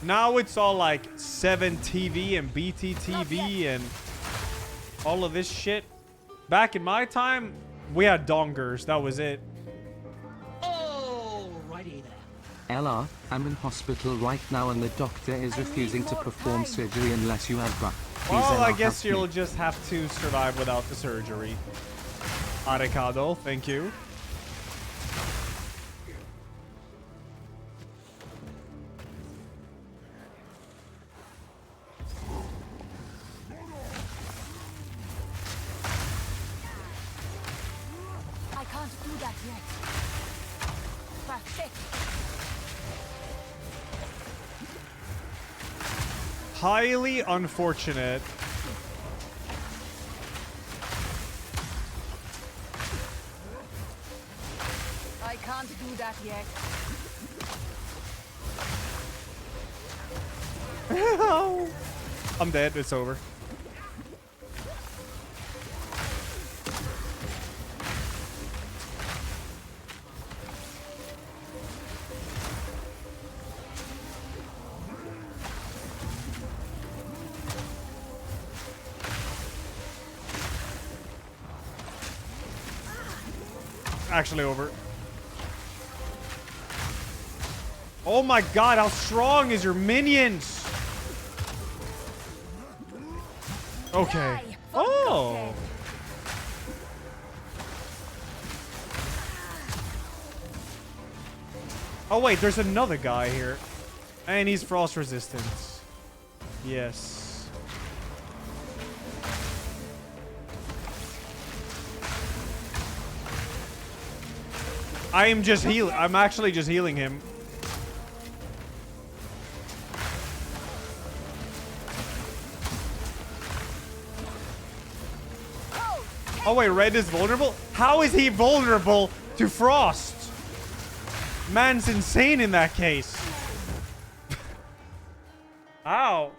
Now it's all like 7TV and BTTV and all of this shit. Back in my time, we had dongers. That was it. Alrighty then. Ella, I'm in hospital right now and the doctor is refusing to perform surgery unless you have back. Well, I guess you'll just have to survive without the surgery. Aricado, thank you. I can't do that yet. Perfect. Highly unfortunate. I can't do that yet. I'm dead. It's over. Actually over. Oh my god, how strong is your minions? Okay. Oh. Oh wait, there's another guy here. And he's frost resistant. Yes. I am just healing. I'm actually just healing him. Oh wait, red is vulnerable? How is he vulnerable to frost? Man's insane in that case. Ow.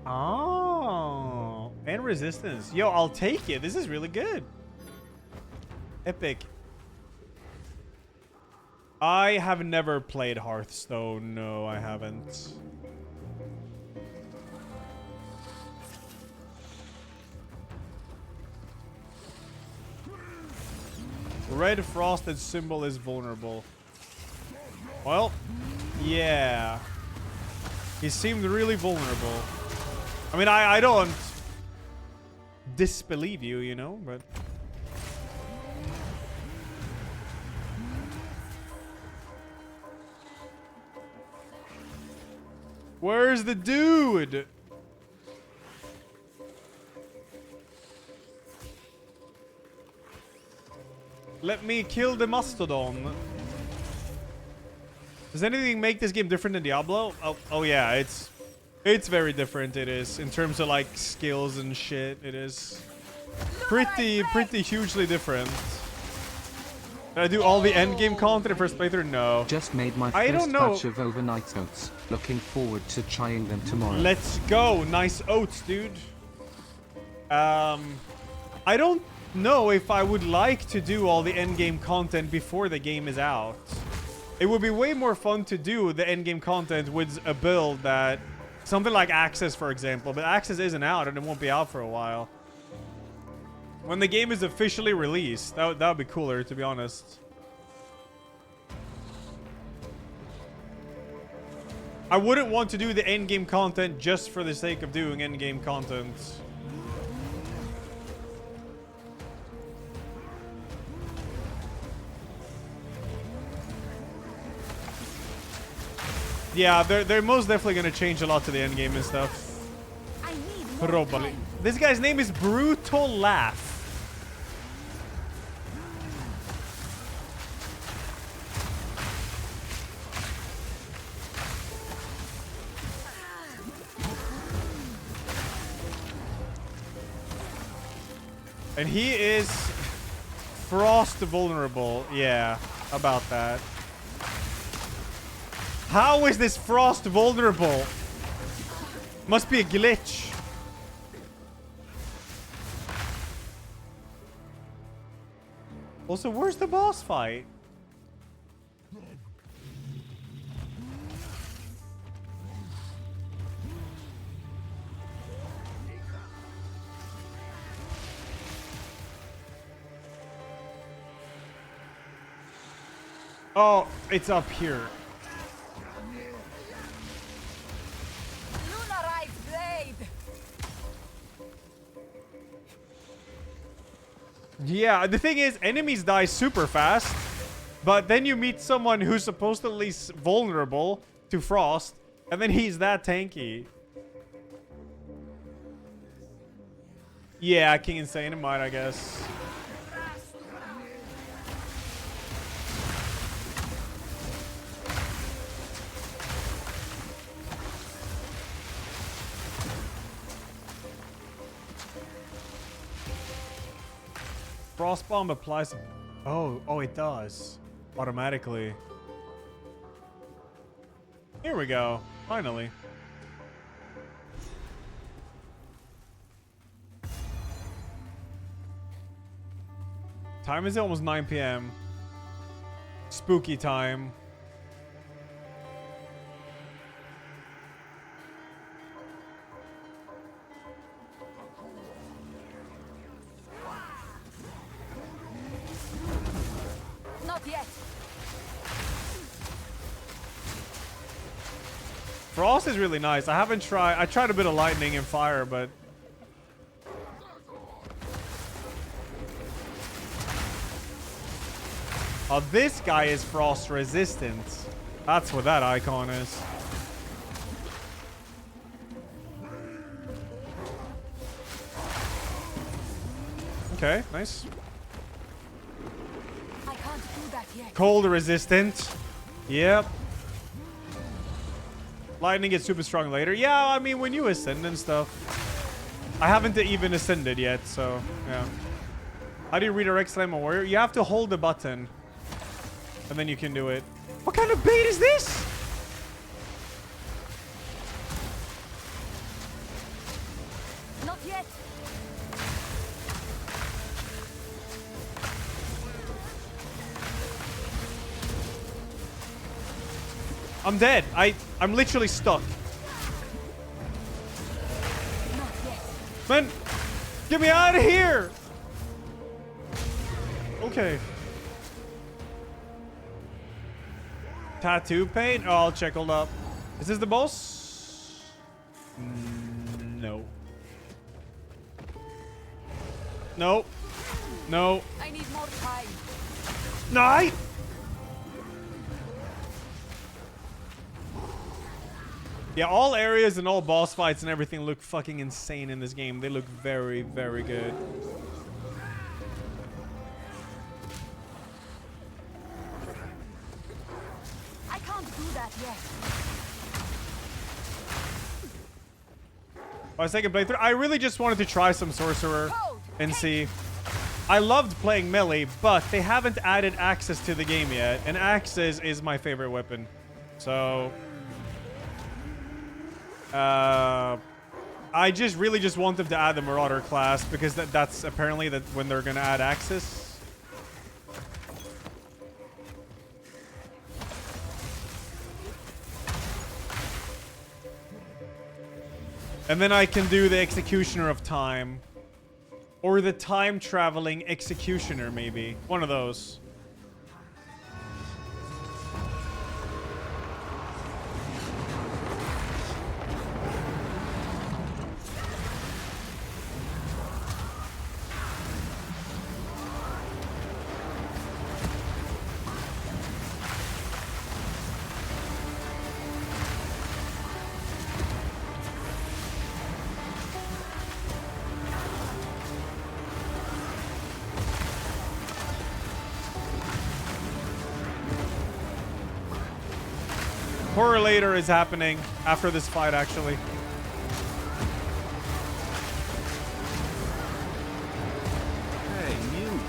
Oh. And resistance. Yo, I'll take it. This is really good. Epic. I have never played Hearthstone. No, I haven't. Red frosted symbol is vulnerable. Well, yeah. He seemed really vulnerable. I mean, I don't disbelieve you, you know, but... Where's the dude? Let me kill the mastodon. Does anything make this game different than Diablo? Oh yeah, it's very different. It is in terms of like skills and shit. It is pretty hugely different. Did I do all the end game content in first playthrough? No. Just made my first batch of overnight oats. Looking forward to trying them tomorrow. Let's go. Nice oats, dude. I don't know if I would like to do all the end game content before the game is out. It would be way more fun to do the end game content with a build that something like Access, for example, but Access isn't out and it won't be out for a while. When the game is officially released, that would be cooler, to be honest. I wouldn't want to do the end game content just for the sake of doing end game content. Yeah, they're most definitely gonna change a lot to the end game and stuff. Probably. This guy's name is Brutal Laugh. And he is frost vulnerable. Yeah, about that. How is this frost vulnerable? Must be a glitch. Also, where's the boss fight? Oh, it's up here. Yeah, the thing is, enemies die super fast, but then you meet someone who's supposedly vulnerable to frost, and then he's that tanky. Yeah, King Insane in mine, I guess. Frost bomb applies. Oh, it does automatically. Here we go. Finally. Time is almost 9 p.m. Spooky time. Frost is really nice. I haven't tried. I tried a bit of lightning and fire, but oh, this guy is frost resistant. That's what that icon is. Okay, nice. I can't do that yet. Cold resistant. Yep. Lightning gets super strong later. Yeah, I mean, when you ascend and stuff. I haven't even ascended yet, so yeah. How do you redirect Slime a Warrior? You have to hold the button. And then you can do it. What kind of bait is this? Not yet. I'm dead. I'm literally stuck. Not yet. Man, get me out of here. Okay. Tattoo paint? Oh, I'll check. Hold up. Is this the boss? No. No. No. I need more time. No. Yeah, all areas and all boss fights and everything look fucking insane in this game. They look very, very good. I can't do that yet. My second playthrough, I really just wanted to try some sorcerer and see. I loved playing melee, but they haven't added axes to the game yet, and axes is my favorite weapon. So I just really just want them to add the Marauder class because that's apparently that when they're gonna add axes. And then I can do the Executioner of Time. Or the Time Traveling Executioner, maybe. One of those. Correlator is happening after this fight, actually. Hey, you.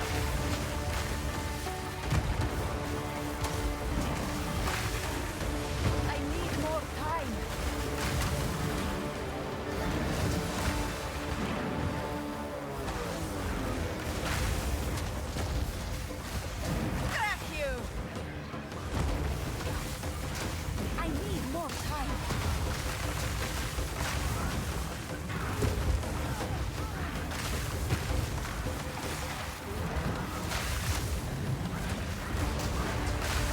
I need more time. Crack you. I need more time.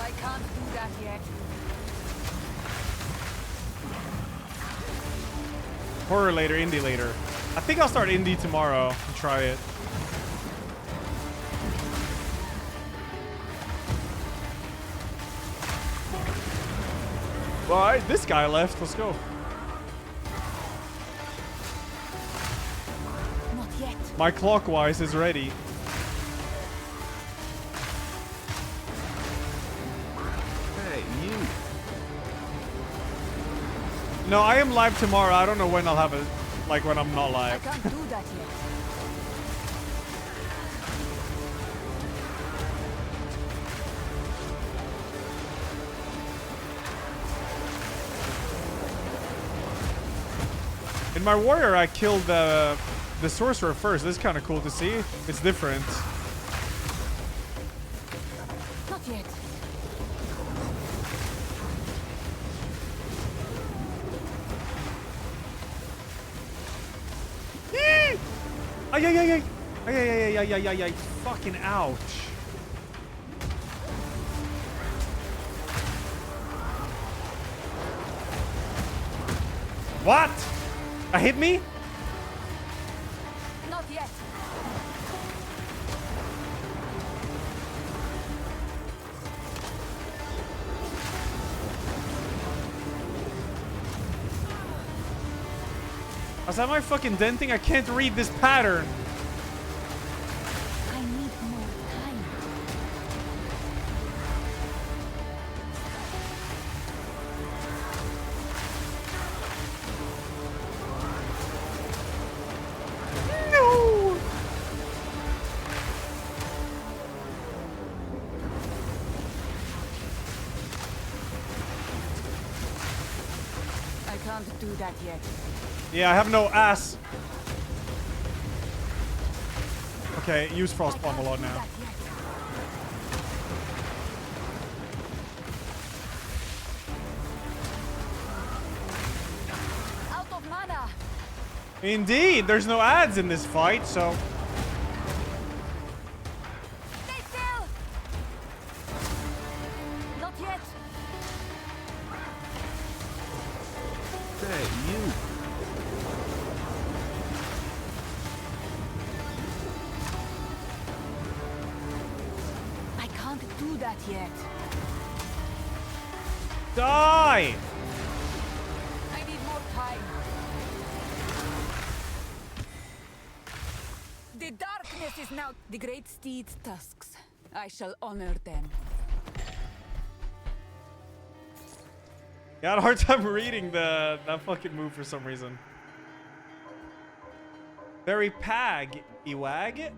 I can't do that yet. Horror later, indie later. I think I'll start indie tomorrow and try it. Well, alright, this guy left. Let's go. Not yet. My clockwise is ready. Hey, you. No, I am live tomorrow. I don't know when I'll have it. Like when I'm not I live. can't do that yet. In my warrior, I killed the sorcerer first. This is kind of cool to see. It's different. Not yet. Ay, ay, ay, ay. Ay, ay, ay, ay, ay, ay, ay. Fucking ouch. What? That hit me? Not yet. Is that my fucking denting? I can't read this pattern. I need more time. No! I can't do that yet. Yeah, I have no ass. Okay, use frost bomb a lot now. Out of mana. Indeed, there's no ads in this fight, so Stay still. Not yet. Hey, you. I can't do that yet. die! I need more time. The darkness is now the great steed's tusks. I shall honor them. I had a hard time reading that fucking move for some reason. Very pag, Ewag.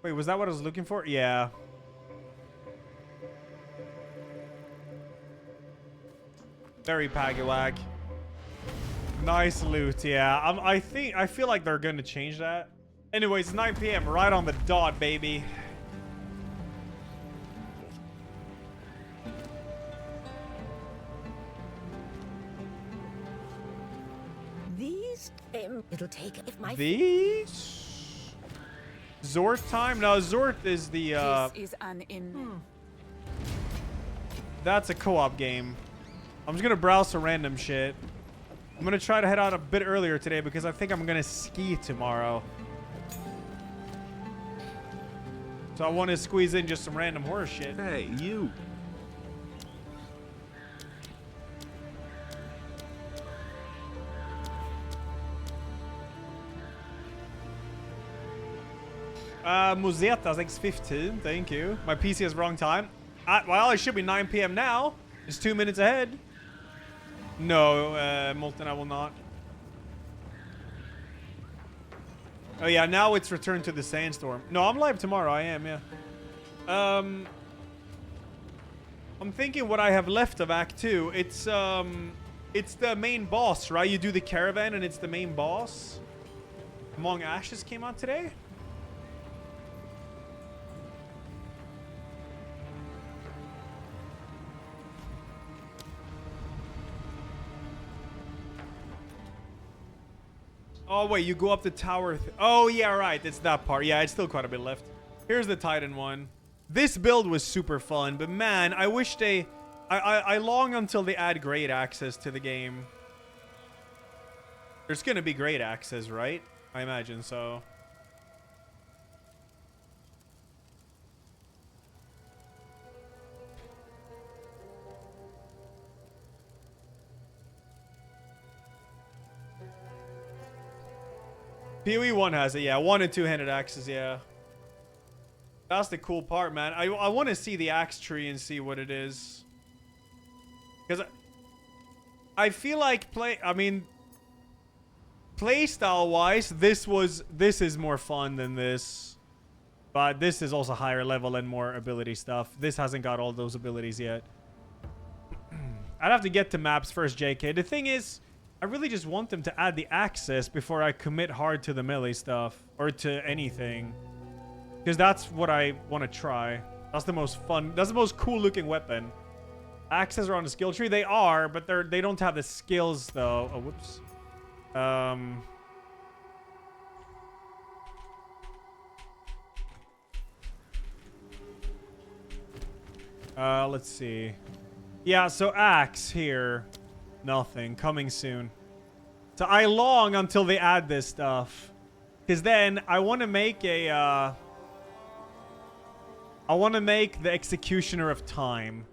Wait, was that what I was looking for? Yeah. Very pag-a-wag. Nice loot, yeah. I feel like they're gonna change that. Anyways, 9 p.m. right on the dot, baby. These, it'll take if my These? Zort time? No, Zort is the This is an in. That's a co-op game. I'm just gonna browse some random shit. I'm gonna try to head out a bit earlier today because I think I'm gonna ski tomorrow. So I want to squeeze in just some random horror shit. Hey, you. Musetas X15, thank you. My PC has wrong time. Well, it should be 9 p.m. now. It's 2 minutes ahead. No, Molten, I will not. Oh yeah, now it's Return to the Sandstorm. No, I'm live tomorrow. I am, yeah. I'm thinking what I have left of Act 2. It's the main boss, right? You do the caravan and it's the main boss. Among Ashes came out today. Oh, wait, you go up the tower. Oh, yeah, right. It's that part. Yeah, it's still quite a bit left. Here's the Titan one. This build was super fun, but man, I wish they... I long until they add great access to the game. There's gonna be great access, right? I imagine so. PoE 1 has it, yeah. 1 and 2-handed axes, yeah. That's the cool part, man. I want to see the axe tree and see what it is. Because I feel like playstyle wise, this is more fun than this. But this is also higher level and more ability stuff. This hasn't got all those abilities yet. I'd have to get to maps first, JK. The thing is, I really just want them to add the access before I commit hard to the melee stuff. Or to anything. Because that's what I want to try. That's the most fun. That's the most cool looking weapon. Axes are on the skill tree. They are, but they don't have the skills though. Oh, whoops. Let's see. Yeah, so axe here. Nothing. Coming soon. So I long until they add this stuff. Because then I want to make a... I want to make the Executioner of Time.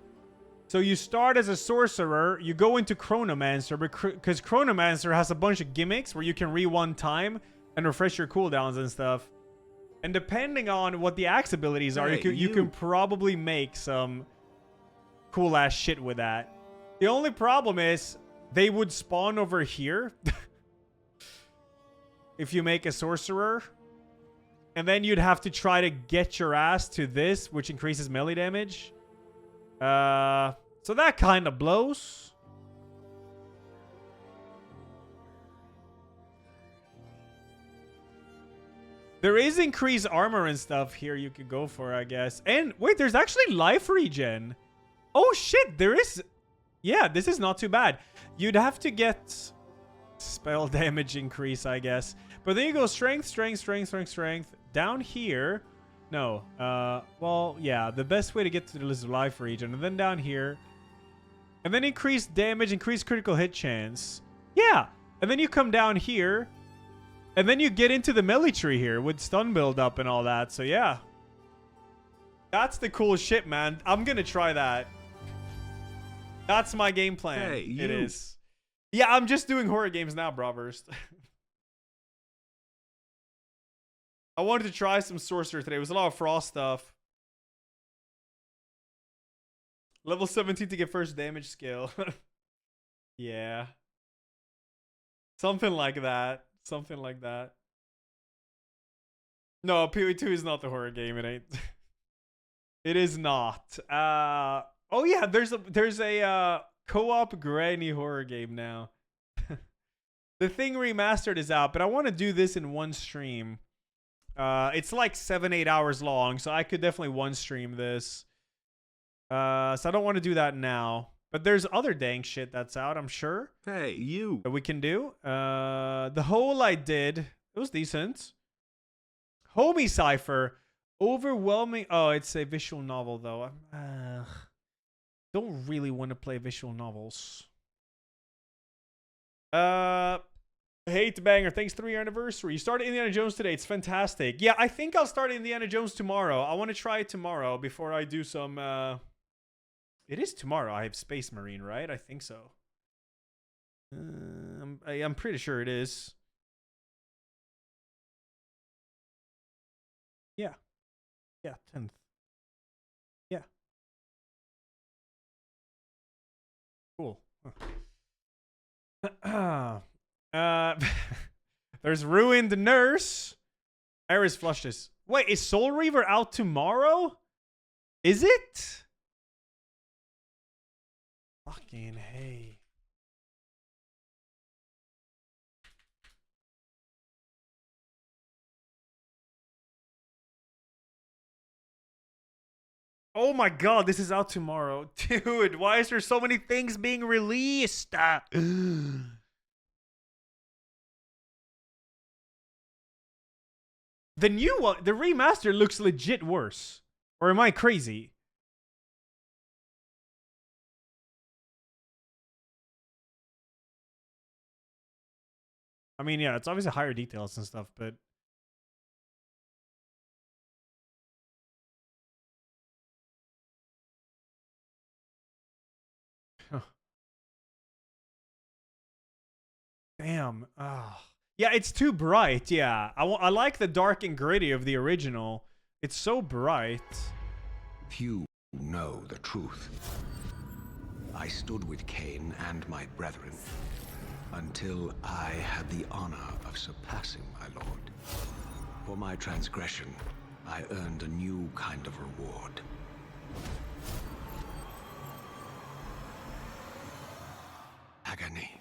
So you start as a sorcerer, you go into Chronomancer, because Chronomancer has a bunch of gimmicks where you can rewind time and refresh your cooldowns and stuff. And depending on what the axe abilities are, you can probably make some cool ass shit with that. The only problem is they would spawn over here if you make a sorcerer. And then you'd have to try to get your ass to this, which increases melee damage. So that kind of blows. There is increased armor and stuff here you could go for, I guess. And wait, there's actually life regen. Oh shit, there is. Yeah, this is not too bad. You'd have to get spell damage increase, I guess. But then you go strength, strength, strength, strength, strength. Down here. No. Well, yeah, the best way to get to the list of life regen. And then down here. And then increase damage, increase critical hit chance. Yeah. And then you come down here. And then you get into the melee tree here with stun build up and all that. So yeah. That's the cool shit, man. I'm going to try that. That's my game plan. Hey, you. It is. Yeah, I'm just doing horror games now, Bravurst. I wanted to try some sorcerer today. It was a lot of frost stuff. Level 17 to get first damage skill. Yeah. Something like that. Something like that. No, PoE2 is not the horror game. It ain't. It is not. Oh yeah, there's a co-op granny horror game now. The Thing Remastered is out, but I want to do this in one stream. It's like 7-8 hours long, so I could definitely one stream this. So I don't want to do that now. But there's other dang shit that's out, I'm sure. Hey, you. That we can do. The Hole I did. It was decent. Homie Cypher. Overwhelming. Oh, it's a visual novel, though. Don't really want to play visual novels. Hate Banger. Thanks, 3-year anniversary. You started Indiana Jones today. It's fantastic. Yeah, I think I'll start Indiana Jones tomorrow. I want to try it tomorrow before I do some... It is tomorrow. I have Space Marine, right? I think so. I'm pretty sure it is. Yeah. Yeah, 10th. Yeah. Cool. There's Ruined Nurse. Iris flushed this. Wait, is Soul Reaver out tomorrow? Is it? Fucking hey. Oh my god, this is out tomorrow. Dude, why is there so many things being released? The new one, the remaster looks legit worse. Or am I crazy? I mean, yeah, it's obviously higher details and stuff, but... Damn. Yeah, it's too bright, yeah. I like the dark and gritty of the original. It's so bright. Few know the truth. I stood with Cain and my brethren until I had the honor of surpassing my lord. For my transgression, I earned a new kind of reward. Agony.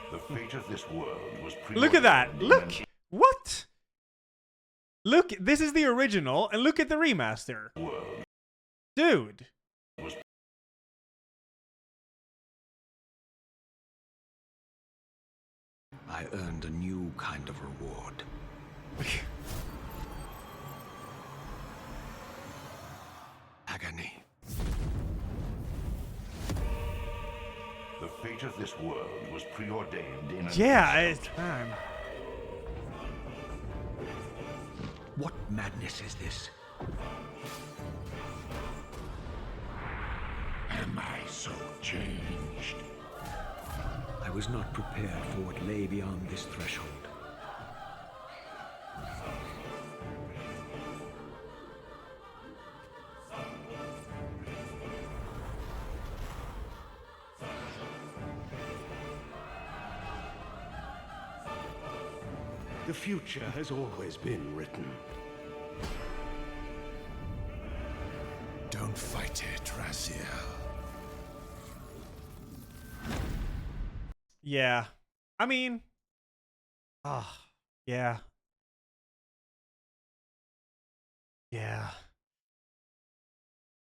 The fate of this world was Look at that. Look. What? Look, this is the original, and look at the remaster. Dude. I earned a new kind of reward. fate of this world was preordained in an Yeah, instant. it's time. What madness is this? Am I so changed? I was not prepared for what lay beyond this threshold. The future has always been written. Don't fight it, Raziel. Yeah. I mean, yeah. Yeah.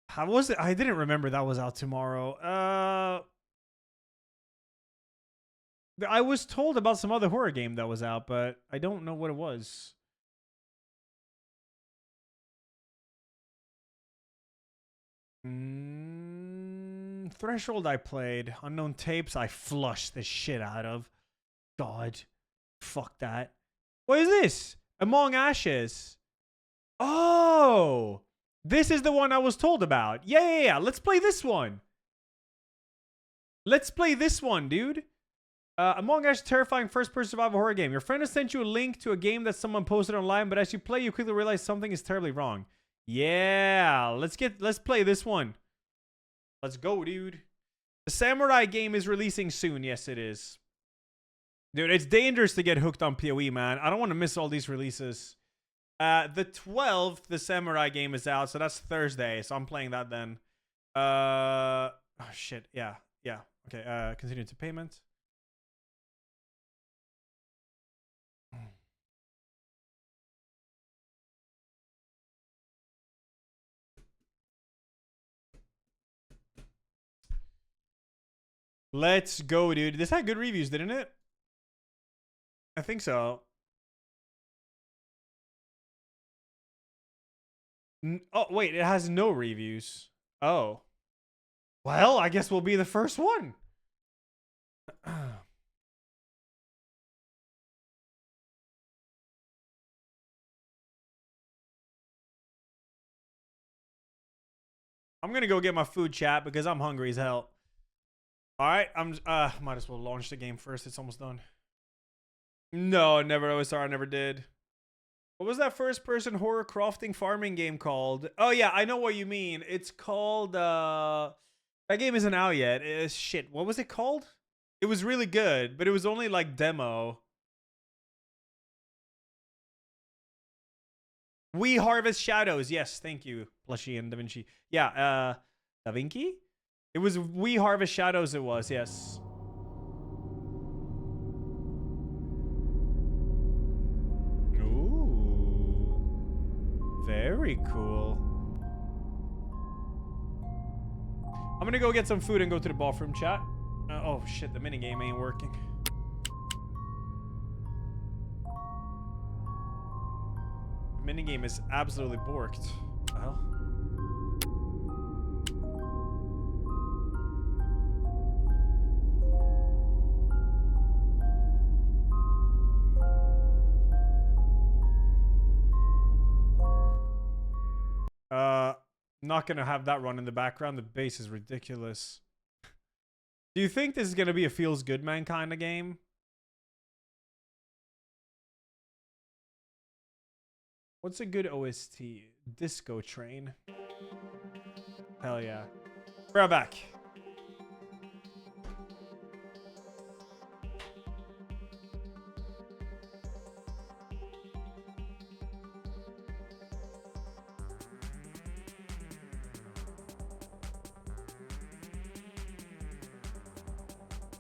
How was it? I didn't remember that was out tomorrow. I was told about some other horror game that was out, but I don't know what it was. Threshold I played. Unknown Tapes I flushed the shit out of. God. Fuck that. What is this? Among Ashes. Oh! This is the one I was told about. Yeah. Let's play this one. Let's play this one, dude. Among Us, terrifying first-person survival horror game. Your friend has sent you a link to a game that someone posted online, but as you play, you quickly realize something is terribly wrong. Yeah, let's play this one. Let's go, dude. The Samurai game is releasing soon. Yes, it is. Dude, it's dangerous to get hooked on PoE, man. I don't want to miss all these releases. The 12th, the Samurai game is out, so that's Thursday. So I'm playing that then. Oh shit. Yeah. Okay. Continue to payment. Let's go, dude. This had good reviews, didn't it? I think so. Oh, wait. It has no reviews. Oh. Well, I guess we'll be the first one. I'm going to go get my food, chat, because I'm hungry as hell. All right, might as well launch the game first. It's almost done. No, never. I was sorry, I never did. What was that first-person horror crafting farming game called? Oh yeah, I know what you mean. It's called that game isn't out yet. Shit, what was it called? It was really good, but it was only like demo. We Harvest Shadows. Yes, thank you, Plushy and Da Vinci. Yeah, Da Vinci? It was We Harvest Shadows, it was, yes. Ooh. Very cool. I'm gonna go get some food and go to the bathroom, chat. Oh shit, the minigame ain't working. The minigame is absolutely borked. What the hell? Not gonna have that run in the background. The bass is ridiculous. Do you think this is gonna be a feels good man kind of game? What's a good OST? Disco Train. Hell yeah. We're back.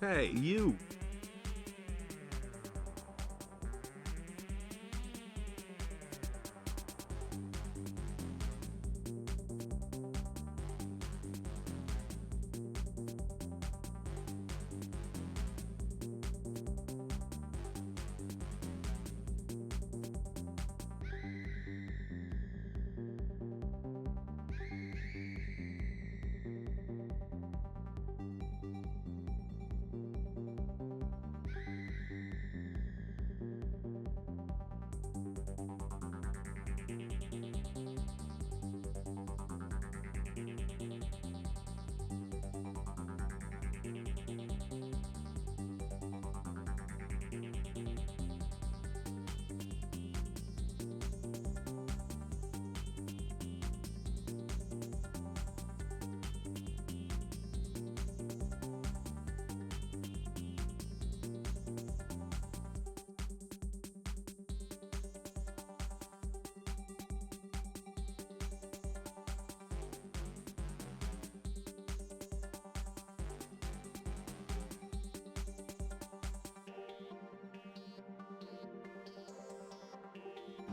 Hey, you!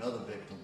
Another victim.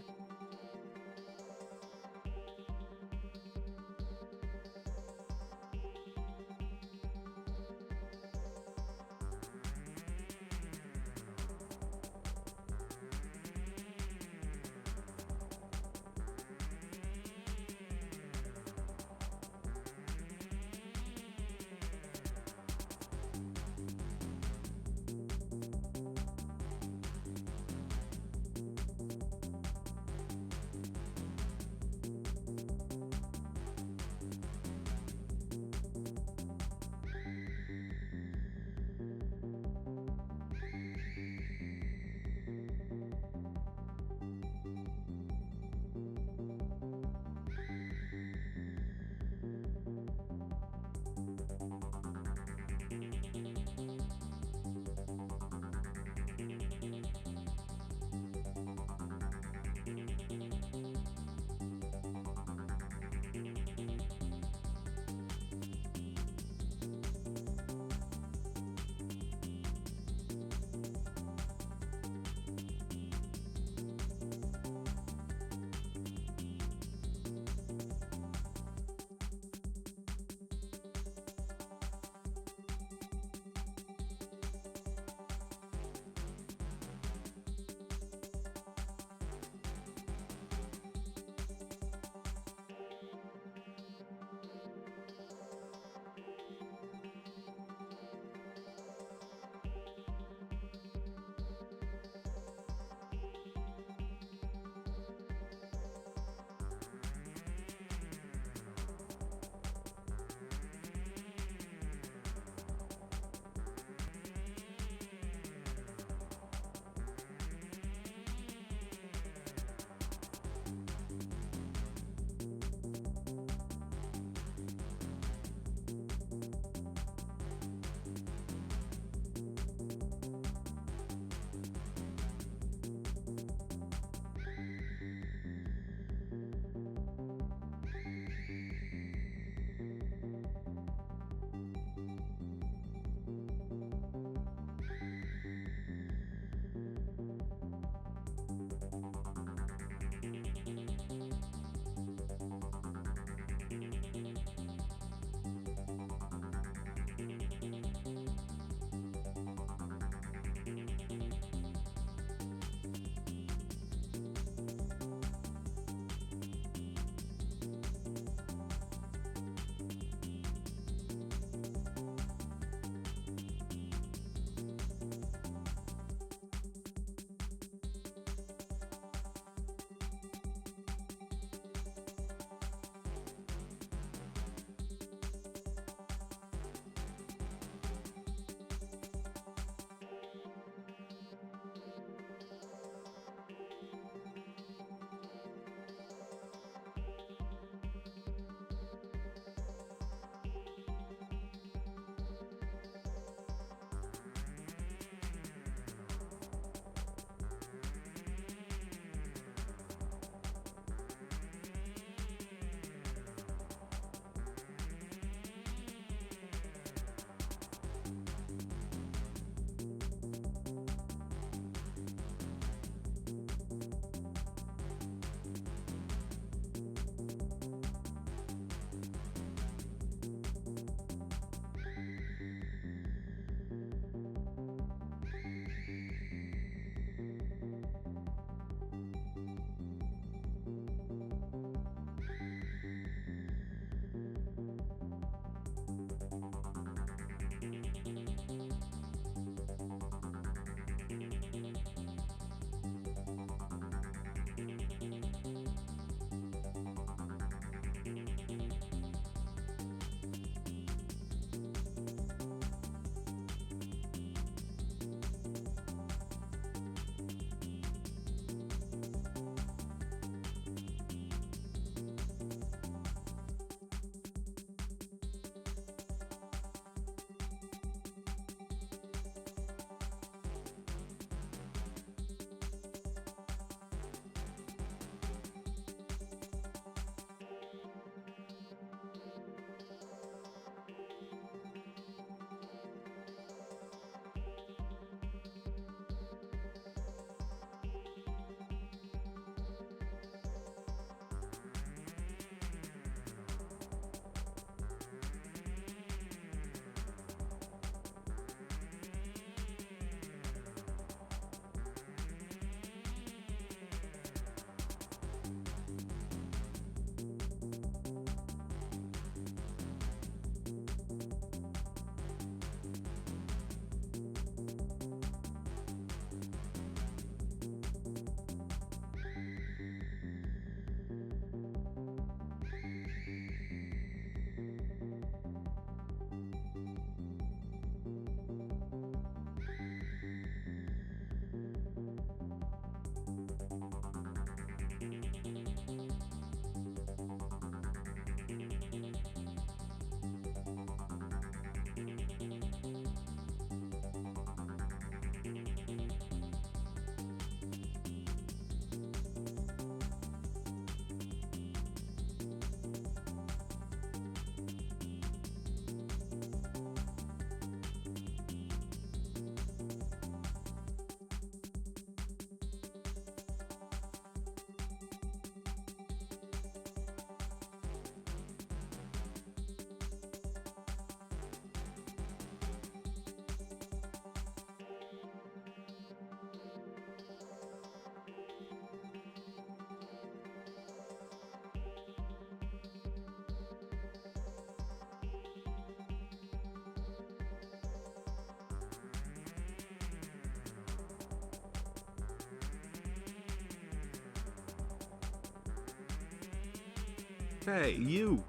Hey, you.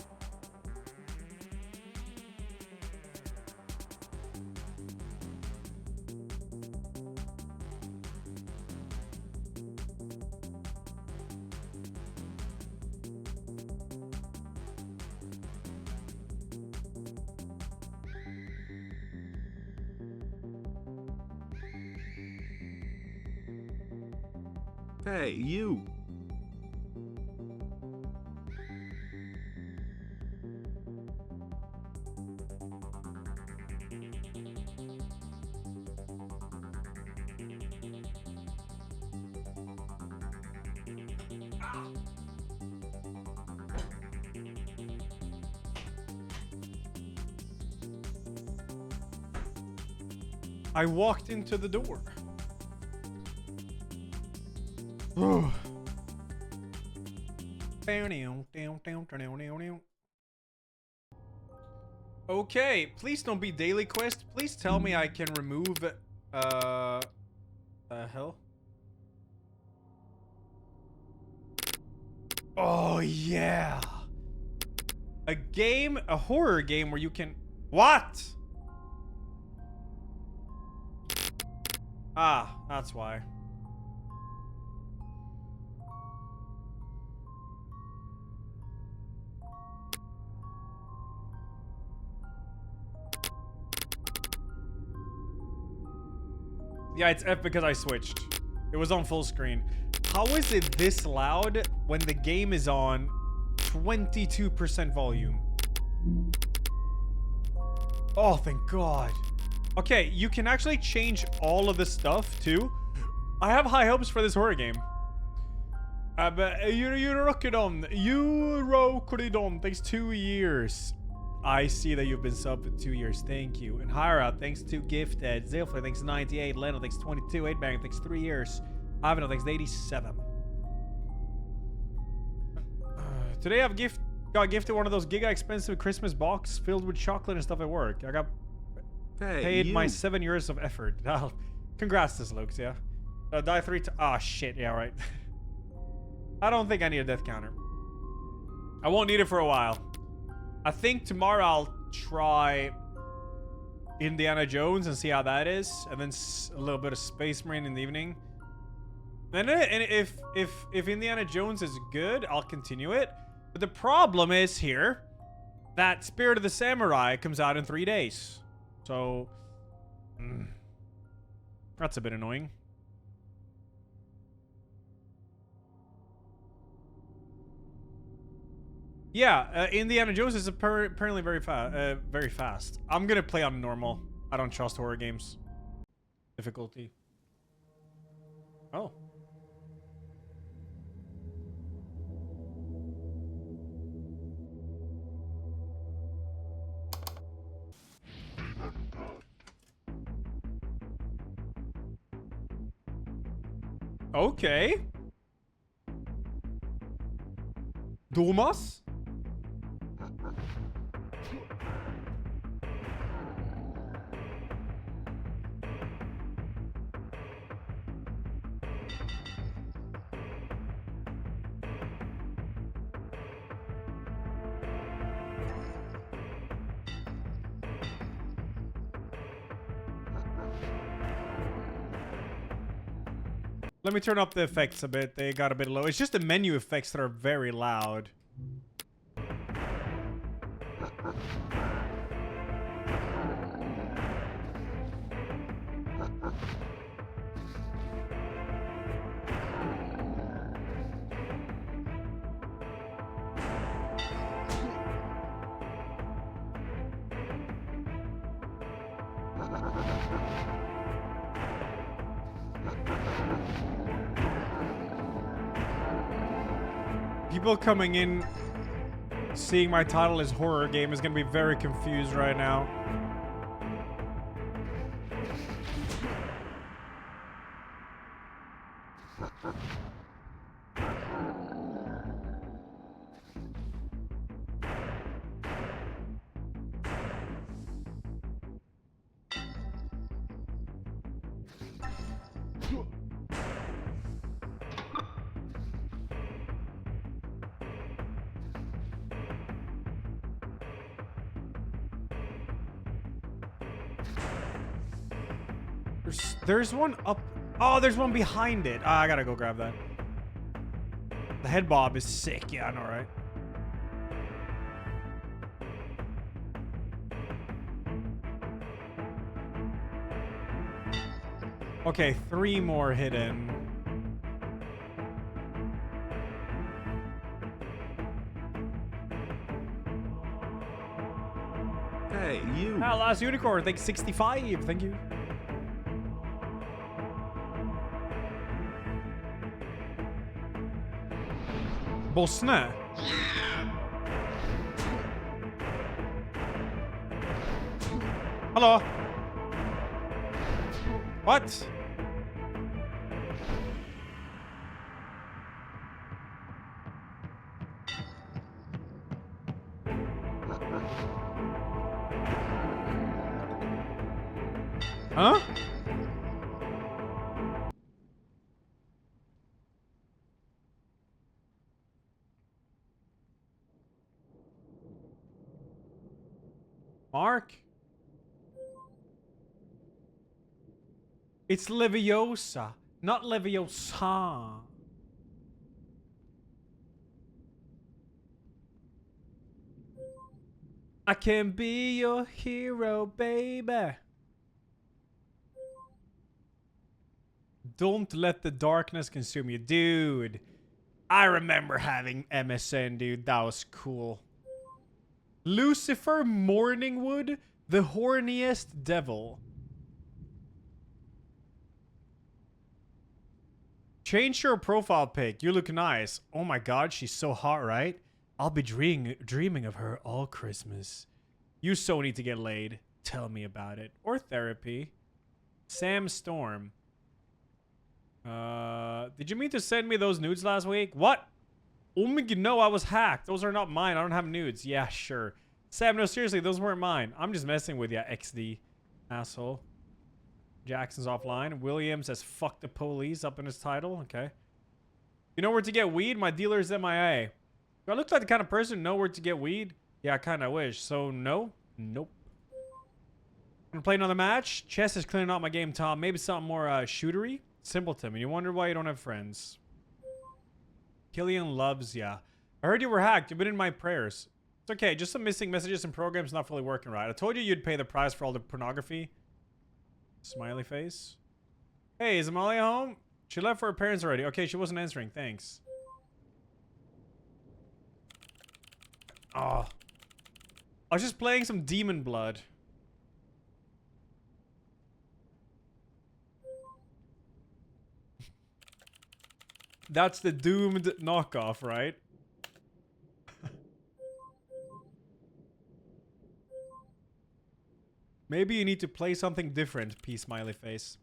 Hey, you. I walked into the door. Okay, please don't be daily quest. Please tell me I can remove the hell? Oh yeah. A horror game where you can what? Ah, that's why. Yeah, it's F because I switched. It was on full screen. How is it this loud when the game is on 22% volume? Oh, thank God. Okay, you can actually change all of this stuff too. I have high hopes for this horror game. But you rock it on. You rock it on. Thanks 2 years. I see that you've been subbed for 2 years. Thank you. And Hira, thanks to Gifted. Zilfler, thanks 98. Leno, thanks 22. 8bang, thanks 3 years. Avino, thanks 87. Today I've got gifted one of those giga expensive Christmas box filled with chocolate and stuff at work. I got paid my 7 years of effort. Congrats to Slokes, yeah. Die 3 times. Ah, shit. Yeah, right. I don't think I need a death counter. I won't need it for a while. I think tomorrow I'll try Indiana Jones and see how that is, and then a little bit of Space Marine in the evening. And if Indiana Jones is good, I'll continue it. But the problem is here that Spirit of the Samurai comes out in 3 days, so that's a bit annoying. Yeah, Indiana Jones is apparently very fast. I'm gonna play on normal. I don't trust horror games. Difficulty. Oh. Okay. Thomas? Let me turn up the effects a bit. They got a bit low. It's just the menu effects that are very loud. People coming in, seeing my title as horror game is going to be very confused right now. There's one up. Oh, there's one behind it. Ah, I gotta go grab that. The head bob is sick. Yeah, I know, right? Okay, 3 more hidden. Hey, you. Ah, last unicorn. Thank 65. Thank you. Bosna. Hello. What? Huh? Mark? It's Leviosa, not Leviosa. I can be your hero, baby. Don't let the darkness consume you. Dude, I remember having MSN, dude. That was cool. Lucifer Morningwood, the horniest devil. Change your profile pic. You look nice. Oh my god, she's so hot, right? I'll be dreaming of her all Christmas. You so need to get laid. Tell me about it. Or therapy. Sam Storm. Did you mean to send me those nudes last week? What? Oh my god, no, I was hacked. Those are not mine. I don't have nudes. Yeah, sure. Sam, no, seriously, those weren't mine. I'm just messing with you, XD. Asshole. Jackson's offline. William says, fuck the police up in his title. Okay. You know where to get weed? My dealer's MIA. Do I look like the kind of person who know where to get weed? Yeah, I kind of wish. So, no? Nope. Wanna play another match? Chess is clearing out my game, Tom. Maybe something more shootery? Simpleton. You wonder why you don't have friends. Killian loves ya. I heard you were hacked. You've been in my prayers. It's okay. Just some missing messages and programs not fully working right. I told you you'd pay the price for all the pornography. Smiley face. Hey, is Amalia home? She left for her parents already. Okay, she wasn't answering. Thanks. Oh. I was just playing some Demon Blood. That's the doomed knockoff, right? Maybe you need to play something different, P smiley face.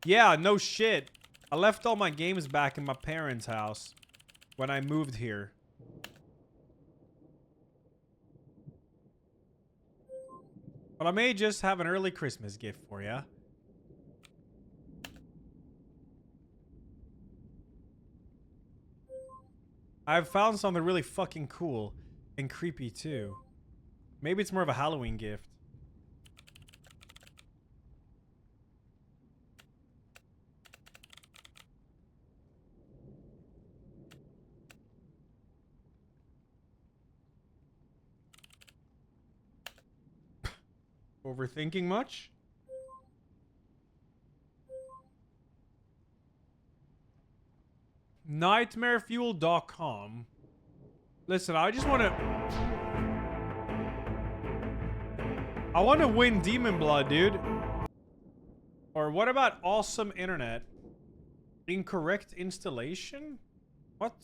Yeah, no shit. I left all my games back in my parents' house when I moved here. But I may just have an early Christmas gift for ya. I've found something really fucking cool and creepy too. Maybe it's more of a Halloween gift. Overthinking much? NightmareFuel.com. Listen, I just want to... I want to win Demon Blood, dude. Or what about awesome internet? Incorrect installation? What?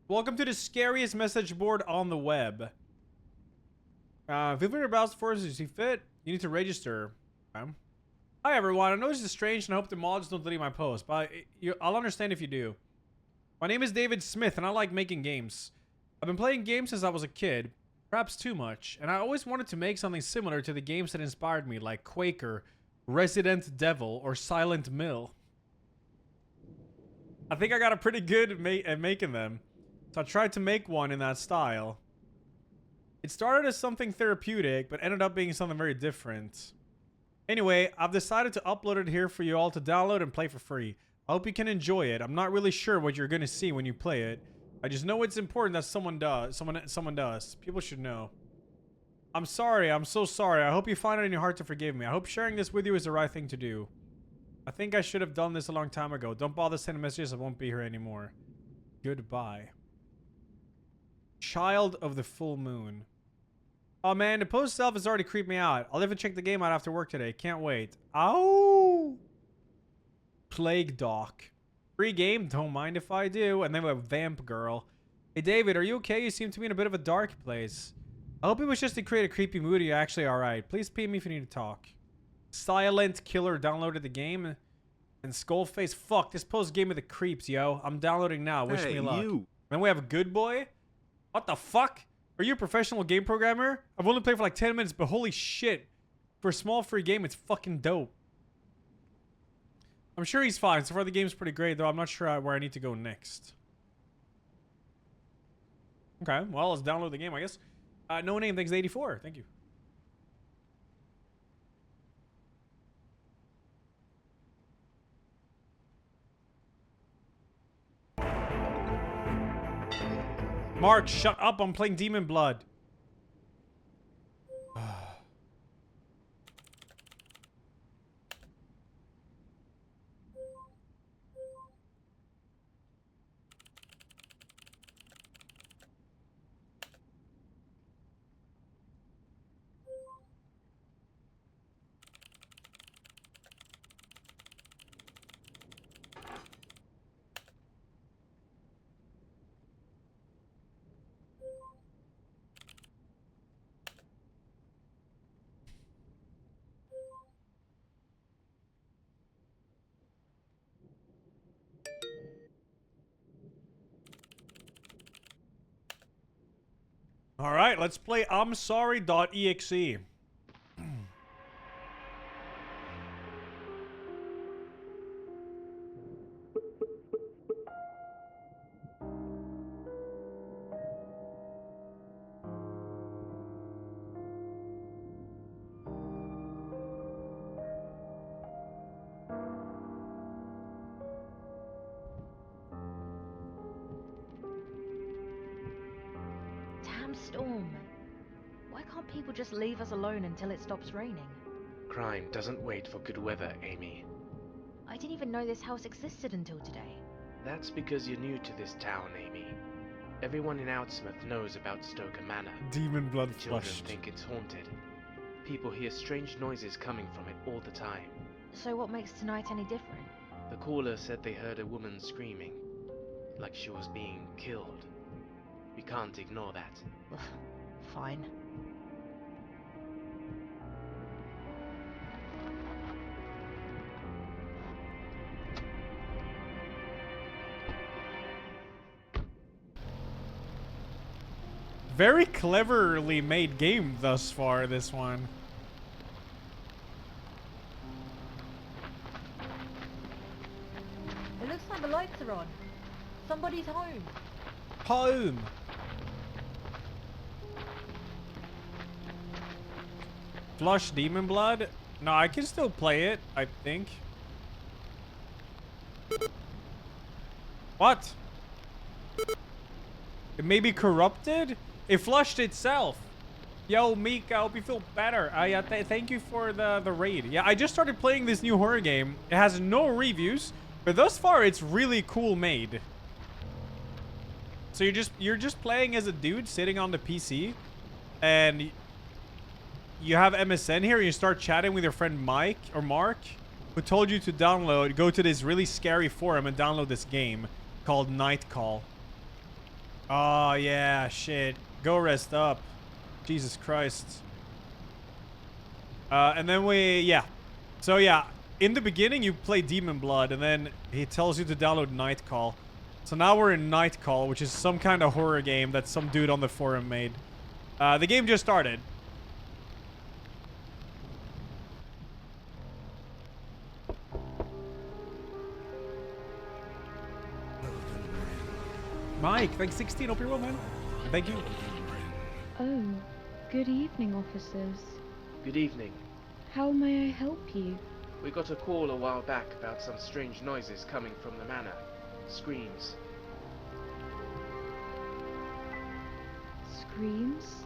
Welcome to the scariest message board on the web. Feel free to browse the forums as you see fit. You need to register. Okay. Hi everyone, I know this is strange and I hope the mods don't delete my post, but I'll understand if you do. My name is David Smith and I like making games. I've been playing games since I was a kid, perhaps too much, and I always wanted to make something similar to the games that inspired me, like Quaker, Resident Devil, or Silent Mill. I think I got a pretty good at making them. So I tried to make one in that style. It started as something therapeutic, but ended up being something very different. Anyway, I've decided to upload it here for you all to download and play for free. I hope you can enjoy it. I'm not really sure what you're going to see when you play it. I just know it's important that someone does. People should know. I'm sorry. I'm so sorry. I hope you find it in your heart to forgive me. I hope sharing this with you is the right thing to do. I think I should have done this a long time ago. Don't bother sending messages. I won't be here anymore. Goodbye. Child of the Full Moon. Oh man, the post itself has already creeped me out. I'll even check the game out after work today. Can't wait. Ow! Plague Doc. Free game, don't mind if I do. And then we have Vamp Girl. Hey David, are you okay? You seem to be in a bit of a dark place. I hope it was just to create a creepy mood. You're actually alright. Please PM me if you need to talk. Silent Killer downloaded the game. And Skullface. Fuck, this post gave me the creeps, yo. I'm downloading now. Wish me luck. Then we have a Good Boy. What the fuck? Are you a professional game programmer? I've only played for like 10 minutes, but holy shit. For a small free game, it's fucking dope. I'm sure he's fine. So far, the game's pretty great, though. I'm not sure where I need to go next. Okay, well, let's download the game, I guess. No name, thanks to 84. Thank you. Mark, shut up. I'm playing Demon Blood. All right, let's play I'm Sorry.exe. Damn storm. Why can't people just leave us alone until it stops raining? Crime doesn't wait for good weather, Amy. I didn't even know this house existed until today. That's because you're new to this town, Amy. Everyone in Outsmouth knows about Stoker Manor. Demon blood The children flushed. think it's haunted. People hear strange noises coming from it all the time. So what makes tonight any different? The caller said they heard a woman screaming, like she was being killed. We can't ignore that. Fine. Very cleverly made game thus far, this one. It looks like the lights are on. Somebody's home. Home. Flush Demon Blood? No, I can still play it, I think. What? It may be corrupted? It flushed itself. Yo, Meek, I hope you feel better. Yeah, thank you for the raid. Yeah, I just started playing this new horror game. It has no reviews, but thus far it's really cool made. So you're just playing as a dude sitting on the PC, and you have MSN here, and you start chatting with your friend Mike or Mark, who told you to go to this really scary forum and download this game called Night Call. Oh, yeah, shit. Go rest up. Jesus Christ. And then yeah. So, yeah, in the beginning, you play Demon Blood, and then he tells you to download Night Call. So now we're in Night Call, which is some kind of horror game that some dude on the forum made. The game just started. Mike, thanks 16. Hope you're well, man. Thank you. Oh, good evening, officers. Good evening. How may I help you? We got a call a while back about some strange noises coming from the manor. Screams. Screams?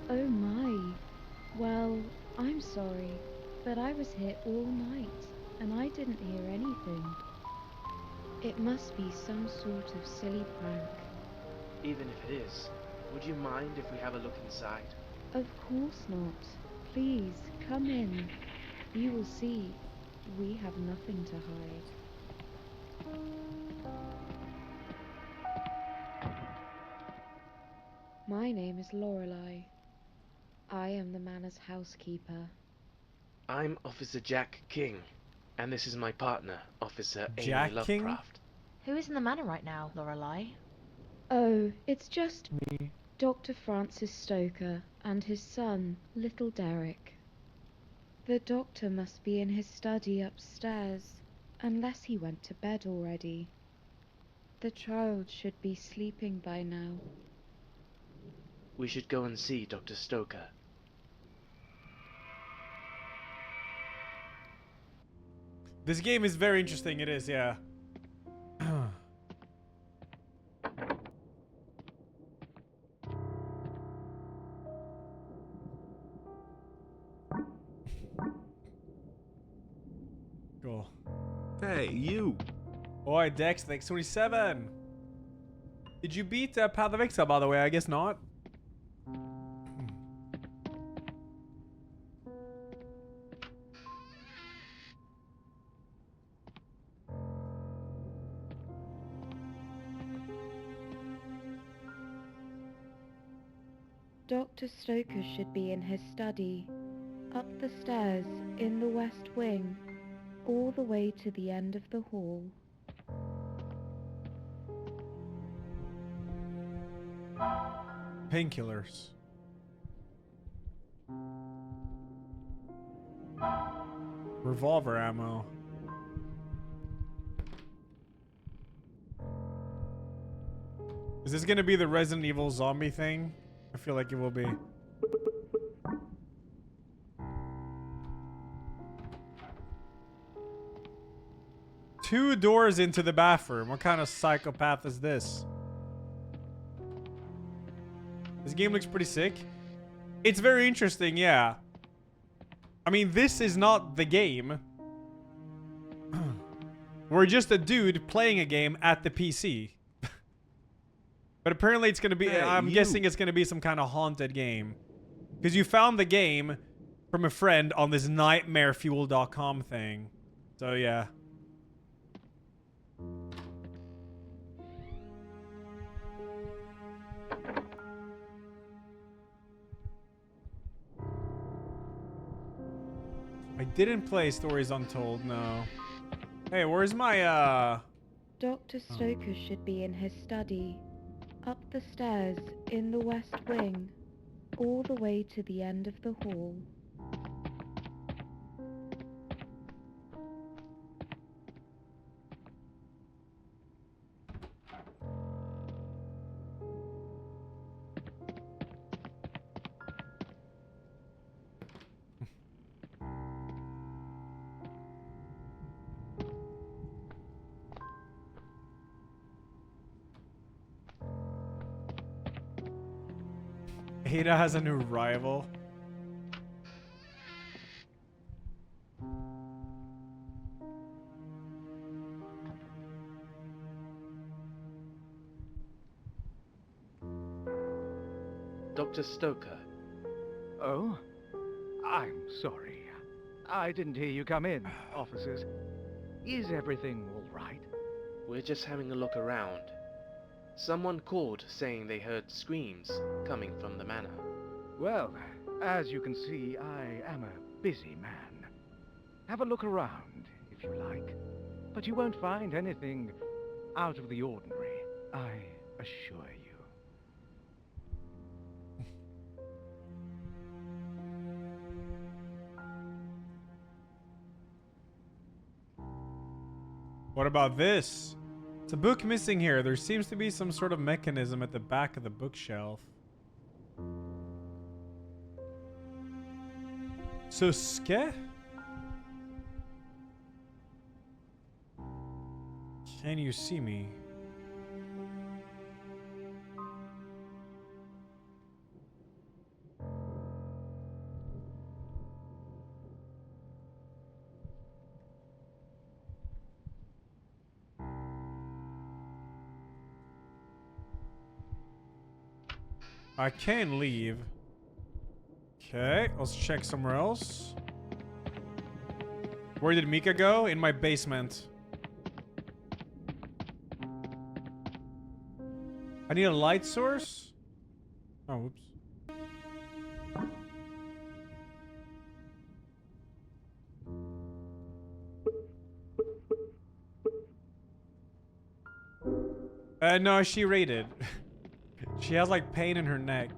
Oh my. Well, I'm sorry, but I was here all night, and I didn't hear anything. It must be some sort of silly prank. Even if it is, would you mind if we have a look inside? Of course not. Please, come in. You will see, we have nothing to hide. My name is Lorelei. I am the manor's housekeeper. I'm Officer Jack King, and this is my partner, Officer Jack Amy King? Lovecraft. Who is in the manor right now, Lorelei? Oh, it's just me, Dr. Francis Stoker, and his son, little Derek. The doctor must be in his study upstairs, unless he went to bed already. The child should be sleeping by now. We should go and see Dr. Stoker. This game is very interesting. It is, yeah. Cool. Hey, you. Oi, Dex, thanks 27. Did you beat Path of Exile, by the way? I guess not. Dr. Stoker should be in his study, up the stairs, in the west wing, all the way to the end of the hall. Painkillers. Revolver ammo. Is this gonna be the Resident Evil zombie thing? I feel like it will be. Two doors into the bathroom. What kind of psychopath is this? This game looks pretty sick. It's very interesting, yeah. I mean, this is not the game. We're just a dude playing a game at the PC. But apparently it's going to be... Hey, I'm guessing it's going to be some kind of haunted game. Because you found the game from a friend on this nightmarefuel.com thing. So, yeah. I didn't play Stories Untold, no. Hey, where's my, Dr. Stoker should be in his study, up the stairs, in the west wing, all the way to the end of the hall. Ada has a new rival. Dr. Stoker. Oh? I'm sorry. I didn't hear you come in, officers. Is everything all right? We're just having a look around. Someone called saying they heard screams coming from the manor. Well, as you can see, I am a busy man. Have a look around, if you like. But you won't find anything out of the ordinary, I assure you. What about this? It's a book missing here. There seems to be some sort of mechanism at the back of the bookshelf. Suske? Can you see me? I can leave. Okay, let's check somewhere else. Where did Mika go? In my basement. I need a light source? Oh, whoops. No, she raided. She has like pain in her neck.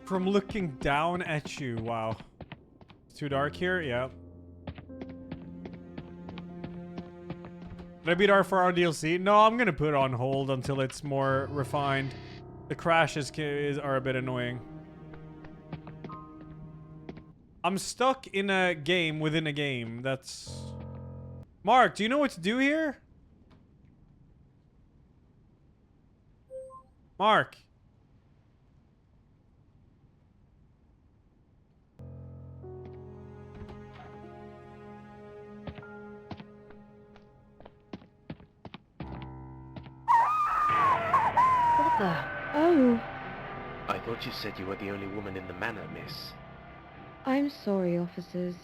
From looking down at you. Wow. It's too dark here? Yeah. Did I beat R4R DLC? No, I'm gonna put it on hold until it's more refined. The crashes are a bit annoying. I'm stuck in a game within a game. That's... Mark, do you know what to do here? Mark. What the? Oh. I thought you said you were the only woman in the manor, miss. I'm sorry, officers.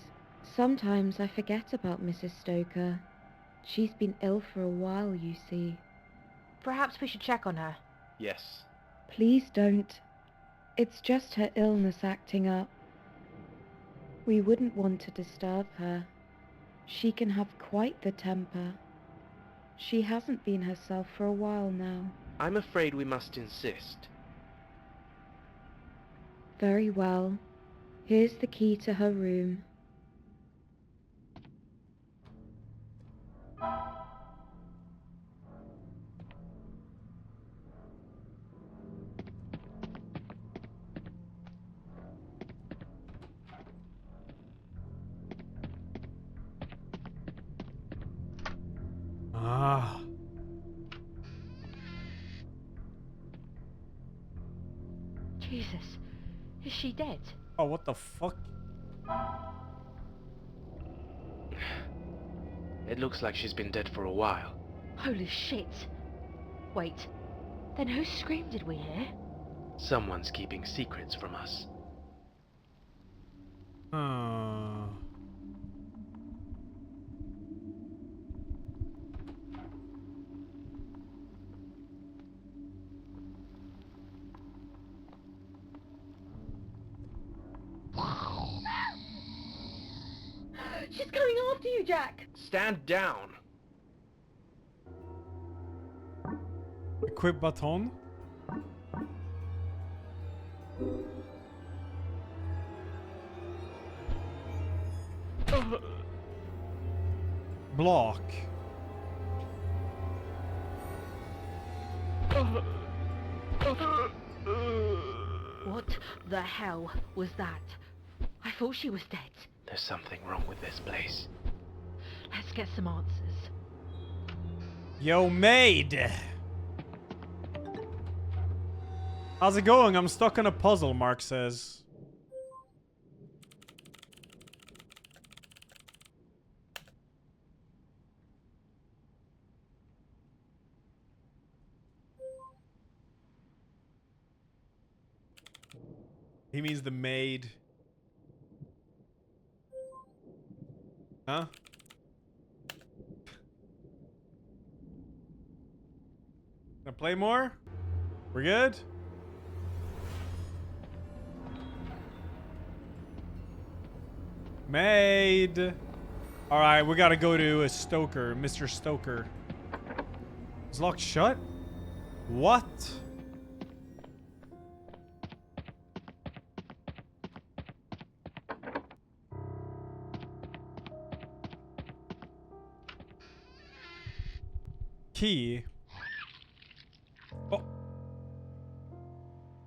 Sometimes I forget about Mrs. Stoker. She's been ill for a while, you see. Perhaps we should check on her. Yes. Please don't. It's just her illness acting up. We wouldn't want to disturb her. She can have quite the temper. She hasn't been herself for a while now. I'm afraid we must insist. Very well. Here's the key to her room. Ah. Jesus. Is she dead? Oh, what the fuck? It looks like she's been dead for a while. Holy shit. Wait. Then whose scream did we hear? Someone's keeping secrets from us. She's coming after you, Jack! Stand down! Equip baton? Block. What the hell was that? I thought she was dead. There's something wrong with this place. Let's get some answers. Yo, maid! How's it going? I'm stuck on a puzzle, Mark says. He means the maid. Huh? Gonna play more? We're good? Maid! All right, we gotta go to a Stoker, Mr. Stoker. It's locked shut? What? Key. Oh.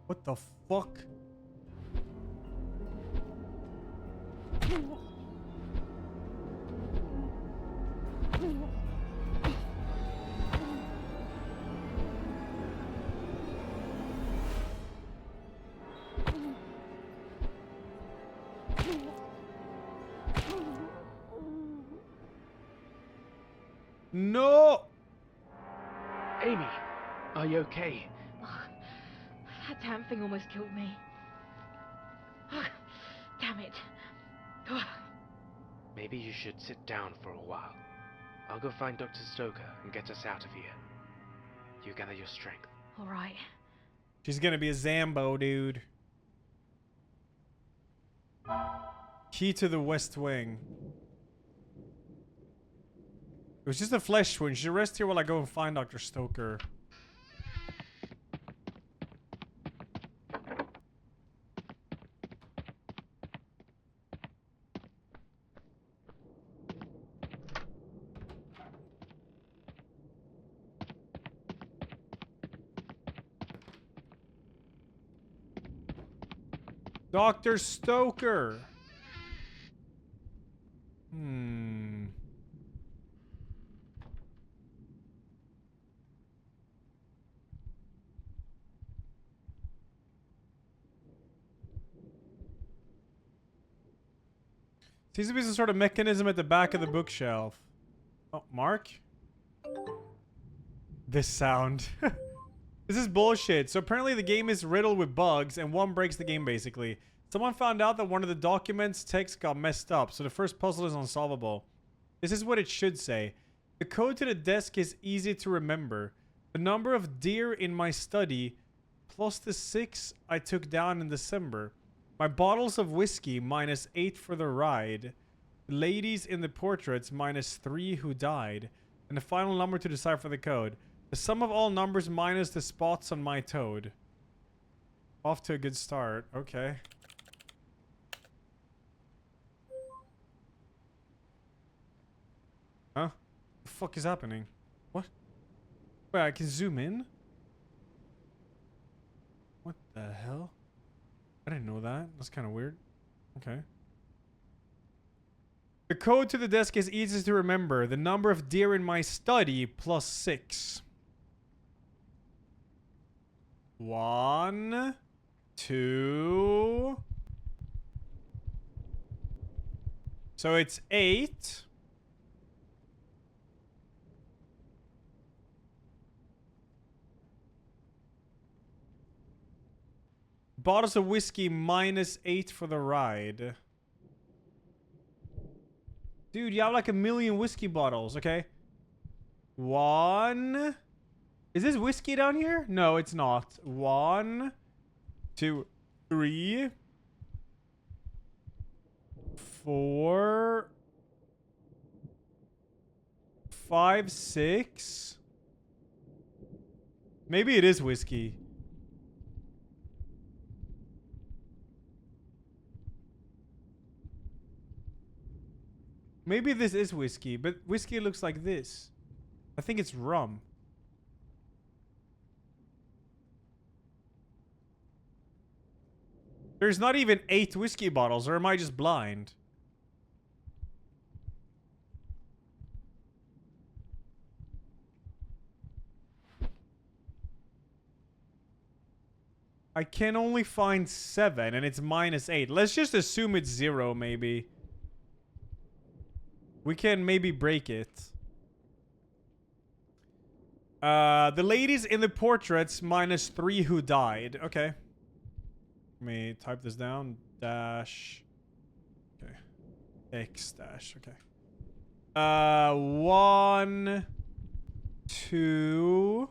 What the fuck? No! Amy, are you okay? That damn thing almost killed me. Damn it. Maybe you should sit down for a while. I'll go find Dr. Stoker and get us out of here. You gather your strength. Alright. She's gonna be a Zambo, dude. Key to the West Wing. It was just a flesh wound. She rest here while I go and find Dr. Stoker. Dr. Stoker. Seems to be some sort of mechanism at the back of the bookshelf. Oh, Mark? This sound. This is bullshit. So apparently the game is riddled with bugs and one breaks the game basically. Someone found out that one of the documents text got messed up, so the first puzzle is unsolvable. This is what it should say. The code to the desk is easy to remember. The number of deer in my study plus the 6 I took down in December. My bottles of whiskey minus 8 for the ride. Ladies in the portraits minus 3 who died. And the final number to decipher the code. The sum of all numbers minus the spots on my toad. Off to a good start. Okay. Huh? The fuck is happening? What? Wait, I can zoom in? What the hell? I didn't know that. That's kind of weird. Okay. The code to the desk is easy to remember. The number of deer in my study plus 6. 1, 2. So it's 8. Bottles of whiskey minus 8 for the ride. Dude, you have like a million whiskey bottles, okay? 1. Is this whiskey down here? No, it's not. 1, 2, 3, 4, 5, 6. Maybe it is whiskey. Maybe this is whiskey, but whiskey looks like this. I think it's rum. There's not even 8 whiskey bottles, or am I just blind? I can only find 7, and it's minus 8. Let's just assume it's 0, maybe. We can maybe break it. The ladies in the portraits minus 3 who died. Okay. Let me type this down. Dash. Okay. X dash. Okay. 1, 2,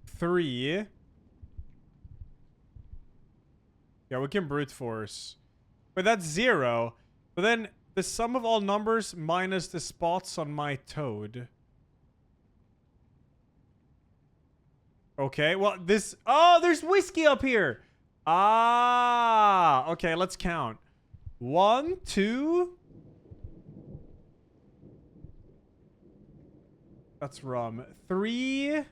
3. Yeah, we can brute force. But that's 0. But then the sum of all numbers minus the spots on my toad. Okay, well, this... Oh, there's whiskey up here. Ah, okay, let's count. 1, 2... That's rum. 3...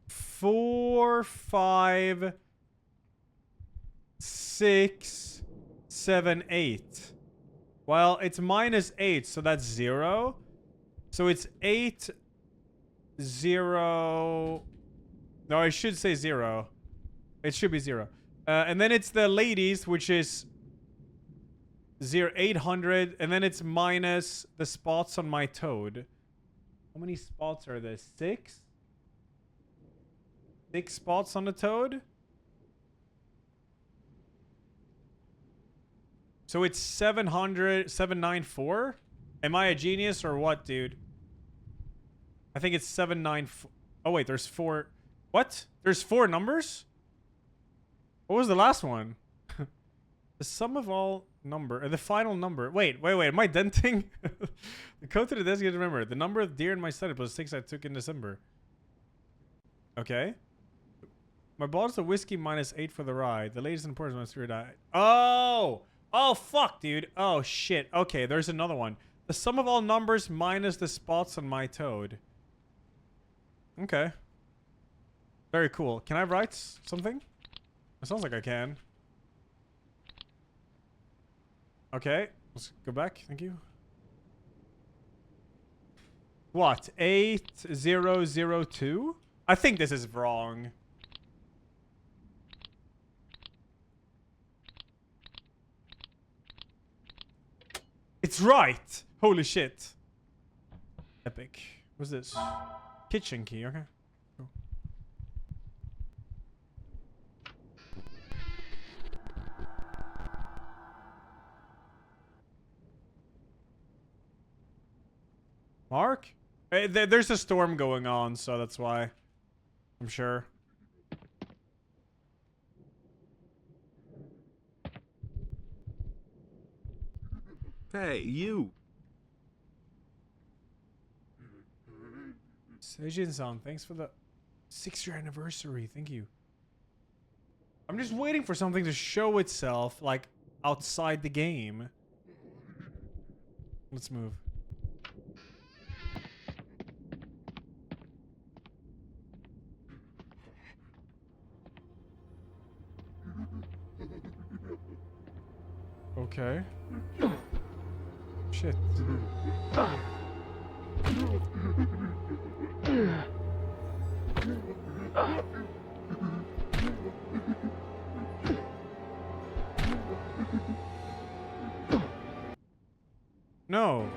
4, 5... 6, 7, 8. Well, it's minus 8, so that's 0. So it's 8, 0... No, I should say 0. It should be 0. And then it's the ladies, which is 800. And then it's minus the spots on my toad. How many spots are there? 6? 6 spots on the toad? So it's 794? Am I a genius or what, dude? I think it's 794. Oh, wait, there's 4. What? There's 4 numbers? What was the last one? The sum of all number. The final number. Wait. Am I denting? The code to the designated member. The number of deer in my study plus 6 I took in December. Okay. My bottles of whiskey minus 8 for the ride. The latest in ports minus 3 die. Oh! Oh, fuck, dude. Oh, shit. Okay, there's another one. The sum of all numbers minus the spots on my toad. Okay. Very cool. Can I write something? It sounds like I can. Okay. Let's go back. Thank you. What? 8002? I think this is wrong. It's right! Holy shit. Epic. What's this? Kitchen key, okay. Cool. Mark? There's a storm going on, so that's why. I'm sure. Hey, you. Seijin-san, thanks for the 6-year anniversary. Thank you. I'm just waiting for something to show itself, like, outside the game. Let's move. Okay. Shit. No.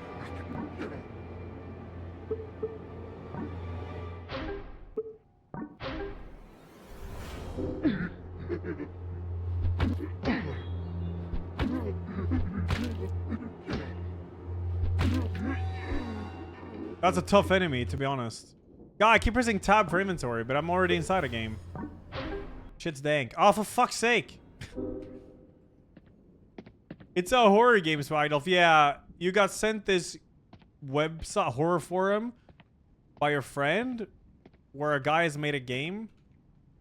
That's a tough enemy, to be honest. God, I keep pressing tab for inventory, but I'm already inside a game. Shit's dank. Oh, for fuck's sake. It's a horror game, Swagdolf. Yeah, you got sent this website horror forum by your friend where a guy has made a game.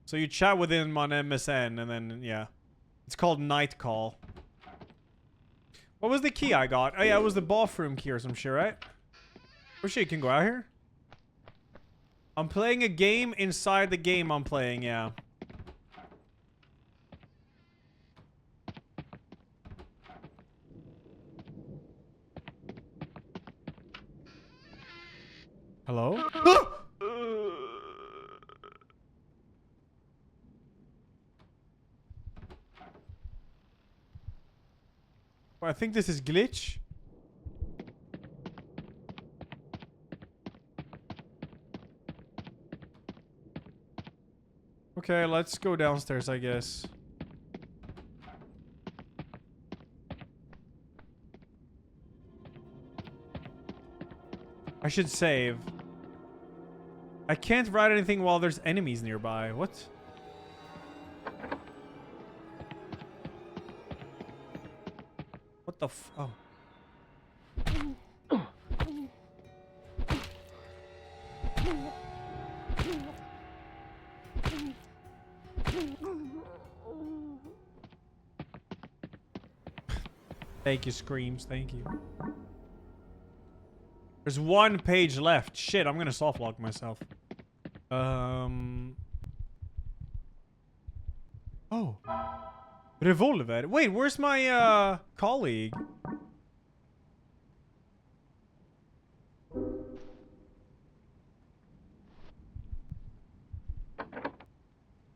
So you chat with him on MSN and then, yeah. It's called Night Call. What was the key I got? Oh, yeah, it was the bathroom key or some shit, right? Oh shit, you can go out here? I'm playing a game inside the game I'm playing, yeah. Hello? I think this is glitch. Okay, let's go downstairs, I guess. I should save. I can't write anything while there's enemies nearby. What? What the f- oh. Thank you, Screams. Thank you. There's one page left. Shit, I'm gonna soft lock myself. Oh. Revolver. Wait, where's my colleague?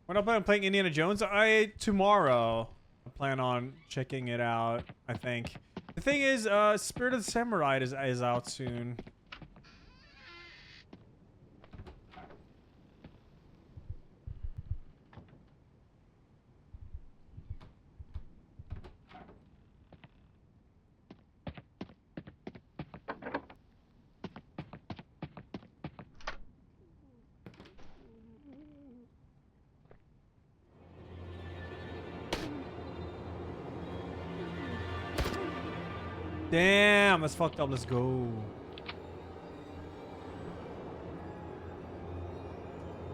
When I plan on playing Indiana Jones, tomorrow I plan on checking it out, I think. The thing is, Spirit of the Samurai is out soon. Damn, that's fucked up. Let's go.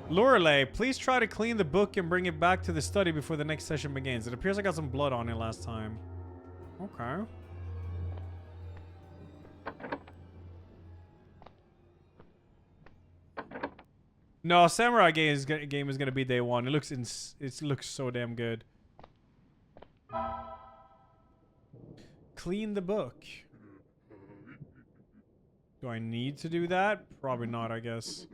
Lorelei, please try to clean the book and bring it back to the study before the next session begins. It appears I got some blood on it last time. Okay. No, Samurai game is gonna be day one. It looks so damn good. Clean the book. Do I need to do that? Probably not, I guess.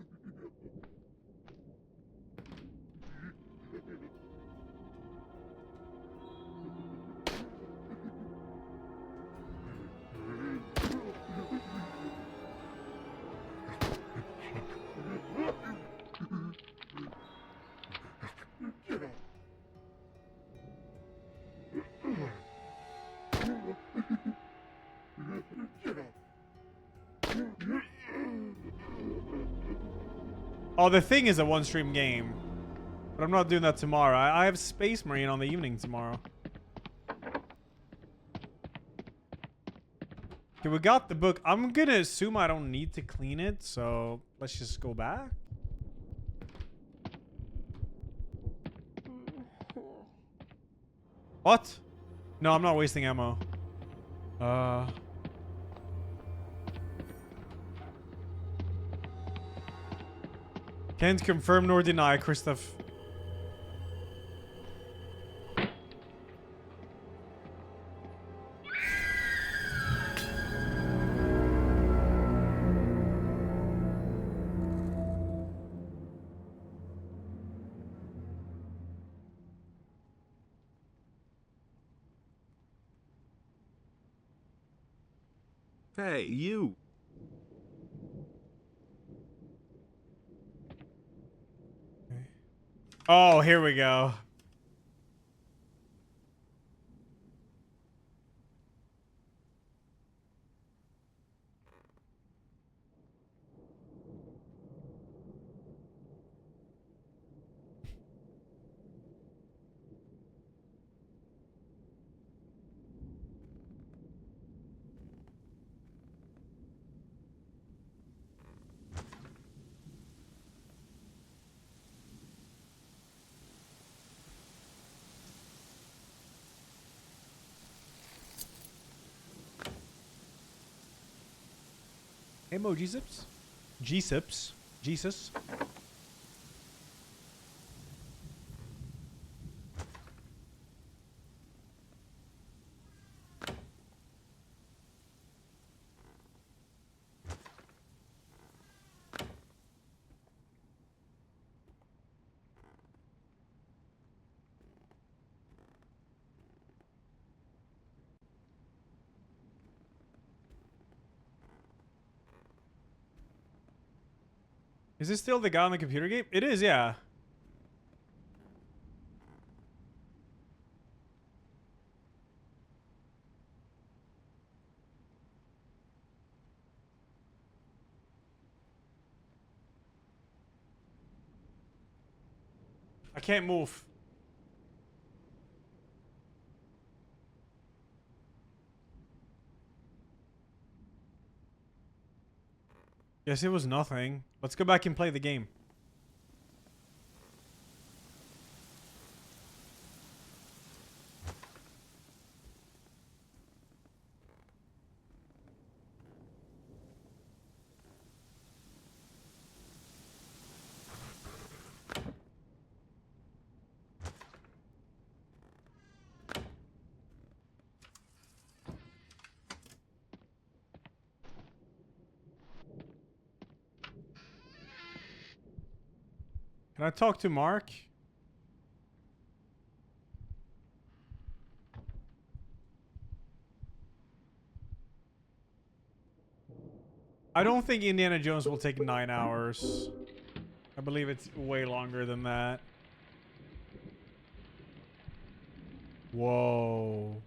Oh, the thing is a one-stream game. But I'm not doing that tomorrow. I have Space Marine on the evening tomorrow. Okay, we got the book. I'm gonna assume I don't need to clean it, so let's just go back. What? No, I'm not wasting ammo. Can't confirm nor deny, Christoph. Hey, you. Oh, here we go. Hey, Mo, G-Sips? G-Sips? Jesus? Is this still the guy on the computer game? It is, yeah. I can't move. Guess it was nothing. Let's go back and play the game. Can I talk to Mark? I don't think Indiana Jones will take 9 hours. I believe it's way longer than that. Whoa.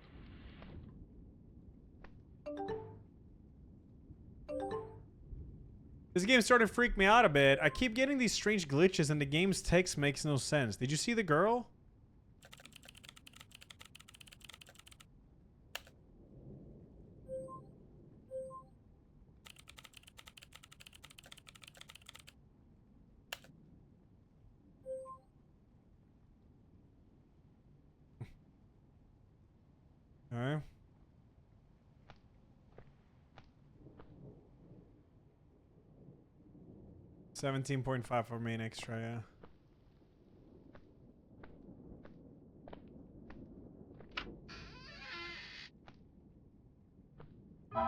This game started to freak me out a bit. I keep getting these strange glitches and the game's text makes no sense. Did you see the girl? Okay. $17.5 for main extra, yeah.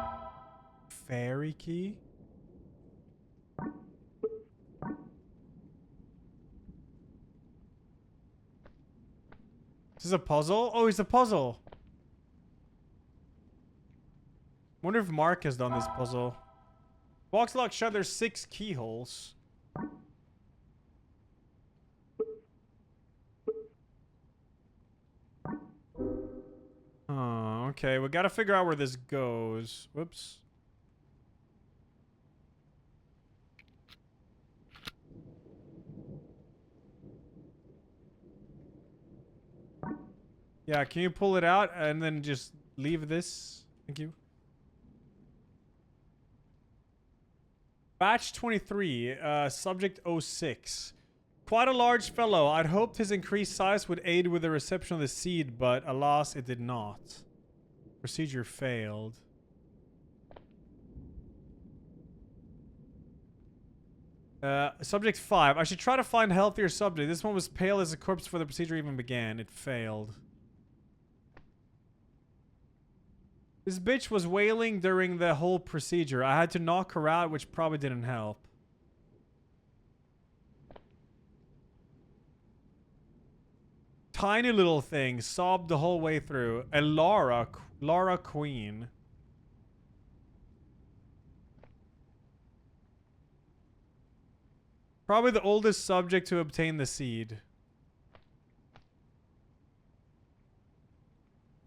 Fairy key? This is a puzzle? Oh, it's a puzzle. Wonder if Mark has done this puzzle. Box lock shut, there's 6 keyholes. Oh, okay. We gotta figure out where this goes. Whoops. Yeah, can you pull it out and then just leave this? Thank you. Batch 23, subject 06. Quite a large fellow. I'd hoped his increased size would aid with the reception of the seed, but alas, it did not. Procedure failed. Subject 5. I should try to find healthier subject. This one was pale as a corpse before the procedure even began. It failed. This bitch was wailing during the whole procedure. I had to knock her out, which probably didn't help. Tiny little thing. Sobbed the whole way through. A Lara Queen. Probably the oldest subject to obtain the seed.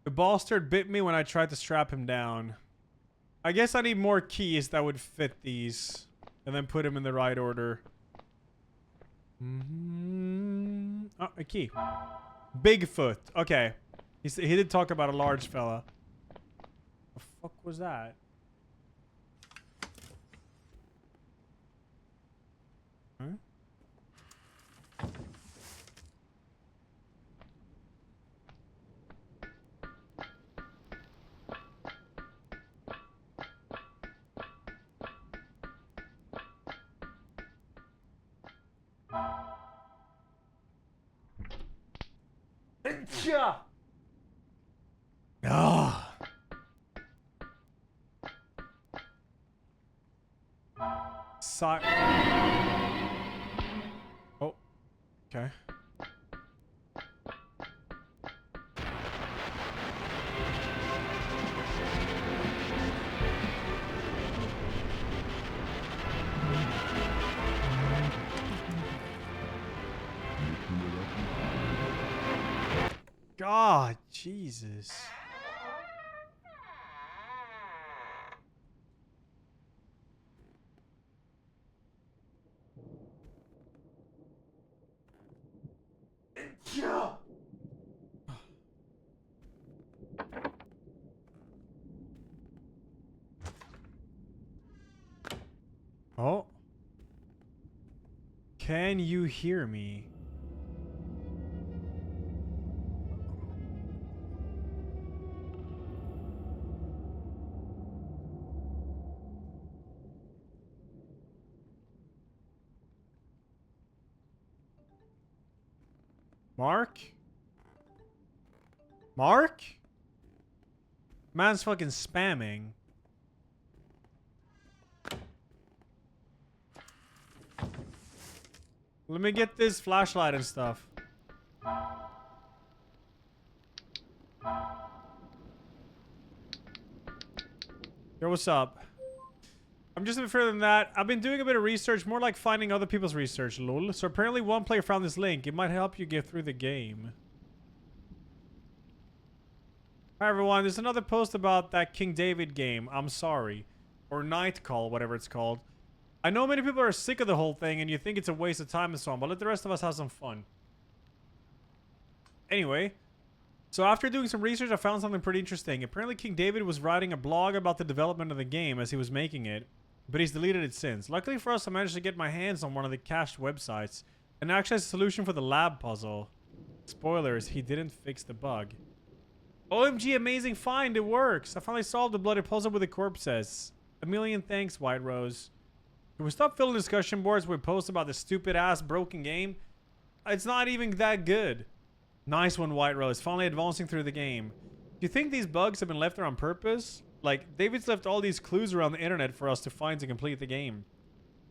The bastard bit me when I tried to strap him down. I guess I need more keys that would fit these. And then put them in the right order. Oh, a key. Bigfoot. Okay. He did talk about a large fella. The fuck was that? Huh? Ah. Oh. Okay. God, Jesus. Oh. Can you hear me? Mark? Mark? Man's fucking spamming. Let me get this flashlight and stuff. Yo, what's up? I'm just a bit further than that. I've been doing a bit of research, more like finding other people's research, lol. So apparently one player found this link. It might help you get through the game. Hi everyone, there's another post about that King David game, I'm sorry. Or Night Call, whatever it's called. I know many people are sick of the whole thing and you think it's a waste of time and so on, but let the rest of us have some fun. Anyway, so after doing some research, I found something pretty interesting. Apparently King David was writing a blog about the development of the game as he was making it, but he's deleted it since. Luckily for us, I managed to get my hands on one of the cached websites and actually has a solution for the lab puzzle. Spoilers, he didn't fix the bug. OMG, amazing find, it works. I finally solved the bloody puzzle with the corpses. A million thanks, White Rose. Can we stop filling discussion boards with posts about this stupid ass broken game? It's not even that good. Nice one, White Rose. Finally advancing through the game. Do you think these bugs have been left there on purpose? Like, David's left all these clues around the internet for us to find to complete the game.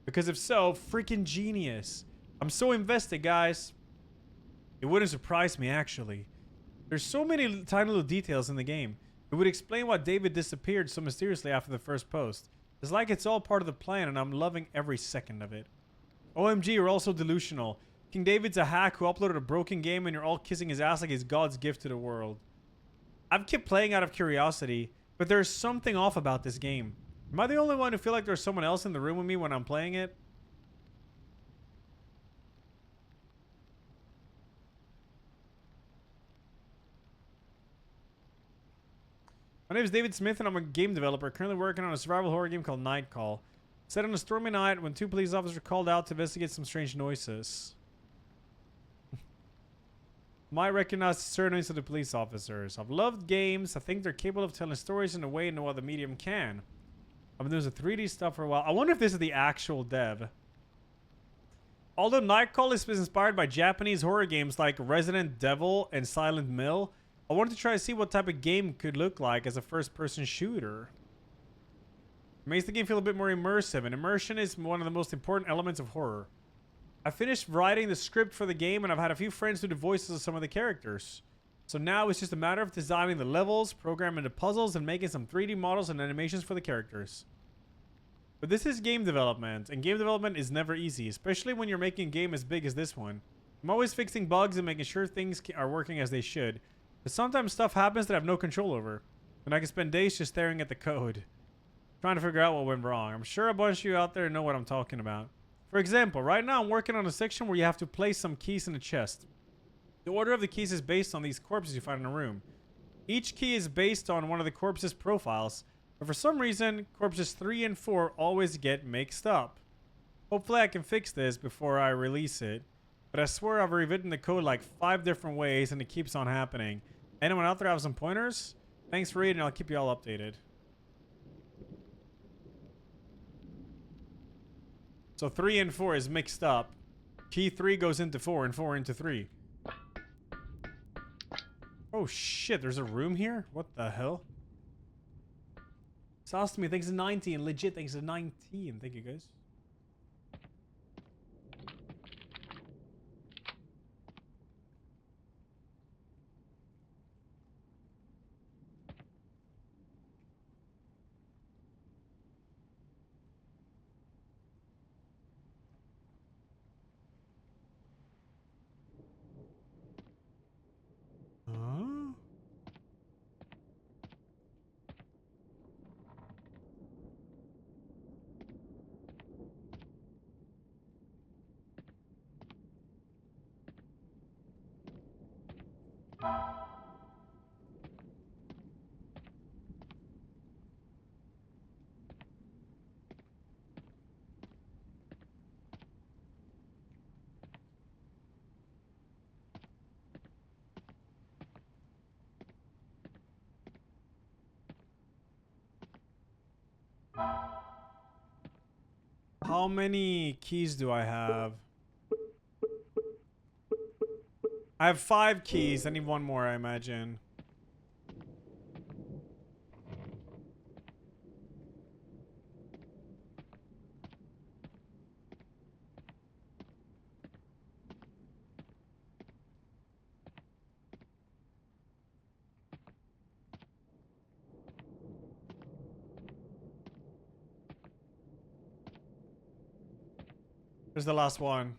Because if so, freaking genius. I'm so invested, guys. It wouldn't surprise me, actually. There's so many tiny little details in the game. It would explain why David disappeared so mysteriously after the first post. It's like it's all part of the plan and I'm loving every second of it. OMG, you're also delusional. King David's a hack who uploaded a broken game and you're all kissing his ass like he's God's gift to the world. I've kept playing out of curiosity, but there's something off about this game. Am I the only one who feel like there's someone else in the room with me when I'm playing it? My name is David Smith and I'm a game developer currently working on a survival horror game called Night Call. Set on a stormy night when two police officers are called out to investigate some strange noises. Might recognize the surnames of the police officers. I've loved games. I think they're capable of telling stories in a way no other medium can. I've been doing some 3D stuff for a while. I wonder if this is the actual dev. Although Night Call is inspired by Japanese horror games like Resident Evil and Silent Hill, I wanted to try to see what type of game could look like as a first-person shooter. It makes the game feel a bit more immersive, and immersion is one of the most important elements of horror. I finished writing the script for the game, and I've had a few friends do the voices of some of the characters. So now it's just a matter of designing the levels, programming the puzzles, and making some 3D models and animations for the characters. But this is game development, and game development is never easy, especially when you're making a game as big as this one. I'm always fixing bugs and making sure things are working as they should. But sometimes stuff happens that I have no control over, and I can spend days just staring at the code, trying to figure out what went wrong. I'm sure a bunch of you out there know what I'm talking about. For example, right now I'm working on a section where you have to place some keys in a chest. The order of the keys is based on these corpses you find in a room. Each key is based on one of the corpses' profiles, but for some reason, corpses 3 and 4 always get mixed up. Hopefully I can fix this before I release it. But I swear I've rewritten the code like 5 different ways and it keeps on happening. Anyone out there have some pointers? Thanks for reading, I'll keep you all updated. So 3 and 4 is mixed up. Key 3 goes into 4 and 4 into 3. Oh shit, there's a room here? What the hell? Sostomy, thanks to 19. Legit, thanks to 19. Thank you guys. Huh? How many keys do I have? I have 5 keys. I need 1 more, I imagine. Here's the last one.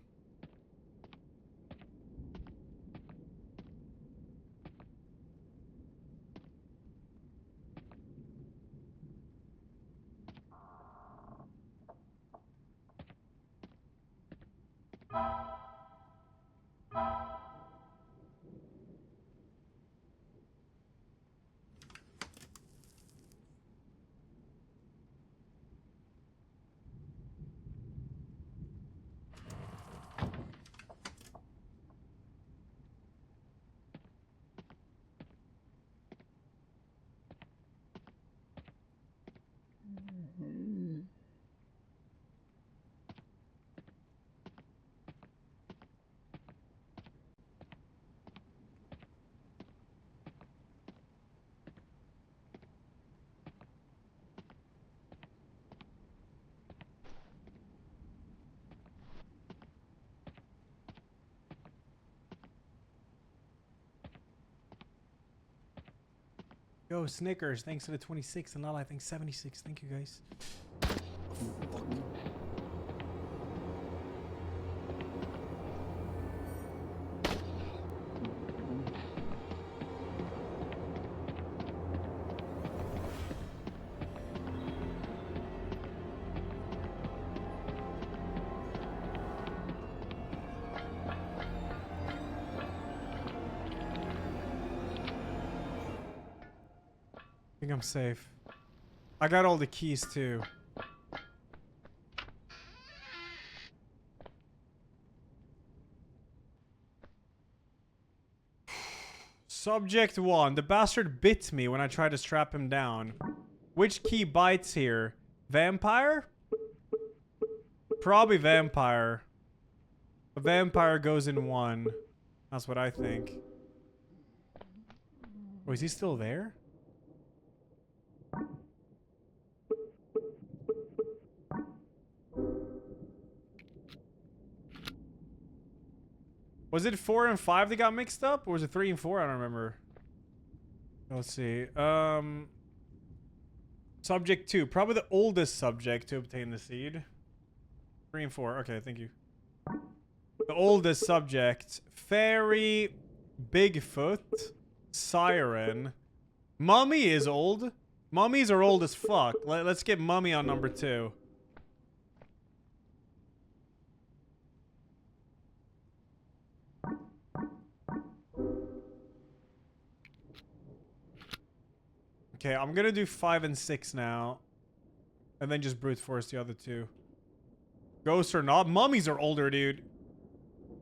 Yo, Snickers, thanks to the 26, and Lala, I think 76. Thank you, guys. I think I'm safe. I got all the keys too. Subject 1. The bastard bit me when I tried to strap him down. Which key bites here? Vampire? Probably vampire. A vampire goes in 1. That's what I think. Oh, is he still there? Was it 4 and 5 that got mixed up? Or was it 3 and 4? I don't remember. Let's see. Subject 2. Probably the oldest subject to obtain the seed. 3 and 4. Okay, thank you. The oldest subject. Fairy. Bigfoot. Siren. Mummy is old. Mummies are old as fuck. Let's get Mummy on number 2. Okay, I'm gonna do 5 and 6 now. And then just brute force the other 2. Ghosts or not. Mummies are older, dude.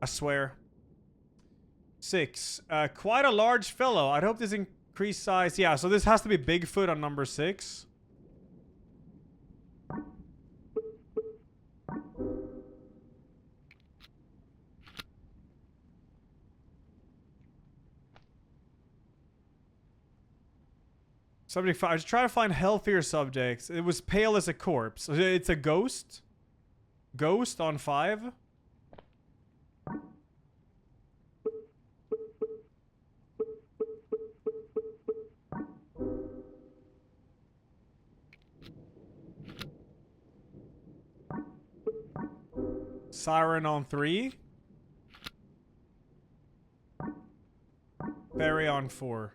I swear. 6. Quite a large fellow. I'd hope this increased size. Yeah, so this has to be Bigfoot on number 6. Subject 5. I was trying to find healthier subjects. It was pale as a corpse. It's a ghost. Ghost on 5. Siren on 3. Fairy on 4.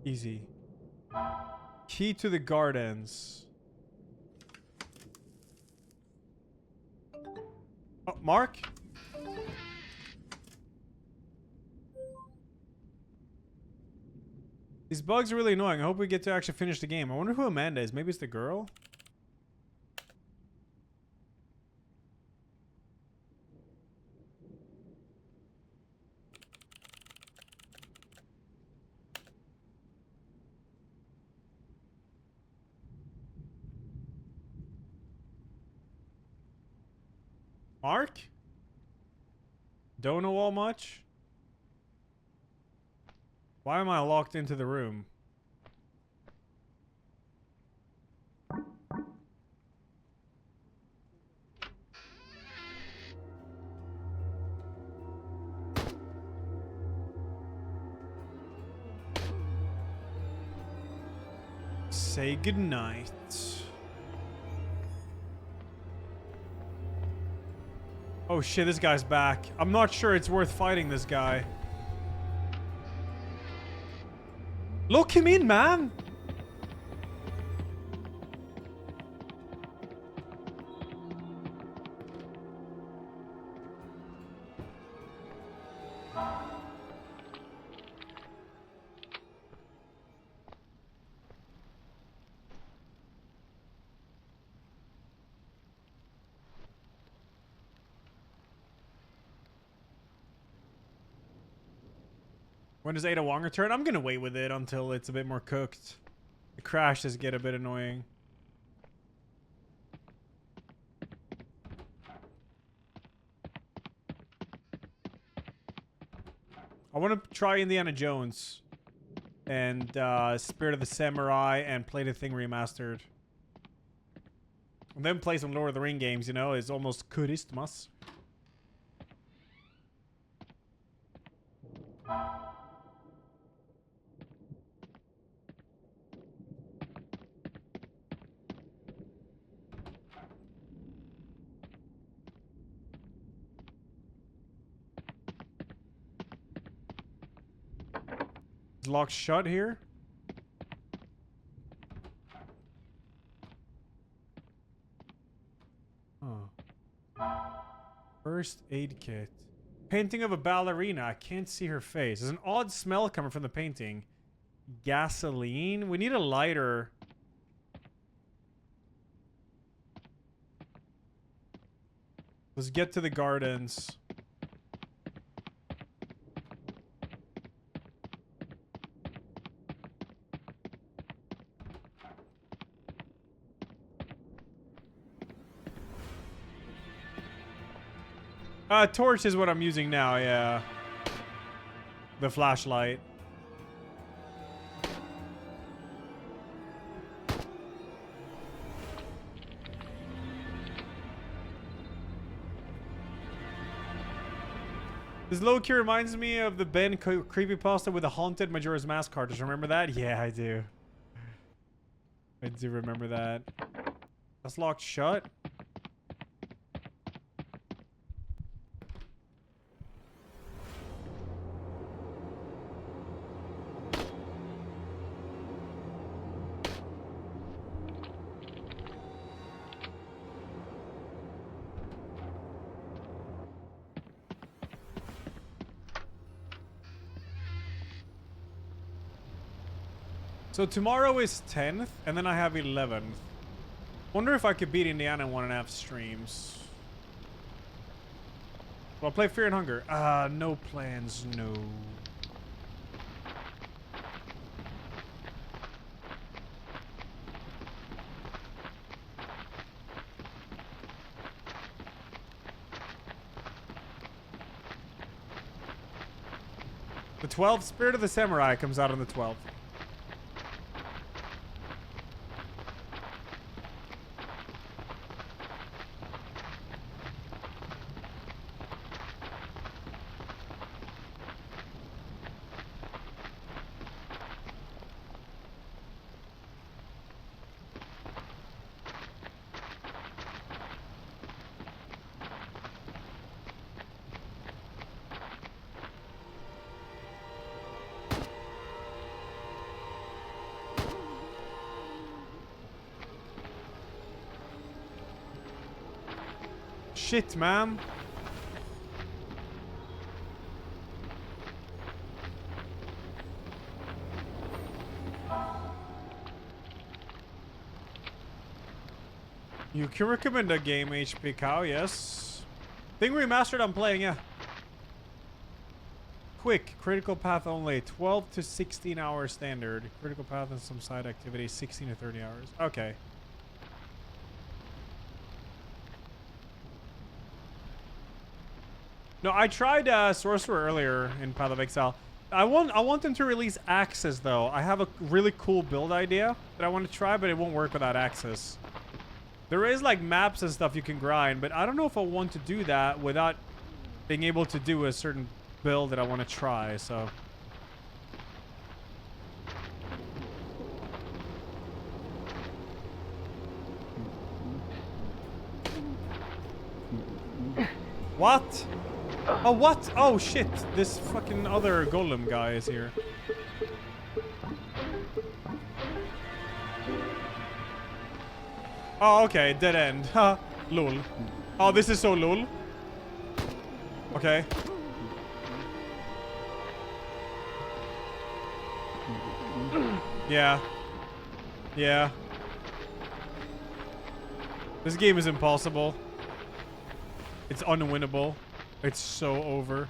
Easy. Key to the gardens. Oh, Mark? These bugs are really annoying. I hope we get to actually finish the game. I wonder who Amanda is. Maybe it's the girl? Mark? Don't know all much? Why am I locked into the room? Say goodnight. Oh shit, this guy's back. I'm not sure it's worth fighting this guy. Lock him in, man! When does Ada Wong return? I'm gonna wait with it until it's a bit more cooked. The crashes get a bit annoying. I want to try Indiana Jones and Spirit of the Samurai and play the thing remastered. And then play some Lord of the Ring games, you know, it's almost Christmas. Locked shut here. Oh. First aid kit. Painting of a ballerina. I can't see her face. There's an odd smell coming from the painting. Gasoline. We need a lighter. Let's get to the gardens. Torch is what I'm using now, yeah. The flashlight. This low-key reminds me of the Ben creepypasta with the haunted Majora's Mask cartridge. Remember that? Yeah, I do. I do remember that. That's locked shut. So tomorrow is 10th, and then I have 11th. Wonder if I could beat Indiana in 1.5 streams. Well, I'll play Fear and Hunger. No plans, no. The 12th, Spirit of the Samurai comes out on the 12th. Shit, man. You can recommend a game, HP Cow, yes. Thing remastered I'm playing, yeah. Quick, critical path only, 12 to 16 hours standard. Critical path and some side activities, 16 to 30 hours. Okay. No, I tried Sorcerer earlier in Path of Exile. I want them to release Axis though. I have a really cool build idea that I want to try, but it won't work without Axis. There is like maps and stuff you can grind, but I don't know if I want to do that without being able to do a certain build that I want to try, so. What? Oh, what? Oh, shit. This fucking other golem guy is here. Oh, okay. Dead end. Ha. Lol. Oh, this is so lol. Okay. Yeah. Yeah. This game is impossible. It's unwinnable. It's so over.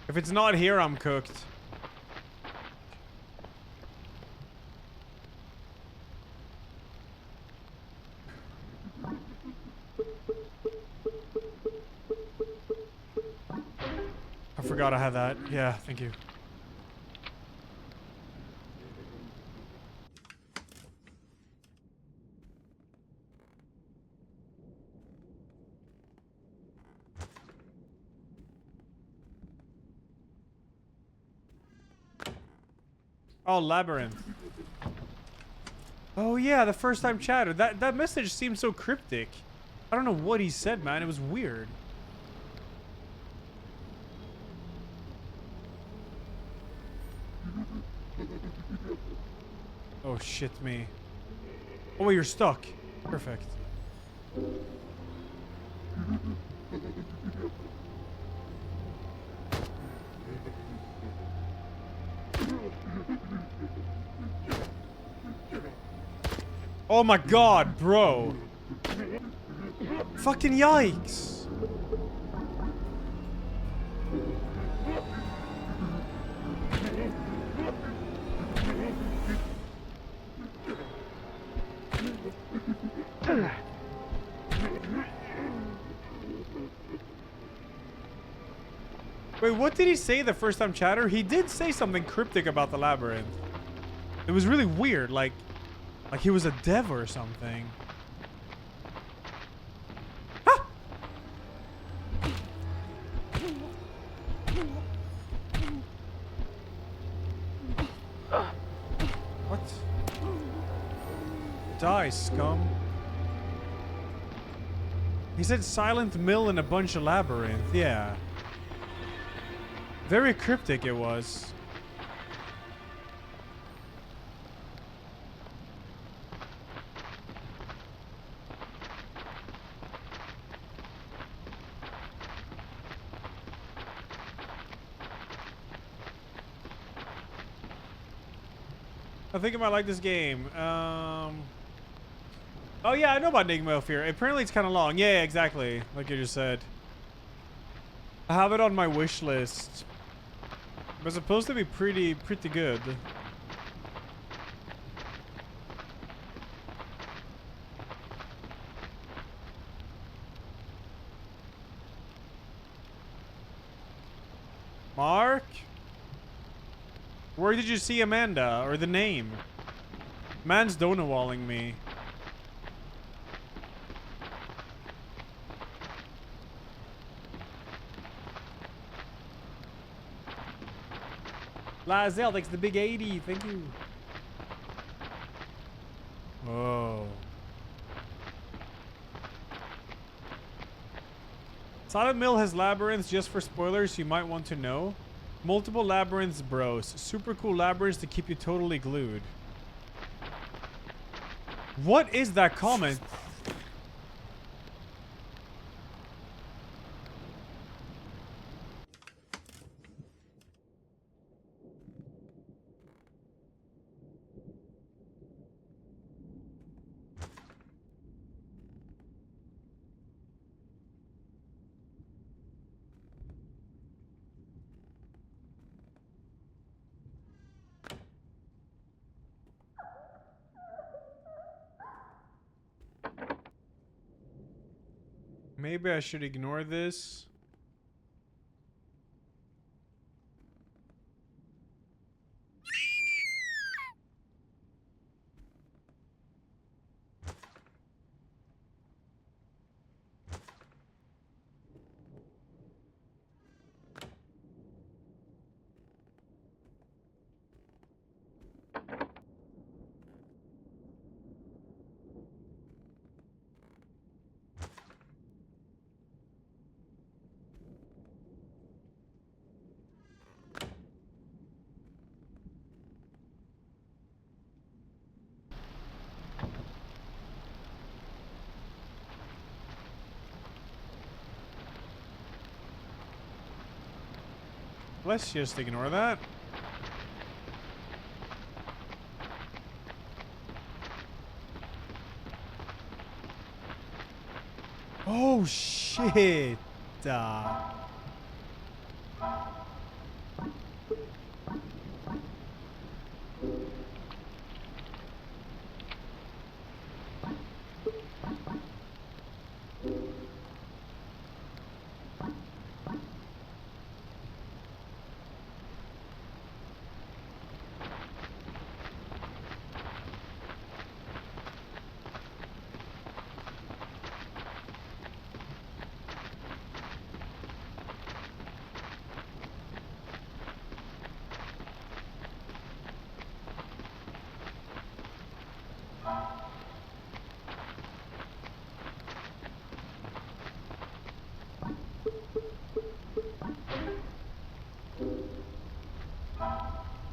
If it's not here, I'm cooked. I forgot I had that. Yeah, thank you. Oh, Labyrinth. Oh yeah, the first time chatter. That message seemed so cryptic. I don't know what he said, man. It was weird. Oh shit me. Oh wait, you're stuck. Perfect. Oh my god, bro. Fucking yikes. Wait, what did he say the first time chatter? He did say something cryptic about the labyrinth. It was really weird, like he was a dev or something. Ah! What? Die, scum. He said silent mill and a bunch of labyrinth. Yeah. Very cryptic it was. I think I might like this game. Oh yeah, I know about Enigma of Fear. Apparently it's kind of long. Yeah, exactly. Like you just said. I have it on my wish list. It's supposed to be pretty good. Mark? Where did you see Amanda? Or the name? Man's donut-walling me. Lazel, thanks the big 80. Thank you. Oh. Silent Mill has labyrinths. Just for spoilers, you might want to know. Multiple labyrinths, bros. Super cool labyrinths to keep you totally glued. What is that comment? Maybe I should ignore this. Let's just ignore that. Oh shit.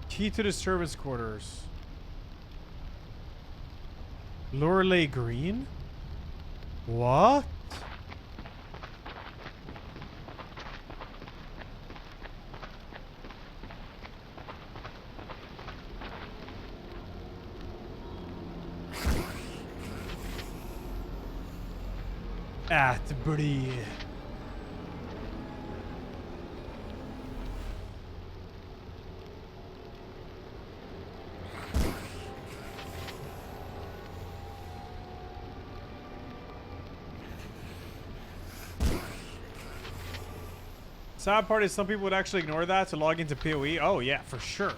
Key to the servants' quarters. Lorelei Green? What? Atbury. Sad part is some people would actually ignore that to log into PoE. Oh yeah, for sure.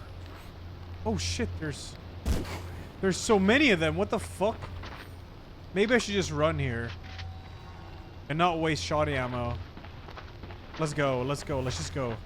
Oh shit, there's so many of them. What the fuck? Maybe I should just run here and not waste shoddy ammo. Let's go. Let's go. Let's just go.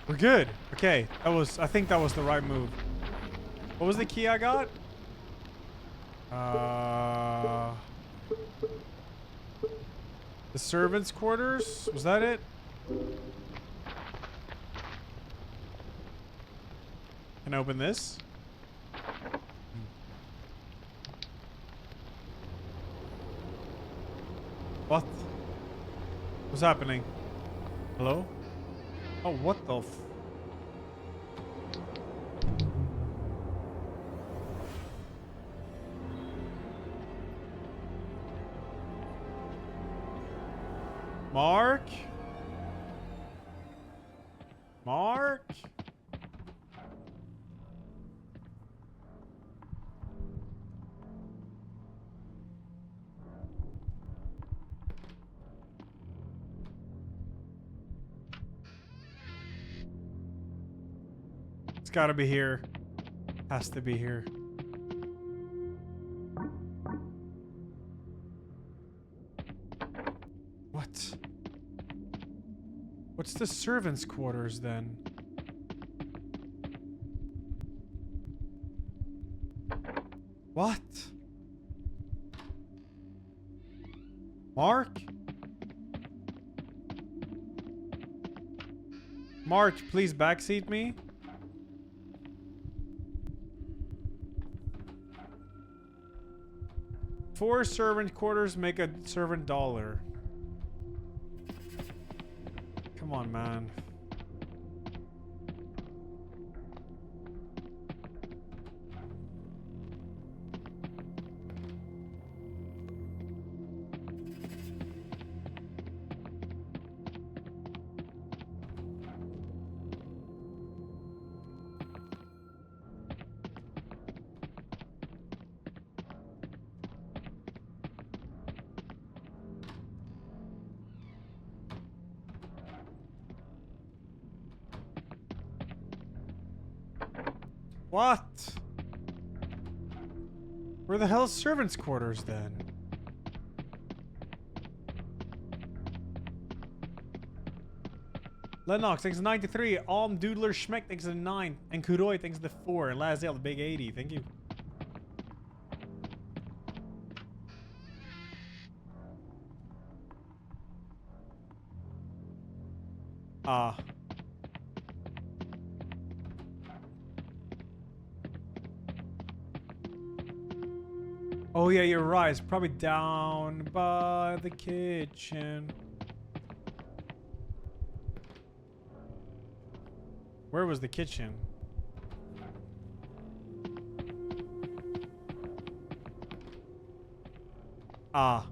We're good. Okay, I think that was the right move. What was the key I got? The servants' quarters? Was that it? Can I open this? What? What's happening? Hello? Oh, what the f... Mark? Mark? It's gotta be here. Has to be here. What? What's the servants' quarters then? What? Mark? Mark, please backseat me. 4 servant quarters make a servant dollar. Come on, man. What? Where the hell's servants' quarters then? Lennox thanks to 93. Alm Doodler Schmeck thanks to 9. And Kuroi thanks to 4. And Lazel the big 80. Thank you. Ah. Oh yeah, you're right. It's probably down by the kitchen. Where was the kitchen? Ah.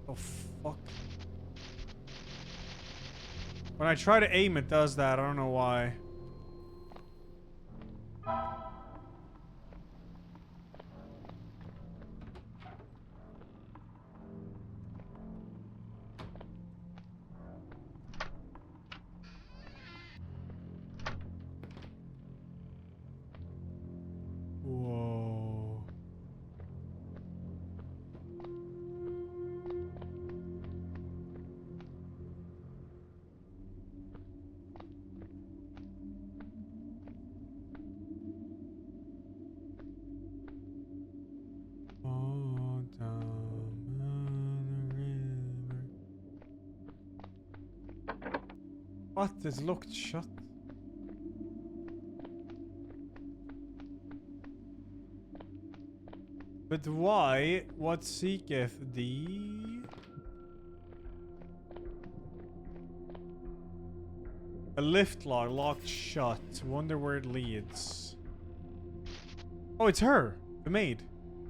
Oh fuck. When I try to aim, it does that. I don't know why. Whoa. Oh, down the river. What is locked shut? But why? What seeketh thee? A lift lock locked shut. Wonder where it leads. Oh, it's her, the maid.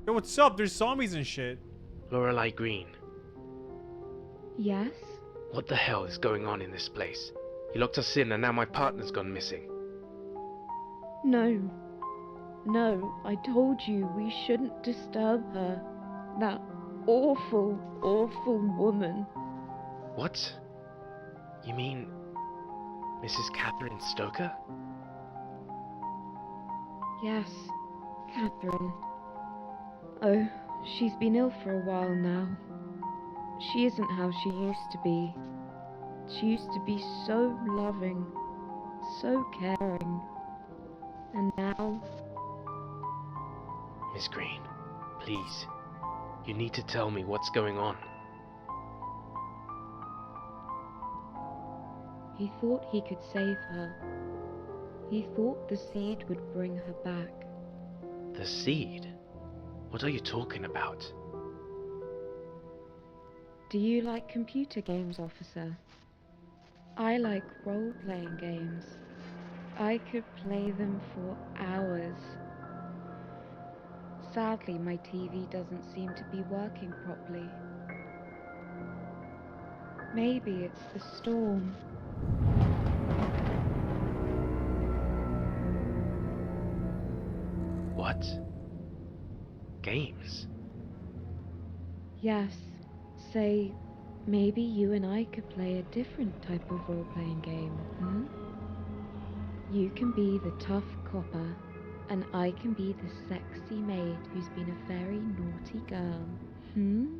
Yo, what's up? There's zombies and shit. Lorelei Green, Yes? what the hell is going on in this place? You locked us in and now my partner's gone missing. No. No, I told you we shouldn't disturb her. That awful, awful woman. What? You mean Mrs. Catherine Stoker? Yes, Catherine. Oh, she's been ill for a while now. She isn't how she used to be. She used to be so loving, so caring. And now... Miss Green, please. You need to tell me what's going on. He thought he could save her. He thought the seed would bring her back. The seed? What are you talking about? Do you like computer games, officer? I like role-playing games. I could play them for hours. Sadly, my TV doesn't seem to be working properly. Maybe it's the storm. What? Games? Yes, say, maybe you and I could play a different type of role-playing game, hmm? You can be the tough copper, and I can be the sexy maid who's been a very naughty girl, hmm?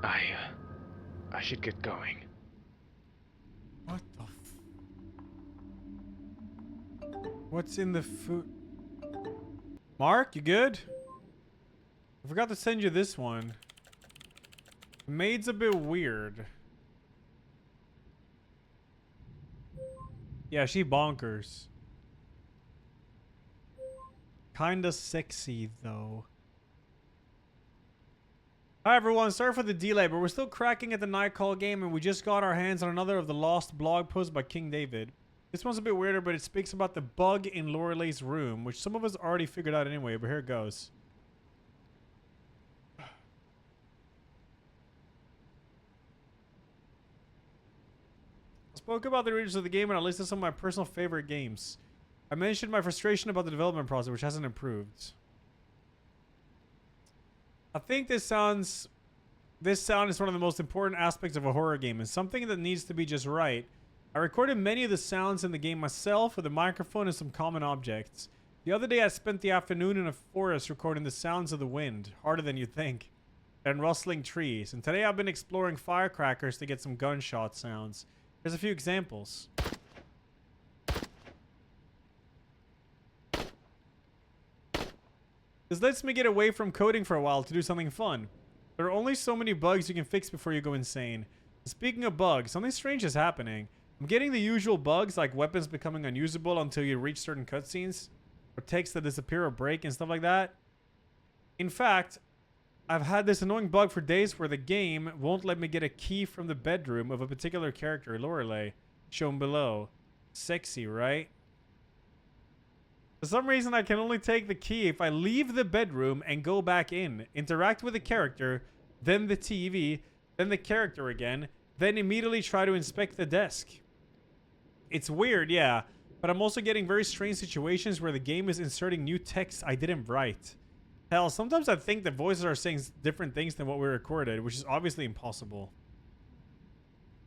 I should get going. What the What's in the food? Mark, you good? I forgot to send you this one. The maid's a bit weird. Yeah, she bonkers. Kinda sexy, though. Hi everyone, sorry for the delay, but we're still cracking at the Nightcall game, and we just got our hands on another of the lost blog posts by King David. This one's a bit weirder, but it speaks about the bug in Lorelei's room, which some of us already figured out anyway, but here it goes. I spoke about the origins of the game, and I listed some of my personal favorite games. I mentioned my frustration about the development process, which hasn't improved. I think this sound is one of the most important aspects of a horror game, and something that needs to be just right. I recorded many of the sounds in the game myself with a microphone and some common objects. The other day I spent the afternoon in a forest recording the sounds of the wind, harder than you'd think, and rustling trees. And today I've been exploring firecrackers to get some gunshot sounds. Here's a few examples. This lets me get away from coding for a while to do something fun. There are only so many bugs you can fix before you go insane. Speaking of bugs, something strange is happening. I'm getting the usual bugs like weapons becoming unusable until you reach certain cutscenes, or text that disappear or break and stuff like that. In fact, I've had this annoying bug for days where the game won't let me get a key from the bedroom of a particular character, Lorelei, shown below. Sexy, right? For some reason, I can only take the key if I leave the bedroom and go back in, interact with the character, then the TV, then the character again, then immediately try to inspect the desk. It's weird, yeah, but I'm also getting very strange situations where the game is inserting new text I didn't write. Hell, sometimes I think the voices are saying different things than what we recorded, which is obviously impossible.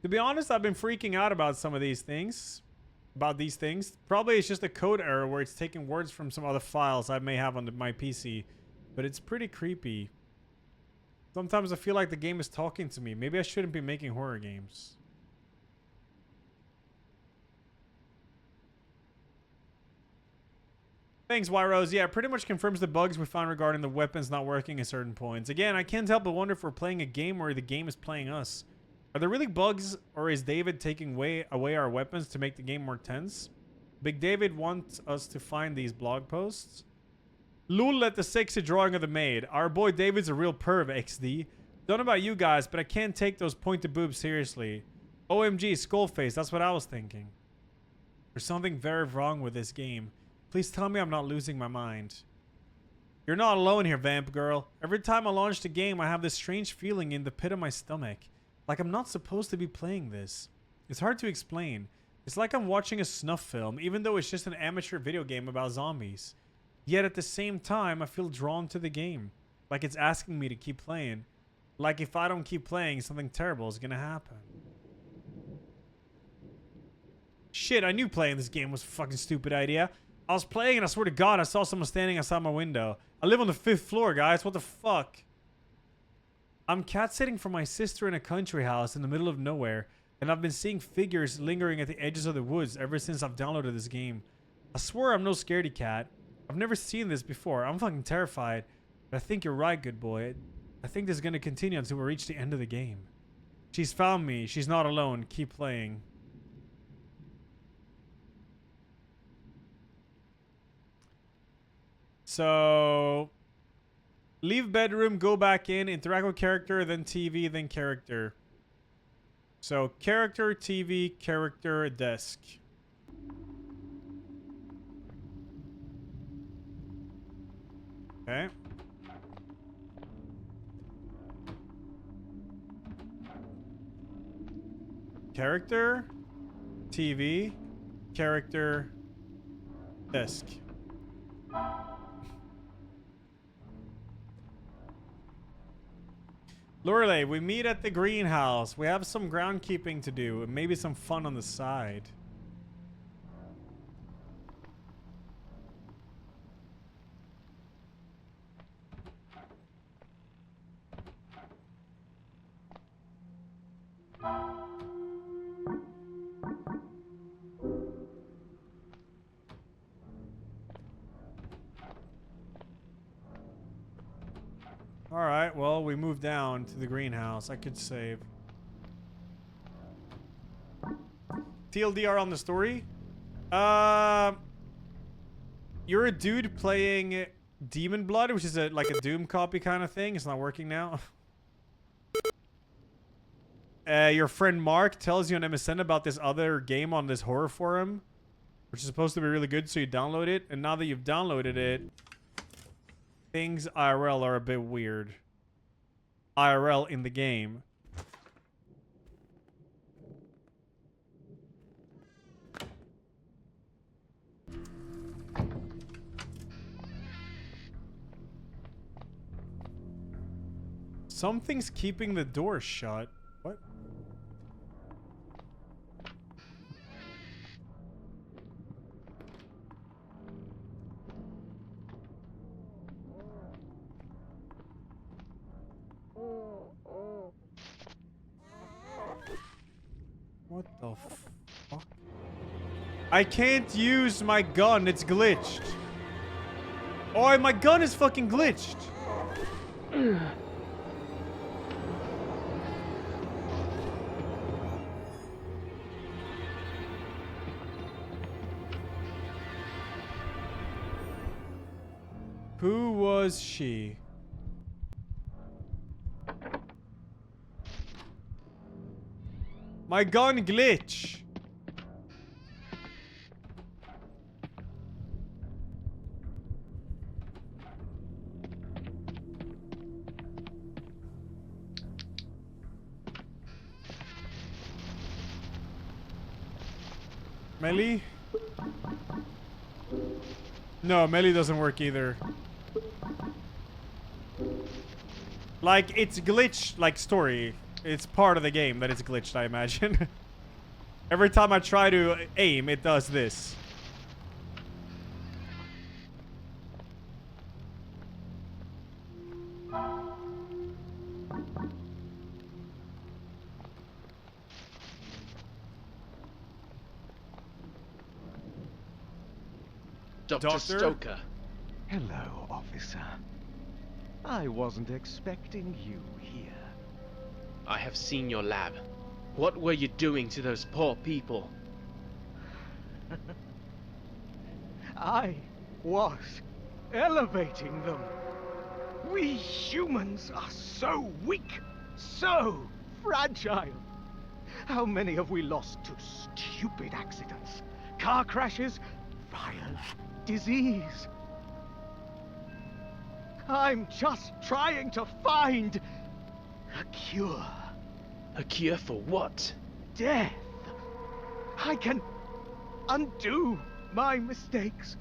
To be honest, I've been freaking out about some of these things. Probably it's just a code error where it's taking words from some other files I may have on my PC, but it's pretty creepy. Sometimes I feel like the game is talking to me. Maybe I shouldn't be making horror games. Thanks, Wyrose. Yeah, it pretty much confirms the bugs we found regarding the weapons not working at certain points. Again, I can't help but wonder if we're playing a game or the game is playing us. Are there really bugs, or is David taking away our weapons to make the game more tense? Big David wants us to find these blog posts. Lul at the sexy drawing of the maid. Our boy David's a real perv, XD. Don't know about you guys, but I can't take those pointed boobs seriously. OMG, skullface, that's what I was thinking. There's something very wrong with this game. Please tell me I'm not losing my mind. You're not alone here, Vamp Girl. Every time I launch the game, I have this strange feeling in the pit of my stomach. Like I'm not supposed to be playing this. It's hard to explain. It's like I'm watching a snuff film, even though it's just an amateur video game about zombies. Yet at the same time, I feel drawn to the game. Like it's asking me to keep playing. Like if I don't keep playing, something terrible is gonna happen. Shit, I knew playing this game was a fucking stupid idea. I was playing and I swear to God, I saw someone standing outside my window. I live on the 5th floor, guys. What the fuck? I'm cat-sitting for my sister in a country house in the middle of nowhere, and I've been seeing figures lingering at the edges of the woods ever since I've downloaded this game. I swear I'm no scaredy cat. I've never seen this before. I'm fucking terrified. But I think you're right, good boy. I think this is going to continue until we reach the end of the game. She's found me. She's not alone. Keep playing. So... leave bedroom, go back in, interact with character, then TV, then character. So, character, TV, character, desk. Okay. Character, TV, character, desk. Lorelei, we meet at the greenhouse. We have some groundkeeping to do and maybe some fun on the side. Alright, well, we moved down to the greenhouse. I could save. TLDR on the story. You're a dude playing Demon Blood, which is like a Doom copy kind of thing. It's not working now. Your friend Mark tells you on MSN about this other game on this horror forum, which is supposed to be really good, so you download it. And now that you've downloaded it, things IRL are a bit weird. IRL in the game. Something's keeping the door shut. What? What the fuck? I can't use my gun. It's glitched. Oh, my gun is fucking glitched. Who was she? My gun glitch. Melee? No, melee doesn't work either. Like, it's glitched, like, story. It's part of the game that it's glitched, I imagine. Every time I try to aim, it does this. Dr. Stoker. Hello, officer. I wasn't expecting you here. I have seen your lab. What were you doing to those poor people? I was elevating them. We humans are so weak, so fragile. How many have we lost to stupid accidents, car crashes, fire, disease? I'm just trying to find a cure. A cure for what? Death. I can undo my mistakes.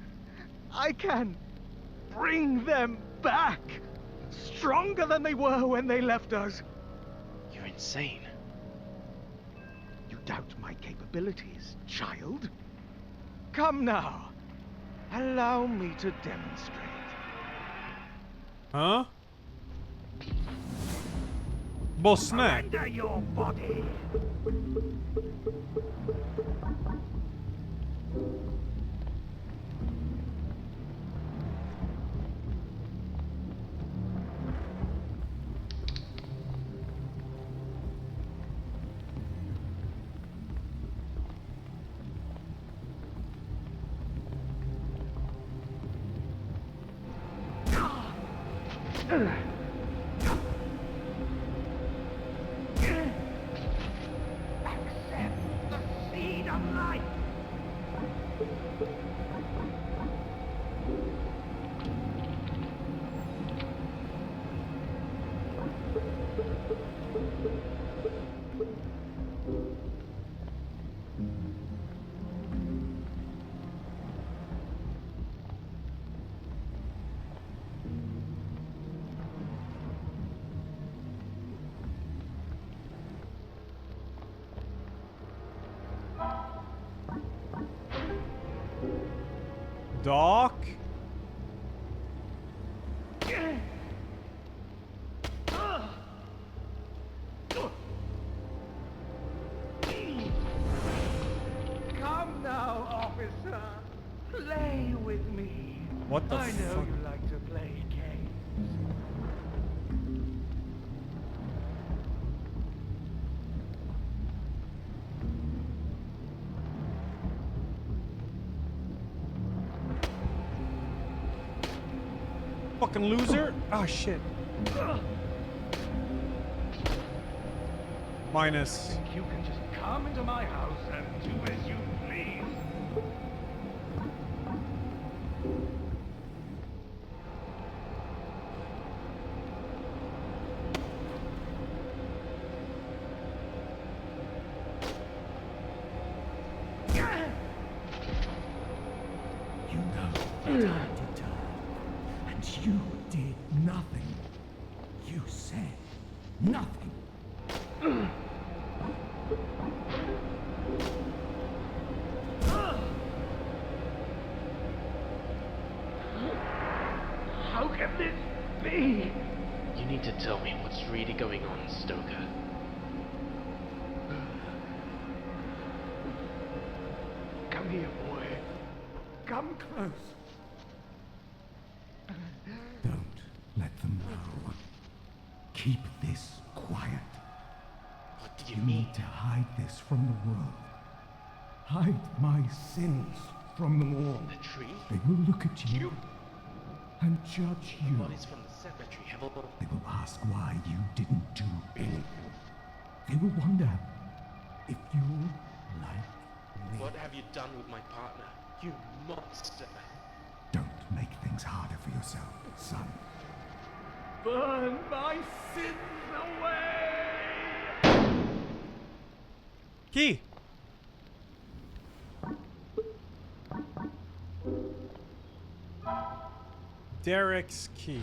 I can bring them back, stronger than they were when they left us. You're insane. You doubt my capabilities, child? Come now. Allow me to demonstrate. Huh? Boss snack. Surrender your body. Doc? Come now, officer. Play with me. What the I know fuck? you like to play games. Fucking loser. Ah, shit. Minus. Think you can just come into my house and do as you please? You know what I did to her, and you did nothing. You said nothing. How can this be? You need to tell me what's really going on, Stoker. Come here, boy. Come close. Don't let them know. Keep this quiet. What do You need to hide this from the world. Hide my sins from them all. The tree? They will look at you and judge you. Bodies from the cemetery have all... They will ask why you didn't do anything. They will wonder if you like me. What have you done with my partner? You monster! Don't make things harder for yourself, son. Burn my sins away! Key. Derek's key.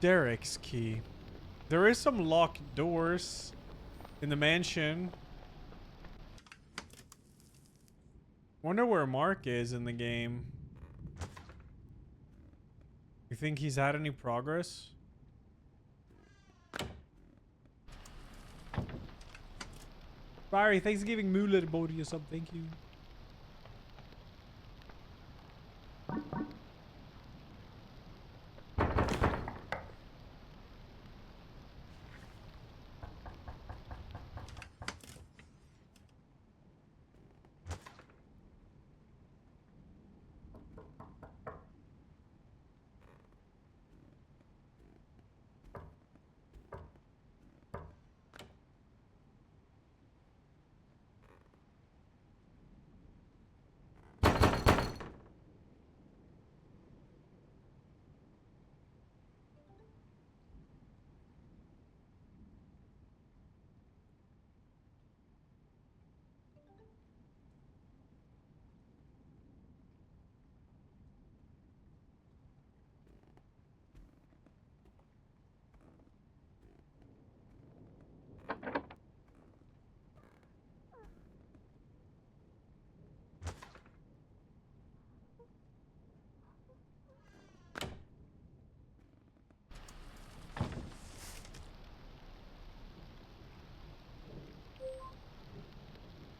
Derek's key. There is some locked doors in the mansion. Wonder where Mark is in the game. You think he's had any progress? Barry, thanks for giving Moolah Bodhi or something. Thank you.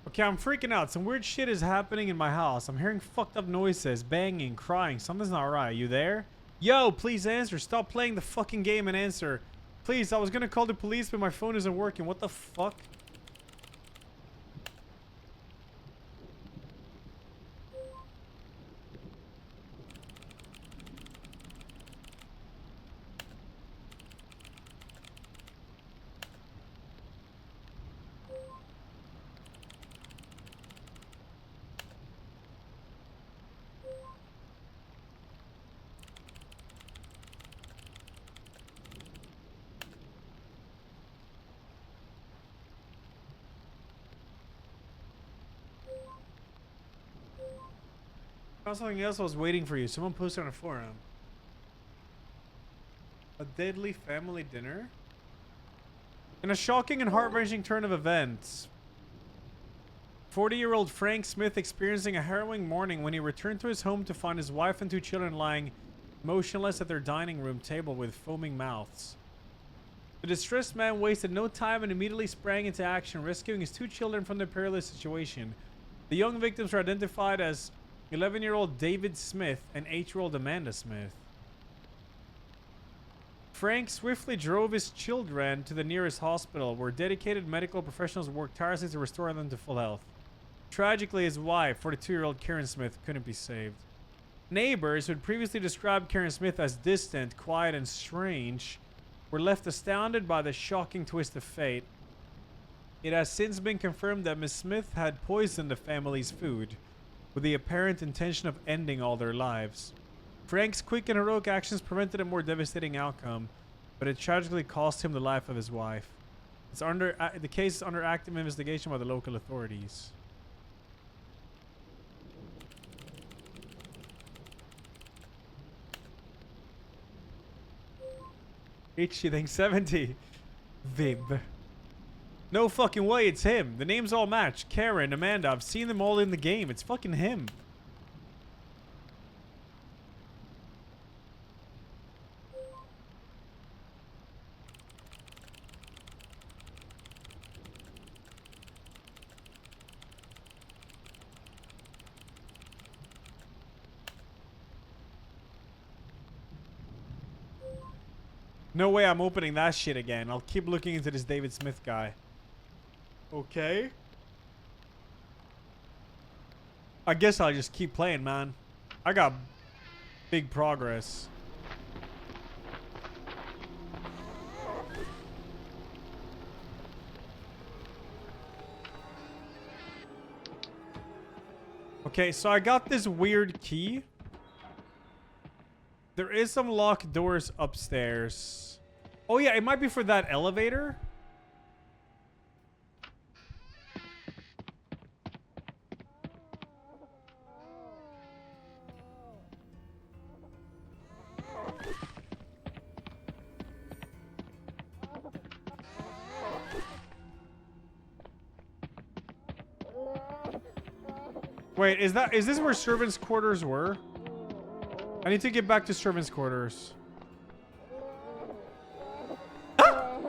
Okay, I'm freaking out. Some weird shit is happening in my house. I'm hearing fucked up noises, banging, crying. Something's not right. You there? Yo, please answer. Stop playing the fucking game and answer. Please, I was gonna call the police, but my phone isn't working. What the fuck? Found something else. I was waiting for you. Someone posted on a forum. A deadly family dinner? In a shocking and heart-wrenching turn of events, 40-year-old Frank Smith experiencing a harrowing morning when he returned to his home to find his wife and two children lying motionless at their dining room table with foaming mouths. The distressed man wasted no time and immediately sprang into action, rescuing his two children from their perilous situation. The young victims were identified as 11-year-old David Smith and 8-year-old Amanda Smith. Frank swiftly drove his children to the nearest hospital, where dedicated medical professionals worked tirelessly to restore them to full health. Tragically, his wife, 42-year-old Karen Smith, couldn't be saved. Neighbors, who had previously described Karen Smith as distant, quiet, and strange, were left astounded by the shocking twist of fate. It has since been confirmed that Miss Smith had poisoned the family's food, with the apparent intention of ending all their lives. Frank's quick and heroic actions prevented a more devastating outcome, but it tragically cost him the life of his wife. The case is under active investigation by the local authorities. Itchy thing 70. Vib. No fucking way, it's him. The names all match. Karen, Amanda, I've seen them all in the game. It's fucking him. No way I'm opening that shit again. I'll keep looking into this David Smith guy. Okay. I guess I'll just keep playing, man. I got big progress. Okay, so I got this weird key. There is some locked doors upstairs. Oh yeah, it might be for that elevator. Wait, is this where servants' quarters were? I need to get back to servants' quarters. Ah!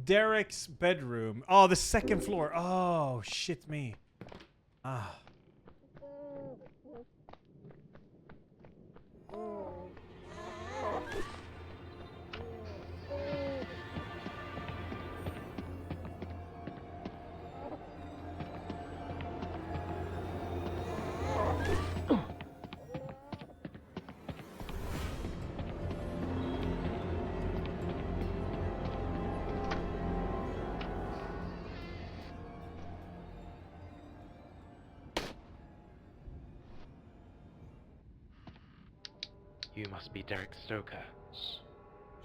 Derek's bedroom. Oh, the second floor. Oh, shit me. Ah. You must be Derek Stoker.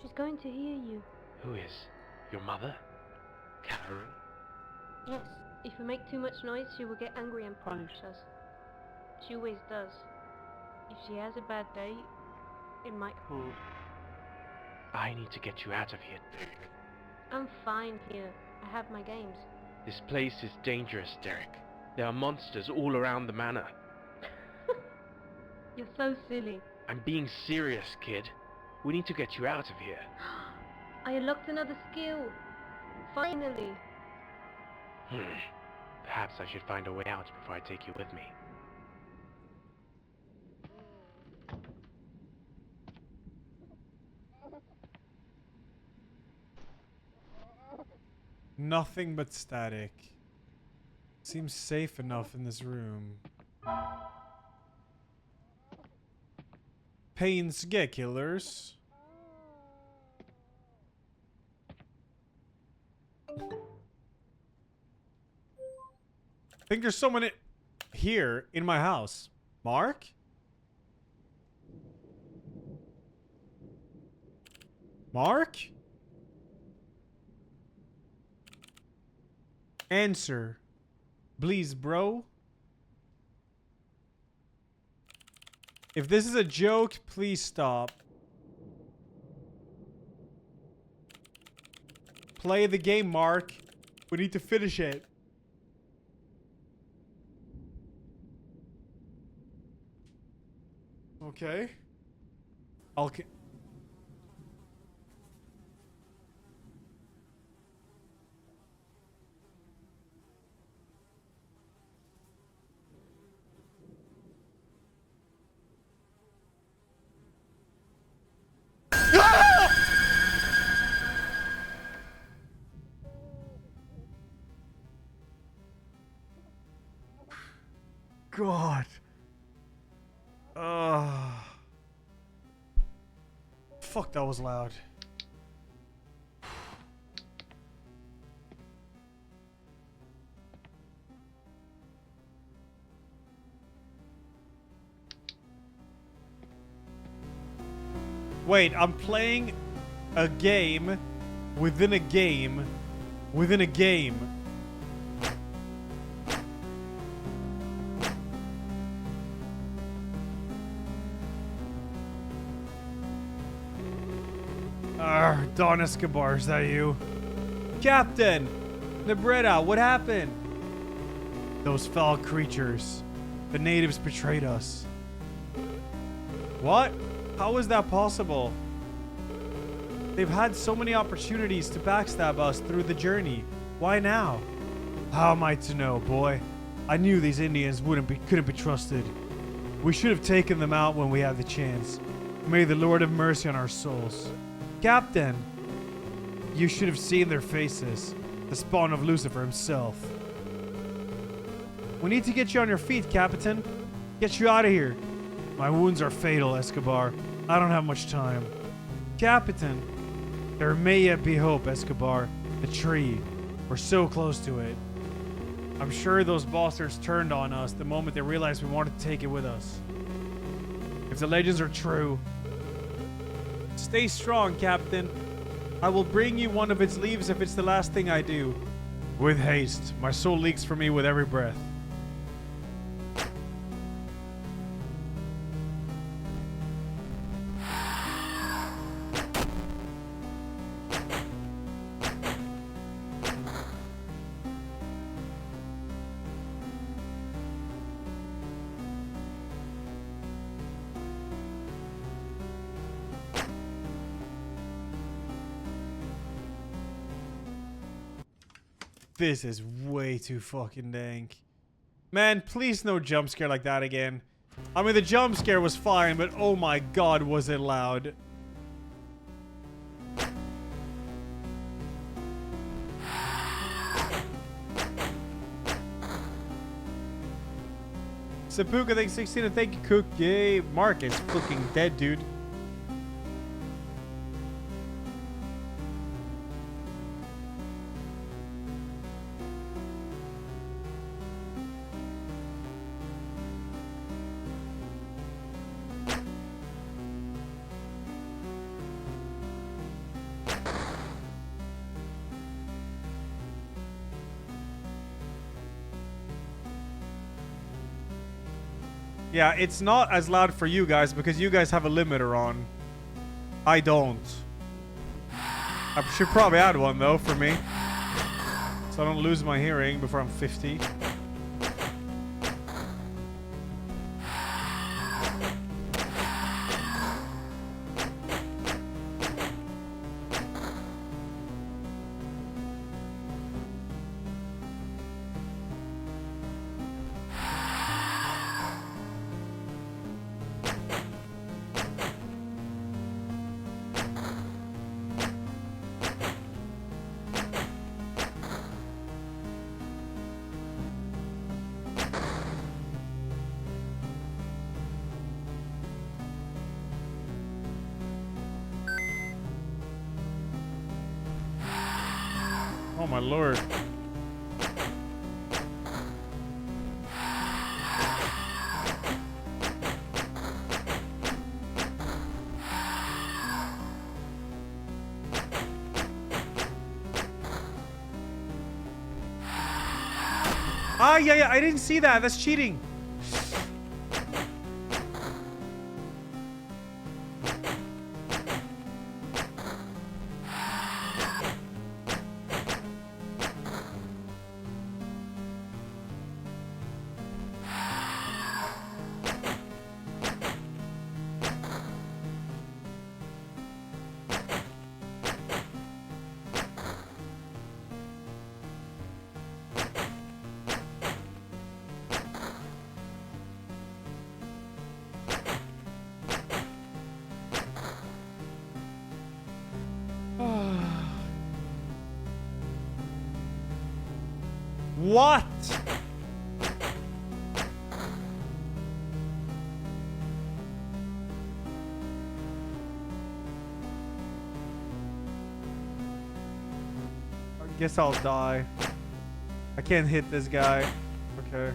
She's going to hear you. Who is? Your mother? Karen? Yes, if we make too much noise, she will get angry and punish us. She always does. If she has a bad day, it might hold. I need to get you out of here, Derek. I'm fine here. I have my games. This place is dangerous, Derek. There are monsters all around the manor. You're so silly. I'm being serious, kid. We need to get you out of here. I unlocked another skill. Finally. Perhaps I should find a way out before I take you with me. Nothing but static. Seems safe enough in this room. Pains get killers. I think there's someone here in my house. Mark? Mark? Answer. Please, bro. If this is a joke, please stop. Play the game, Mark. We need to finish it. Okay. god. Fuck, that was loud. Wait, I'm playing a game within a game within a game. Don Escobar, is that you? Captain! Nebreda, what happened? Those foul creatures. The natives betrayed us. What? How is that possible? They've had so many opportunities to backstab us through the journey. Why now? How am I to know, boy? I knew these Indians couldn't be trusted. We should have taken them out when we had the chance. May the Lord have mercy on our souls. Captain! You should have seen their faces. The spawn of Lucifer himself. We need to get you on your feet, Captain. Get you out of here. My wounds are fatal, Escobar. I don't have much time. Captain, there may yet be hope, Escobar. The tree. We're so close to it. I'm sure those bastards turned on us the moment they realized we wanted to take it with us. If the legends are true, stay strong, Captain. I will bring you one of its leaves if it's the last thing I do. With haste. My soul leaks for me with every breath. This is way too fucking dank. Man, please no jump scare like that again. I mean, the jump scare was fine, but oh my god, was it loud. Sapuka, thank you 16, and thank you, Cook. Yay, Mark is fucking dead, dude. Yeah, it's not as loud for you guys because you guys have a limiter on. I don't. I should probably add one though for me, so I don't lose my hearing before I'm 50. Oh my lord. Ah, yeah, I didn't see that. That's cheating. What? Guess I'll die. I can't hit this guy. Okay.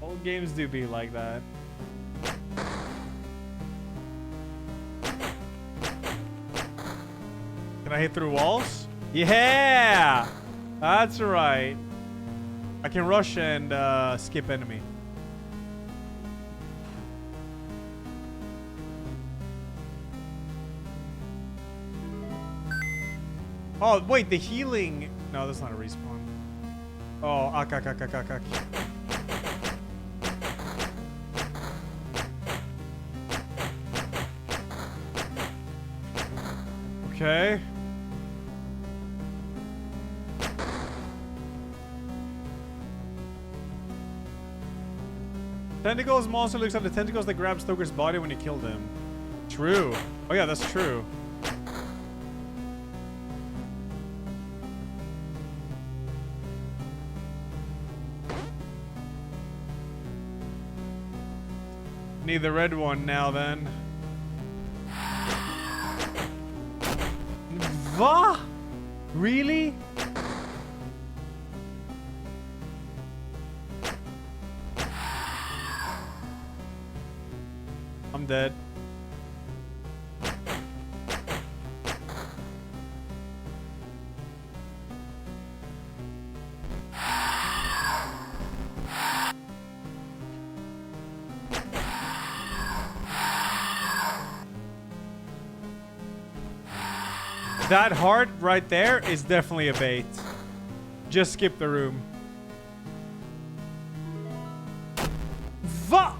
Old games do be like that. Can I hit through walls? Yeah! That's right. I can rush and skip enemy. Oh, wait, the healing... No, that's not a respawn. Oh, ak. Okay. Tentacles monster looks like the tentacles that grab Stoker's body when you killed him. True. Oh yeah, that's true. Need the red one now then. Va? Really? I'm dead. That heart right there is definitely a bait. Just skip the room. Va!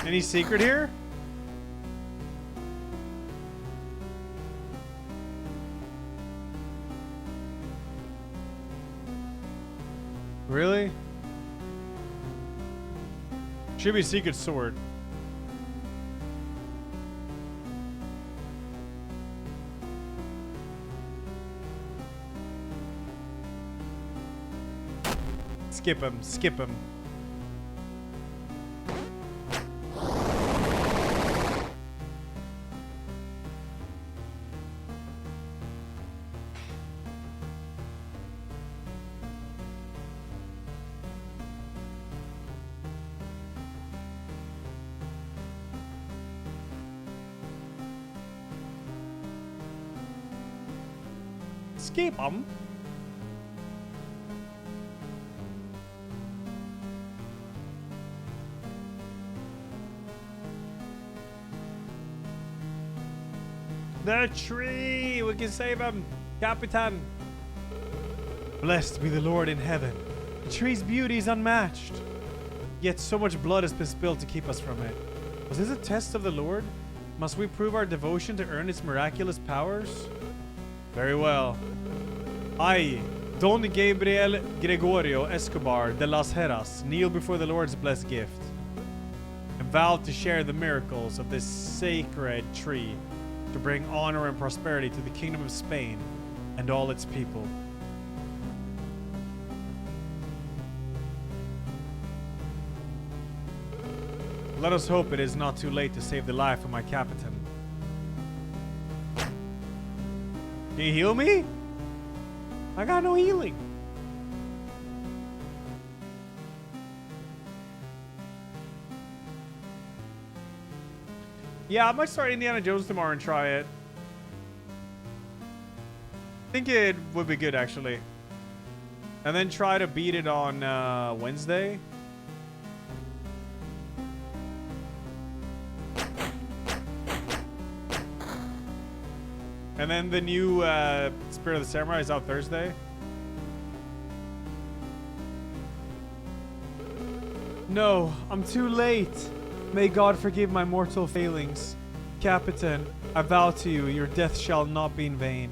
Any secret here? Really? Should be secret sword. Skip him, skip him. Skip them. The tree! We can save him! Capitan! Blessed be the Lord in heaven. The tree's beauty is unmatched. Yet so much blood has been spilled to keep us from it. Was this a test of the Lord? Must we prove our devotion to earn its miraculous powers? Very well. I, Don Gabriel Gregorio Escobar de las Heras, kneel before the Lord's blessed gift and vow to share the miracles of this sacred tree to bring honor and prosperity to the Kingdom of Spain and all its people. Let us hope it is not too late to save the life of my Capitan. Can you heal me? I got no healing. Yeah, I might start Indiana Jones tomorrow and try it. I think it would be good, actually. And then try to beat it on Wednesday. And then the new Spirit of the Samurai is out Thursday. No, I'm too late. May God forgive my mortal failings. Captain, I vow to you, your death shall not be in vain.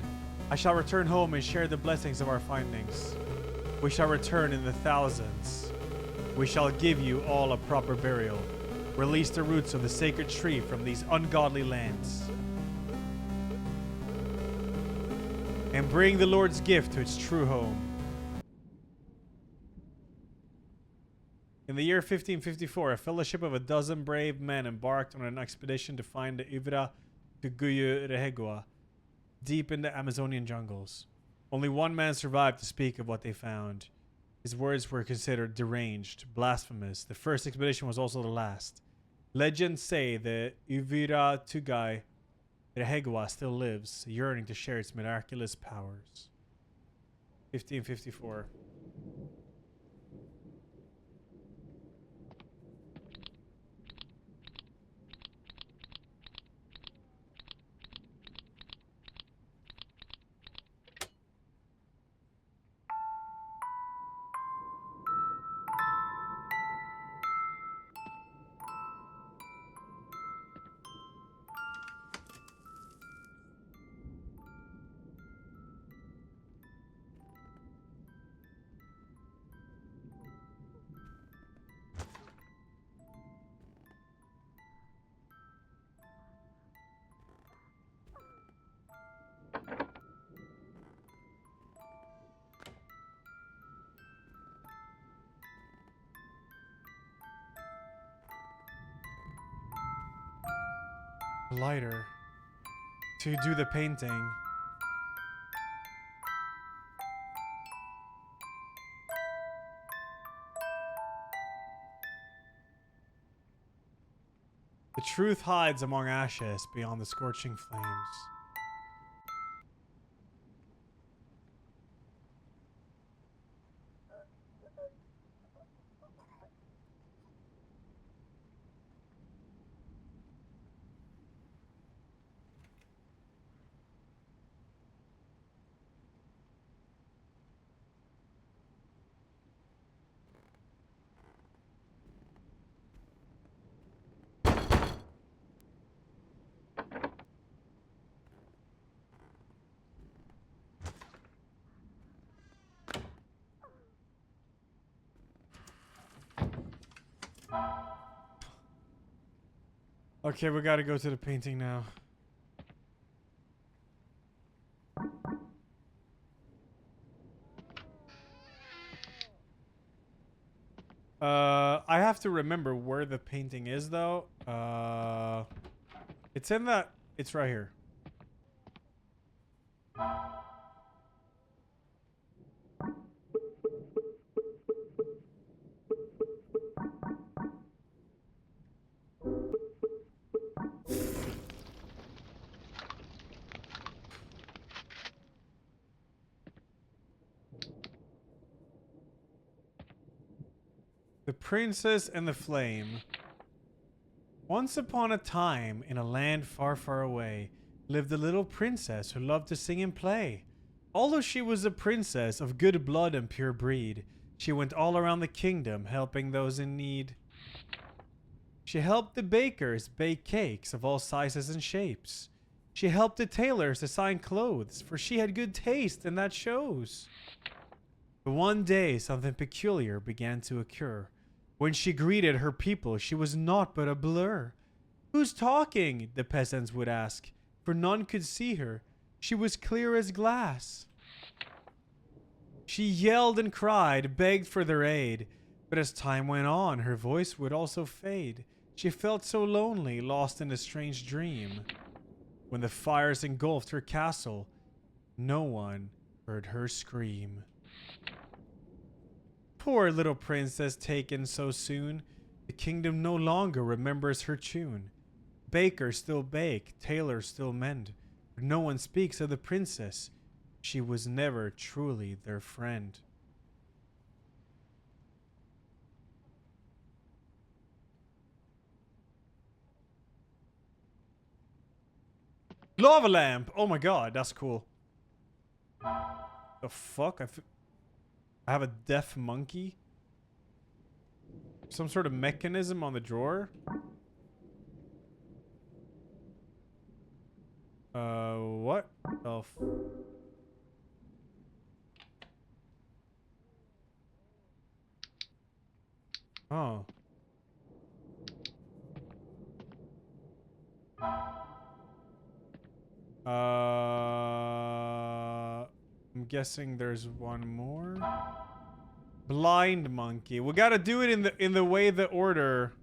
I shall return home and share the blessings of our findings. We shall return in the thousands. We shall give you all a proper burial. Release the roots of the sacred tree from these ungodly lands. And bring the Lord's gift to its true home. In the year 1554, a fellowship of 12 brave men embarked on an expedition to find the Ivra Tuguyu Rehegua, deep in the Amazonian jungles. Only one man survived to speak of what they found. His words were considered deranged, blasphemous. The first expedition was also the last. Legends say the Uvira Tugai Rehegua still lives, yearning to share its miraculous powers. 1554. Lighter to do the painting. The truth hides among ashes beyond the scorching flames. Okay, we gotta go to the painting now. I have to remember where the painting is though. It's in that, it's right here. The Princess and the Flame. Once upon a time, in a land far, far away, lived a little princess who loved to sing and play. Although she was a princess of good blood and pure breed, she went all around the kingdom helping those in need. She helped the bakers bake cakes of all sizes and shapes. She helped the tailors design clothes, for she had good taste and that shows. But one day, something peculiar began to occur. When she greeted her people, she was naught but a blur. "Who's talking?" the peasants would ask, for none could see her. She was clear as glass. She yelled and cried, begged for their aid, but as time went on, her voice would also fade. She felt so lonely, lost in a strange dream. When the fires engulfed her castle, no one heard her scream. Poor little princess taken so soon, the kingdom no longer remembers her tune. Bakers still bake, tailors still mend, but no one speaks of the princess. She was never truly their friend. Lava lamp. Oh my god, that's cool. The fuck? I have a deaf monkey. Some sort of mechanism on the drawer. What? Oh. Oh. I'm guessing there's one more. Blind monkey. We gotta do it in the way the order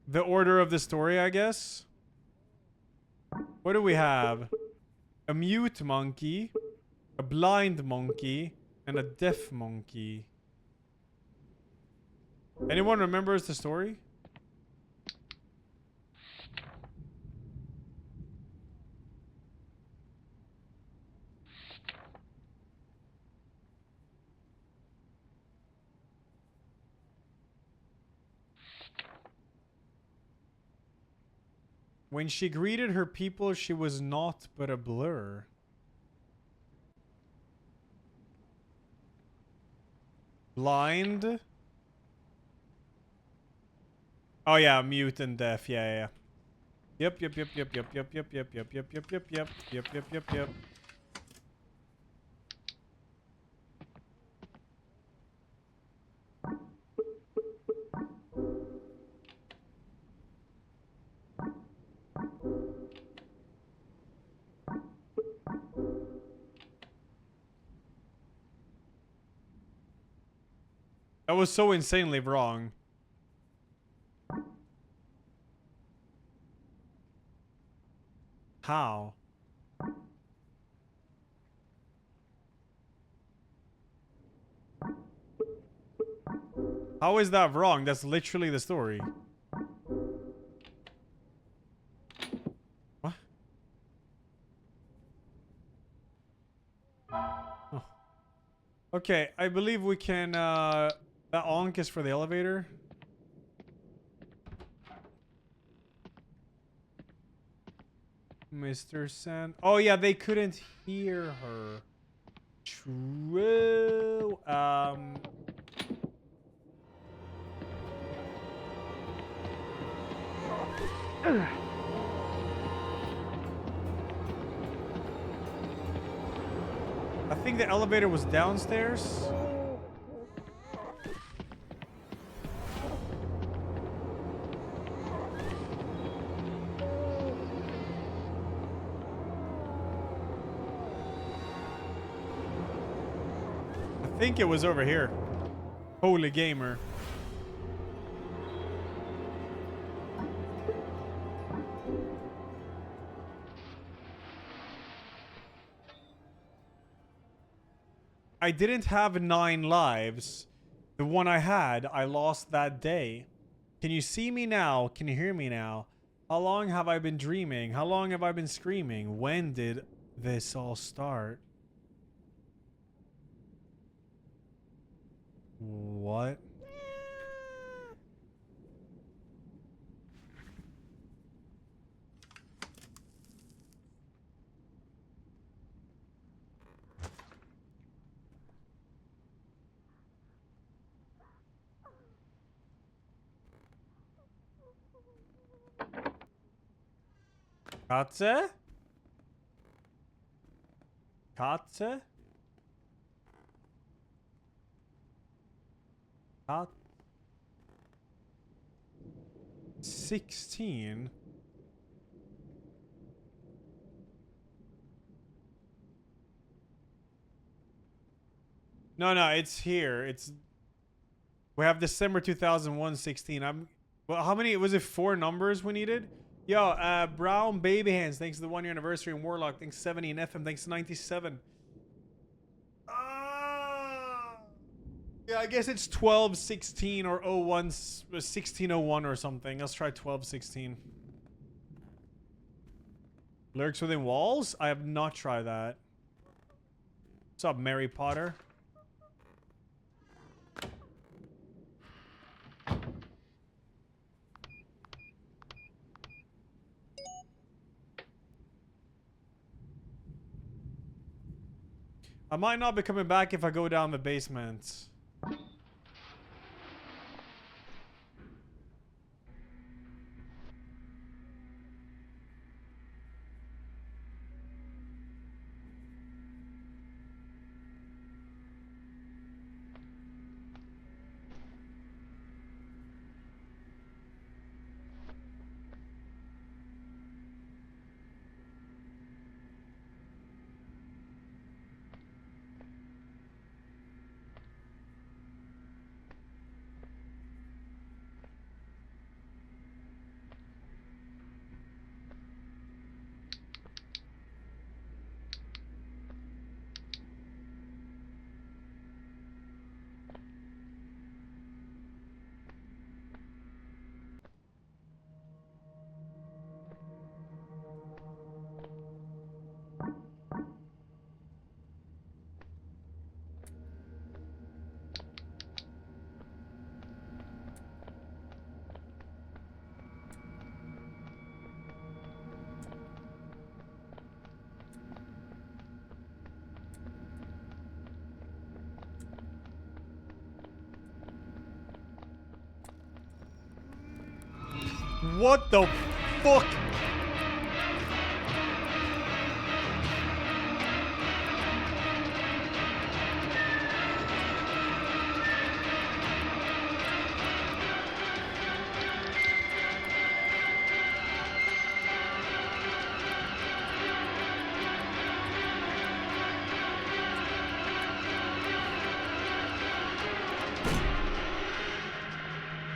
of the story, I guess. What do we have? A mute monkey, a blind monkey, and a deaf monkey. Anyone remembers the story? When she greeted her people, she was naught but a blur. Blind. Oh yeah, mute and deaf. Yeah. Yep. That was so insanely wrong. How? How is that wrong? That's literally the story. What? Oh. Okay, I believe we can, that onk is for the elevator. Mr. Sand. Oh yeah, they couldn't hear her. True. I think the elevator was downstairs. I think it was over here. Holy gamer. I didn't have 9 lives. The one I had, I lost that day. Can you see me now? Can you hear me now? How long have I been dreaming? How long have I been screaming? When did this all start? What? Katze? Katze? Kat 16? No, it's here. We have December 2001, 16. Well, how many was it? 4 numbers we needed? Yo, Brown Baby Hands, thanks to the 1-year anniversary, and Warlock, thanks 70, and FM, thanks 97. Yeah, I guess it's 1216 or 01 1601 or something. Let's try 1216. Lurks within walls? I have not tried that. What's up, Mary Potter? I might not be coming back if I go down the basement. What the fuck?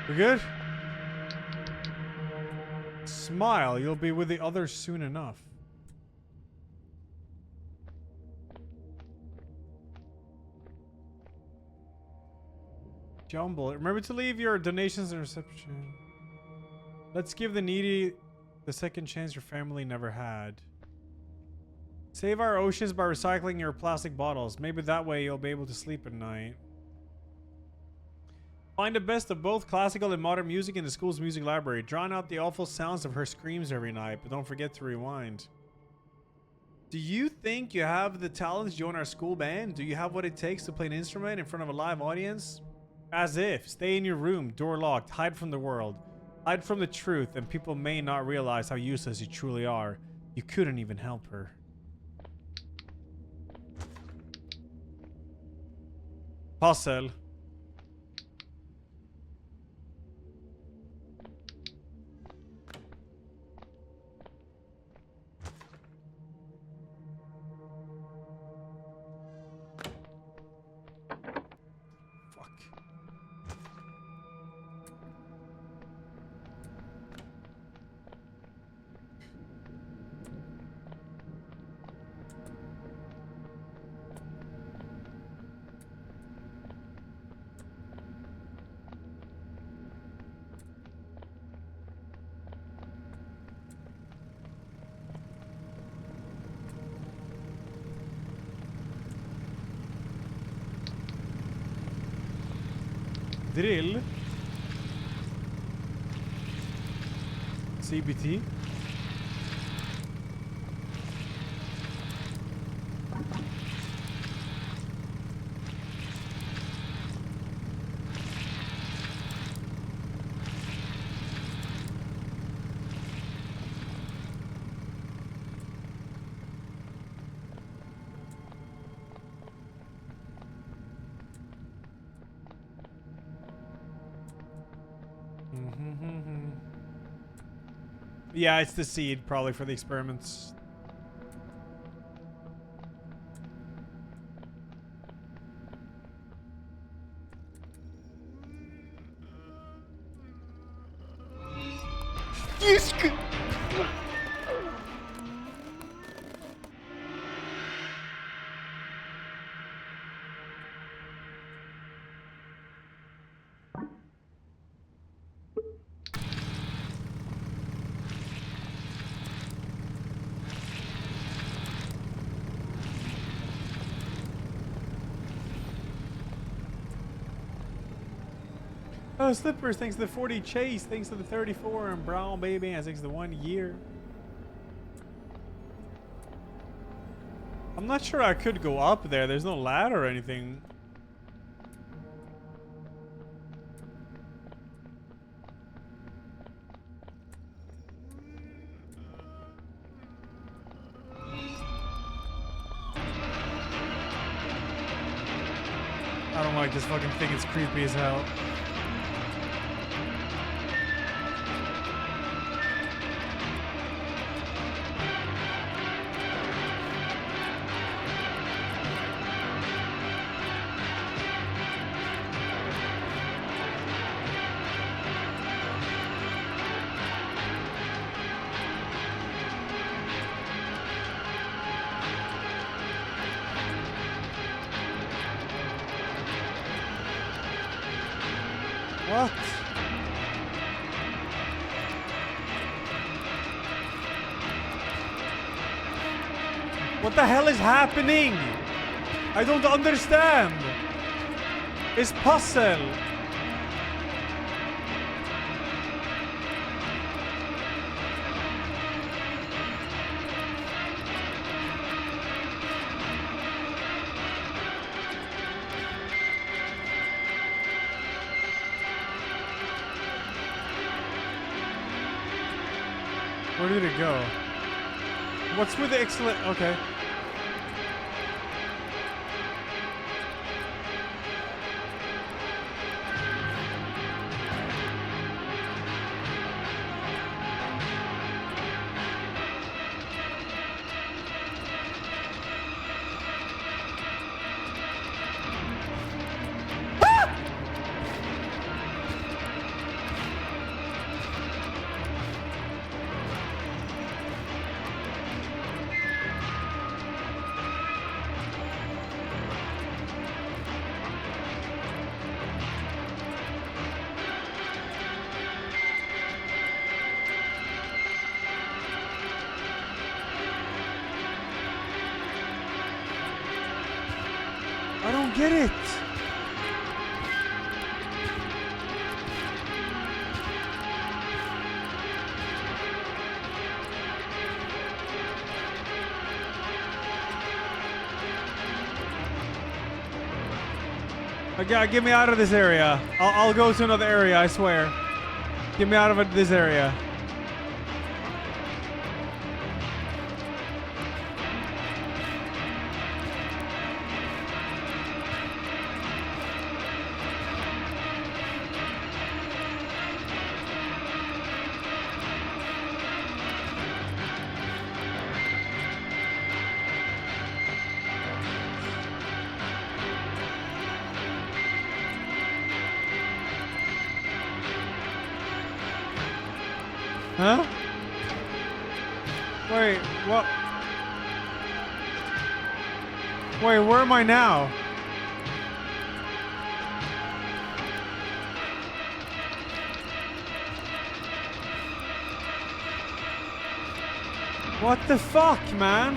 We good? Smile, you'll be with the others soon enough. Jumble. Remember to leave your donations in reception. Let's give the needy the second chance your family never had. Save our oceans by recycling your plastic bottles. Maybe that way you'll be able to sleep at night. Find the best of both classical and modern music in the school's music library. Drown out the awful sounds of her screams every night, but don't forget to rewind. Do you think you have the talent to join our school band? Do you have what it takes to play an instrument in front of a live audience? As if. Stay in your room, door locked, hide from the world. Hide from the truth, and people may not realize how useless you truly are. You couldn't even help her. Puzzle. Drill. CBT. Yeah, it's the seed, probably, for the experiments. Oh, Slippers, thanks to the 40. Chase, thanks to the 34. And Brown Baby, thanks to the 1 year. I'm not sure I could go up there. There's no ladder or anything. I don't like this fucking thing. It's creepy as hell. What? What the hell is happening? I don't understand. It's puzzle. Where did it go? What's with the excellent? Okay. I don't get it. Okay, get me out of this area. I'll go to another area, I swear. Get me out of this area. Huh? Wait, what? Wait, where am I now? What the fuck, man?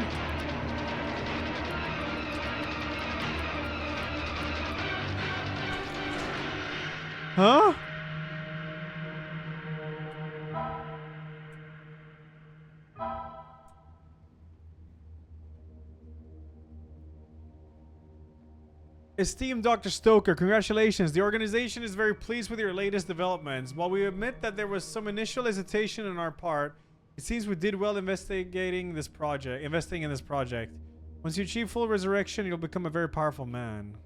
Huh? Esteemed Dr. Stoker, congratulations. The organization is very pleased with your latest developments. While we admit that there was some initial hesitation on our part, it seems we did well investing in this project. Once you achieve full resurrection, you'll become a very powerful man.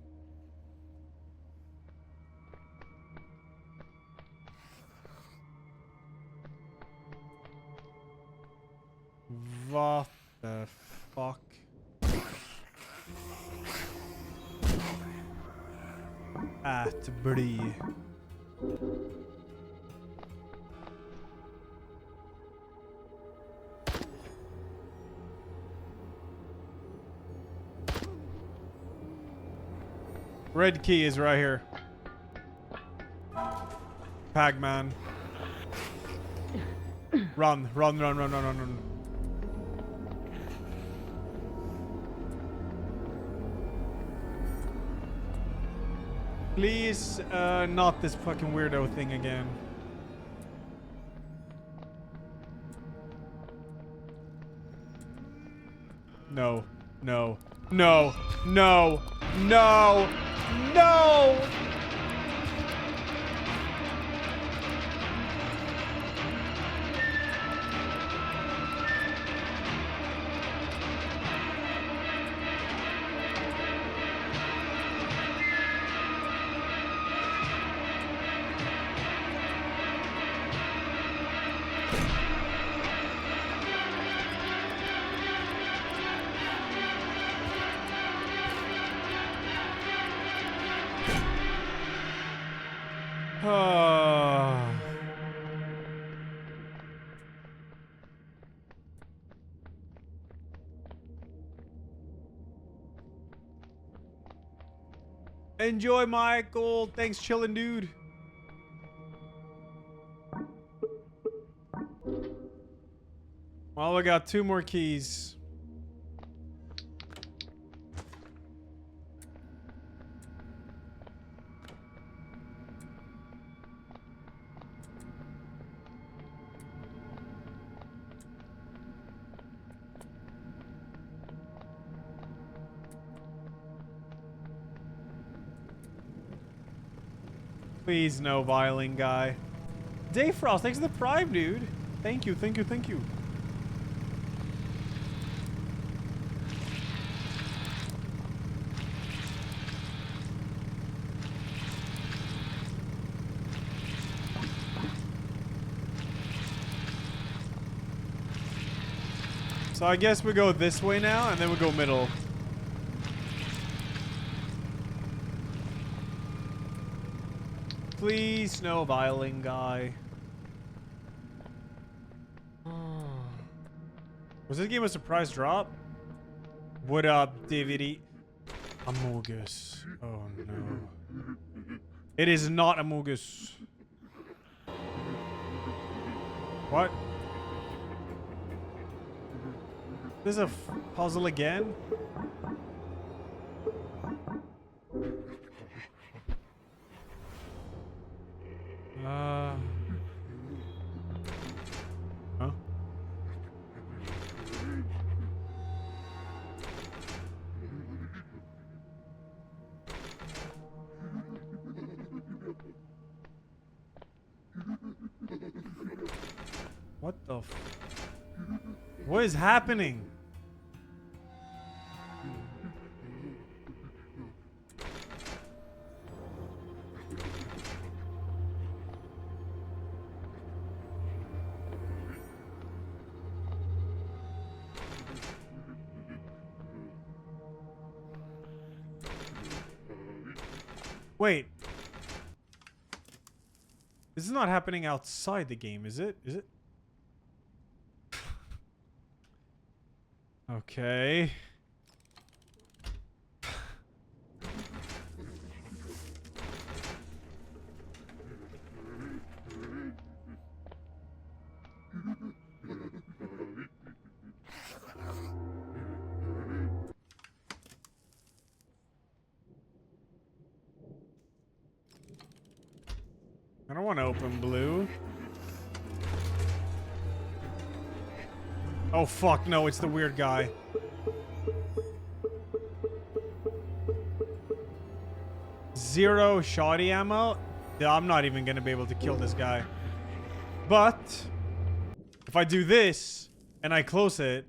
What the fuck? At Brie. Red key is right here. Pac-Man. Run. Please, not this fucking weirdo thing again. No. No. No. No. No. No. Enjoy, Michael. Thanks, chillin', dude. Well, we got 2 more keys. Please, no violin guy. Dayfrost, thanks for the prime, dude. Thank you, thank you, thank you. So I guess we go this way now, and then we go middle. Please, no violin guy. Was this game a surprise drop? What up, David? Amogus. Oh no. It is not Amogus. What? This is a puzzle again? Huh? What the f- What is happening? Wait. This is not happening outside the game, is it? Is it? Okay. I don't want to open blue. Oh fuck, no, it's the weird guy. Zero shoddy ammo? Yeah, I'm not even gonna be able to kill this guy. But if I do this and I close it.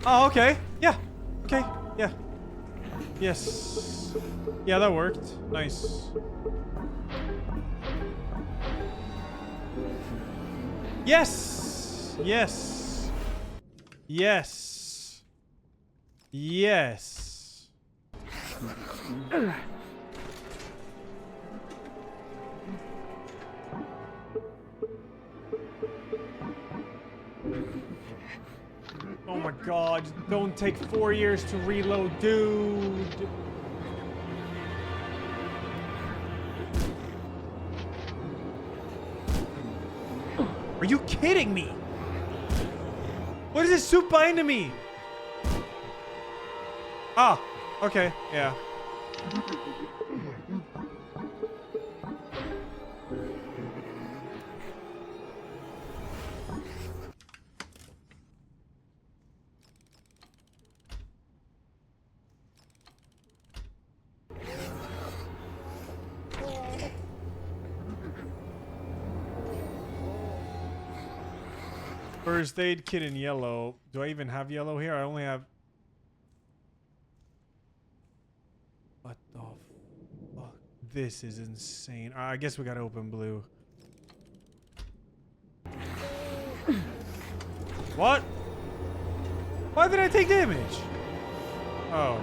Oh, okay. Yeah. Okay. Yeah. Yes. Yeah, that worked. Nice. Yes. Yes. Yes. Yes. Oh my god, don't take 4 years to reload, dude. Are you kidding me? What is this super enemy? Ah, okay, yeah. First aid kit in yellow. Do I even have yellow here? I only have... What the fuck? This is insane. I guess we gotta open blue. What? Why did I take damage? Oh.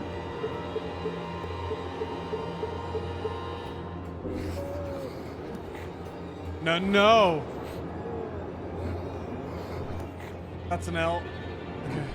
No, no. That's an L. Okay.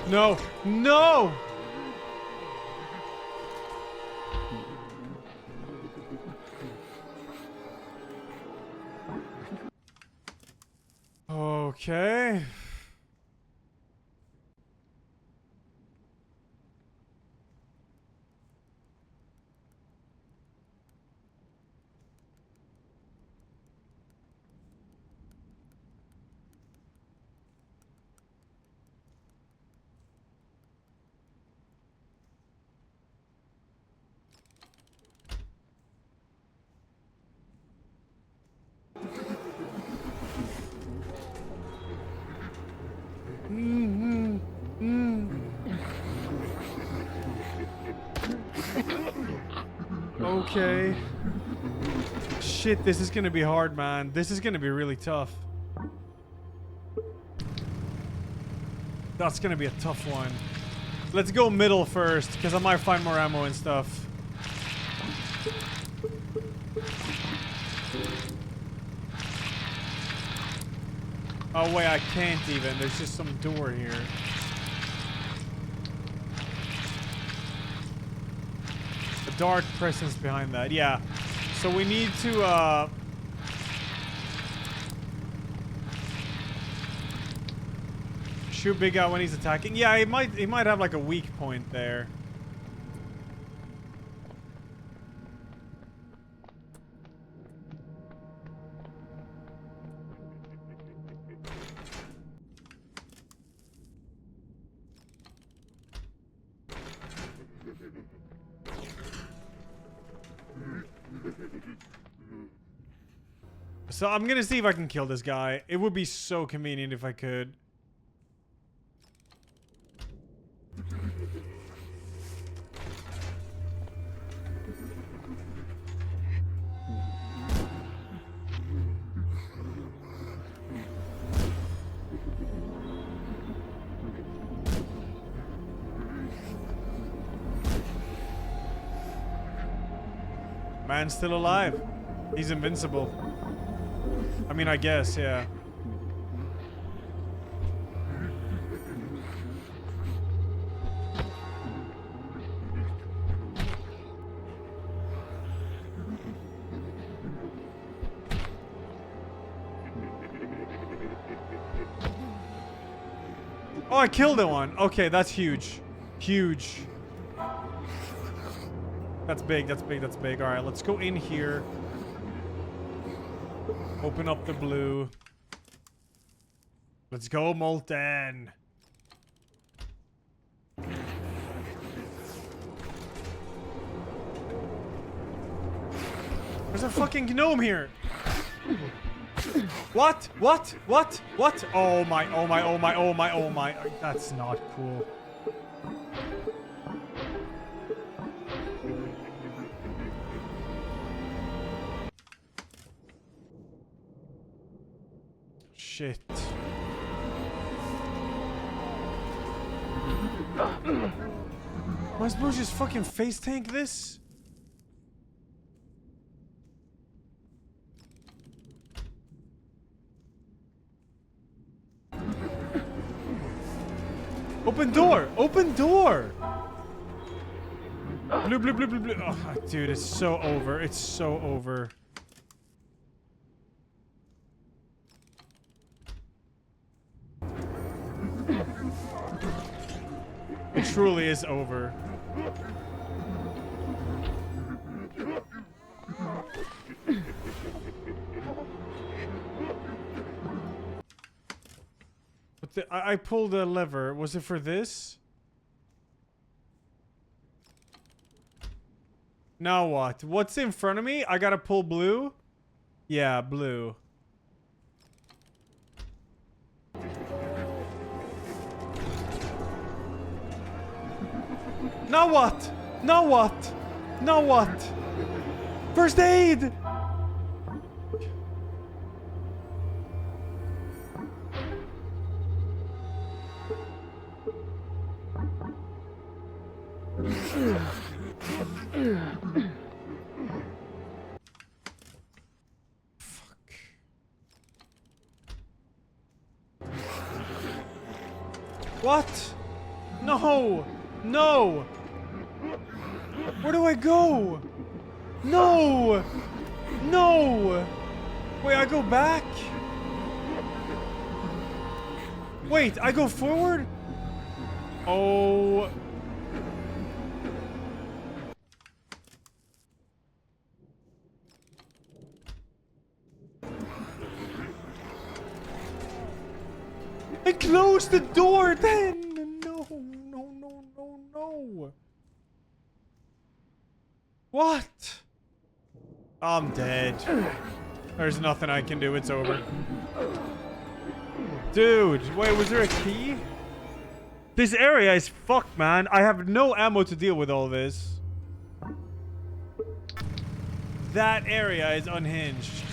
No! No! Okay. Okay. Shit, this is gonna be hard, man. This is gonna be really tough. That's gonna be a tough one. Let's go middle first, because I might find more ammo and stuff. Oh wait, I can't even. There's just some door here. A dark presence behind that. Yeah. So we need to shoot big guy when he's attacking. Yeah, he might have like a weak point there. So I'm gonna see if I can kill this guy. It would be so convenient if I could. Man's still alive. He's invincible. I mean, I guess, yeah. Oh, I killed the one. Okay, that's huge. Huge. That's big, that's big, that's big. Alright, let's go in here. Open up the blue. Let's go, Molten. There's a fucking gnome here. What? What? What? What? Oh my, oh my, oh my, oh my, oh my. That's not cool. Shit. Am I supposed to just fucking face tank this? Open door! Open door! Blue, blue, blue, blue, blue. Oh, dude, it's so over. It's so over. truly is over. But I pulled a lever. Was it for this? Now what? What's in front of me? I gotta pull blue? Yeah, blue. Now what? Now what? Now what? First aid! What? No! No! Where do I go? No! No! Wait, I go back? Wait, I go forward? Oh. I closed the door then! No, no, no, no, no. What? I'm dead. There's nothing I can do. It's over. Dude, wait, was there a key? This area is fucked, man. I have no ammo to deal with all this. That area is unhinged.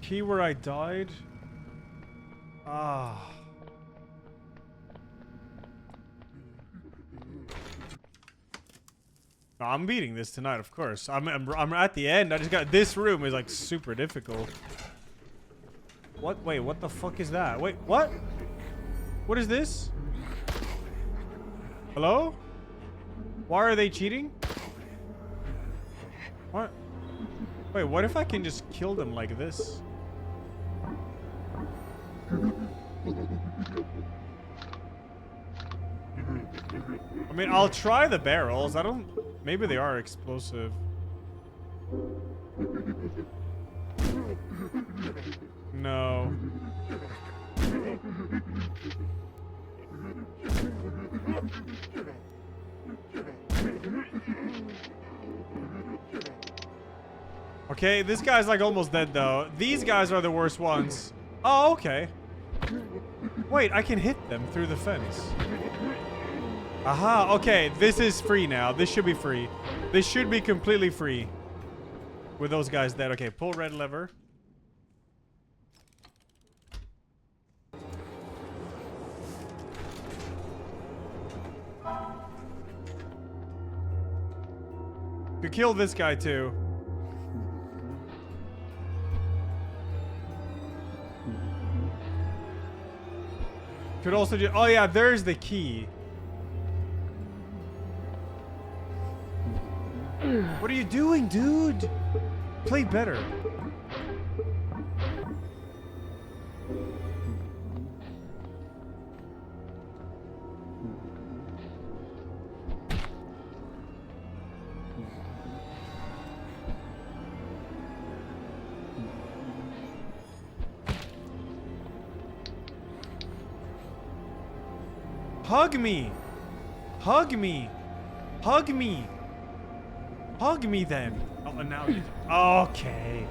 Key where I died? Ah. No, I'm beating this tonight, of course. I'm at the end. I just got this room is like super difficult. What? Wait, what the fuck is that? Wait, what? What is this? Hello? Why are they cheating? What? Wait, what if I can just kill them like this? I mean, I'll try the barrels. I don't... Maybe they are explosive. No. Okay, this guy's like almost dead though. These guys are the worst ones. Oh, okay. Wait, I can hit them through the fence. Aha, okay, this is free now. This should be free. This should be completely free. With those guys dead. Okay, pull red lever. You kill this guy too. Could also do... Oh yeah, there's the key. What are you doing, dude? Play better. Hug me! Hug me! Hug me! Hug me then! Oh, and now you... Okay.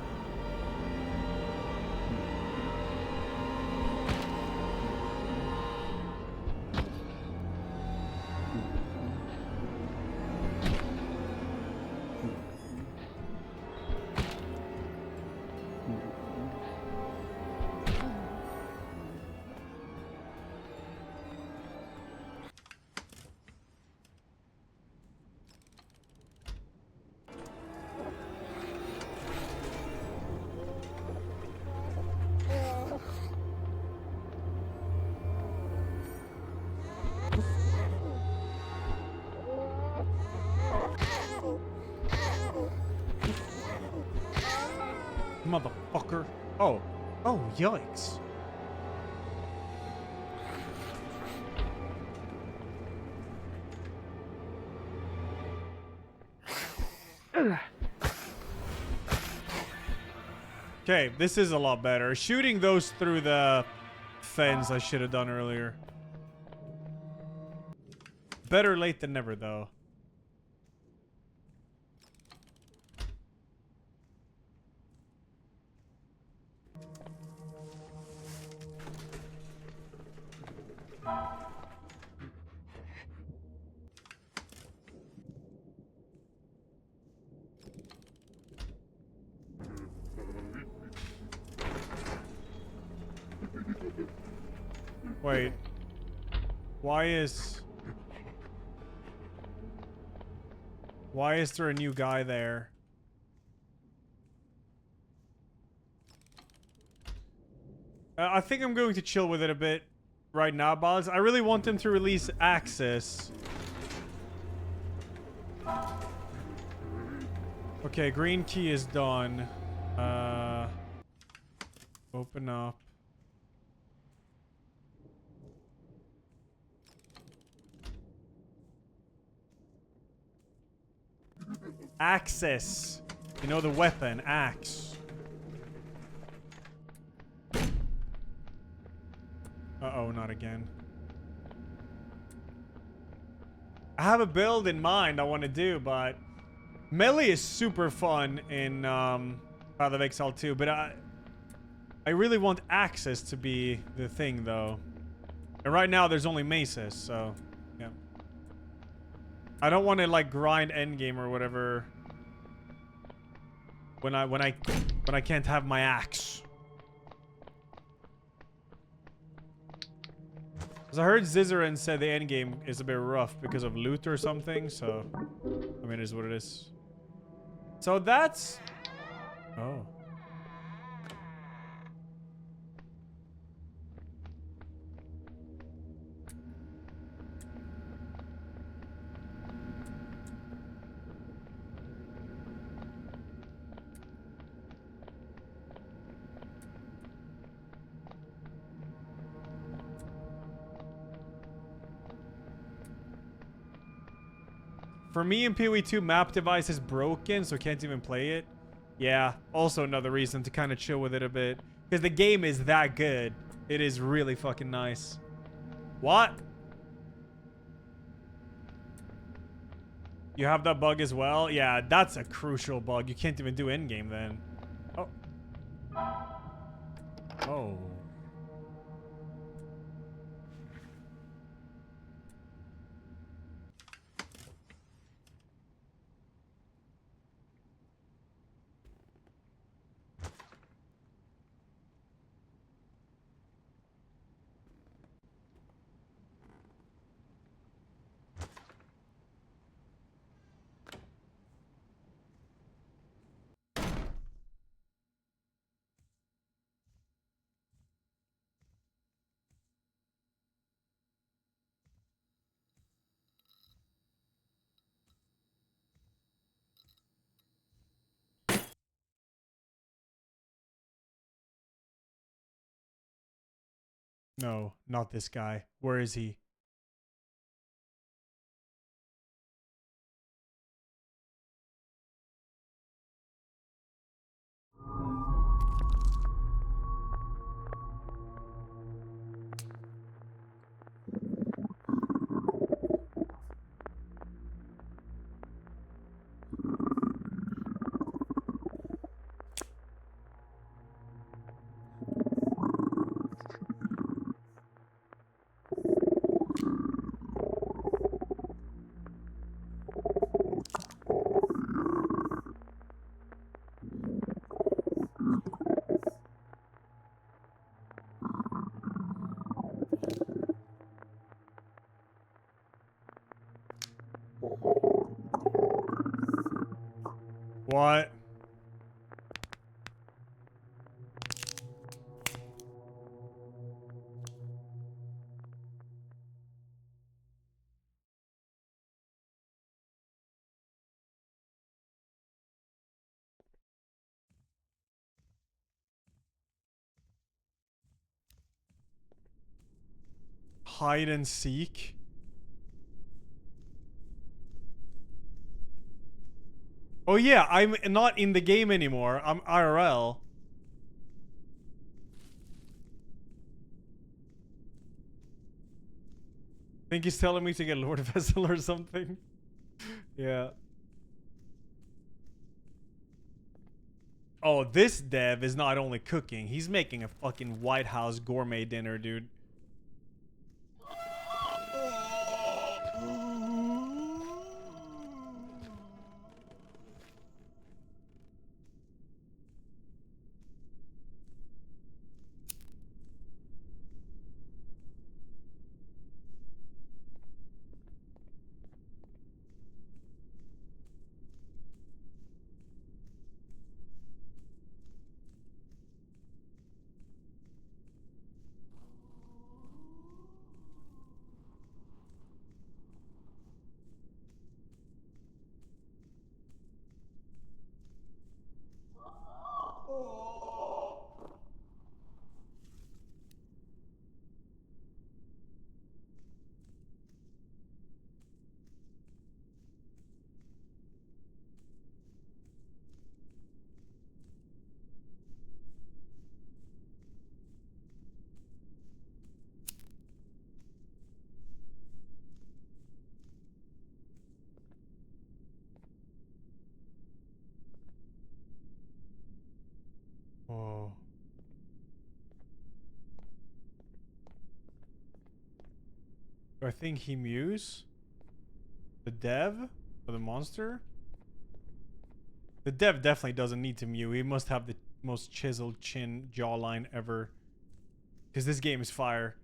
Motherfucker. Oh. Oh, yikes. Okay, this is a lot better. Shooting those through the fence I should have done earlier. Better late than never, though. Wait. Why is there a new guy there? I think I'm going to chill with it a bit right now, Buzz. I really want them to release Access. Okay, green key is done. Open up. Access. You know the weapon, axe. Uh-oh, not again. I have a build in mind I want to do, but melee is super fun in Path of Exile 2, but I really want access to be the thing, though. And right now there's only maces, so yeah. I don't want to like grind endgame or whatever when I can't have my axe. Because I heard Zizaran said the endgame is a bit rough because of loot or something, so I mean it is what it is. So that's... Oh. For me in PoE 2, map device is broken, so can't even play it. Yeah, also another reason to kind of chill with it a bit. Because the game is that good. It is really fucking nice. What? You have that bug as well? Yeah, that's a crucial bug. You can't even do endgame then. Oh. Oh. No, not this guy. Where is he? What? Hide and seek. Oh yeah, I'm not in the game anymore. I'm IRL. Think he's telling me to get Lord Vessel or something. Yeah. Oh, this dev is not only cooking, he's making a fucking White House gourmet dinner, dude. Oh. Do I think he mews? The dev? Or the monster? The dev definitely doesn't need to mew. He must have the most chiseled chin jawline ever. Because this game is fire.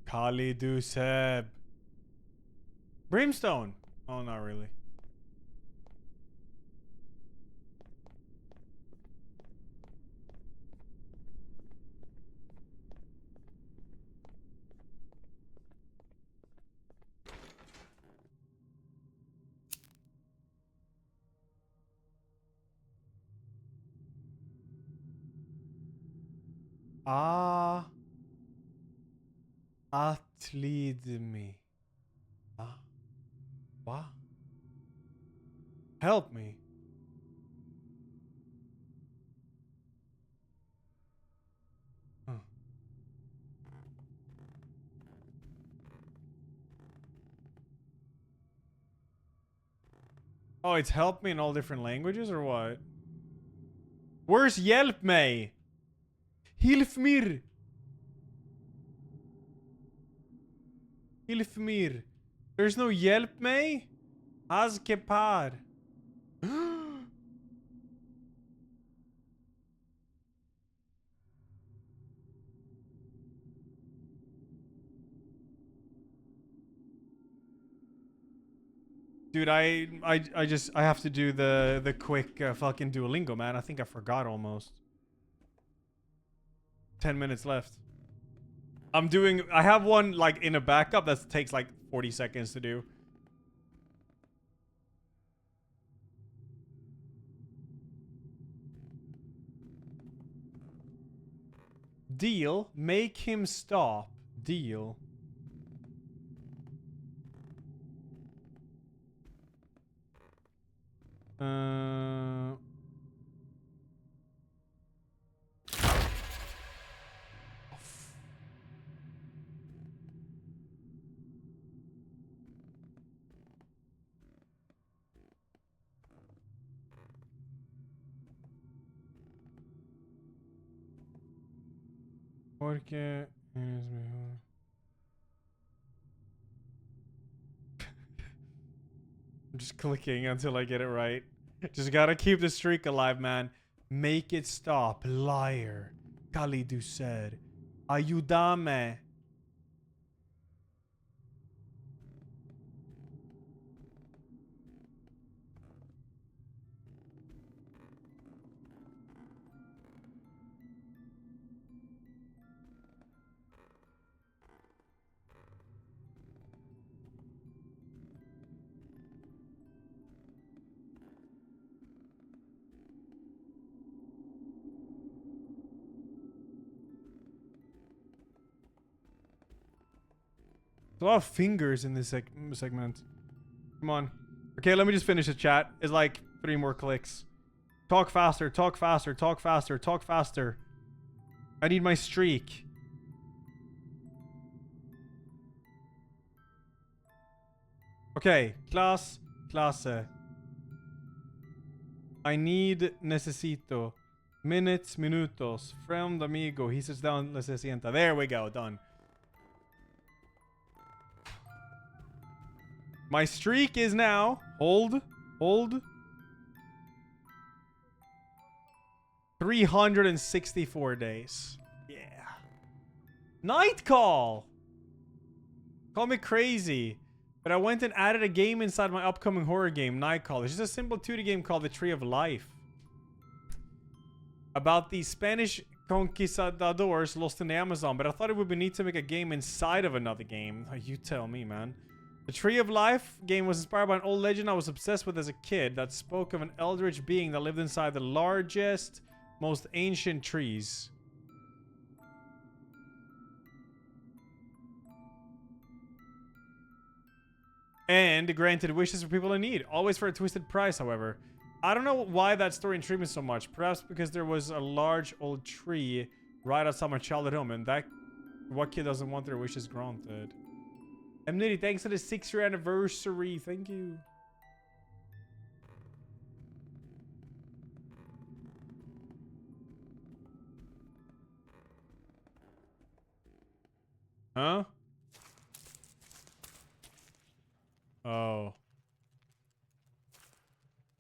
Kali Duseb. Brimstone. Oh, not really. Ah. Lead me. Ah. What? Help me. Huh. Oh, it's help me in all different languages or what? Where's Hjälp mig? Hilf mir. Hilf mir. There's no Hjälp mig? Haz que par. Dude, I have to do the quick fucking Duolingo, man. I think I forgot almost. 10 minutes left. I have one like in a backup that takes like 40 seconds to do. Deal, make him stop. Deal. Porque es mejor. I'm just clicking until I get it right. Just gotta keep the streak alive, man. Make it stop, liar. Khalidu said. Ayúdame. A lot of fingers in this segment. Come on. Okay, let me just finish the chat. It's like 3 more clicks. Talk faster, talk faster, talk faster, talk faster. I need my streak. Okay, clase. I necesito. Minutes, minutos. Friend, amigo. He sits down, se sienta. There we go, done. My streak is now, hold, 364 days. Yeah. Night Call! Call me crazy, but I went and added a game inside my upcoming horror game, Night Call. It's just a simple 2D game called The Tree of Life. About the Spanish conquistadors lost in the Amazon, but I thought it would be neat to make a game inside of another game. You tell me, man. The Tree of Life game was inspired by an old legend I was obsessed with as a kid that spoke of an eldritch being that lived inside the largest, most ancient trees. And granted wishes for people in need. Always for a twisted price, however. I don't know why that story intrigued me so much. Perhaps because there was a large old tree right outside my childhood home. And that... what kid doesn't want their wishes granted? Nitty, thanks for the 6-year anniversary. Thank you. Huh? Oh.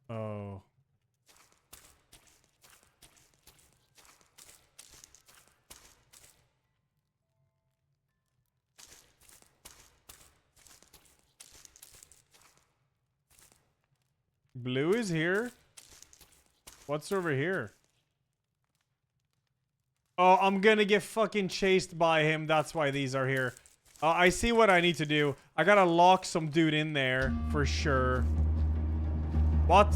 Oh. Blue is here. What's over here? Oh, I'm gonna get fucking chased by him. That's why these are here. I see what I need to do. I gotta lock some dude in there for sure. What?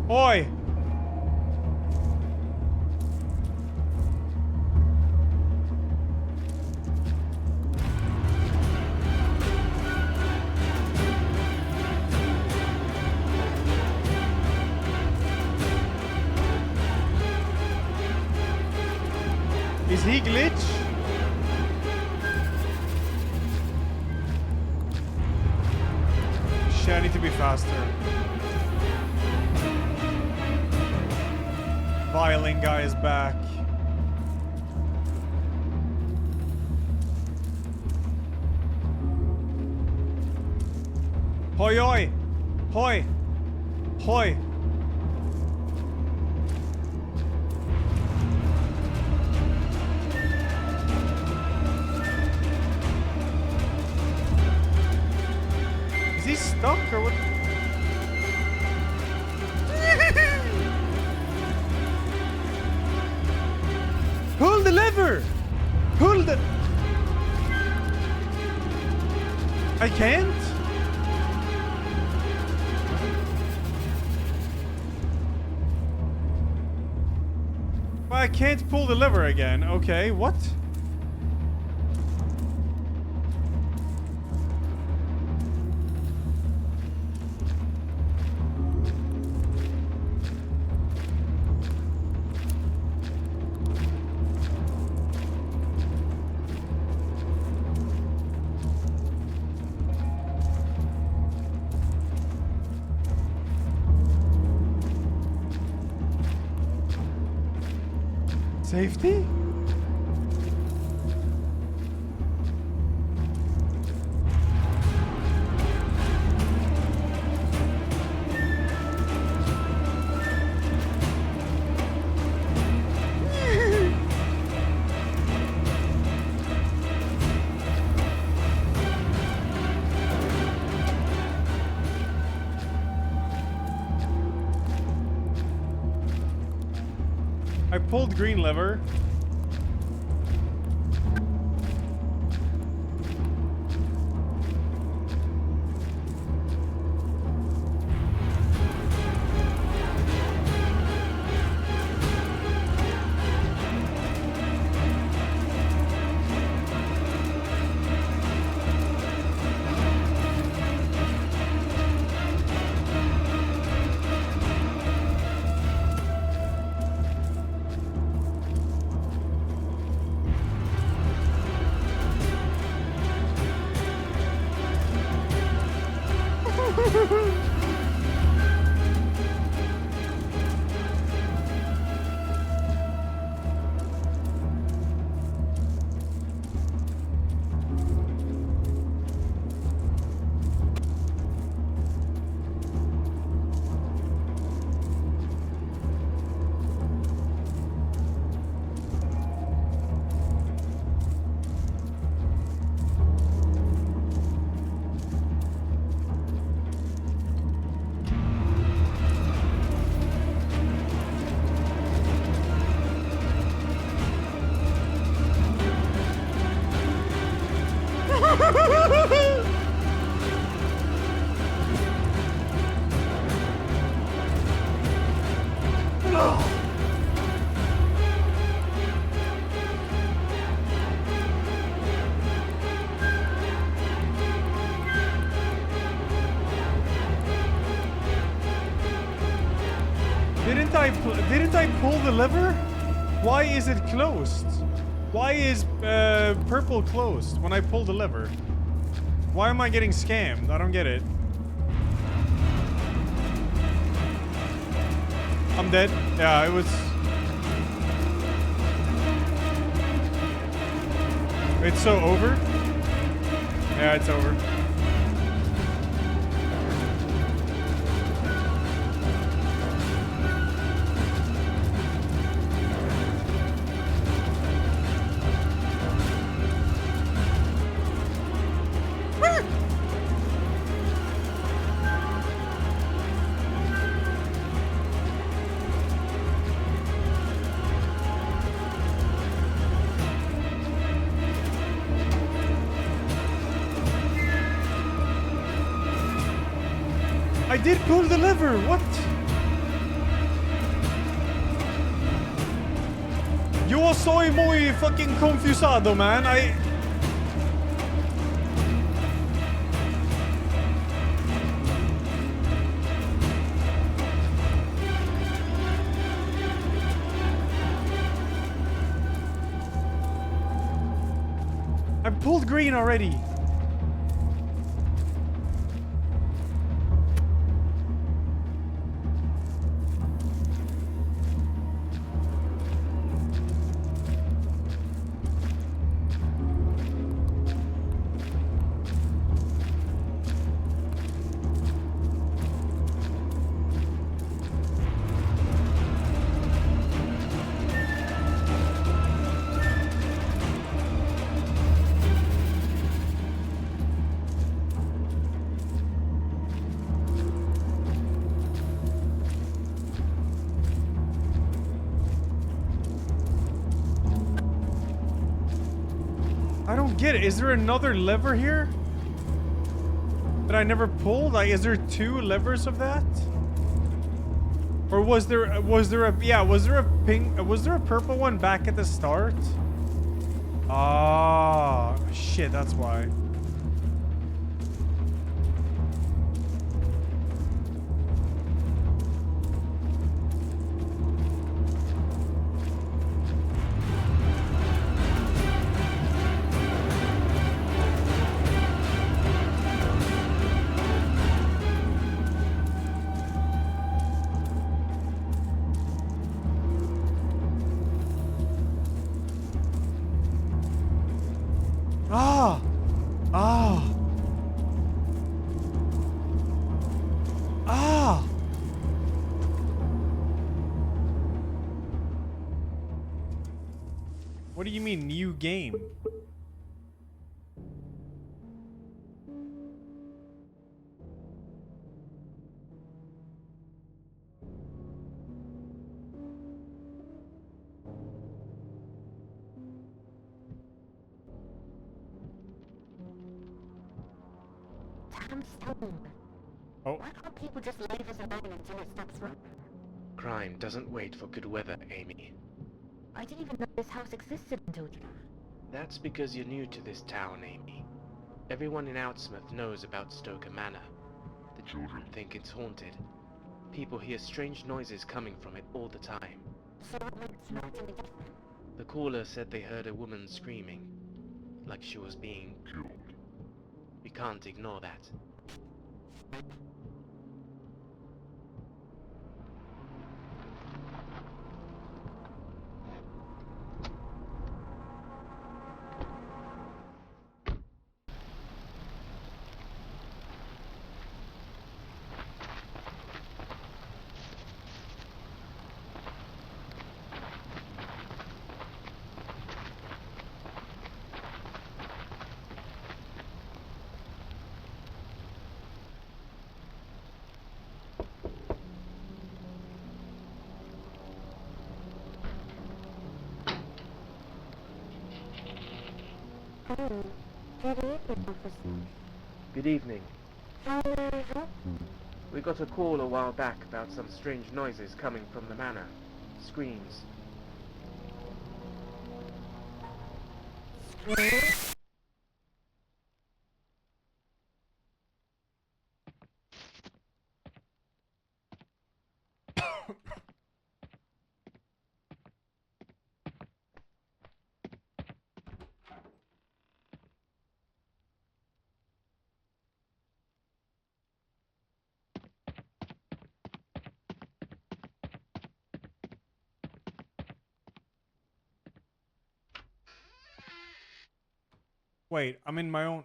Oi! Is he glitch? Shit, I need to be faster. Violin guy is back. Hoi hoi! Hoi! Hoi! Is he stuck or what? Pull the lever! Pull the... I can't? Well, I can't pull the lever again. Okay, what? Safety? I pulled green lever. Didn't I pull the lever? Why is it closed? Why is purple closed when I pull the lever? Why am I getting scammed? I don't get it. I'm dead. Yeah, it was... It's so over? Yeah, it's over. I did pull the lever, what? Yo soy muy fucking confusado, man. I pulled green already. I don't get it. Is there another lever here that I never pulled? Like, is there two levers of that? Or was there a purple one back at the start? Ah, shit, that's why. mean new game? Oh. Why can't people just leave us alone until it stops running? Crime doesn't wait for good weather, Amy. I didn't even know this house existed until today. That's because you're new to this town, Amy. Everyone in Outsmouth knows about Stoker Manor. The children think it's haunted. People hear strange noises coming from it all the time. So what makes night any different? The caller said they heard a woman screaming, like she was being killed. We can't ignore that. Good evening, officer. Good evening. How may I help? We got a call a while back about some strange noises coming from the manor. Screams. Screams? Wait, I'm in my own...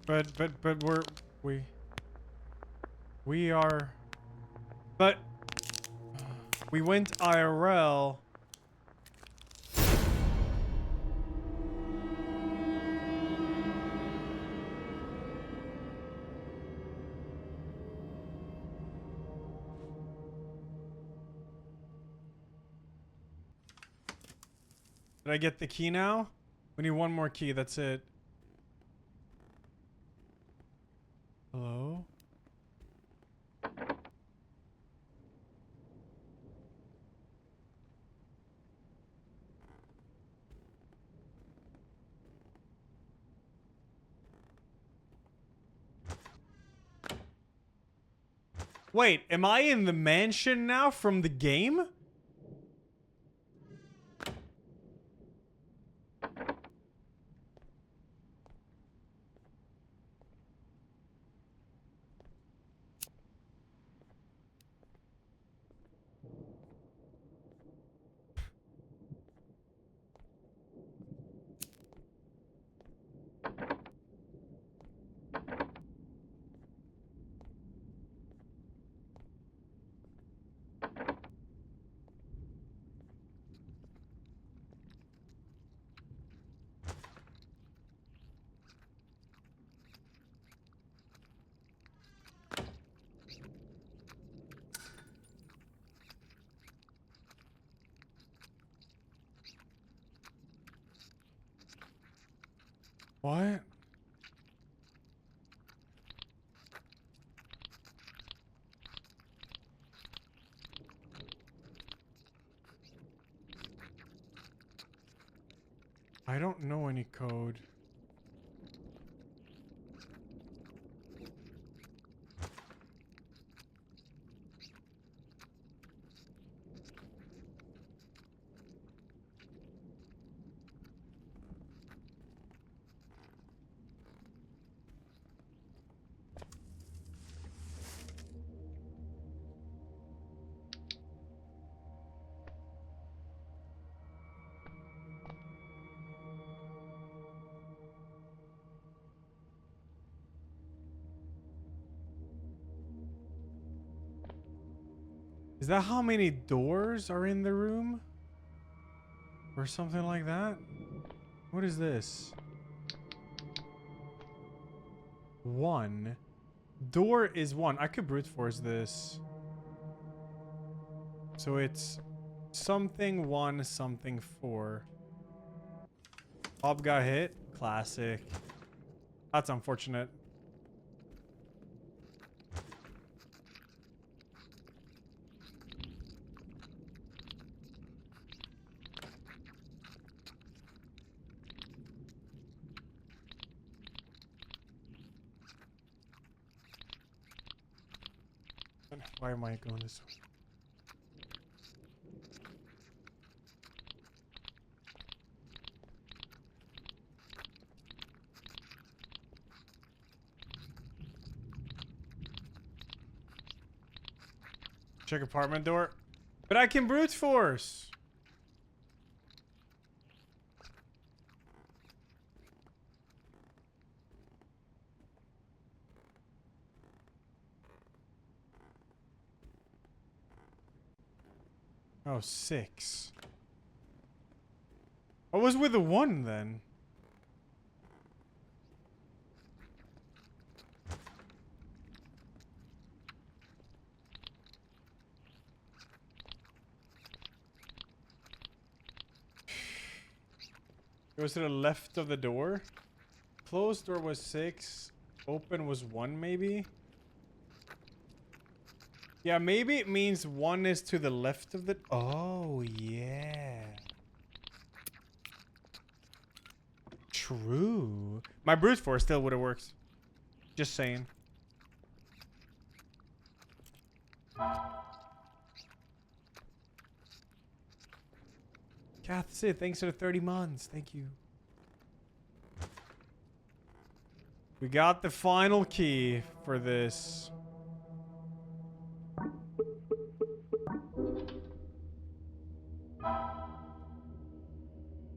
But we are, but we went IRL. Did I get the key now? We need one more key, that's it. Hello? Wait, am I in the mansion now from the game? What? I don't know any code. Is that how many doors are in the room? Or something like that? What is this? 1. Door is 1. I could brute force this. So it's something 1, something 4. Bob got hit. Classic. That's unfortunate. Why am I going this way? Check apartment door. But I can brute force. Oh, 6. I was with a 1 then. Goes to the left of the door. Closed door was 6. Open was 1 maybe. Yeah, maybe it means 1 is to the left of the... Oh, yeah. True. My brute force still would have worked. Just saying. Kath Sid, thanks for the 30 months. Thank you. We got the final key for this.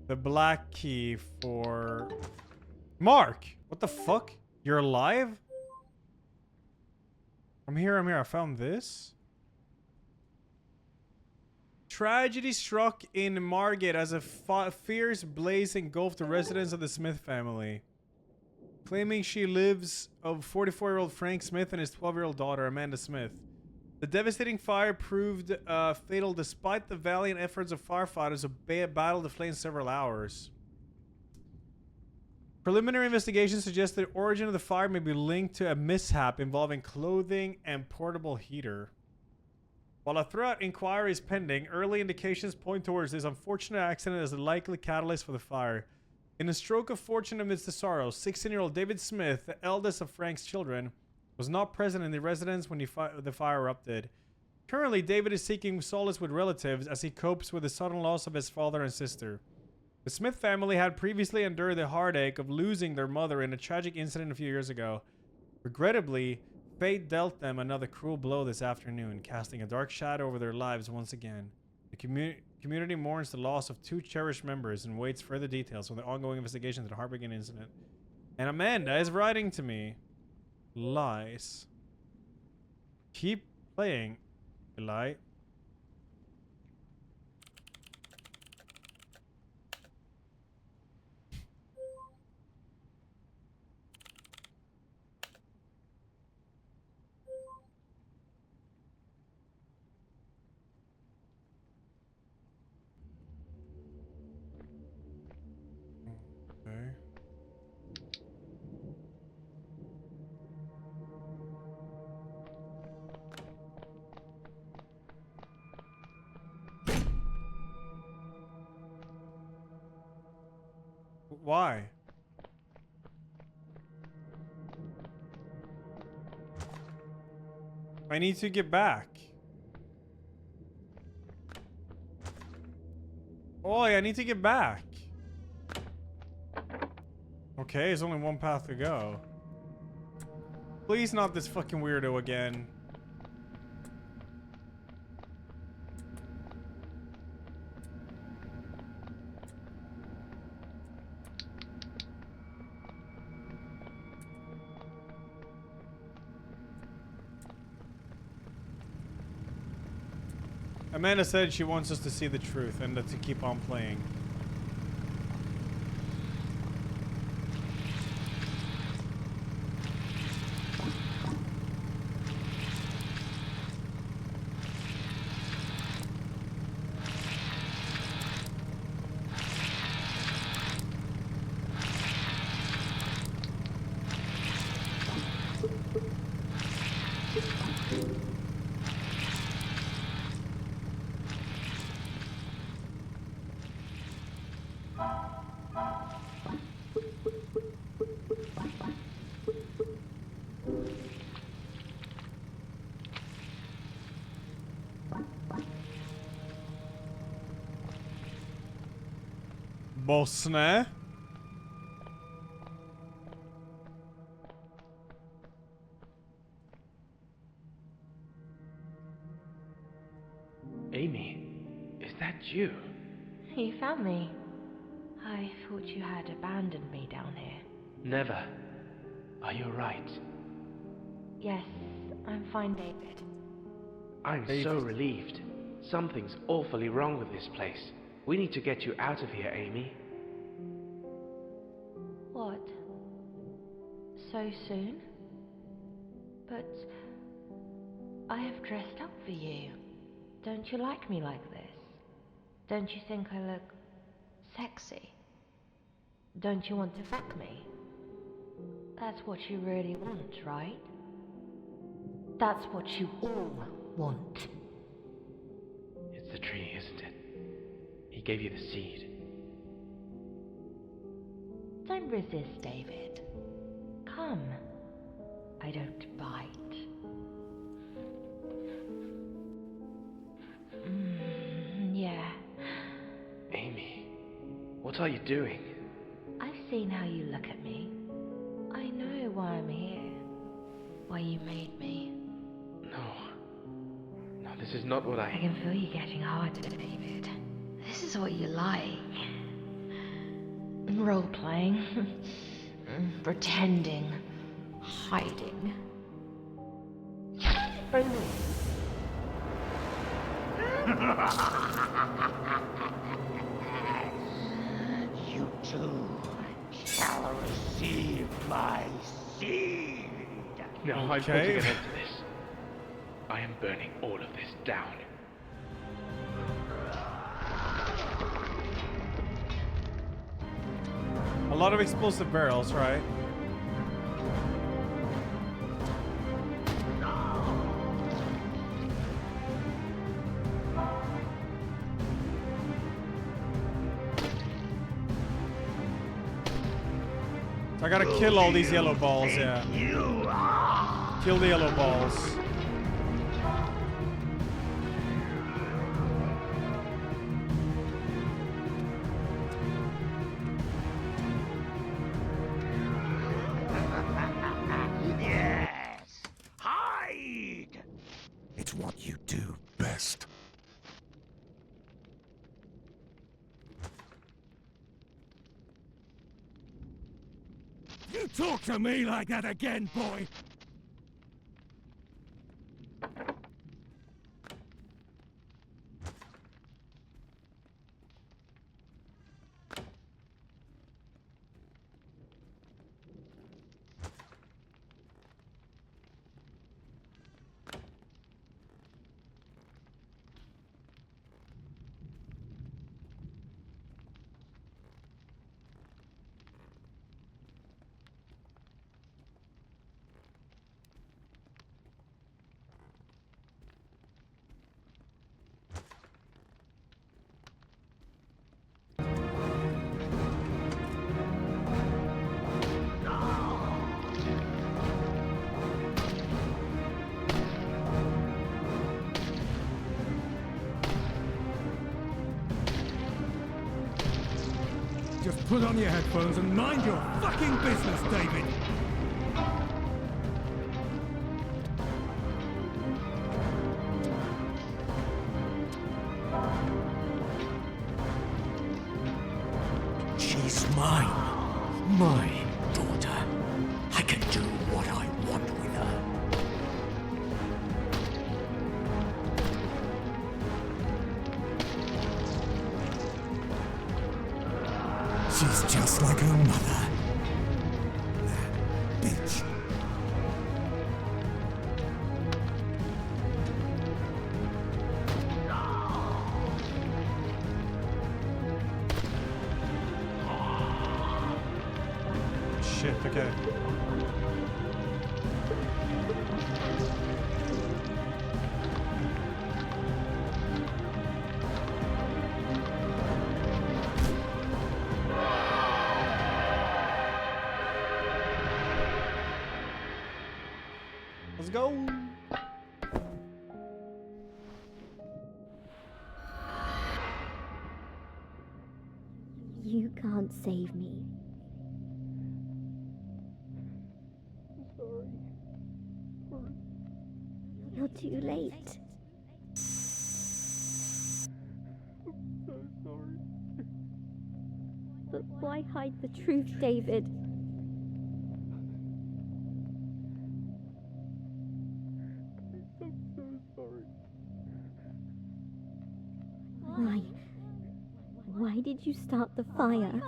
The black key for... Mark! What the fuck? You're alive? I'm here, I'm here. I found this. Tragedy struck in Margate as a fierce blaze engulfed the residence of the Smith family. Claiming she lives of 44-year-old Frank Smith and his 12-year-old daughter, Amanda Smith. The devastating fire proved fatal despite the valiant efforts of firefighters who battled the flames several hours. Preliminary investigation suggests the origin of the fire may be linked to a mishap involving clothing and portable heater. While a thorough inquiry is pending, early indications point towards this unfortunate accident as the likely catalyst for the fire. In a stroke of fortune amidst the sorrows, 16-year-old David Smith, the eldest of Frank's children, was not present in the residence when the fire erupted. Currently, David is seeking solace with relatives as he copes with the sudden loss of his father and sister. The Smith family had previously endured the heartache of losing their mother in a tragic incident a few years ago. Regrettably, fate dealt them another cruel blow this afternoon, casting a dark shadow over their lives once again. The community mourns the loss of 2 cherished members and waits further details from the ongoing investigation into the heartbreaking incident. And Amanda is writing to me. Lies. Keep playing, Eli. Okay. Why? I need to get back. Oh, I need to get back. Okay, there's only one path to go. Please not this fucking weirdo again. Amanda said she wants us to see the truth and to keep on playing. Bosne. Amy, is that you? You found me. I thought you had abandoned me down here. Never. Are you right? Yes, I'm fine, David. I'm so relieved. Something's awfully wrong with this place. We need to get you out of here, Amy. What? So soon? But I have dressed up for you. Don't you like me like this? Don't you think I look sexy? Don't you want to fuck me? That's what you really want, right? That's what you all want. It's the tree, isn't it? He gave you the seed. Don't resist, David. Come. I don't bite. Yeah. Amy, what are you doing? I've seen how you look at me. I know why I'm here. Why you made me. No, this is not what I can feel you getting harder, David. This is what you like. Role-playing. Pretending. Hiding. You too shall receive my seed. No, I'm putting an end to this. I am burning all of this down. A lot of explosive barrels, right? I gotta kill all these yellow balls, yeah. Kill the yellow balls. Yes! Hide! It's what you do best. You talk to me like that again, boy! Just put on your headphones and mind your fucking business, David! She's mine. My daughter. I can do what I want with her. She's just like her mother. That bitch. Shit, okay. Let's go. You can't save me. You're too late. But why hide the truth, David? Why? Why did you start the fire?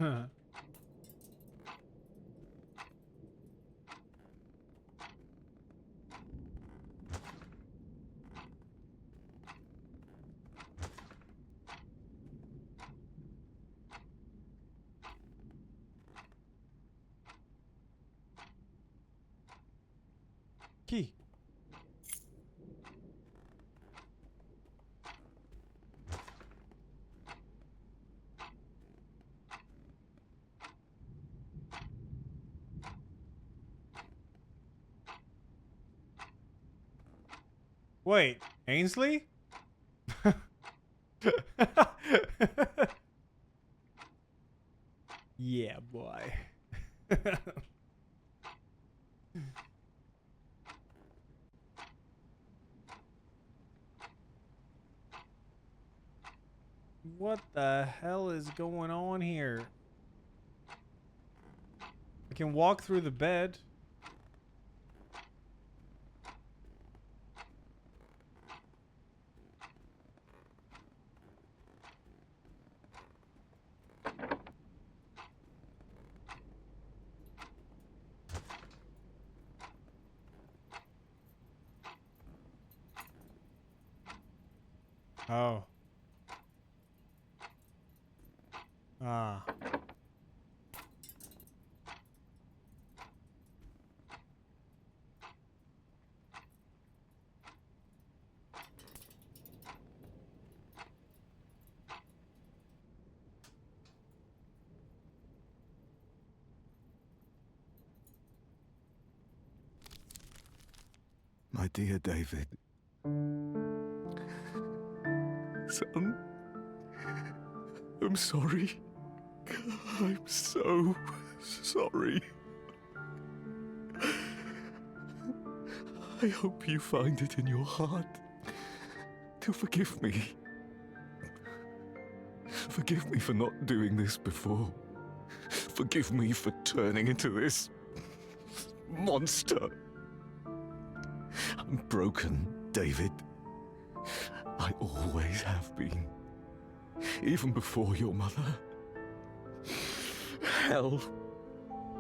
Huh. Key. Wait, Ainsley? Yeah, boy. What the hell is going on here? I can walk through the bed. Oh. Ah. My dear David. Son, I'm sorry. I'm so sorry. I hope you find it in your heart to forgive me. Forgive me for not doing this before. Forgive me for turning into this monster. I'm broken, David. I always have been. Even before your mother. Hell,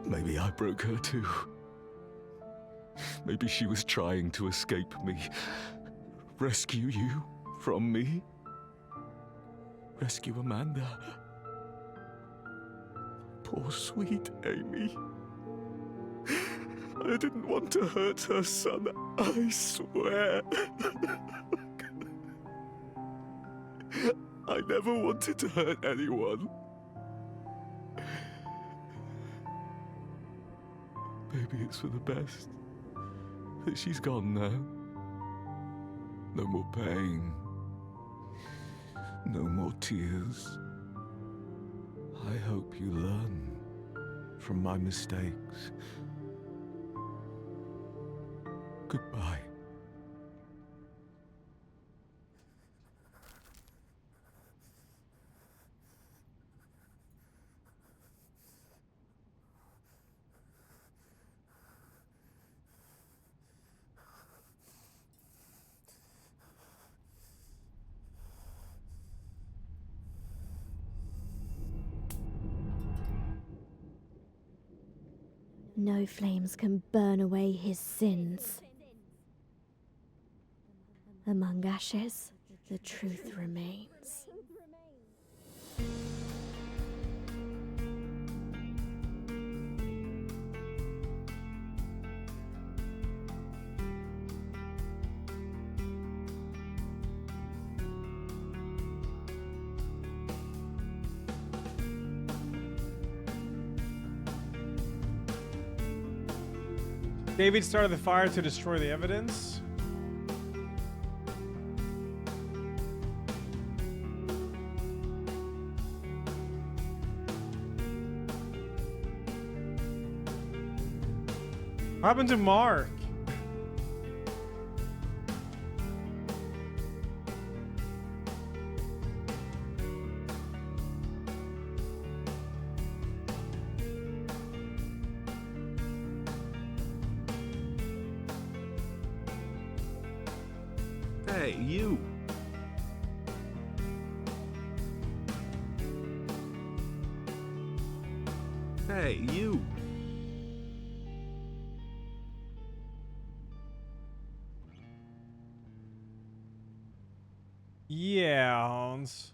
maybe I broke her too. Maybe she was trying to escape me. Rescue you from me. Rescue Amanda. Poor sweet Amy. I didn't want to hurt her son, I swear. I never wanted to hurt anyone. Maybe it's for the best that she's gone now. No more pain. No more tears. I hope you learn from my mistakes. Goodbye. No flames can burn away his sins. Among ashes, the truth remains. David started the fire to destroy the evidence. What happened to Mark? Hey, you! Hey, you! Yeah, Hans.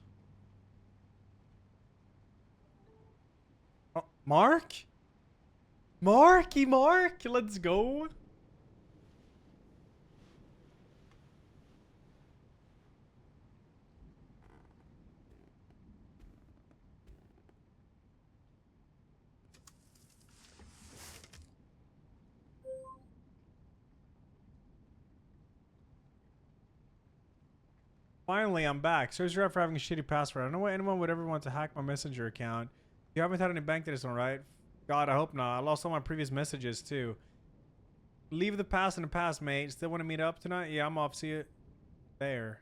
Oh, Mark? Mark, let's go. Finally, I'm back. Sorry for having a shitty password. I don't know why anyone would ever want to hack my Messenger account. You haven't had any bank data, right? God, I hope not. I lost all my previous messages, too. Leave the past in the past, mate. Still want to meet up tonight? Yeah, I'm off. See you there.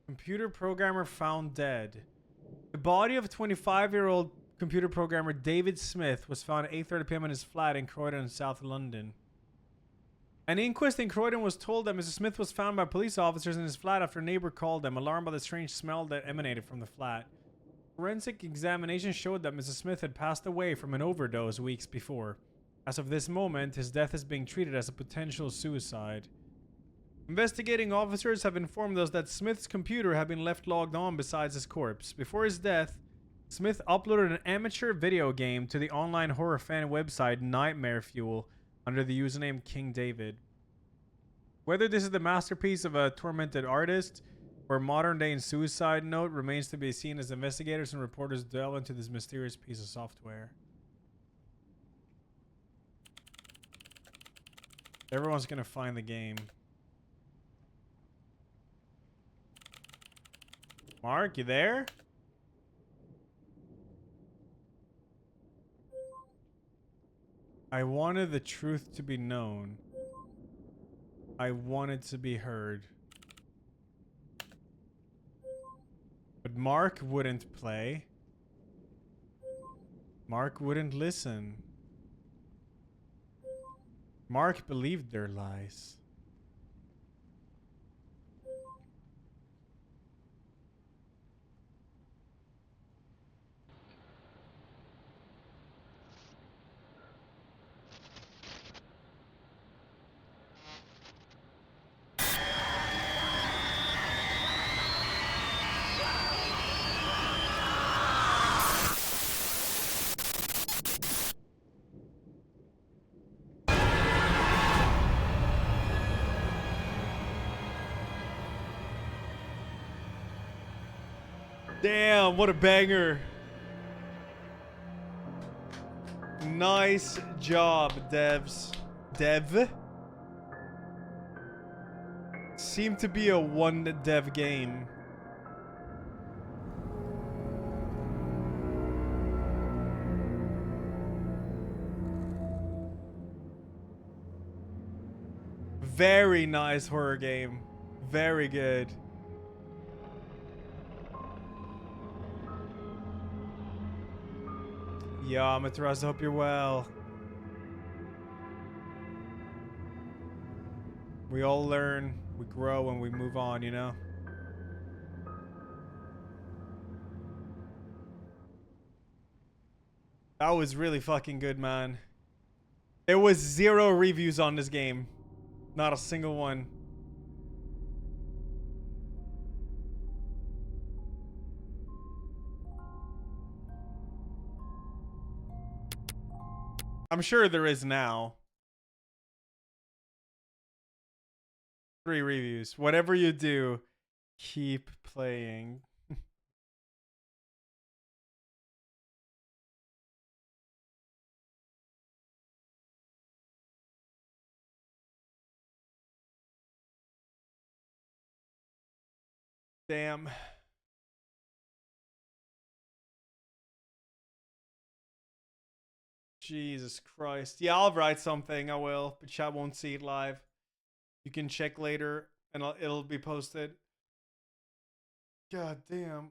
Computer programmer found dead. The body of 25-year-old computer programmer David Smith was found at 8:30 p.m. in his flat in Croydon, South London. An inquest in Croydon was told that Mr. Smith was found by police officers in his flat after a neighbor called them, alarmed by the strange smell that emanated from the flat. Forensic examination showed that Mr. Smith had passed away from an overdose weeks before. As of this moment, his death is being treated as a potential suicide. Investigating officers have informed us that Smith's computer had been left logged on beside his corpse. Before his death, Smith uploaded an amateur video game to the online horror fan website Nightmare Fuel under the username King David. Whether this is the masterpiece of a tormented artist or modern day suicide note remains to be seen as investigators and reporters delve into this mysterious piece of software. Everyone's gonna find the game. Mark, you there? I wanted the truth to be known. I wanted to be heard. But Mark wouldn't play. Mark wouldn't listen. Mark believed their lies. Damn, what a banger. Nice job, devs. Dev? Seemed to be a one dev game. Very nice horror game. Very good. Yeah, Matras, I hope you're well. We all learn, we grow, and we move on, you know? That was really fucking good, man. There was 0 reviews on this game. Not a single one. I'm sure there is now. 3 reviews. Whatever you do, keep playing. Damn. Jesus Christ. Yeah, I'll write something. I will, but chat won't see it live. You can check later, and it'll be posted. God damn.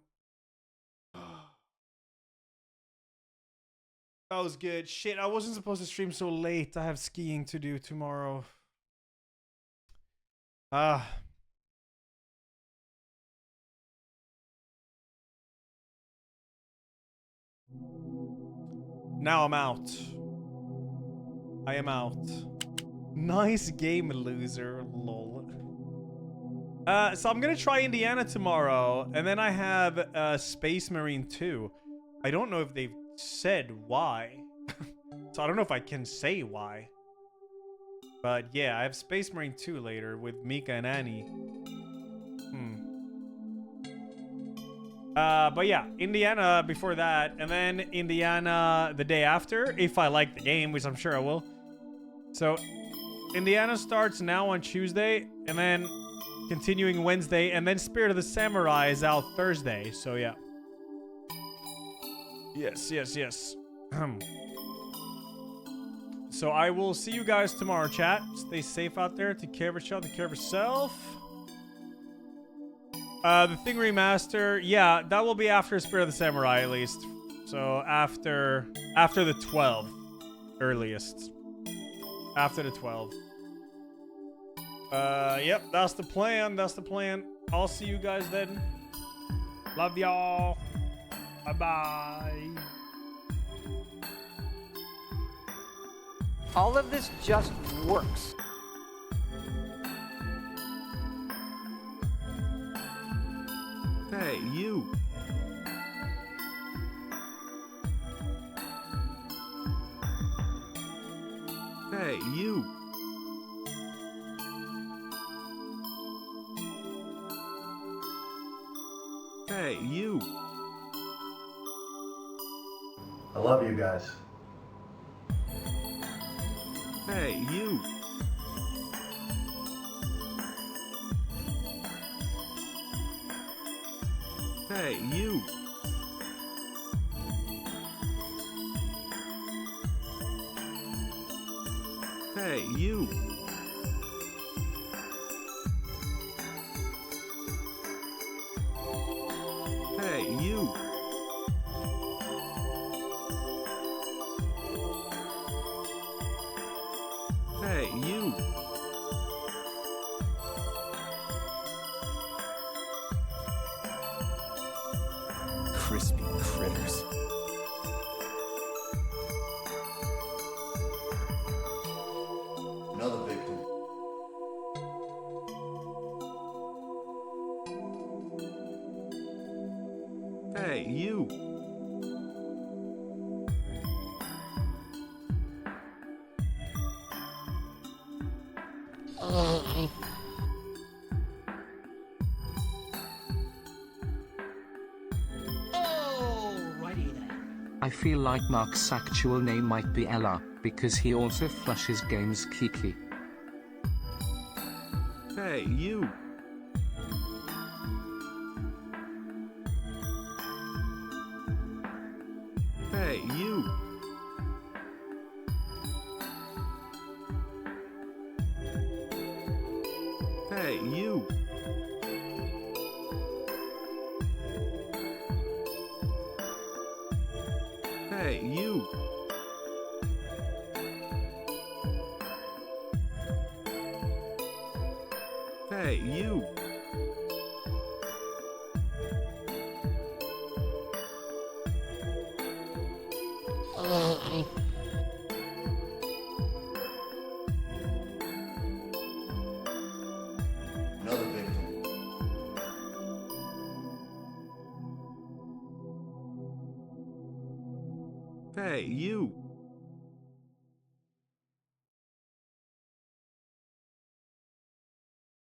That was good. Shit, I wasn't supposed to stream so late. I have skiing to do tomorrow. Ah. Now I'm out. I am out. Nice game, loser. Lol. So I'm gonna try Indiana tomorrow, and then I have Space Marine 2. I don't know if they've said why. So I don't know if I can say why. But yeah, I have Space Marine 2 later with Mika and Annie. But yeah, Indiana before that, and then Indiana the day after, if I like the game, which I'm sure I will. So Indiana starts now on Tuesday, and then continuing Wednesday, and then Spirit of the Samurai is out Thursday. So yeah. Yes. So I will see you guys tomorrow, chat. Stay safe out there. Take care of each other. Take care of yourself. The Thing remaster, yeah, that will be after Spirit of the Samurai at least. So after the 12th, earliest. After the 12th. Yep, that's the plan. That's the plan. I'll see you guys then. Love y'all. Bye-bye. All of this just works. Hey, you. Hey, you. Hey, you. I love you guys. Hey, you. Hey, you. Hey, you. Hey, you. Hey, you. Crispy critters. Another victim. Hey, you. I feel like Mark's actual name might be Ella, because he also flushes games Kiki. Hey, you. Hey, you. Hey, you. Hey, you. Hey, you. Another victim. Hey, you.